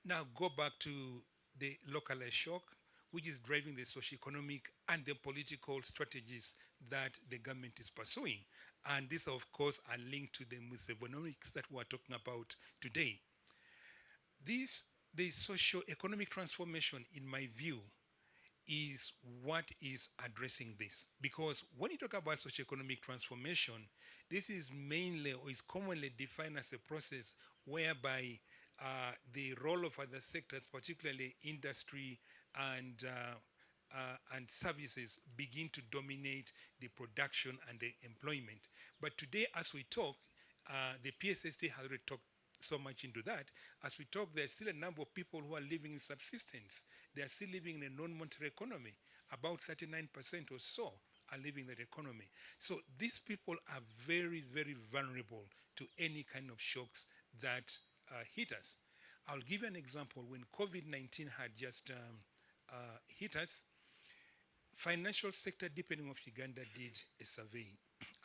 now go back to the localized shock, which is driving the socio-economic and the political strategies that the government is pursuing. And these, of course, are linked to the Musevonomics that we're talking about today. The socio-economic transformation, in my view, is what is addressing this. Because when you talk about socio-economic transformation, this is mainly, or is commonly defined as a process whereby the role of other sectors, particularly industry and services, begin to dominate the production and the employment. But today, as we talk, the PSST has already talked so much into that. As we talk, there's still a number of people who are living in subsistence. They are still living in a non-monetary economy. About 39% or so are living that economy. So these people are very, very vulnerable to any kind of shocks that hit us. I'll give you an example. When COVID-19 had just hit us, financial sector, depending of Uganda, did a survey,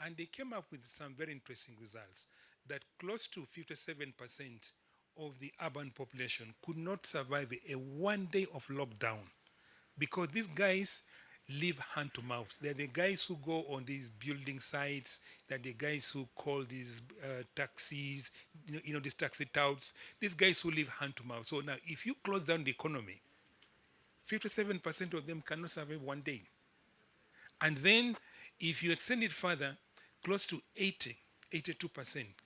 and they came up with some very interesting results that close to 57% of the urban population could not survive a 1 day of lockdown because these guys live hand to mouth. They're the guys who go on these building sites. They're the guys who call these taxis, these taxi touts. These guys who live hand to mouth. So now, if you close down the economy, 57% of them cannot survive 1 day. And then, if you extend it further, close to 82%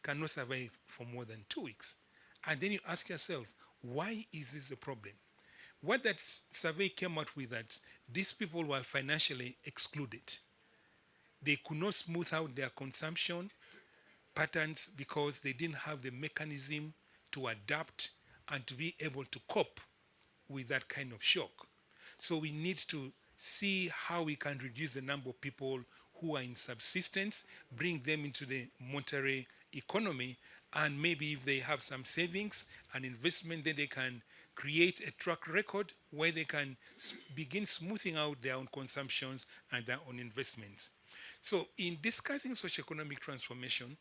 cannot survive for more than 2 weeks. And then you ask yourself, why is this a problem? What that survey came out with, that these people were financially excluded. They could not smooth out their consumption patterns because they didn't have the mechanism to adapt and to be able to cope with that kind of shock. So we need to see how we can reduce the number of people who are in subsistence, bring them into the monetary economy, and maybe if they have some savings and investment, then they can create a track record where they can begin smoothing out their own consumptions and their own investments. So in discussing socioeconomic transformation,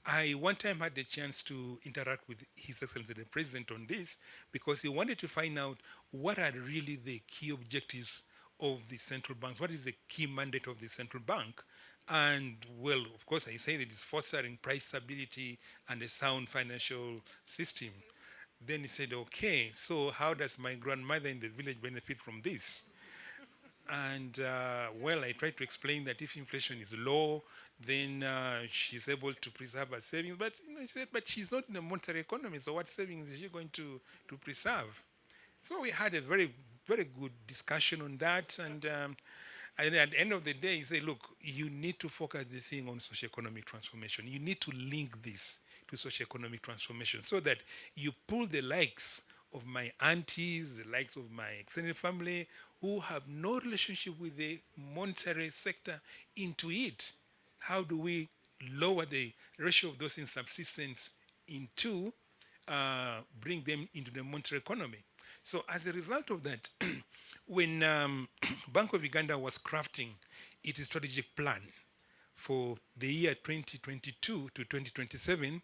I one time had the chance to interact with His Excellency the President on this because he wanted to find out what are really the key objectives of the central banks, what is the key mandate of the central bank. And well, of course, I say that it's fostering price stability and a sound financial system. Then he said, okay, so how does my grandmother in the village benefit from this? And well, I tried to explain that if inflation is low, then she's able to preserve her savings. But she said, but she's not in a monetary economy, so what savings is she going to preserve? So we had a very, very good discussion on that. And at the end of the day, he said, look, you need to focus this thing on socioeconomic transformation. You need to link this to socioeconomic transformation so that you pull the likes of my aunties, the likes of my extended family, who have no relationship with the monetary sector into it. How do we lower the ratio of those in subsistence into bring them into the monetary economy? So as a result of that, when Bank of Uganda was crafting its strategic plan for the year 2022 to 2027,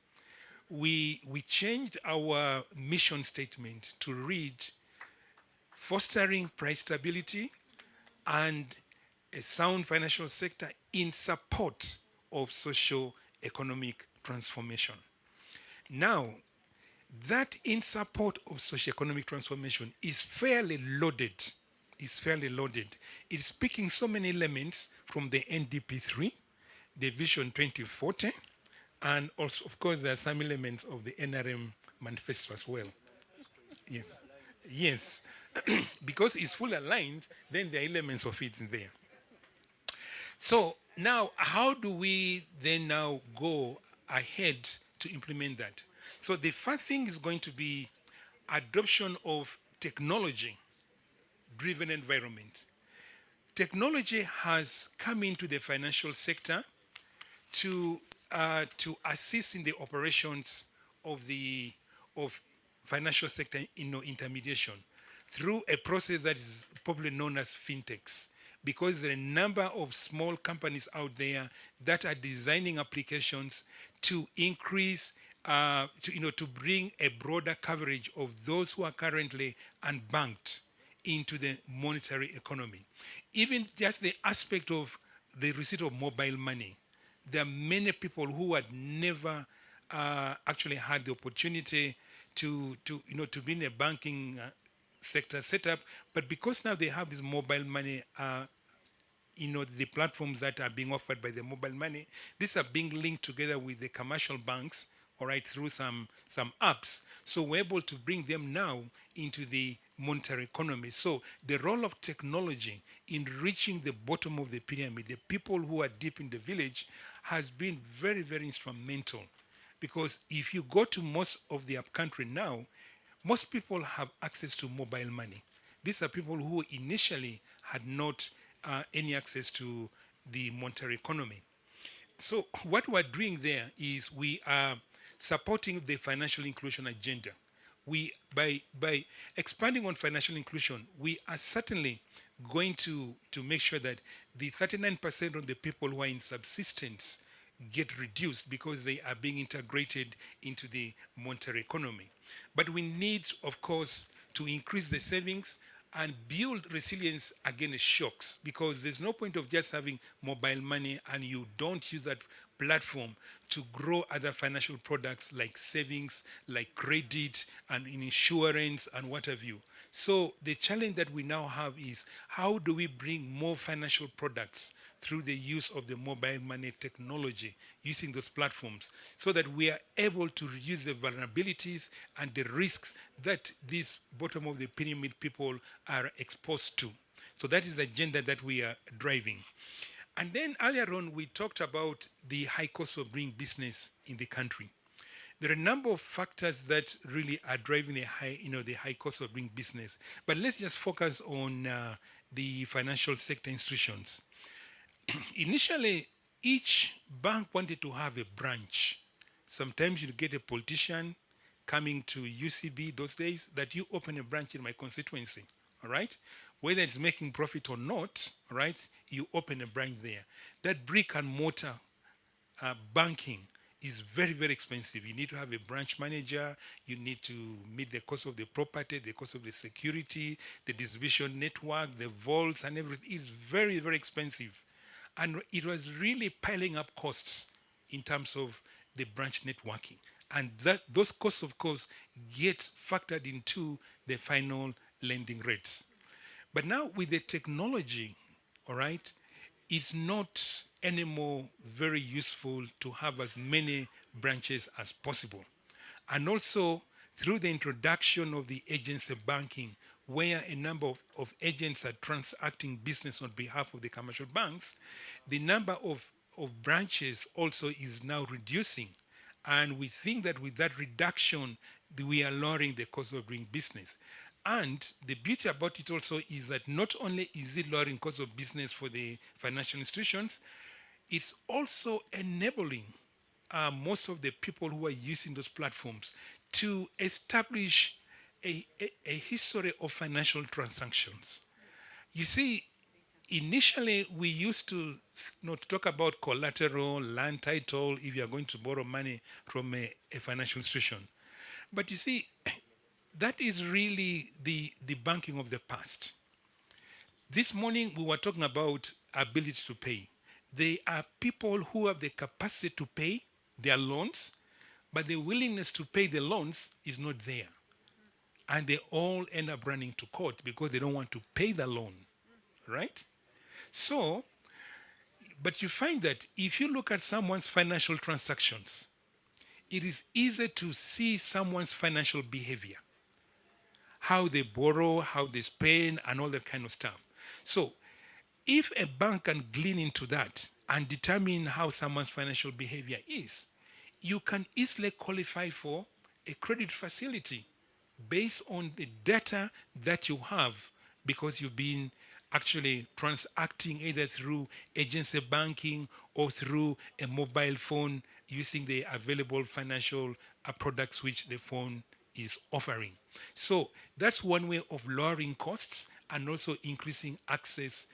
we changed our mission statement to read fostering price stability and a sound financial sector in support of socio-economic transformation. Now, that in support of socio-economic transformation is fairly loaded. It's picking so many elements from the NDP3, the Vision 2040, and also, of course, there are some elements of the NRM manifesto as well. Yes. Because it's fully aligned, then there are elements of it in there. So now, how do we then now go ahead to implement that? So the first thing is going to be adoption of technology-driven environment. Technology has come into the financial sector to assist in the operations of financial sector intermediation through a process that is popularly known as fintechs, because there are a number of small companies out there that are designing applications to increase, to bring a broader coverage of those who are currently unbanked into the monetary economy. Even just the aspect of the receipt of mobile money. There are many people who had never actually had the opportunity to be in a banking sector setup, but because now they have this mobile money, the platforms that are being offered by the mobile money, these are being linked together with the commercial banks, all right, through some apps. So we're able to bring them now into the monetary economy. So the role of technology in reaching the bottom of the pyramid, the people who are deep in the village, has been very, very instrumental. Because if you go to most of the upcountry now, most people have access to mobile money. These are people who initially had not any access to the monetary economy. So what we're doing there is we are supporting the financial inclusion agenda. We by expanding on financial inclusion, we are certainly going to make sure that the 39% of the people who are in subsistence get reduced because they are being integrated into the monetary economy. But we need, of course, to increase the savings and build resilience against shocks, because there's no point of just having mobile money and you don't use that platform to grow other financial products like savings, like credit and insurance and what have you. So the challenge that we now have is how do we bring more financial products through the use of the mobile money technology, using those platforms, so that we are able to reduce the vulnerabilities and the risks that these bottom of the pyramid people are exposed to. So that is the agenda that we are driving. And then earlier on, we talked about the high cost of doing business in the country. There are a number of factors that really are driving the high cost of doing business. But let's just focus on the financial sector institutions. Initially, each bank wanted to have a branch. Sometimes you get a politician coming to UCB those days that you open a branch in my constituency, all right? Whether it's making profit or not, all right, you open a branch there. That brick and mortar banking is very, very expensive. You need to have a branch manager. You need to meet the cost of the property, the cost of the security, the distribution network, the vaults and everything. It's very, very expensive. And it was really piling up costs in terms of the branch networking. And those costs, of course, get factored into the final lending rates. But now with the technology, all right, it's not anymore very useful to have as many branches as possible. And also through the introduction of the agency banking, where a number of agents are transacting business on behalf of the commercial banks, the number of branches also is now reducing. And we think that with that reduction, we are lowering the cost of doing business. And the beauty about it also is that not only is it lowering cost of business for the financial institutions, it's also enabling most of the people who are using those platforms to establish a history of financial transactions. You see, initially we used to talk about collateral, land title, if you are going to borrow money from a financial institution. But you see, that is really the banking of the past. This morning we were talking about ability to pay. There are people who have the capacity to pay their loans, but the willingness to pay the loans is not there. And they all end up running to court because they don't want to pay the loan, right? So, but you find that if you look at someone's financial transactions, it is easy to see someone's financial behavior, how they borrow, how they spend, and all that kind of stuff. So if a bank can glean into that and determine how someone's financial behavior is, you can easily qualify for a credit facility based on the data that you have, because you've been actually transacting either through agency banking or through a mobile phone using the available financial products which the phone is offering. So that's one way of lowering costs and also increasing access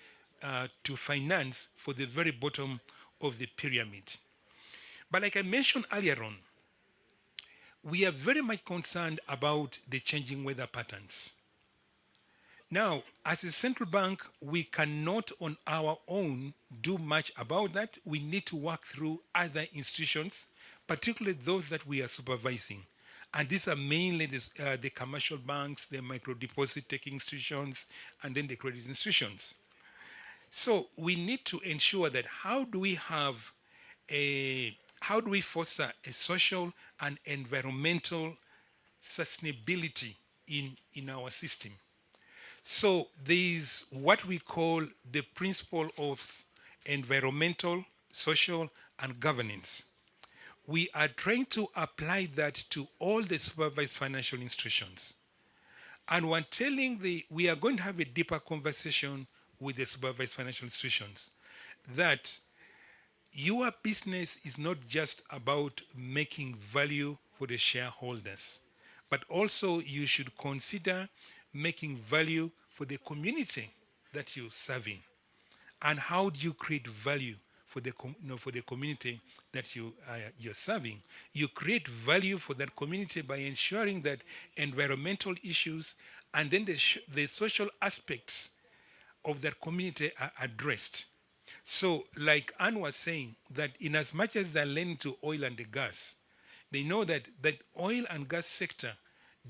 to finance for the very bottom of the pyramid. But like I mentioned earlier on, we are very much concerned about the changing weather patterns. Now, as a central bank, we cannot on our own do much about that. We need to work through other institutions, particularly those that we are supervising. And these are mainly the commercial banks, the micro deposit taking institutions, and then the credit institutions. So we need to ensure that how do we foster a social and environmental sustainability in our system. So there is what we call the principle of environmental, social, and governance. We are trying to apply that to all the supervised financial institutions. And we are going to have a deeper conversation with the supervised financial institutions, that your business is not just about making value for the shareholders, but also you should consider making value for the community that you're serving. And how do you create value for the for the community that you're serving? You create value for that community by ensuring that environmental issues and then the social aspects of that community are addressed. So, like Anne was saying, that in as much as they're learning to oil and the gas, they know that that oil and gas sector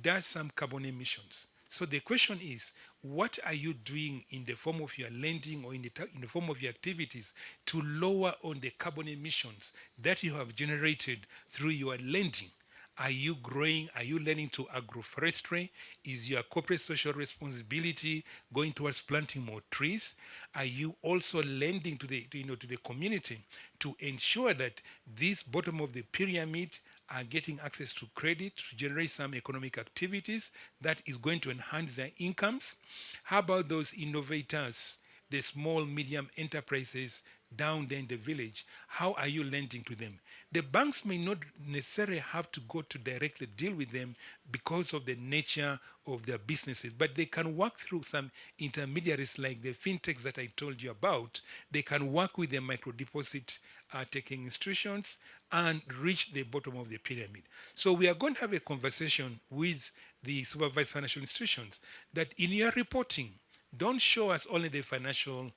does some carbon emissions. So the question is, what are you doing in the form of your lending or in the form of your activities to lower on the carbon emissions that you have generated through your lending? Are you growing? Are you learning to agroforestry? Is your corporate social responsibility going towards planting more trees? Are you also lending to the to the community to ensure that this bottom of the pyramid are getting access to credit to generate some economic activities that is going to enhance their incomes? How about those innovators, the small, medium enterprises down there in the village? How are you lending to them? The banks may not necessarily have to go to directly deal with them because of the nature of their businesses, but they can work through some intermediaries like the fintechs that I told you about. They can work with the micro deposit taking institutions and reach the bottom of the pyramid. So we are going to have a conversation with the supervised financial institutions that in your reporting, don't show us only the financial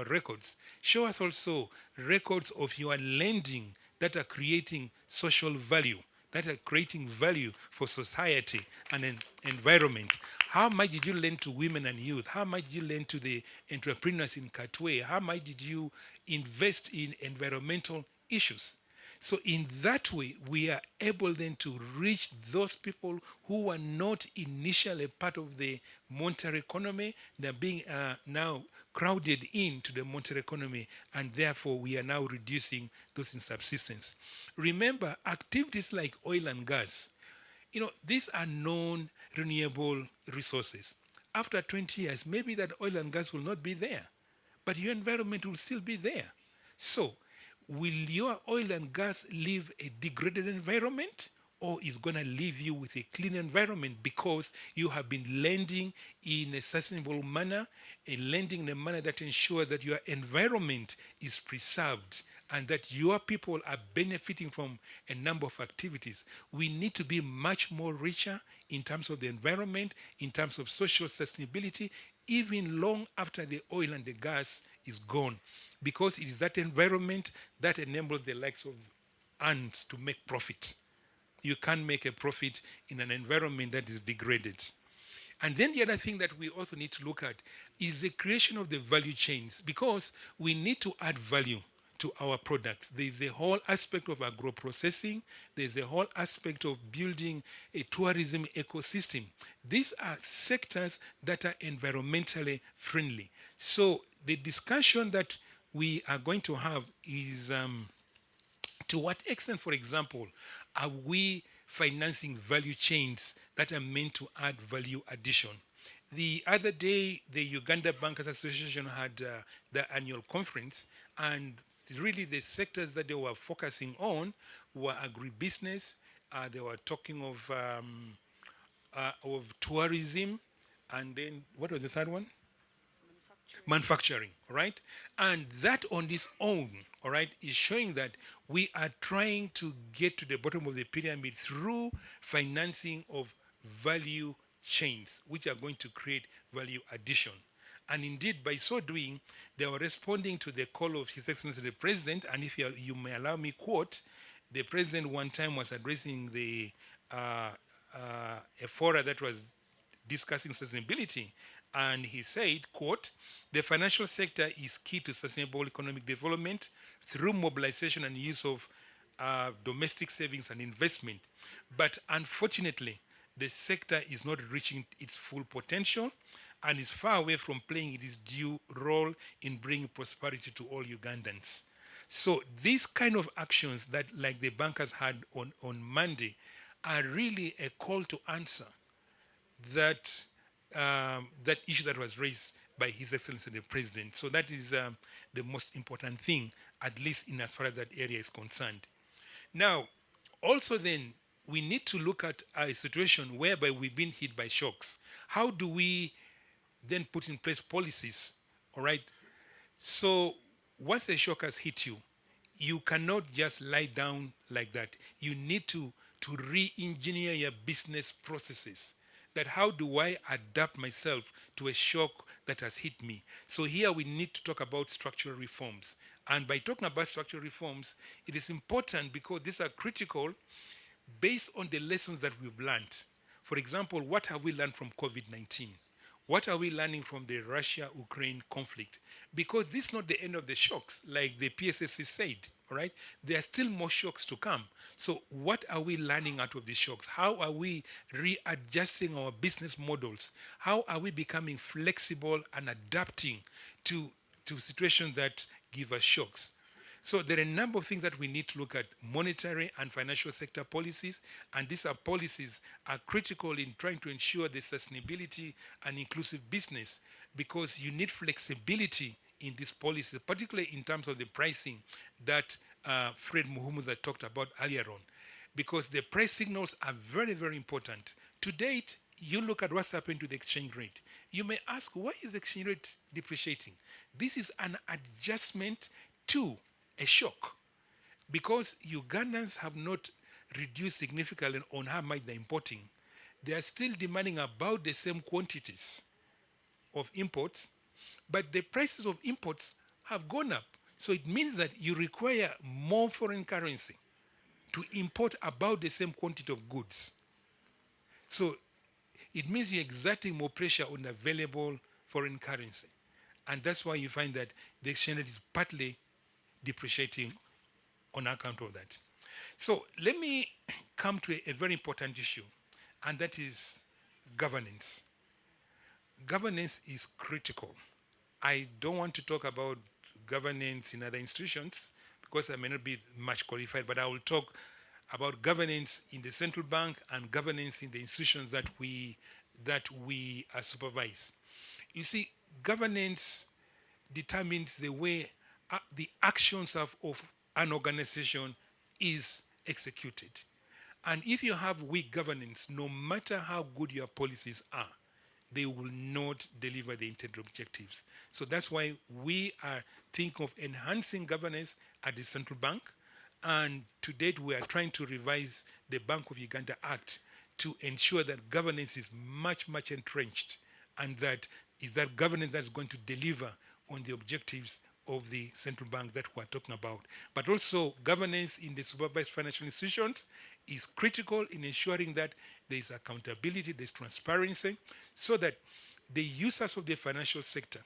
records. Show us also records of your lending that are creating social value, that are creating value for society and environment. How much did you lend to women and youth? How much did you lend to the entrepreneurs in Katwe? How much did you invest in environmental issues? So in that way, we are able then to reach those people who were not initially part of the monetary economy. They're being now crowded into the monetary economy, and therefore we are now reducing those in subsistence. Remember, activities like oil and gas, these are known renewable resources. After 20 years, maybe that oil and gas will not be there, but your environment will still be there. So, will your oil and gas leave a degraded environment, or is going to leave you with a clean environment because you have been lending in a sustainable manner, and lending in a manner that ensures that your environment is preserved and that your people are benefiting from a number of activities? We need to be much more richer in terms of the environment, in terms of social sustainability, even long after the oil and the gas is gone, because it is that environment that enables the likes of ants to make profit. You can't make a profit in an environment that is degraded. And then the other thing that we also need to look at is the creation of the value chains, because we need to add value to our products. There's a whole aspect of agro-processing. There's a whole aspect of building a tourism ecosystem. These are sectors that are environmentally friendly. So the discussion that we are going to have is to what extent, for example, are we financing value chains that are meant to add value addition? The other day, the Uganda Bankers Association had their annual conference, and really the sectors that they were focusing on were agribusiness. They were talking of tourism, and then what was the third one? Manufacturing, right? And that on its own, all right, is showing that we are trying to get to the bottom of the pyramid through financing of value chains, which are going to create value addition. And indeed, by so doing, they were responding to the call of His Excellency the President. And if you may allow me quote, the President one time was addressing a fora that was discussing sustainability, and he said, quote, "The financial sector is key to sustainable economic development through mobilization and use of domestic savings and investment. But unfortunately, the sector is not reaching its full potential and is far away from playing its due role in bringing prosperity to all Ugandans." So these kind of actions that, like the bankers had on Monday, are really a call to answer that that issue that was raised by His Excellency the President. So that is the most important thing, at least in as far as that area is concerned. Now, also then, we need to look at a situation whereby we've been hit by shocks. How do we then put in place policies, all right? So once a shock has hit you, you cannot just lie down like that. You need to re-engineer your business processes. That how do I adapt myself to a shock that has hit me? So here we need to talk about structural reforms. And by talking about structural reforms, it is important because these are critical based on the lessons that we've learned. For example, what have we learned from COVID-19? What are we learning from the Russia-Ukraine conflict? Because this is not the end of the shocks, like the PSSC said, all right? There are still more shocks to come. So what are we learning out of these shocks? How are we readjusting our business models? How are we becoming flexible and adapting to situations that give us shocks? So there are a number of things that we need to look at: monetary and financial sector policies, and these are policies are critical in trying to ensure the sustainability and inclusive business, because you need flexibility in these policies, particularly in terms of the pricing that Fred Muhumuza talked about earlier on, because the price signals are very, very important. To date, you look at what's happened to the exchange rate. You may ask, why is the exchange rate depreciating? This is an adjustment to a shock, because Ugandans have not reduced significantly on how much they're importing. They are still demanding about the same quantities of imports, but the prices of imports have gone up. So it means that you require more foreign currency to import about the same quantity of goods. So it means you're exerting more pressure on available foreign currency. And that's why you find that the exchange rate is partly depreciating on account of that. So let me come to a very important issue, and that is governance. Governance is critical. I don't want to talk about governance in other institutions because I may not be much qualified, but I will talk about governance in the central bank and governance in the institutions that we supervise. You see, governance determines the way the actions of an organization is executed. And if you have weak governance, no matter how good your policies are, they will not deliver the intended objectives. So that's why we are thinking of enhancing governance at the central bank. And to date, we are trying to revise the Bank of Uganda Act to ensure that governance is much, much entrenched, and that is that governance that's going to deliver on the objectives of the central bank that we're talking about. But also governance in the supervised financial institutions is critical in ensuring that there is accountability, there's transparency, so that the users of the financial sector,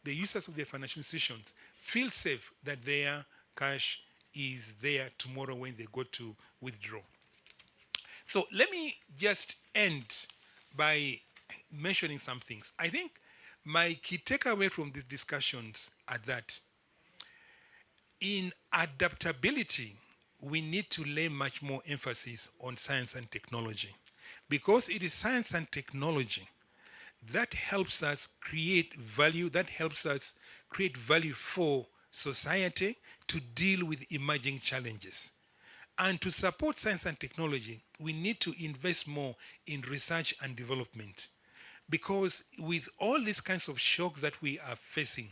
the users of the financial institutions feel safe that their cash is there tomorrow when they go to withdraw. So let me just end by mentioning some things. I think my key takeaway from these discussions are that in adaptability, we need to lay much more emphasis on science and technology, because it is science and technology that helps us create value, that helps us create value for society to deal with emerging challenges. And to support science and technology, we need to invest more in research and development. Because with all these kinds of shocks that we are facing,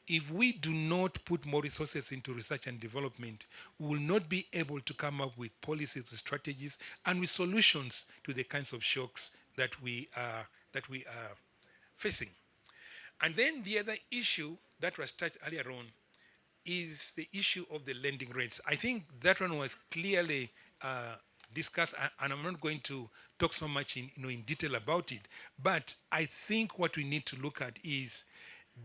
if we do not put more resources into research and development, we will not be able to come up with policies, with strategies, and with solutions to the kinds of shocks that we are facing. And then the other issue that was touched earlier on is the issue of the lending rates. I think that one was clearly discussed, and I'm not going to talk so much in detail about it. But I think what we need to look at is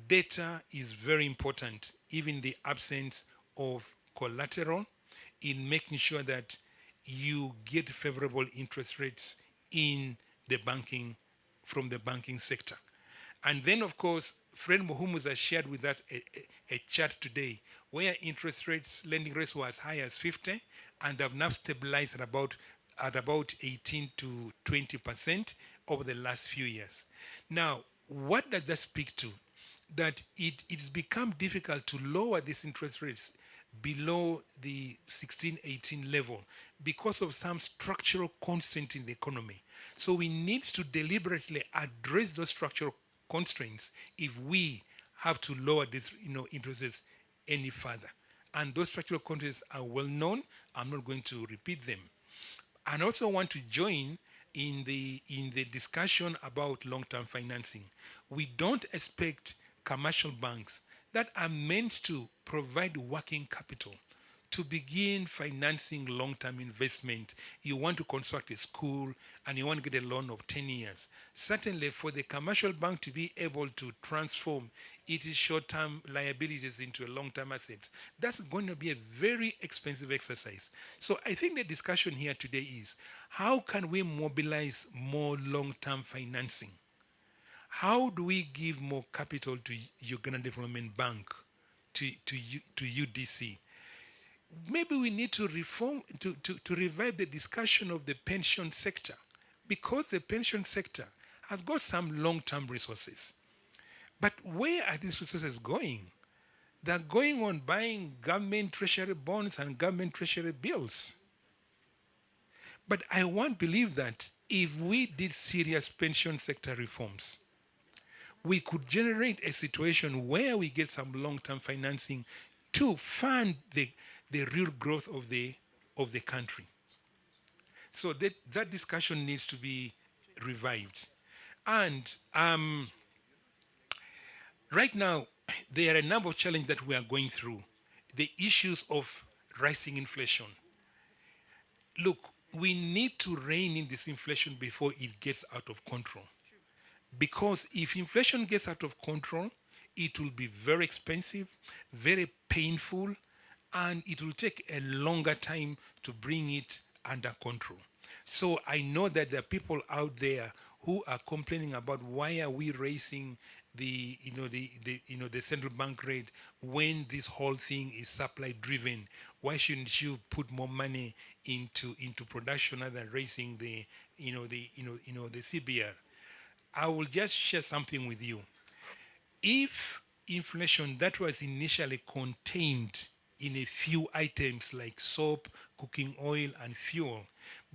data is very important, even in the absence of collateral, in making sure that you get favorable interest rates in the banking, from the banking sector. And then, of course, Fred Muhumuza shared with us a chart today where interest rates, lending rates were as high as 50, and have now stabilized at about 18 to 20% over the last few years. Now, what does that speak to? that it's become difficult to lower these interest rates below the 16-18 level because of some structural constraint in the economy. So we need to deliberately address those structural constraints if we have to lower these interest rates any further. And those structural constraints are well known. I'm not going to repeat them. And also want to join in the discussion about long-term financing. We don't expect commercial banks that are meant to provide working capital to begin financing long-term investment. You want to construct a school and you want to get a loan of 10 years. Certainly for the commercial bank to be able to transform its short-term liabilities into a long-term asset, that's going to be a very expensive exercise. So I think the discussion here today is, how can we mobilize more long-term financing? How do we give more capital to Uganda Development Bank, to UDC? Maybe we need to reform, to revive the discussion of the pension sector, because the pension sector has got some long-term resources. But where are these resources going? They're going on buying government treasury bonds and government treasury bills. But I won't believe that if we did serious pension sector reforms, we could generate a situation where we get some long-term financing to fund the real growth of the country. So that discussion needs to be revived. And right now, there are a number of challenges that we are going through. The issues of rising inflation. Look, we need to rein in this inflation before it gets out of control. Because if inflation gets out of control, it will be very expensive, very painful, and it will take a longer time to bring it under control. So I know that there are people out there who are complaining about why are we raising the central bank rate when this whole thing is supply driven. Why shouldn't you put more money into production other than raising the CBR? I will just share something with you. If inflation that was initially contained in a few items like soap, cooking oil, and fuel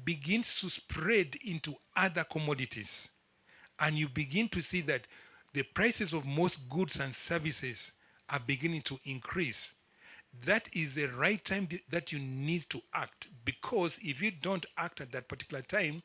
begins to spread into other commodities, and you begin to see that the prices of most goods and services are beginning to increase, that is the right time that you need to act, because if you don't act at that particular time,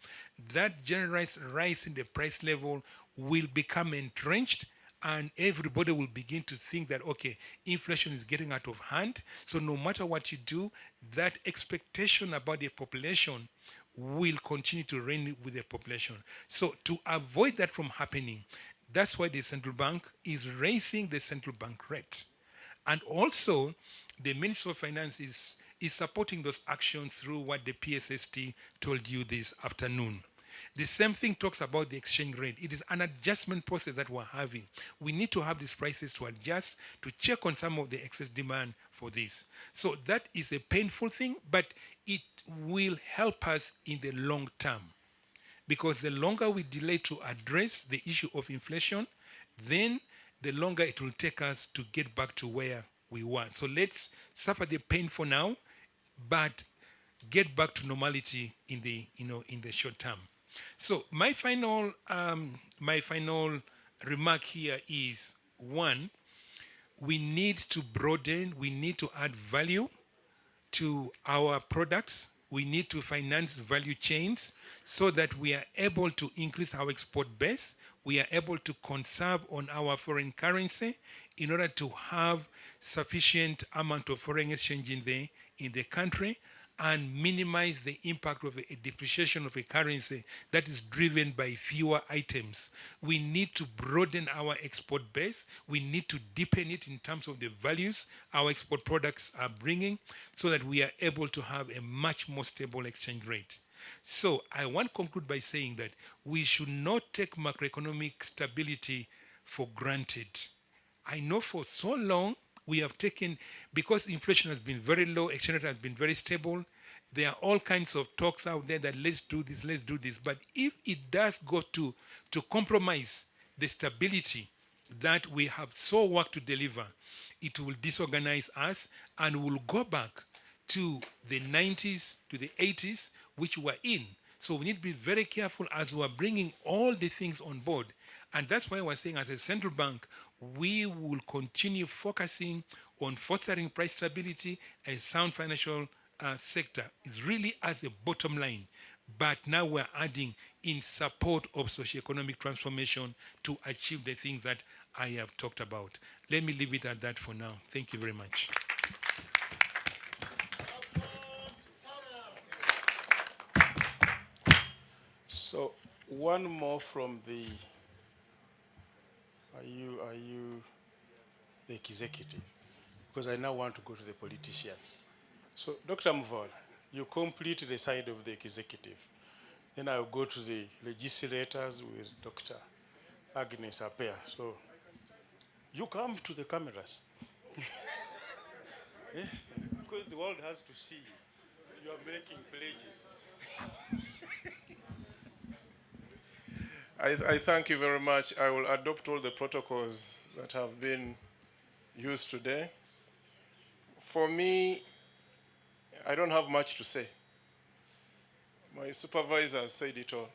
that generalized rise in the price level will become entrenched, and everybody will begin to think that, okay, inflation is getting out of hand. So no matter what you do, that expectation about the population will continue to reign with the population. So to avoid that from happening, that's why the central bank is raising the central bank rate. And also, the Ministry of Finance is supporting those actions through what the PSST told you this afternoon. The same thing talks about the exchange rate. It is an adjustment process that we're having. We need to have these prices to adjust, to check on some of the excess demand for this. So that is a painful thing, but it will help us in the long term. Because the longer we delay to address the issue of inflation, then the longer it will take us to get back to where we were. So let's suffer the pain for now, but get back to normality in the short term. So my final remark here is, one, we need to broaden, we need to add value to our products. We need to finance value chains so that we are able to increase our export base. We are able to conserve on our foreign currency in order to have sufficient amount of foreign exchange in the country, and minimize the impact of a depreciation of a currency that is driven by fewer items. We need to broaden our export base. We need to deepen it in terms of the values our export products are bringing, so that we are able to have a much more stable exchange rate. So I want to conclude by saying that we should not take macroeconomic stability for granted. I know for so long we have taken, because inflation has been very low, exchange rate has been very stable, there are all kinds of talks out there that let's do this. But if it does go to compromise the stability that we have so work to deliver, it will disorganize us and we'll go back to the 90s, to the 80s, which we're in. So we need to be very careful as we're bringing all the things on board. And that's why we're saying as a central bank, we will continue focusing on fostering price stability. A sound financial sector is really as a bottom line. But now we're adding in support of socioeconomic transformation to achieve the things that I have talked about. Let me leave it at that for now. Thank you very much. So one more from the, are you the executive? Because I now want to go to the politicians. So Dr. Mvola, you complete the side of the executive. Then I'll go to the legislators with Dr. Agnes Apea. So you come to the cameras. Yeah, because the world has to see you. You are making pledges. I thank you very much. I will adopt all the protocols that have been used today. For me, I don't have much to say. My supervisor has said it all.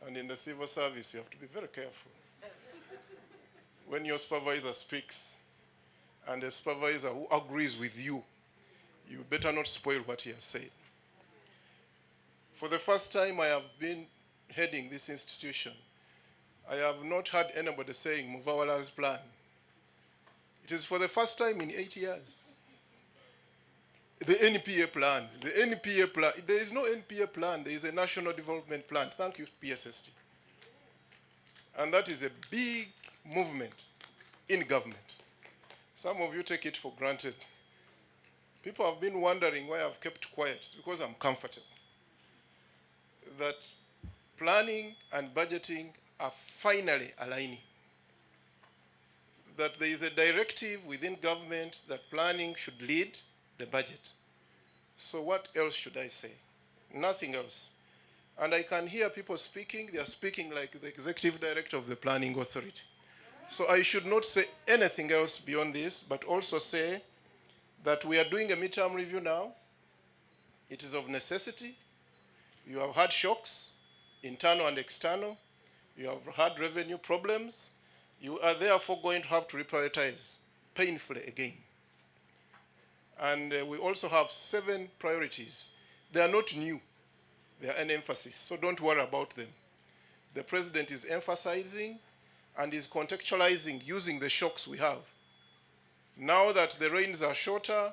And in the civil service, you have to be very careful. When your supervisor speaks, and a supervisor who agrees with you, you better not spoil what he has said. For the first time I have been heading this institution, I have not heard anybody saying Muvawala's plan. It is for the first time in 8 years. The NPA plan, there is no NPA plan, there is a National Development Plan. Thank you, PSST. And that is a big movement in government. Some of you take it for granted. People have been wondering why I've kept quiet. It's because I'm comfortable. That planning and budgeting are finally aligning. That there is a directive within government that planning should lead the budget. So what else should I say? Nothing else. And I can hear people speaking. They are speaking like the executive director of the planning authority. So I should not say anything else beyond this, but also say that we are doing a midterm review now. It is of necessity. You have had shocks, internal and external. You have had revenue problems. You are therefore going to have to reprioritize painfully again. And we also have 7 priorities. They are not new. They are an emphasis, so don't worry about them. The president is emphasizing and is contextualizing using the shocks we have. Now that the rains are shorter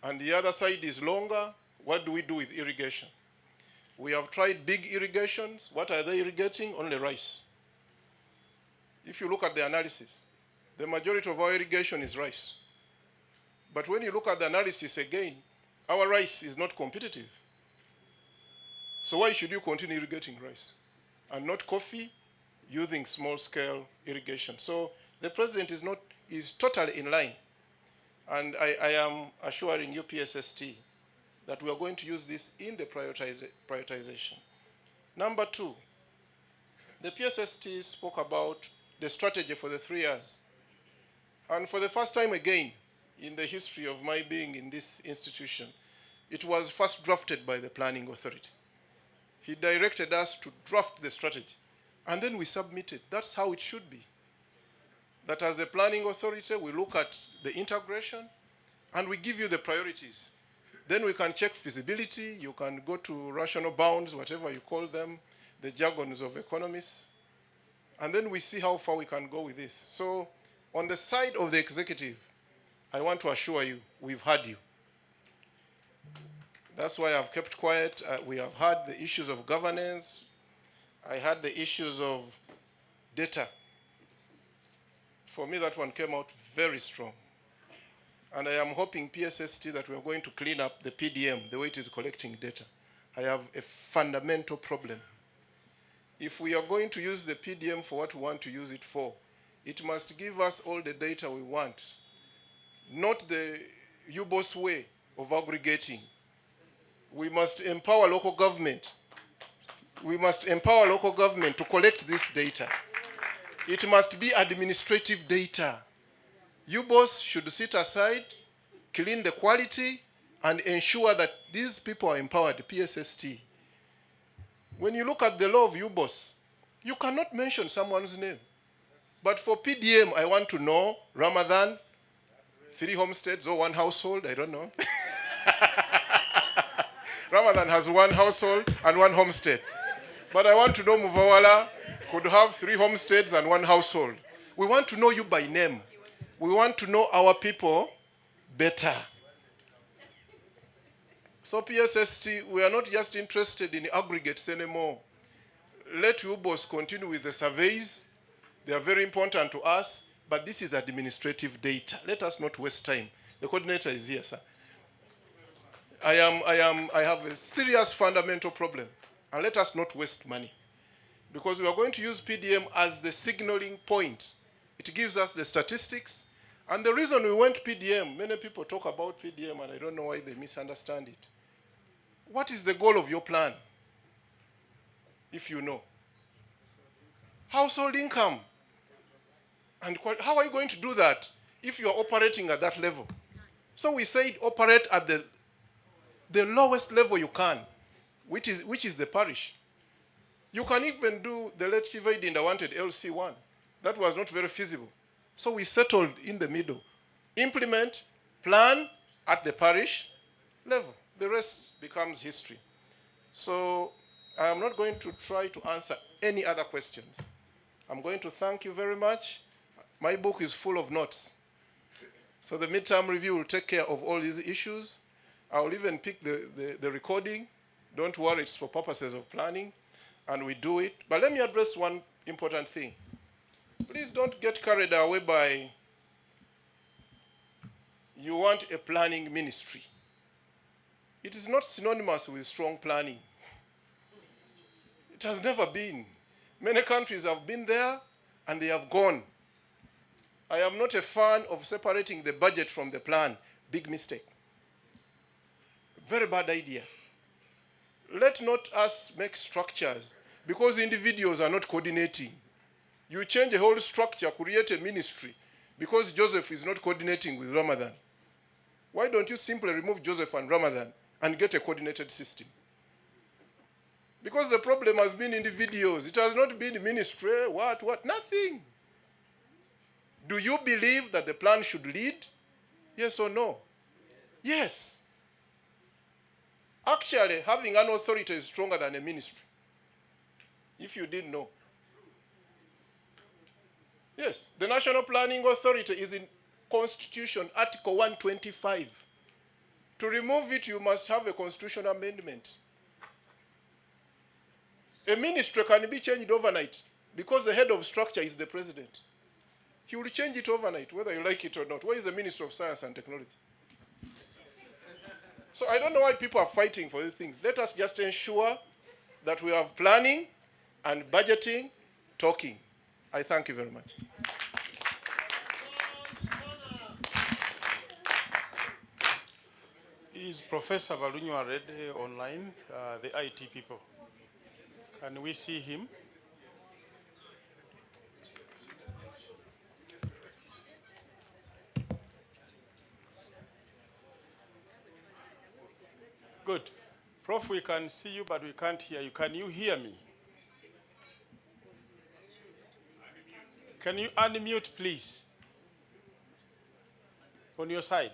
and the other side is longer, what do we do with irrigation? We have tried big irrigations. What are they irrigating? Only rice. If you look at the analysis, the majority of our irrigation is rice. But when you look at the analysis again, our rice is not competitive. So why should you continue irrigating rice and not coffee using small-scale irrigation? So the president is totally in line. And I am assuring you, PSST, that we are going to use this in the prioritization. Number 2, the PSST spoke about the strategy for the 3 years. And for the first time again in the history of my being in this institution, it was first drafted by the planning authority. He directed us to draft the strategy, and then we submitted. That's how it should be. That as a planning authority, we look at the integration, and we give you the priorities. Then we can check feasibility. You can go to rational bounds, whatever you call them, the jargons of economists. And then we see how far we can go with this. So on the side of the executive, I want to assure you, we've had you. That's why I've kept quiet. We have had the issues of governance. I had the issues of data. For me, that one came out very strong. And I am hoping, PSST, that we are going to clean up the PDM, the way it is collecting data. I have a fundamental problem. If we are going to use the PDM for what we want to use it for, it must give us all the data we want, not the UBOS way of aggregating. We must empower local government. We must empower local government to collect this data. It must be administrative data. You boss should sit aside, clean the quality, and ensure that these people are empowered, PSST. When you look at the law of UBOS, you cannot mention someone's name. But for PDM, I want to know Ramadan, 3 homesteads or 1 household, I don't know. Ramadan has 1 household and 1 homestead. But I want to know Muvawala could have 3 homesteads and 1 household. We want to know you by name. We want to know our people better. So PSST, we are not just interested in aggregates anymore. Let UBOS continue with the surveys. They are very important to us, but this is administrative data. Let us not waste time. The coordinator is here, sir. I have a serious fundamental problem, and let us not waste money. Because we are going to use PDM as the signaling point. It gives us the statistics. And the reason we went PDM, many people talk about PDM, and I don't know why they misunderstand it. What is the goal of your plan, if you know? Household income. And how are you going to do that if you are operating at that level? So we said operate at the lowest level you can, which is the parish. You can even do the late Chivaidinda wanted LC1. That was not very feasible. So we settled in the middle. Implement, plan at the parish level. The rest becomes history. So I am not going to try to answer any other questions. I'm going to thank you very much. My book is full of notes. So the midterm review will take care of all these issues. I will even pick the recording. Don't worry, it's for purposes of planning. And we do it. But let me address one important thing. Please don't get carried away by you want a planning ministry. It is not synonymous with strong planning. It has never been. Many countries have been there and they have gone. I am not a fan of separating the budget from the plan. Big mistake. Very bad idea. Let not us make structures because individuals are not coordinating. You change a whole structure, create a ministry because Joseph is not coordinating with Ramadan. Why don't you simply remove Joseph and Ramadan and get a coordinated system? Because the problem has been individuals. It has not been ministry, what, nothing. Do you believe that the plan should lead? Yes or no? Yes. Actually, having an authority is stronger than a ministry. If you didn't know. Yes, the National Planning Authority is in Constitution, Article 125. To remove it, you must have a constitutional amendment. A ministry can be changed overnight because the head of structure is the president. He will change it overnight, whether you like it or not. Where is the Minister of Science and Technology? So I don't know why people are fighting for these things. Let us just ensure that we have planning and budgeting, talking. I thank you very much. Is Professor Balunywa ready online, the IT people? Can we see him? Good. Prof, we can see you, but we can't hear you. Can you hear me? Can you unmute, please? On your side.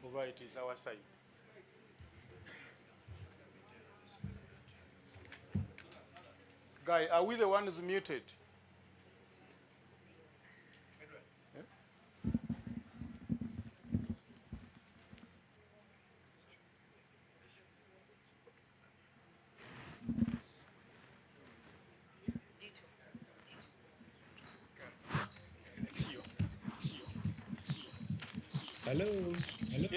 Over it is our side. Guy, are we the ones muted? Hello. Hello.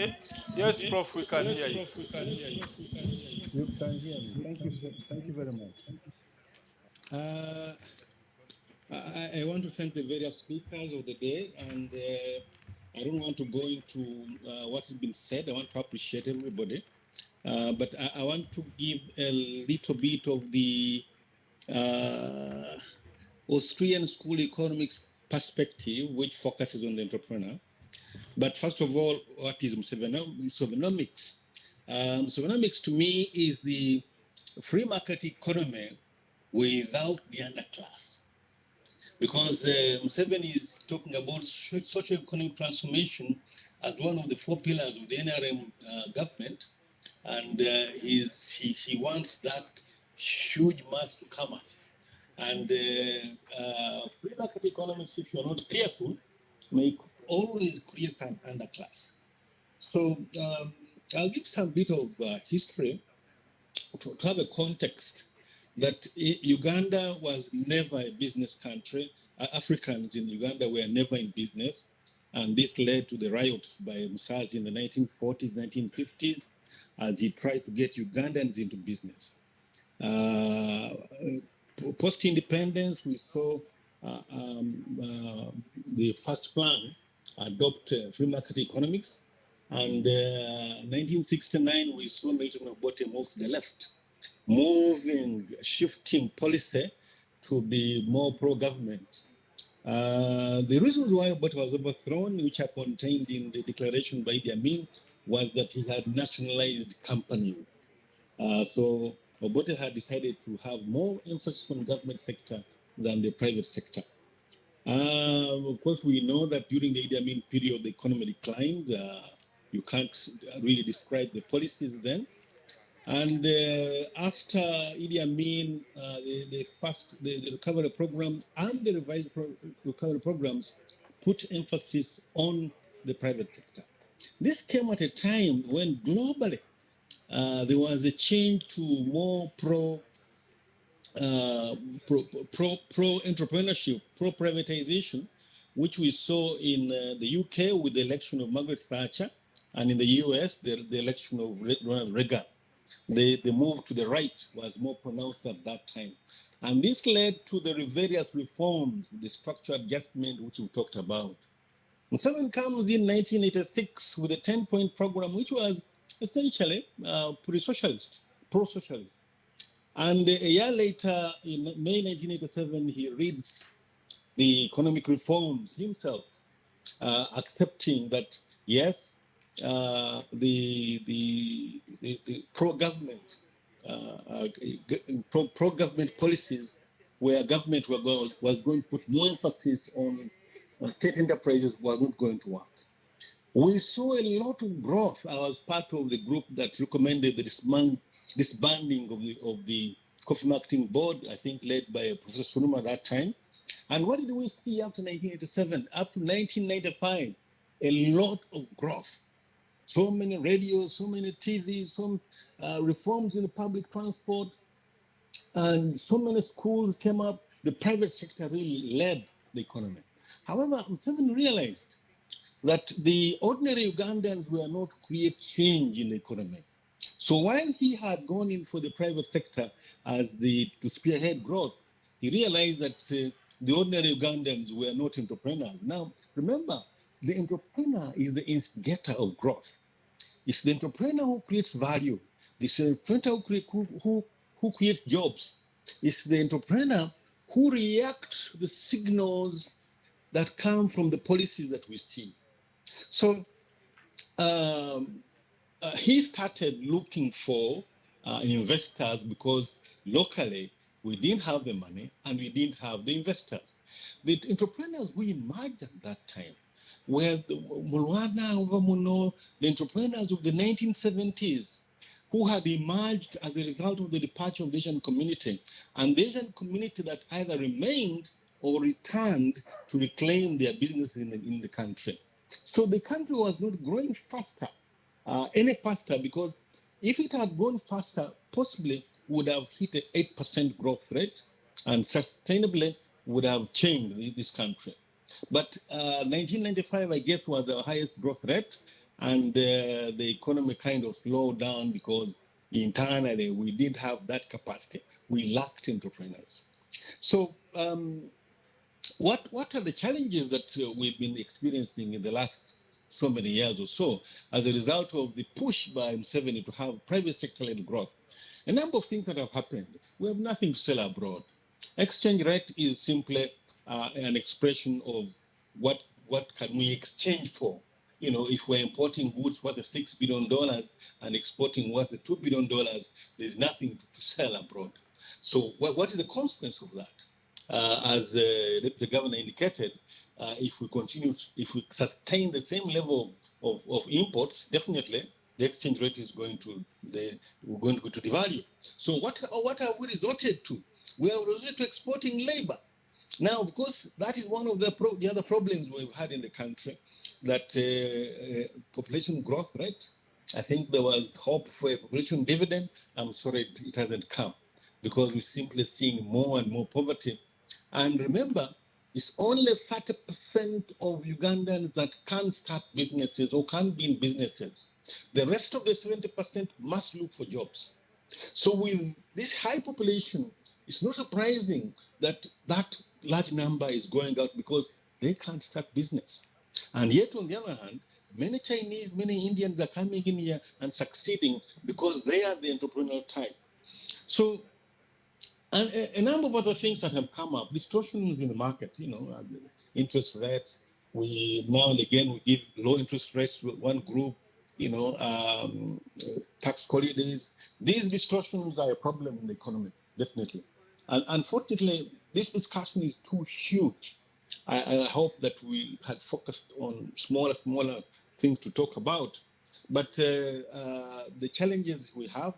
Yes, Prof, we can hear you. You can hear me. Thank you very much. I want to thank the various speakers of the day, and I don't want to go into what has been said. I want to appreciate everybody, but I want to give a little bit of the Austrian school economics perspective, which focuses on the entrepreneur. But first of all, what is Msevenomics? Msevenomics to me is the free market economy without the underclass. Because Museveni is talking about social economic transformation as one of the 4 pillars of the NRM government, and he wants that huge mass to come up. And free market economics, if you're not careful, may always create an underclass. So I'll give some bit of history to have a context that Uganda was never a business country. Africans in Uganda were never in business. And this led to the riots by Musazi in the 1940s, 1950s, as he tried to get Ugandans into business. Post-independence, we saw the first plan adopt free market economics. And 1969, we saw Milton Obote move to the left, shifting policy to be more pro-government. The reasons why Obote was overthrown, which are contained in the declaration by Idi Amin, was that he had nationalized companies. So Obote had decided to have more emphasis on government sector than the private sector. Of course, we know that during the Idi Amin period, the economy declined. You can't really describe the policies then. And after Idi Amin, the recovery program and the revised recovery programs put emphasis on the private sector. This came at a time when globally there was a change to more pro-entrepreneurship, pro-privatization, which we saw in the UK with the election of Margaret Thatcher, and in the US, the election of Ronald Reagan. The move to the right was more pronounced at that time. And this led to the various reforms, the structural adjustment, which we talked about. And Museveni comes in 1986 with a 10-point program, which was essentially pro-socialist. And a year later, in May 1987, he reads the economic reforms himself, accepting that, yes, the pro-government policies where government was going to put more emphasis on state enterprises were not going to work. We saw a lot of growth. I was part of the group that recommended the disbanding of the Coffee Marketing Board, I think led by Professor Sunuma at that time. And what did we see after 1987? Up to 1995, a lot of growth. So many radios, so many TVs, some reforms in the public transport, and so many schools came up. The private sector really led the economy. However, Museveni realized that the ordinary Ugandans were not create change in the economy. So while he had gone in for the private sector to spearhead growth, he realized that the ordinary Ugandans were not entrepreneurs. Now, remember, the entrepreneur is the instigator of growth. It's the entrepreneur who creates value. It's the entrepreneur who creates jobs. It's the entrepreneur who reacts to the signals that come from the policies that we see. So he started looking for investors because locally we didn't have the money and we didn't have the investors. The entrepreneurs we emerged at that time were the entrepreneurs of the 1970s who had emerged as a result of the departure of the Asian community, and the Asian community that either remained or returned to reclaim their businesses in the country. So the country was not growing any faster, because if it had grown faster, possibly would have hit an 8% growth rate and sustainably would have changed this country. But 1995, I guess, was the highest growth rate, and the economy kind of slowed down because internally we didn't have that capacity. We lacked entrepreneurs. So what are the challenges that we've been experiencing in the last so many years or so as a result of the push by Museveni to have private sector-led growth? A number of things that have happened. We have nothing to sell abroad. Exchange rate is simply an expression of what can we exchange for. You know, if we're importing goods worth $6 billion and exporting worth $2 billion, there's nothing to sell abroad. So what is the consequence of that? As the Deputy Governor indicated, if we sustain the same level of imports, definitely the exchange rate is going to we're going to go to devalue. So what have we resorted to? We have resorted to exporting labor. Now, of course, that is one of the other problems we've had in the country, that population growth rate. I think there was hope for a population dividend. I'm sorry, it hasn't come, because we're simply seeing more and more poverty. And remember, it's only 30% of Ugandans that can start businesses or can be in businesses. The rest of the 70% must look for jobs. So with this high population, it's not surprising that that large number is going out because they can't start business. And yet, on the other hand, many Chinese, many Indians are coming in here and succeeding because they are the entrepreneurial type. So, and a number of other things that have come up, distortions in the market, you know, interest rates. We now and again we give low interest rates to one group, you know, tax holidays. These distortions are a problem in the economy, definitely. And unfortunately, this discussion is too huge. I hope that we had focused on smaller things to talk about. But the challenges we are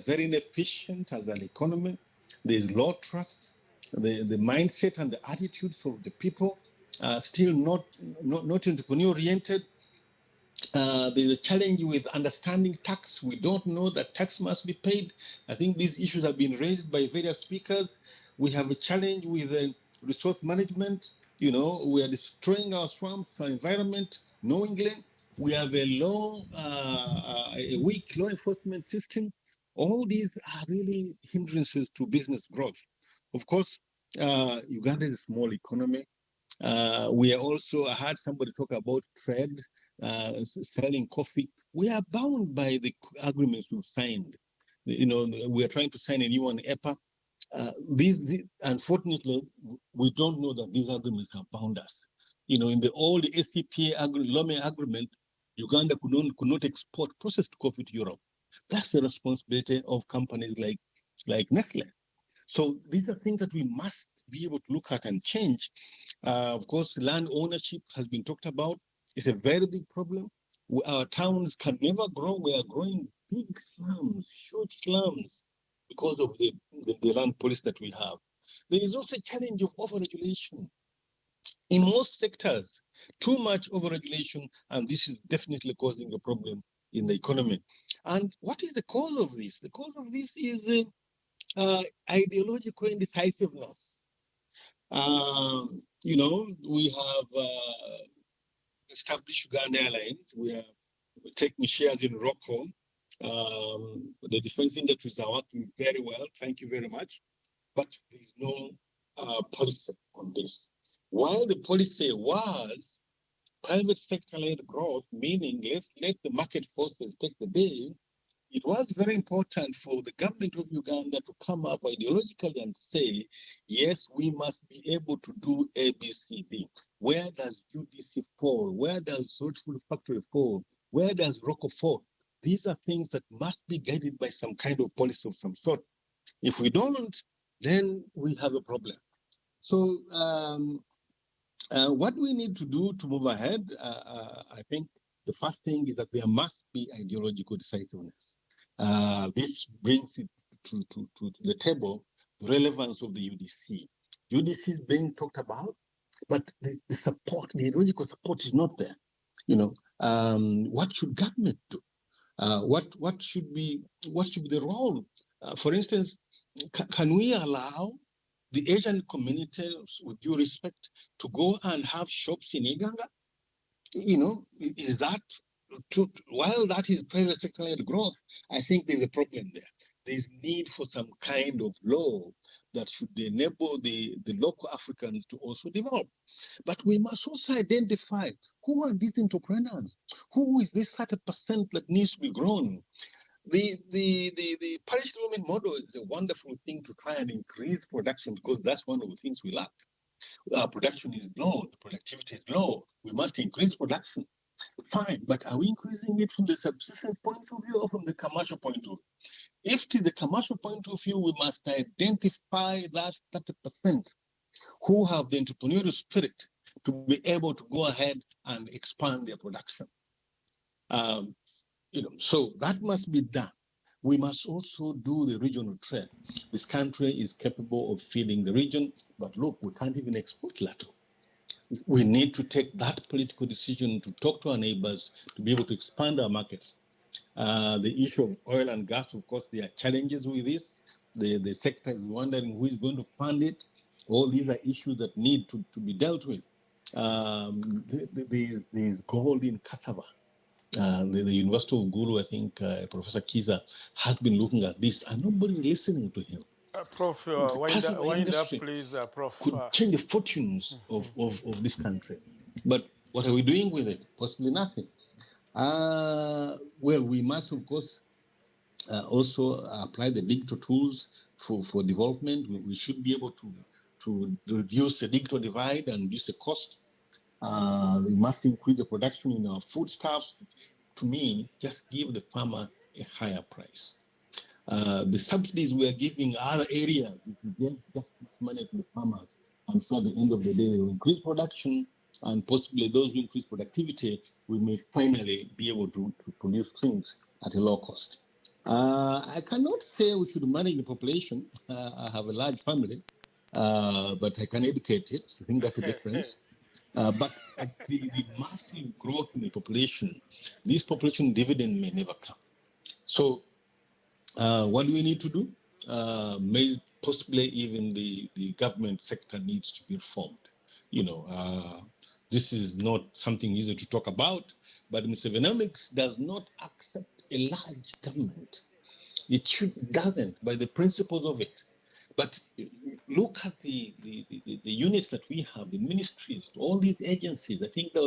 very inefficient as an economy. There's low trust. The mindset and the attitudes of the people are still not entrepreneur oriented. There's a challenge with understanding tax. We don't know that tax must be paid. I think these issues have been raised by various speakers. We have a challenge with resource management. You know, we are destroying our swamps, our environment knowingly. We have a weak law enforcement system. All these are really hindrances to business growth. Of course, Uganda is a small economy. We are also, I heard somebody talk about trade, selling coffee. We are bound by the agreements we've signed. You know, we are trying to sign a new one, EPA. These, unfortunately, we don't know that these agreements have bound us. You know, in the old SCPA Lome agreement, Uganda could not export processed coffee to Europe. That's the responsibility of companies like Nestle. So these are things that we must be able to look at and change. Of course, land ownership has been talked about. It's a very big problem. Our towns can never grow. We are growing big slums, huge slums, because of the land policy that we have. There is also a challenge of overregulation. In most sectors, too much overregulation, and this is definitely causing a problem in the economy. And what is the cause of this? The cause of this is ideological indecisiveness. You know, we have established Uganda Airlines. We are taking shares in Rocco. The defense industries are working very well. Thank you very much. But there's no policy on this. While the policy was private sector-led growth, meaning let's let the market forces take the day, it was very important for the government of Uganda to come up ideologically and say, yes, we must be able to do A, B, C, D. Where does UDC fall? Where does Fruitful Factory fall? Where does Rocco fall? These are things that must be guided by some kind of policy of some sort. If we don't, then we have a problem. So what we need to do to move ahead, I think the first thing is that there must be ideological decisiveness. This brings it to the table, the relevance of the UDC. UDC is being talked about, but the support, the ideological support is not there. You know, what should government do? What should be the role? For instance, can we allow the Asian community, with due respect, to go and have shops in Iganga? You know, is that while that is private sector-led growth, I think there's a problem there. There's need for some kind of law that should enable the local Africans to also develop. But we must also identify who are these entrepreneurs? Who is this 30% that needs to be grown? The parish development model is a wonderful thing to try and increase production because that's one of the things we lack. Our production is low, the productivity is low. We must increase production. Fine, but are we increasing it from the subsistence point of view or from the commercial point of view? If to the commercial point of view, we must identify that 30% who have the entrepreneurial spirit to be able to go ahead and expand their production. So that must be done. We must also do the regional trade. This country is capable of feeding the region, but look, we can't even export cattle. We need to take that political decision to talk to our neighbors to be able to expand our markets. The issue of oil and gas, of course, there are challenges with this. The sector is wondering who is going to fund it. All these are issues that need to be dealt with. There's gold in cassava. The University of Gulu, I think Professor Kiza has been looking at this, and nobody listening to him. Prof, The wind up, please, Prof. Could change the fortunes of this country. But what are we doing with it? Possibly nothing. Well, we must, of course, also apply the digital tools for development. We should be able to reduce the digital divide and reduce the cost. We must increase the production in our foodstuffs. To me, just give the farmer a higher price. The subsidies we are giving other areas, if we give just this money to the farmers, I'm sure at the end of the day, they will increase production, and possibly those who increase productivity, we may finally be able to produce things at a low cost. I cannot say we should manage the population. I have a large family, but I can educate it. I think that's the difference. But the massive growth in the population, this population dividend may never come. So what do we need to do? Possibly even the government sector needs to be reformed. This is not something easy to talk about, but Mr. Economics does not accept a large government. It doesn't, by the principles of it. But look at the units that we have, the ministries, all these agencies. I think there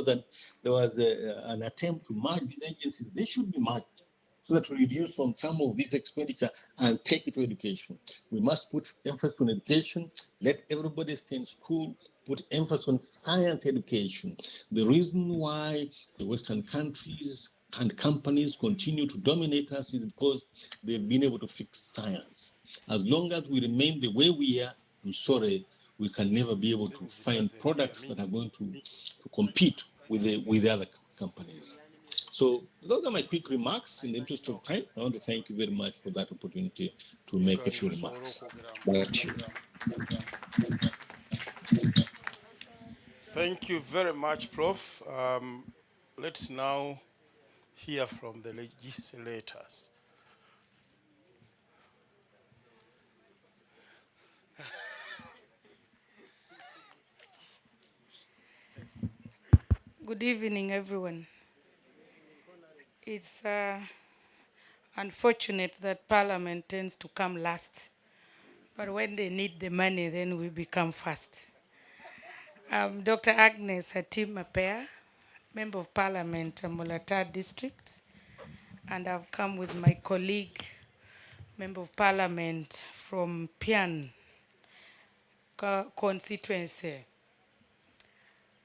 was an attempt to merge these agencies. They should be merged so that we reduce on some of this expenditure and take it to education. We must put emphasis on education, let everybody stay in school, put emphasis on science education. The reason why the Western countries and companies continue to dominate us is because they've been able to fix science. As long as we remain the way we are, I'm sorry, we can never be able to find products that are going to compete with the other companies. So those are my quick remarks. In the interest of time, I want to thank you very much for that opportunity to make a few remarks. Thank you very much, Prof. Let's now hear from the legislators. Good evening, everyone. It's unfortunate that Parliament tends to come last, but when they need the money, then we become first. I'm Dr. Agnes Hatim Mapea, Member of Parliament, Mulata District, and I've come with my colleague, Member of Parliament from Pian constituency.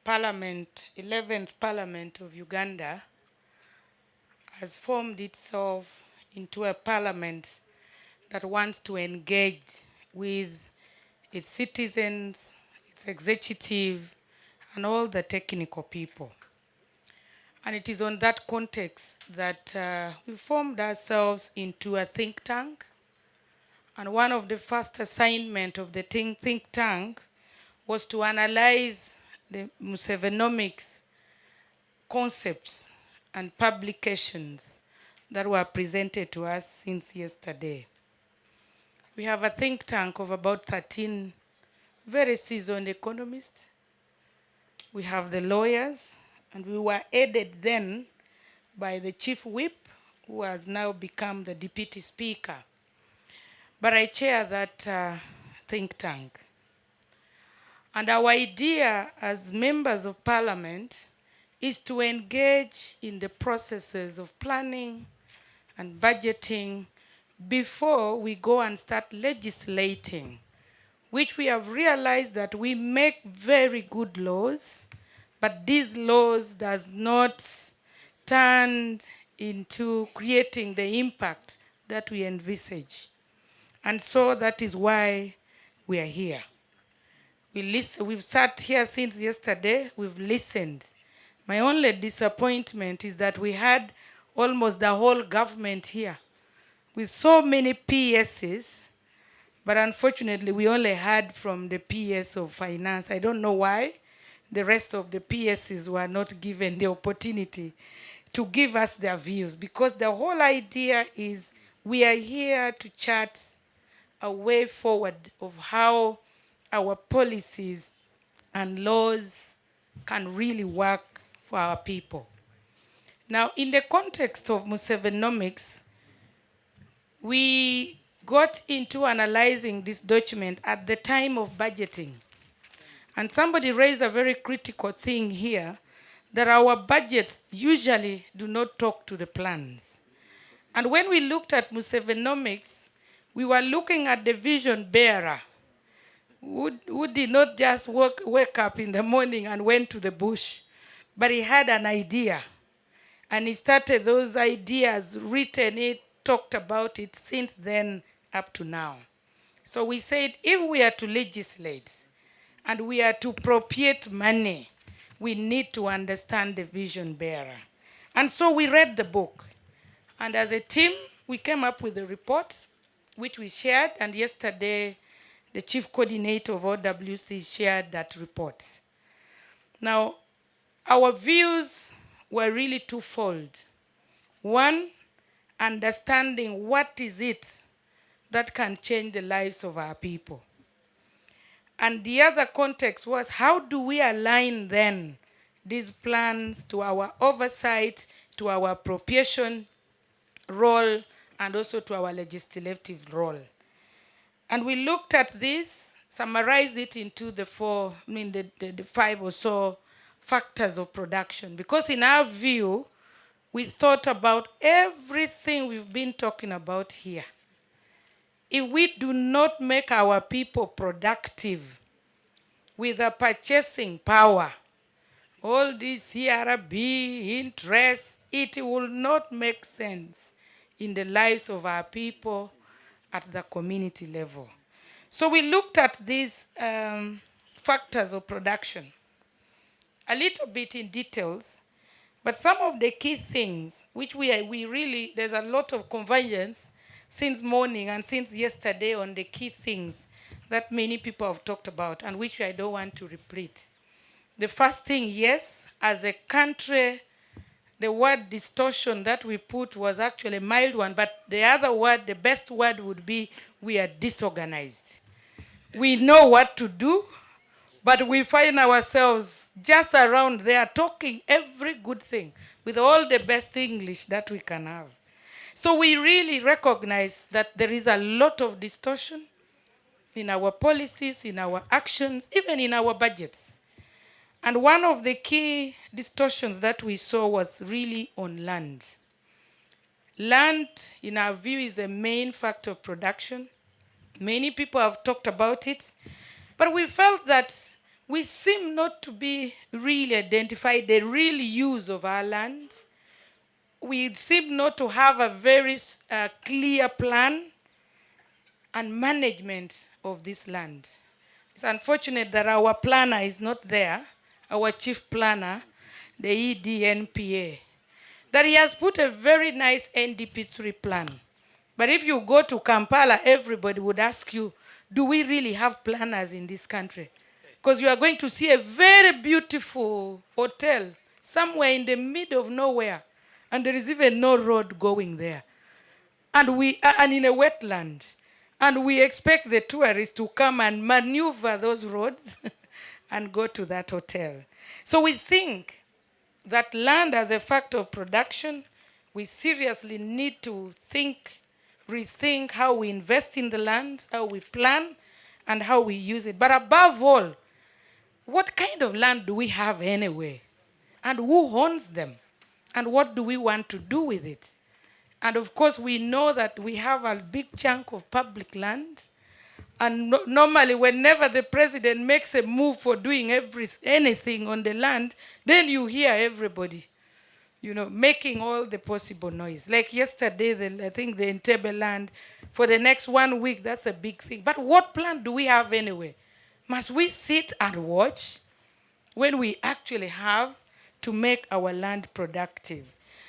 Parliament, 11th Parliament of Uganda, has formed itself into a parliament that wants to engage with its citizens, its executive, and all the technical people. And it is on that context that we formed ourselves into a think tank. And one of the first assignments of the think tank was to analyze the Musevenomics concepts and publications that were presented to us since yesterday. We have a think tank of about 13 very seasoned economists. We have the lawyers, and we were aided then by the chief whip, who has now become the deputy speaker. But I chair that think tank. And our idea as members of parliament is to engage in the processes of planning and budgeting before we go and start legislating, which we have realized that we make very good laws, but these laws does not turn into creating the impact that we envisage. And so that is why we are here. We've sat here since yesterday, we've listened. My only disappointment is that we had almost the whole government here with so many PSs, but unfortunately we only heard from the PS of finance. I don't know why the rest of the PSs were not given the opportunity to give us their views, because the whole idea is we are here to chart a way forward of how our policies and laws can really work for our people. Now, in the context of Musevenomics, we got into analyzing this document at the time of budgeting. And somebody raised a very critical thing here, that our budgets usually do not talk to the plans. And when we looked at Musevenomics, we were looking at the vision bearer, who did not just wake up in the morning and went to the bush, but he had an idea. And he started those ideas, written it, talked about it since then up to now. So we said, if we are to legislate and we are to appropriate money, we need to understand the vision bearer. And so we read the book. And as a team, we came up with a report, which we shared. And yesterday, the chief coordinator of OWC shared that report. Now, our views were really twofold. One, understanding what is it that can change the lives of our people. And the other context was, how do we align then these plans to our oversight, to our appropriation role, and also to our legislative role? And we looked at this, summarized it into the five or so factors of production. Because in our view, we thought about everything we've been talking about here. If we do not make our people productive with a purchasing power, all this CRB, interest, it will not make sense in the lives of our people at the community level. So we looked at these factors of production a little bit in details, but some of the key things, which we really, there's a lot of convergence since morning and since yesterday on the key things that many people have talked about and which I don't want to repeat. The first thing, yes, as a country, the word distortion that we put was actually a mild one, but the other word, the best word would be we are disorganized. We know what to do, but we find ourselves just around there talking every good thing with all the best English that we can have. So we really recognize that there is a lot of distortion in our policies, in our actions, even in our budgets. And one of the key distortions that we saw was really on land. Land, in our view, is a main factor of production. Many people have talked about it, but we felt that we seem not to be really identified the real use of our land. We seem not to have a very clear plan and management of this land. It's unfortunate that our planner is not there, our chief planner, the EDNPA, that he has put a very nice NDP3 plan. But if you go to Kampala, everybody would ask you, do we really have planners in this country? Because you are going to see a very beautiful hotel somewhere in the middle of nowhere, and there is even no road going there. And in a wetland. And we expect the tourists to come and maneuver those roads and go to that hotel. So we think that land as a factor of production, we seriously need to rethink how we invest in the land, how we plan, and how we use it. But above all, what kind of land do we have anyway? And who owns them? And what do we want to do with it? And of course, we know that we have a big chunk of public land. And normally, whenever the president makes a move for doing anything on the land, then you hear everybody, making all the possible noise. Like yesterday, I think the Entebbe land, for the next 1 week, that's a big thing. But what plan do we have anyway? Must we sit and watch when we actually have to make our land productive?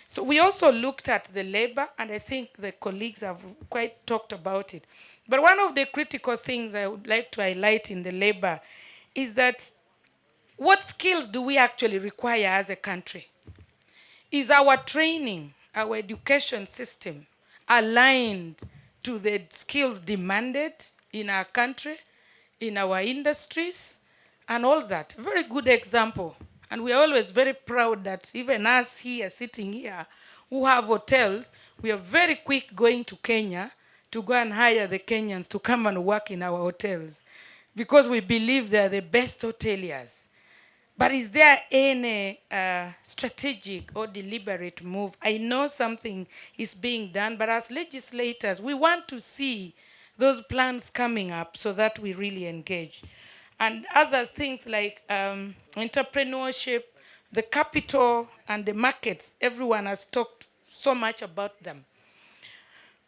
So we also looked at the labor, and I think the colleagues have quite talked about it. But one of the critical things I would like to highlight in the labor is that what skills do we actually require as a country? Is our training, our education system aligned to the skills demanded in our country, in our industries, and all that? A very good example. And we are always very proud that even us here, sitting here, who have hotels, we are very quick going to Kenya to go and hire the Kenyans to come and work in our hotels because we believe they are the best hoteliers. But is there any strategic or deliberate move? I know something is being done, but as legislators, we want to see those plans coming up so that we really engage. And other things like entrepreneurship, the capital, and the markets, everyone has talked so much about them.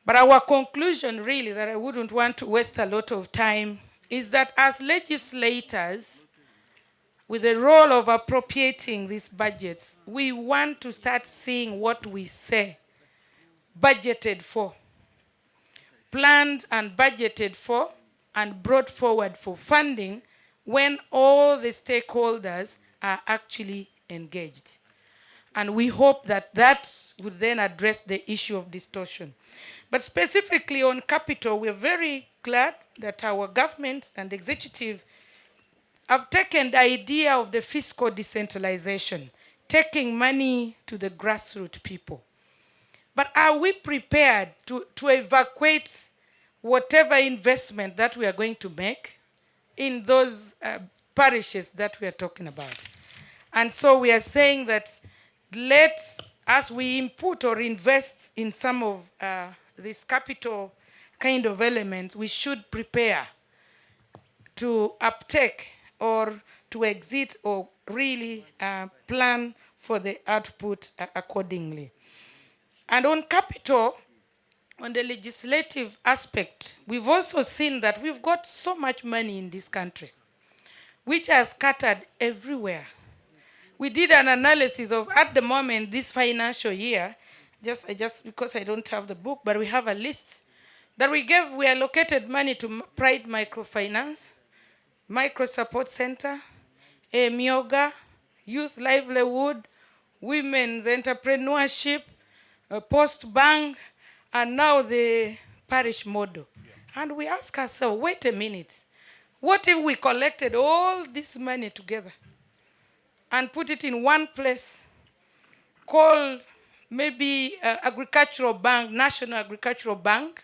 But our conclusion, really, that I wouldn't want to waste a lot of time, is that as legislators, with the role of appropriating these budgets, we want to start seeing what we say budgeted for, planned and budgeted for, and brought forward for funding when all the stakeholders are actually engaged. And we hope that that would then address the issue of distortion. But specifically on capital, we're very glad that our government and executive have taken the idea of the fiscal decentralization, taking money to the grassroots people. But are we prepared to evacuate whatever investment that we are going to make in those parishes that we are talking about? And so we are saying that as we input or invest in some of these capital kind of elements, we should prepare to uptake or to exit or really plan for the output accordingly. And on capital, on the legislative aspect, we've also seen that we've got so much money in this country, which are scattered everywhere. We did an analysis of, at the moment, this financial year, just because I don't have the book, but we have a list that we allocated money to Pride Microfinance, Micro Support Center, Myoga, Youth Livelihood, Women's Entrepreneurship, Post Bank, and now the parish model. And we ask ourselves, wait a minute, what if we collected all this money together and put it in one place called maybe Agricultural Bank, National Agricultural Bank,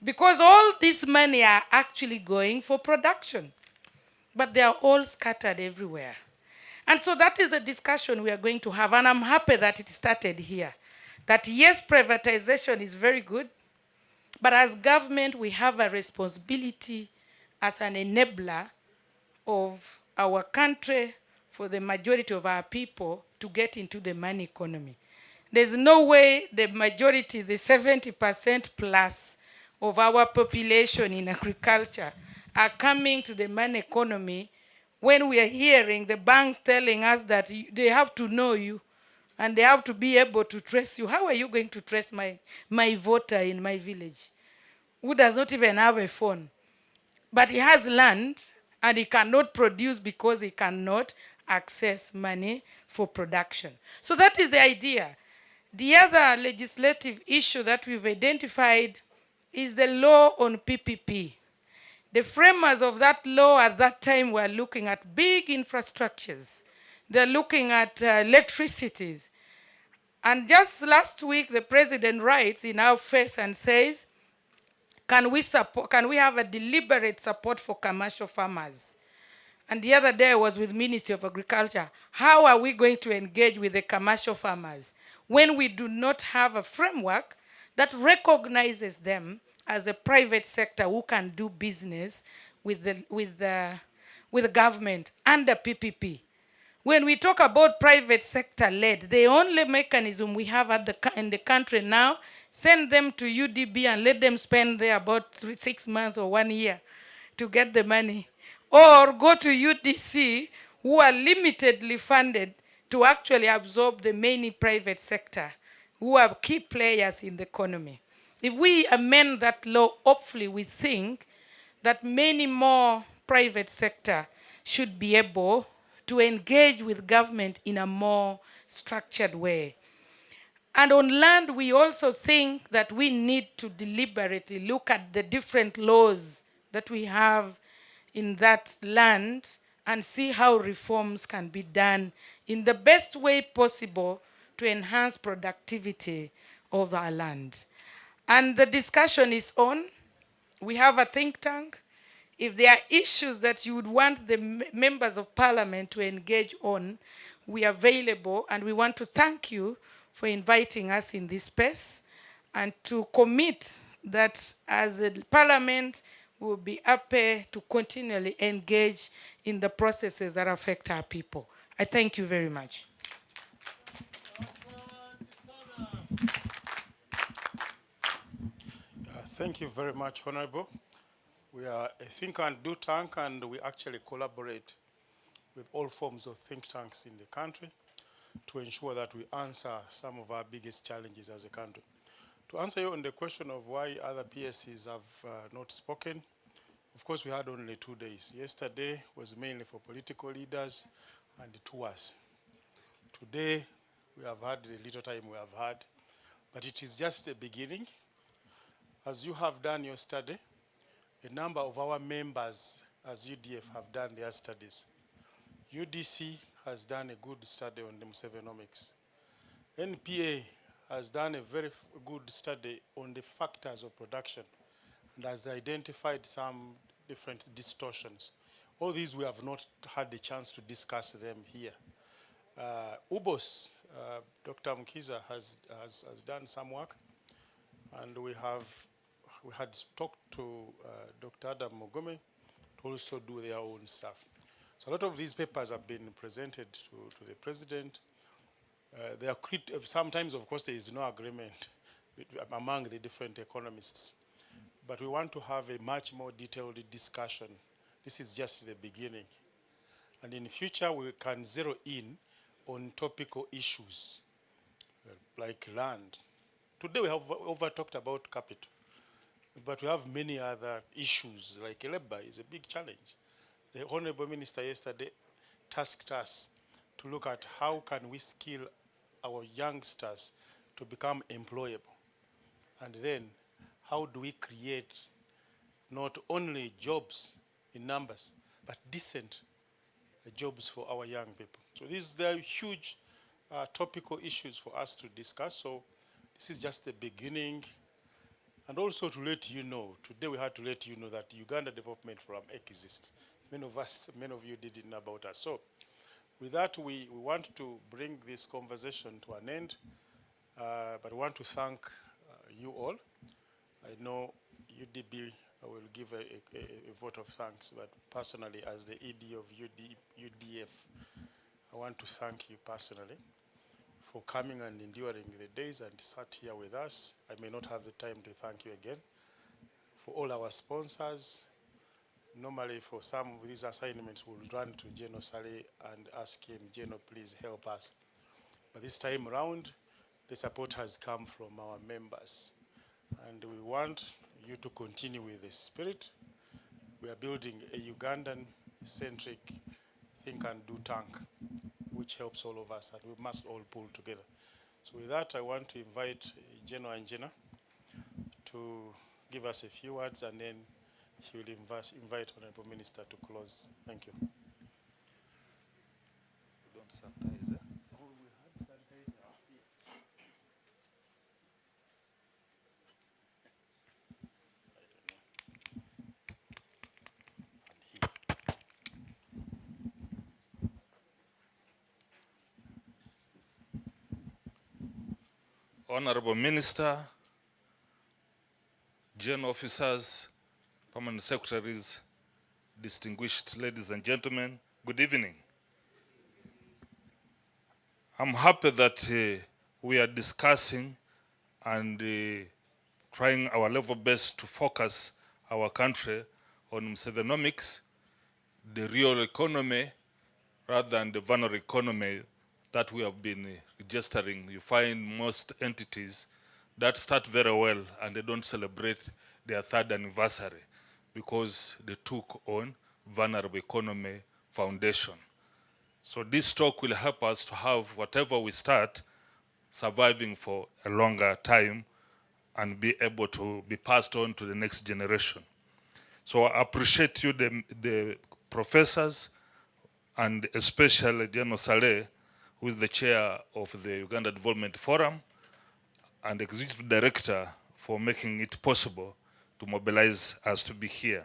because all this money are actually going for production, but they are all scattered everywhere. And so that is a discussion we are going to have, and I'm happy that it started here. That yes, privatization is very good, but as government, we have a responsibility as an enabler of our country for the majority of our people to get into the money economy. There's no way the majority, the 70% plus of our population in agriculture are coming to the money economy when we are hearing the banks telling us that they have to know you and they have to be able to trace you. How are you going to trace my voter in my village who does not even have a phone? But he has land and he cannot produce because he cannot access money for production. So that is the idea. The other legislative issue that we've identified is the law on PPP. The framers of that law at that time were looking at big infrastructures. They're looking at electricities. And just last week, the president writes in our face and says, can we have a deliberate support for commercial farmers? And the other day I was with Ministry of Agriculture. How are we going to engage with the commercial farmers when we do not have a framework that recognizes them as a private sector who can do business with the government under PPP. When we talk about private sector led, the only mechanism we have in the country now, send them to UDB and let them spend there about 6 months or 1 year to get the money. Or go to UDC, who are limitedly funded to actually absorb the many private sector, who are key players in the economy. If we amend that law, hopefully we think that many more private sector should be able to engage with government in a more structured way. And on land, we also think that we need to deliberately look at the different laws that we have in that land and see how reforms can be done in the best way possible to enhance productivity of our land. And the discussion is on. We have a think tank. If there are issues that you would want the members of parliament to engage on, we are available, and we want to thank you for inviting us in this space and to commit that as a parliament we will be happy to continually engage in the processes that affect our people. I thank you very much. Thank you very much, Honorable. We are a think and do tank, and we actually collaborate with all forms of think tanks in the country to ensure that we answer some of our biggest challenges as a country. To answer you on the question of why other PSCs have not spoken, of course, we had only 2 days. Yesterday was mainly for political leaders and tours. Today, we have had the little time we have had, but it is just a beginning. As you have done your study, a number of our members as UDF have done their studies. UDC has done a good study on the Musevenomics. NPA has done a very good study on the factors of production and has identified some different distortions. All these we have not had the chance to discuss them here. UBOS, Dr. Mkiza has done some work, and we had talked to Dr. Adam Mogome to also do their own stuff. So a lot of these papers have been presented to the president. They are sometimes, of course, there is no agreement among the different economists. But we want to have a much more detailed discussion. This is just the beginning. And in future, we can zero in on topical issues like land. Today, we have over talked about capital. But we have many other issues, like labor is a big challenge. The Honorable Minister yesterday tasked us to look at how can we skill our youngsters to become employable. And then, how do we create not only jobs in numbers, but decent jobs for our young people. So these are huge topical issues for us to discuss. So this is just the beginning. And also to let you know, today we had to let you know that Uganda Development Forum exists. Many of you didn't know about us. So with that, we want to bring this conversation to an end. But we want to thank you all. I know UDB will give a vote of thanks, but personally, as the ED of UDF, I want to thank you personally for coming and enduring the days and sat here with us. I may not have the time to thank you again. For all our sponsors, normally for some of these assignments, we'll run to General Saleh and ask him, General, please help us. But this time around, the support has come from our members. And we want you to continue with this spirit. We are building a Ugandan-centric think and do tank, which helps all of us, and we must all pull together. So with that, I want to invite General Angina to give us a few words, and then he will invite Honorable Minister to close. Thank you. Honorable Minister, general officers, permanent secretaries, distinguished ladies and gentlemen, good evening. I'm happy that we are discussing and trying our level best to focus our country on Musevenomics, the real economy, rather than the vulnerable economy that we have been registering. You find most entities that start very well and they don't celebrate their third anniversary because they took on vulnerable economy foundation. So this talk will help us to have whatever we start surviving for a longer time and be able to be passed on to the next generation. So I appreciate you, the professors, and especially General Saleh, who is the chair of the Uganda Development Forum, and executive director for making it possible to mobilize us to be here.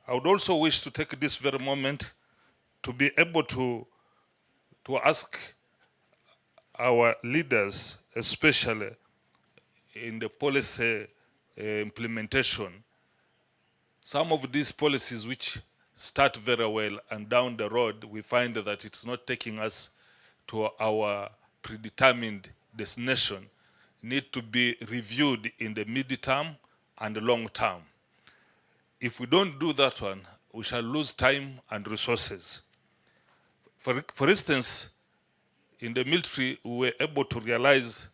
I would also wish to take this very moment to be able to ask our leaders, especially in the policy implementation, some of these policies which start very well and down the road we find that it's not taking us to our predetermined destination need to be reviewed in the mid-term and the long term. If we don't do that one, we shall lose time and resources. For instance, in the military, we were able to realize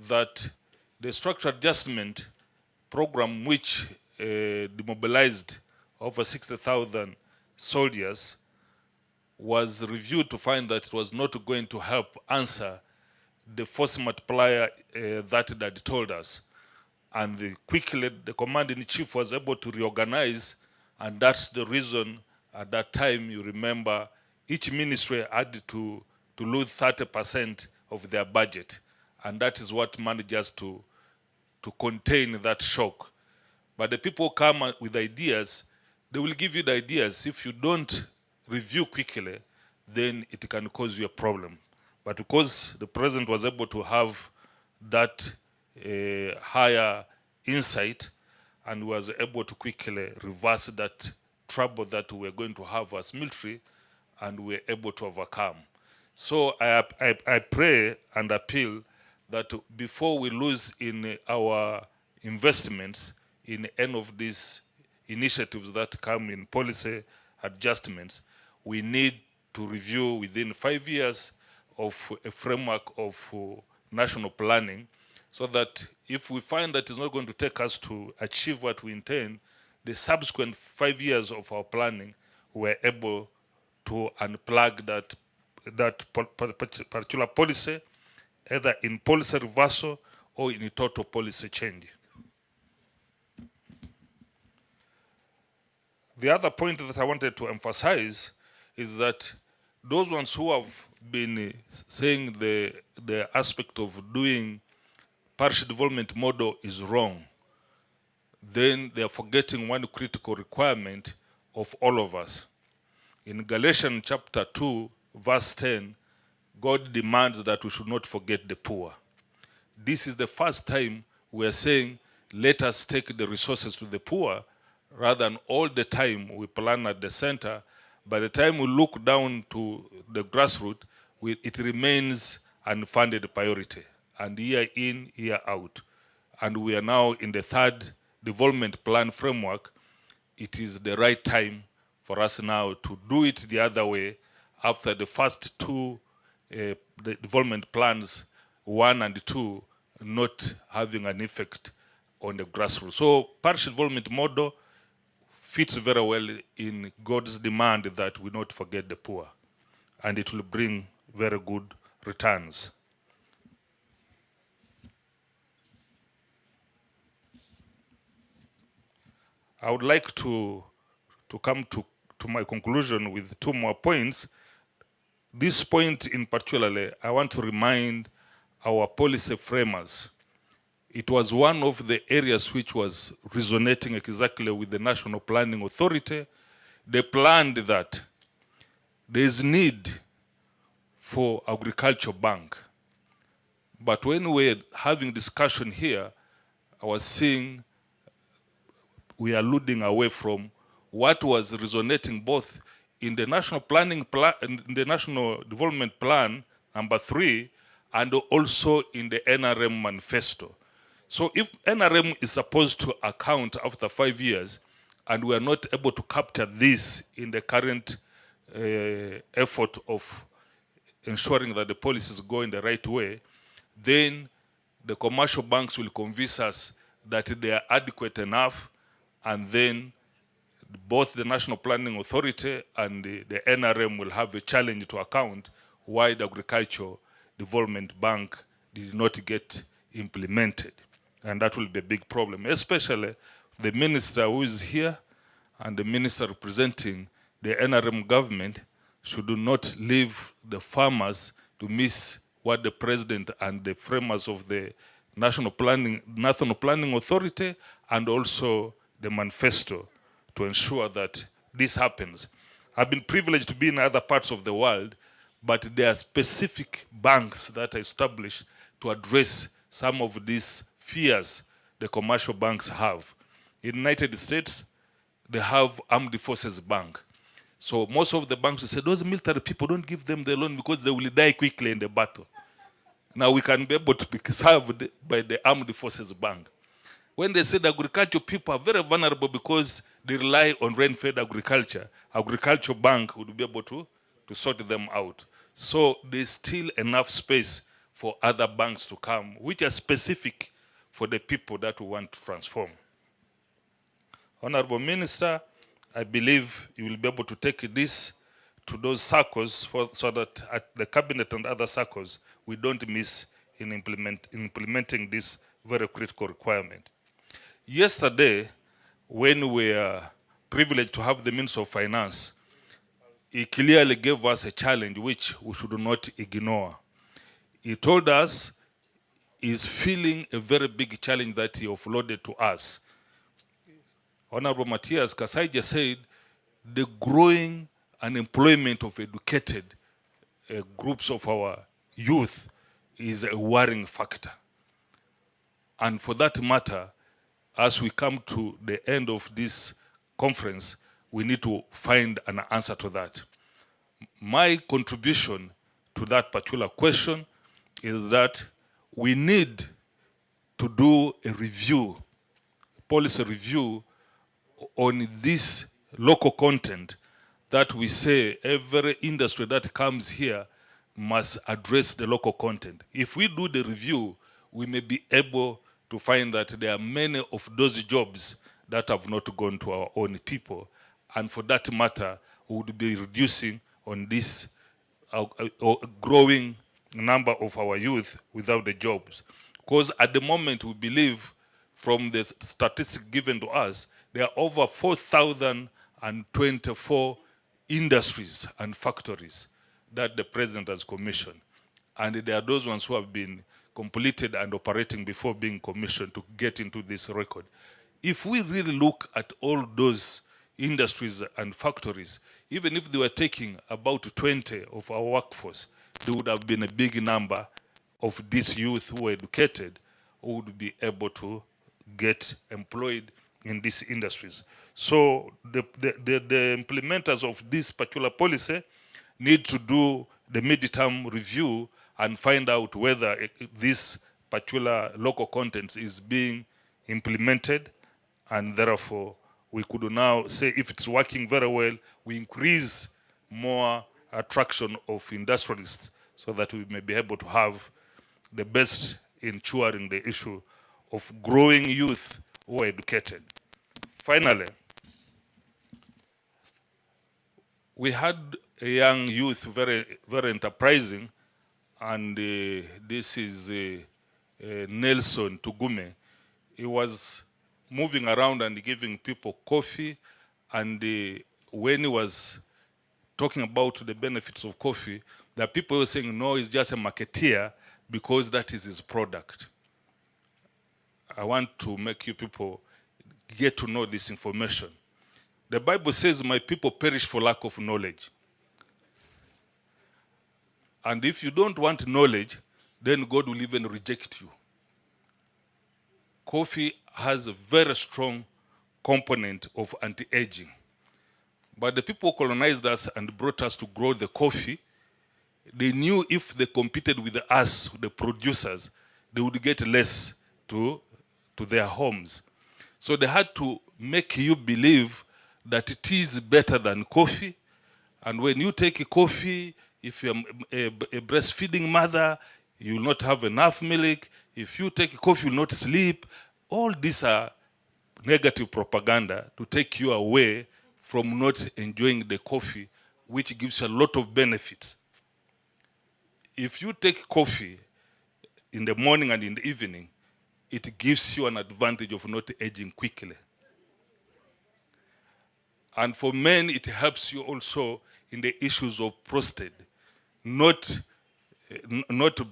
that the structural adjustment program which demobilized over 60,000 soldiers was reviewed to find that it was not going to help answer the force multiplier that it had told us. And quickly the commander-in-chief was able to reorganize, and that's the reason at that time, you remember, each ministry had to lose 30% of their budget. And that is what managed us to contain that shock. But the people come with ideas, they will give you the ideas. If you don't review quickly, then it can cause you a problem. But because the president was able to have that higher insight and was able to quickly reverse that trouble that we were going to have as military, and we were able to overcome. So I pray and appeal that before we lose in our investments in any of these initiatives that come in policy adjustments, we need to review within 5 years of a framework of national planning, so that if we find that it's not going to take us to achieve what we intend, the subsequent 5 years of our planning, we're able to unplug that particular policy, either in policy reversal or in a total policy change. The other point that I wanted to emphasize is that those ones who have been saying the aspect of doing parish development model is wrong, then they are forgetting one critical requirement of all of us. In Galatians chapter 2, verse 10, God demands that we should not forget the poor. This is the first time we are saying, let us take the resources to the poor, rather than all the time we plan at the center. By the time we look down to the grassroots, it remains unfunded priority, and year in, year out. And we are now in the third development plan framework. It is the right time for us now to do it the other way after the first two the development plans, 1 and 2, not having an effect on the grassroots. So parish development model fits very well in God's demand that we not forget the poor, and it will bring very good returns. I would like to come to my conclusion with 2 more points. This point in particular, I want to remind our policy framers. It was one of the areas which was resonating exactly with the National Planning Authority. They planned that there is need for agriculture bank. But when we were having discussion here, I was seeing we are alluding away from what was resonating both in the national in the National Development Plan number 3, and also in the NRM manifesto. So if NRM is supposed to account after 5 years, and we are not able to capture this in the current effort of ensuring that the policies go in the right way, then the commercial banks will convince us that they are adequate enough, and then both the National Planning Authority and the NRM will have a challenge to account why the Agricultural Development Bank did not get implemented. And that will be a big problem, especially the minister who is here and the minister representing the NRM government should not leave the farmers to miss what the president and the framers of the National Planning Authority and also the manifesto to ensure that this happens. I've been privileged to be in other parts of the world, but there are specific banks that are established to address some of these fears the commercial banks have. In the United States, they have Armed Forces Bank. So most of the banks say, those military people, don't give them the loan because they will die quickly in the battle. Now we can be able to be served by the Armed Forces Bank. When they say the agricultural people are very vulnerable because they rely on rain-fed agriculture, Agricultural Bank would be able to sort them out. So there's still enough space for other banks to come, which are specific for the people that we want to transform. Honorable Minister, I believe you will be able to take this to those circles so that at the cabinet and other circles, we don't miss in implementing this very critical requirement. Yesterday, when we were privileged to have the Minister of Finance, he clearly gave us a challenge which we should not ignore. He told us he's feeling a very big challenge that he offloaded to us. Honorable Matthias Kasaija said the growing unemployment of educated groups of our youth is a worrying factor. And for that matter, as we come to the end of this conference, we need to find an answer to that. My contribution to that particular question is that we need to do a review, a policy review on this local content that we say every industry that comes here must address the local content. If we do the review, we may be able to find that there are many of those jobs that have not gone to our own people. And for that matter, we would be reducing on this growing number of our youth without the jobs. Because at the moment, we believe from the statistics given to us, there are over 4,024 industries and factories that the president has commissioned. And there are those ones who have been completed and operating before being commissioned to get into this record. If we really look at all those industries and factories, even if they were taking about 20 of our workforce, there would have been a big number of these youth who were educated who would be able to get employed in these industries. So the implementers of this particular policy need to do the mid-term review and find out whether this particular local content is being implemented, and therefore we could now say if it's working very well, we increase more attraction of industrialists so that we may be able to have the best in ensuring the issue of growing youth who are educated. Finally, we had a young youth, very, very enterprising, and this is Nelson Tugume. He was moving around and giving people coffee, and when he was talking about the benefits of coffee, there are people who are saying, no, he's just a marketeer because that is his product. I want to make you people get to know this information. The Bible says, my people perish for lack of knowledge. And if you don't want knowledge, then God will even reject you. Coffee has a very strong component of anti-aging. But the people who colonized us and brought us to grow the coffee, they knew if they competed with us, the producers, they would get less to their homes. So they had to make you believe that tea is better than coffee. And when you take a coffee, if you're a breastfeeding mother, you will not have enough milk. If you take coffee, you will not sleep. All these are negative propaganda to take you away from not enjoying the coffee, which gives you a lot of benefits. If you take coffee in the morning and in the evening, it gives you an advantage of not aging quickly. And for men, it helps you also in the issues of prostate. Not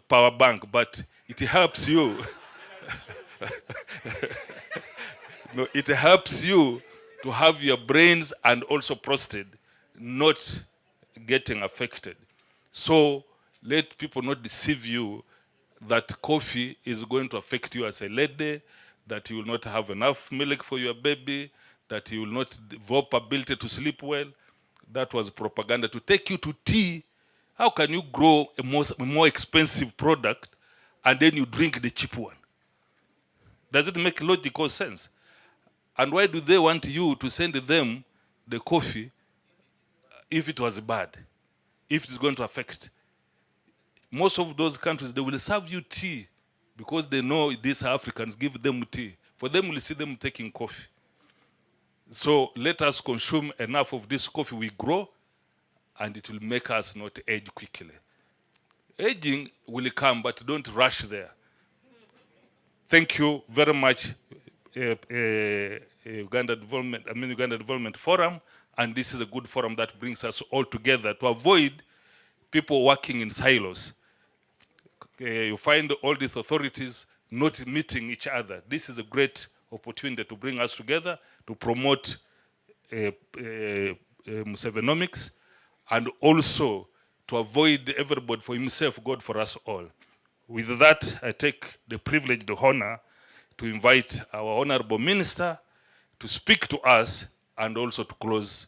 power bank, but it helps you. No, it helps you to have your brains and also prostate not getting affected. So let people not deceive you that coffee is going to affect you as a lady, that you will not have enough milk for your baby, that you will not develop ability to sleep well. That was propaganda to take you to tea. How can you grow a more expensive product and then you drink the cheap one? Does it make logical sense? And why do they want you to send them the coffee if it was bad, if it's going to affect? Most of those countries, they will serve you tea because they know these Africans give them tea. For them, we'll see them taking coffee. So let us consume enough of this coffee we grow, and it will make us not age quickly. Aging will come, but don't rush there. Thank you very much, Uganda Development Forum, and this is a good forum that brings us all together to avoid people working in silos. You find all these authorities not meeting each other. This is a great opportunity to bring us together to promote Musevenomics and also to avoid everybody for himself, God for us all. With that, I take the privilege, the honor to invite our Honorable Minister to speak to us and also to close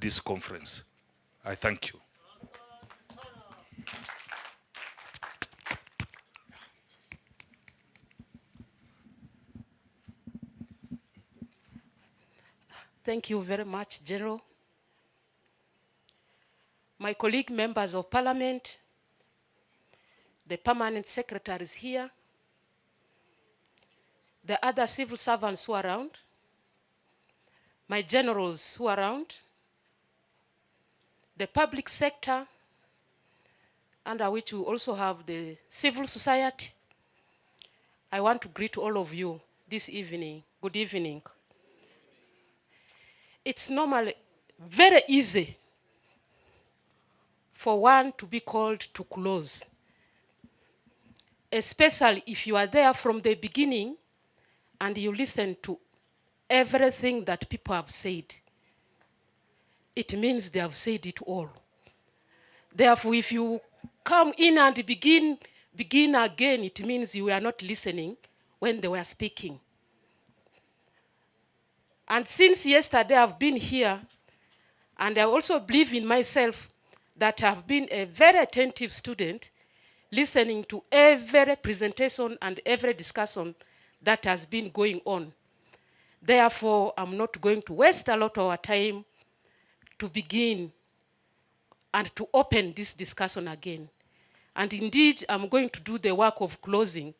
this conference. I thank you. Thank you very much, General. My colleague members of Parliament, the permanent secretaries here, the other civil servants who are around, my generals who are around, the public sector, under which we also have the civil society. I want to greet all of you this evening. Good evening. It's normally very easy for one to be called to close, especially if you are there from the beginning and you listen to everything that people have said. It means they have said it all. Therefore, if you come in and begin again, it means you were not listening when they were speaking. And since yesterday I've been here, and I also believe in myself that I've been a very attentive student, listening to every presentation and every discussion that has been going on. Therefore, I'm not going to waste a lot of our time to begin and to open this discussion again. And indeed, I'm going to do the work of closing,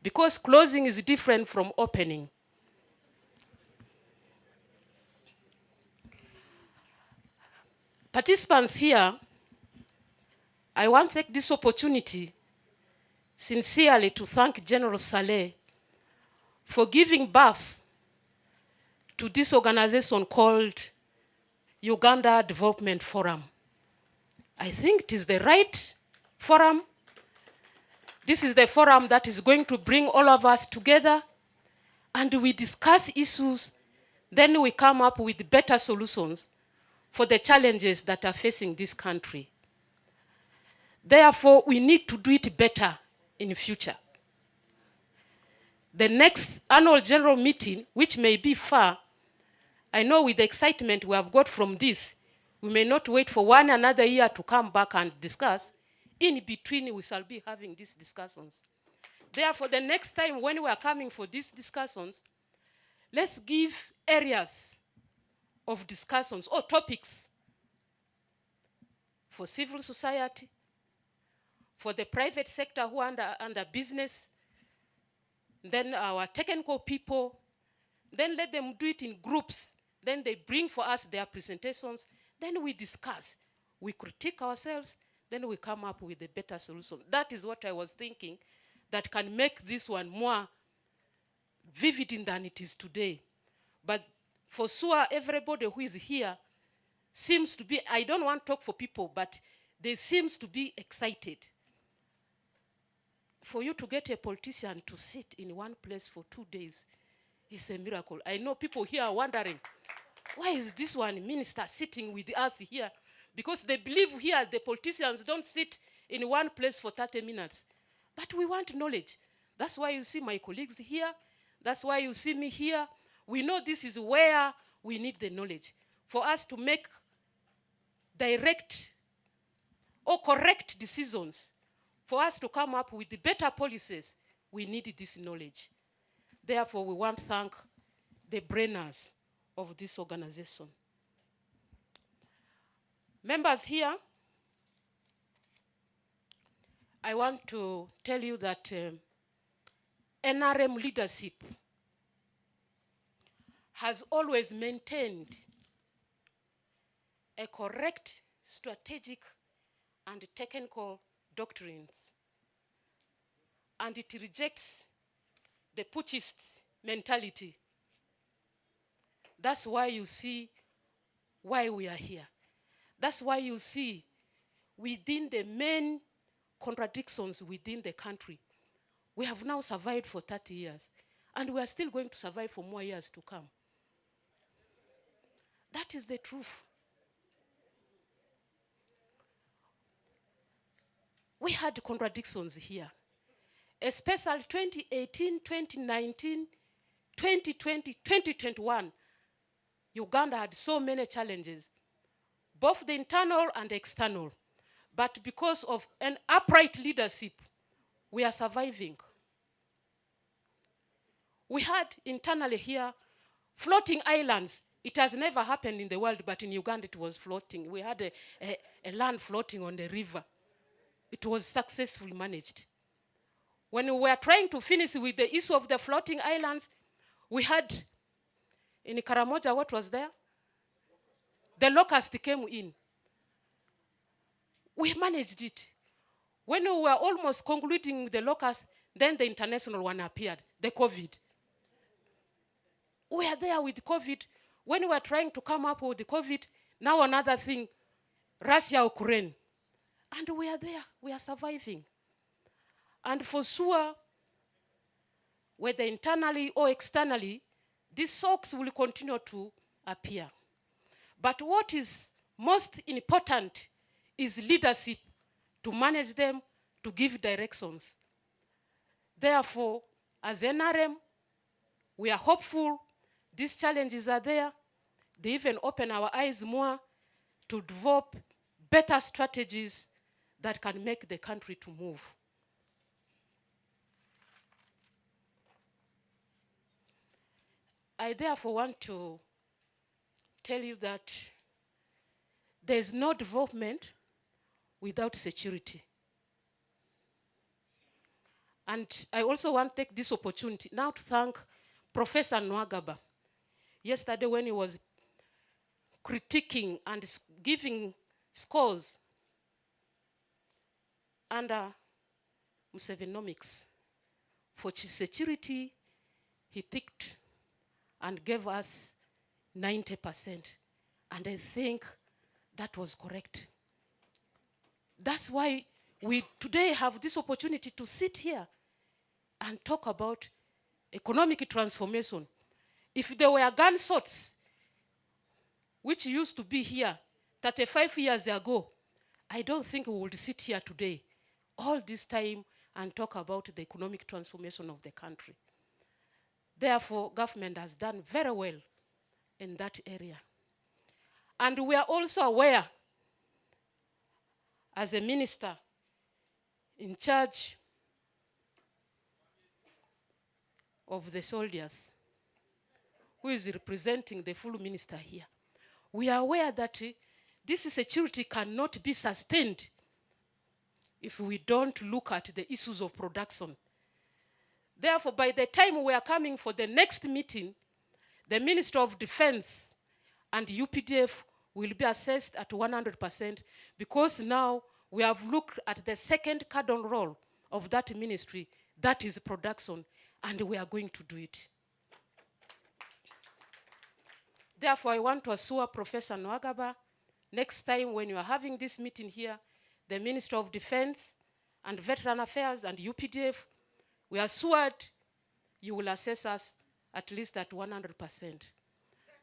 because closing is different from opening. Participants here, I want to take this opportunity sincerely to thank General Saleh for giving birth to this organization called Uganda Development Forum. I think it is the right forum. This is the forum that is going to bring all of us together, and we discuss issues, then we come up with better solutions for the challenges that are facing this country. Therefore, we need to do it better in the future. The next annual general meeting, which may be far, I know with the excitement we have got from this, we may not wait for one another year to come back and discuss. In between, we shall be having these discussions. Therefore, the next time when we are coming for these discussions, let's give areas of discussions or topics for civil society, for the private sector who are under business, then our technical people, then let them do it in groups. Then they bring for us their presentations. Then we discuss. We critique ourselves. Then we come up with a better solution. That is what I was thinking that can make this one more vivid than it is today. But for sure, everybody who is here seems to be, I don't want to talk for people, but they seems to be excited. For you to get a politician to sit in one place for 2 days is a miracle. I know people here are wondering, why is this one minister sitting with us here? Because they believe here the politicians don't sit in one place for 30 minutes. But we want knowledge. That's why you see my colleagues here. That's why you see me here. We know this is where we need the knowledge. For us to make direct or correct decisions, for us to come up with the better policies, we need this knowledge. Therefore, we want to thank the brainers of this organization. Members here, I want to tell you that NRM leadership has always maintained a correct strategic and technical doctrines, and it rejects the putschist mentality. That's why you see why we are here. That's why you see within the main contradictions within the country, we have now survived for 30 years, and we are still going to survive for more years to come. That is the truth. We had contradictions here, especially 2018, 2019, 2020, 2021. Uganda had so many challenges, both the internal and external. But because of an upright leadership, we are surviving. We had internally here floating islands. It has never happened in the world, but in Uganda it was floating. We had a land floating on the river. It was successfully managed. When we were trying to finish with the issue of the floating islands, we had in Karamoja, what was there? The locust came in. We managed it. When we were almost concluding the locust, then the international one appeared, the COVID. We are there with COVID. When we were trying to come up with the COVID, now another thing, Russia, Ukraine. And we are there, we are surviving. And for sure, whether internally or externally, these shocks will continue to appear. But what is most important is leadership to manage them, to give directions. Therefore, as NRM, we are hopeful these challenges are there. They even open our eyes more to develop better strategies that can make the country to move. I therefore want to tell you that there's no development without security. And I also want to take this opportunity now to thank Professor Nwagaba. Yesterday when he was critiquing and giving scores under Musevenomics for security, he ticked and gave us 90%. And I think that was correct. That's why we today have this opportunity to sit here and talk about economic transformation. If there were gunshots, which used to be here 35 years ago, I don't think we would sit here today all this time and talk about the economic transformation of the country. Therefore, government has done very well in that area. And we are also aware, as a minister in charge of the soldiers, who is representing the full minister here, we are aware that this security cannot be sustained if we don't look at the issues of production. Therefore, by the time we are coming for the next meeting, the Minister of Defense and UPDF will be assessed at 100%, because now we have looked at the second cardinal role of that ministry, that is production, and we are going to do it. Therefore, I want to assure Professor Nwagaba, next time when you are having this meeting here, the Minister of Defense and Veteran Affairs and UPDF, we are assured you will assess us at least at 100%.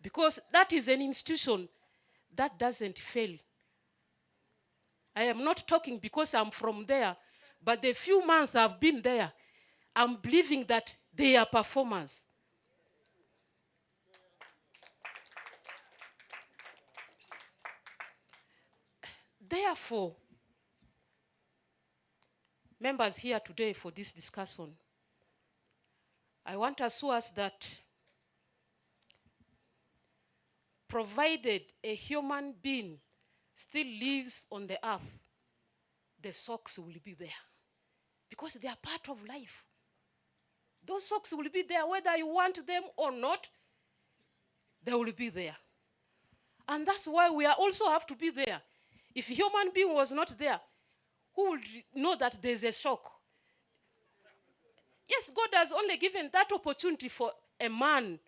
Because that is an institution that doesn't fail. I am not talking because I'm from there, but the few months I've been there, I'm believing that they are performers. Therefore, members here today for this discussion, I want to assure us that provided a human being still lives on the earth, the socks will be there, because they are part of life. Those socks will be there whether you want them or not, they will be there. And that's why we also have to be there. If a human being was not there, who would know that there's a shock? Yes, God has only given that opportunity for a man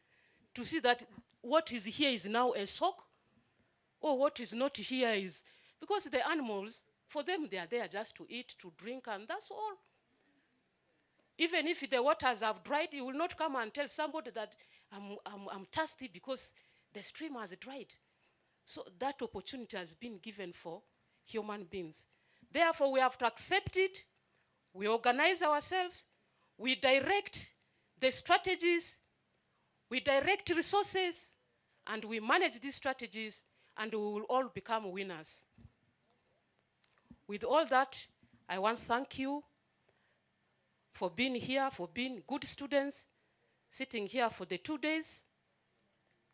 to see that what is here is now a shock, or what is not here is, because the animals, for them, they are there just to eat, to drink, and that's all. Even if the waters have dried, you will not come and tell somebody that I'm thirsty because the stream has dried. So that opportunity has been given for human beings. Therefore, we have to accept it. We organize ourselves. We direct the strategies. We direct resources. And we manage these strategies. And we will all become winners. With all that, I want to thank you for being here, for being good students, sitting here for the 2 days.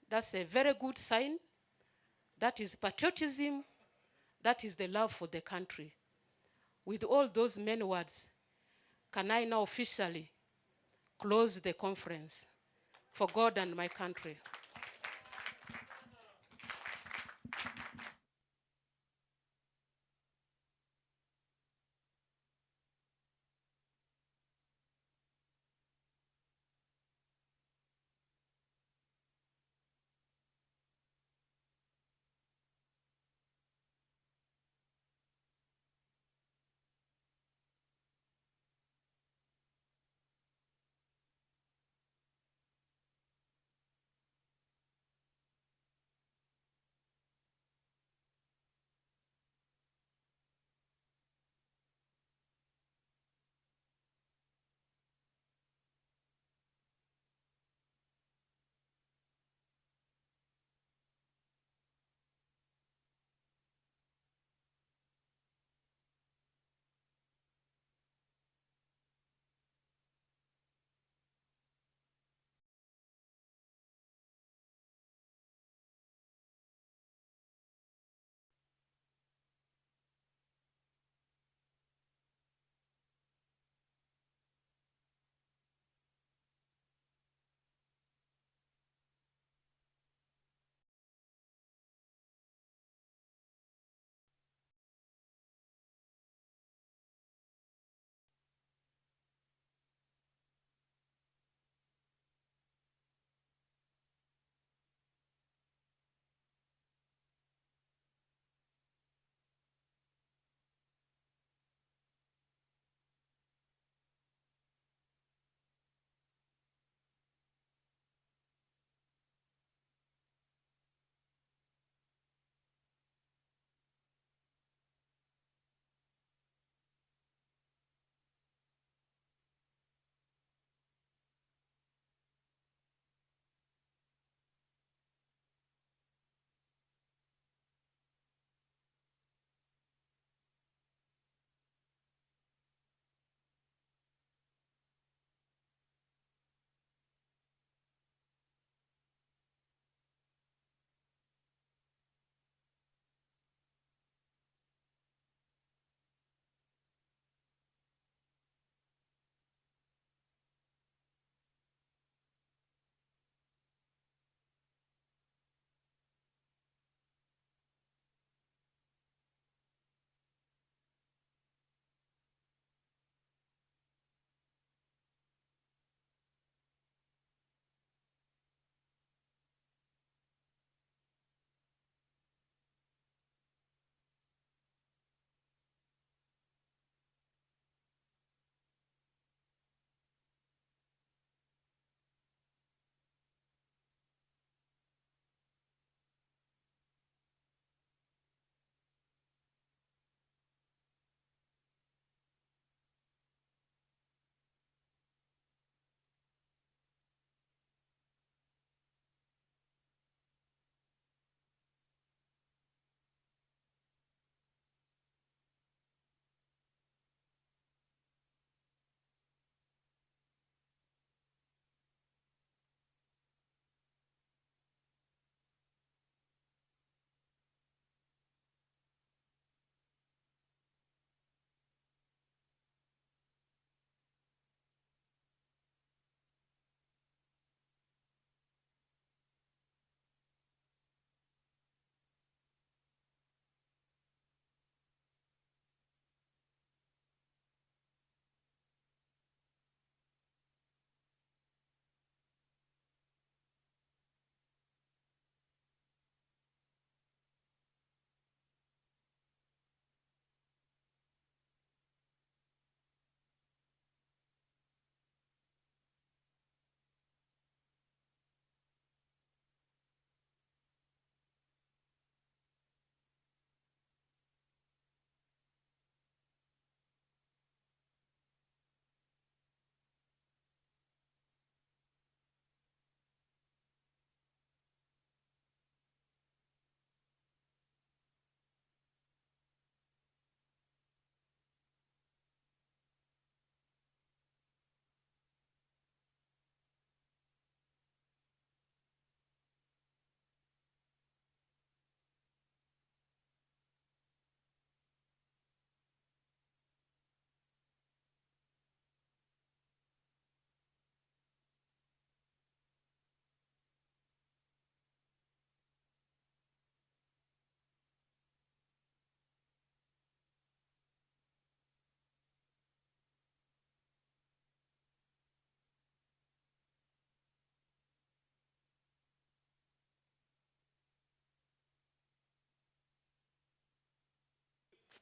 That's a very good sign. That is patriotism. That is the love for the country. With all those many words, can I now officially close the conference for God and my country?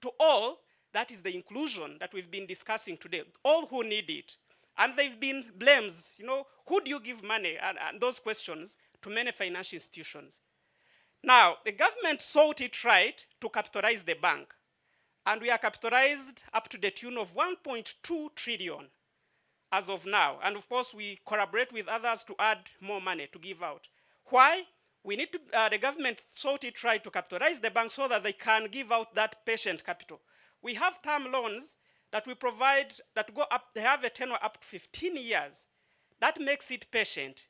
to all, that is the inclusion that we've been discussing today, all who need it. And they've been blames, who do you give money, and those questions to many financial institutions. Now, the government sought it right to capitalize the bank. And we are capitalized up to the tune of 1.2 trillion as of now. And of course, we collaborate with others to add more money to give out. Why? We need to, the government sought it right to capitalize the bank so that they can give out that patient capital. We have term loans that we provide that go up, they have a tenure up to 15 years. That makes it patient.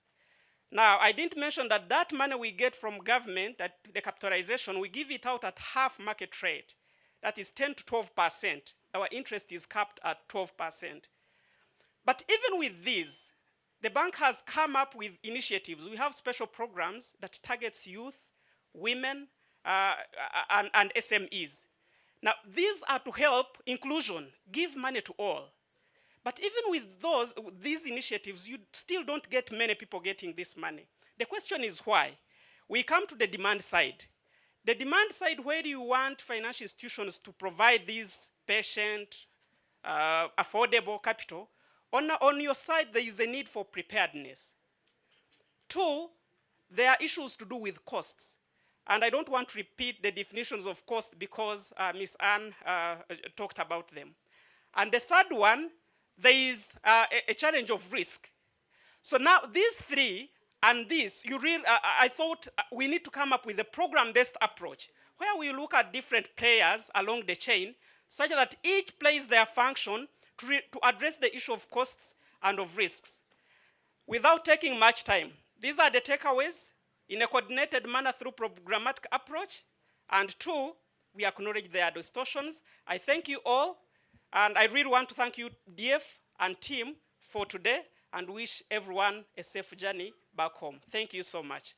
Now, I didn't mention that that money we get from government, that the capitalization, we give it out at half market rate. That is 10 to 12%. Our interest is capped at 12%. But even with these, the bank has come up with initiatives. We have special programs that targets youth, women, and SMEs. Now, these are to help inclusion, give money to all. But even with these initiatives, you still don't get many people getting this money. The question is why? We come to the demand side. The demand side, where do you want financial institutions to provide these patient, affordable capital? On your side, there is a need for preparedness. Two, there are issues to do with costs. And I don't want to repeat the definitions of cost because Ms. Anne talked about them. And the third one, there is a challenge of risk. So now these three and this, I thought we need to come up with a program-based approach where we look at different players along the chain such that each plays their function to address the issue of costs and of risks. Without taking much time, these are the takeaways in a coordinated manner through programmatic approach. And two, we acknowledge their distortions. I thank you all. And I really want to thank you, DF and team, for today and wish everyone a safe journey back home. Thank you so much.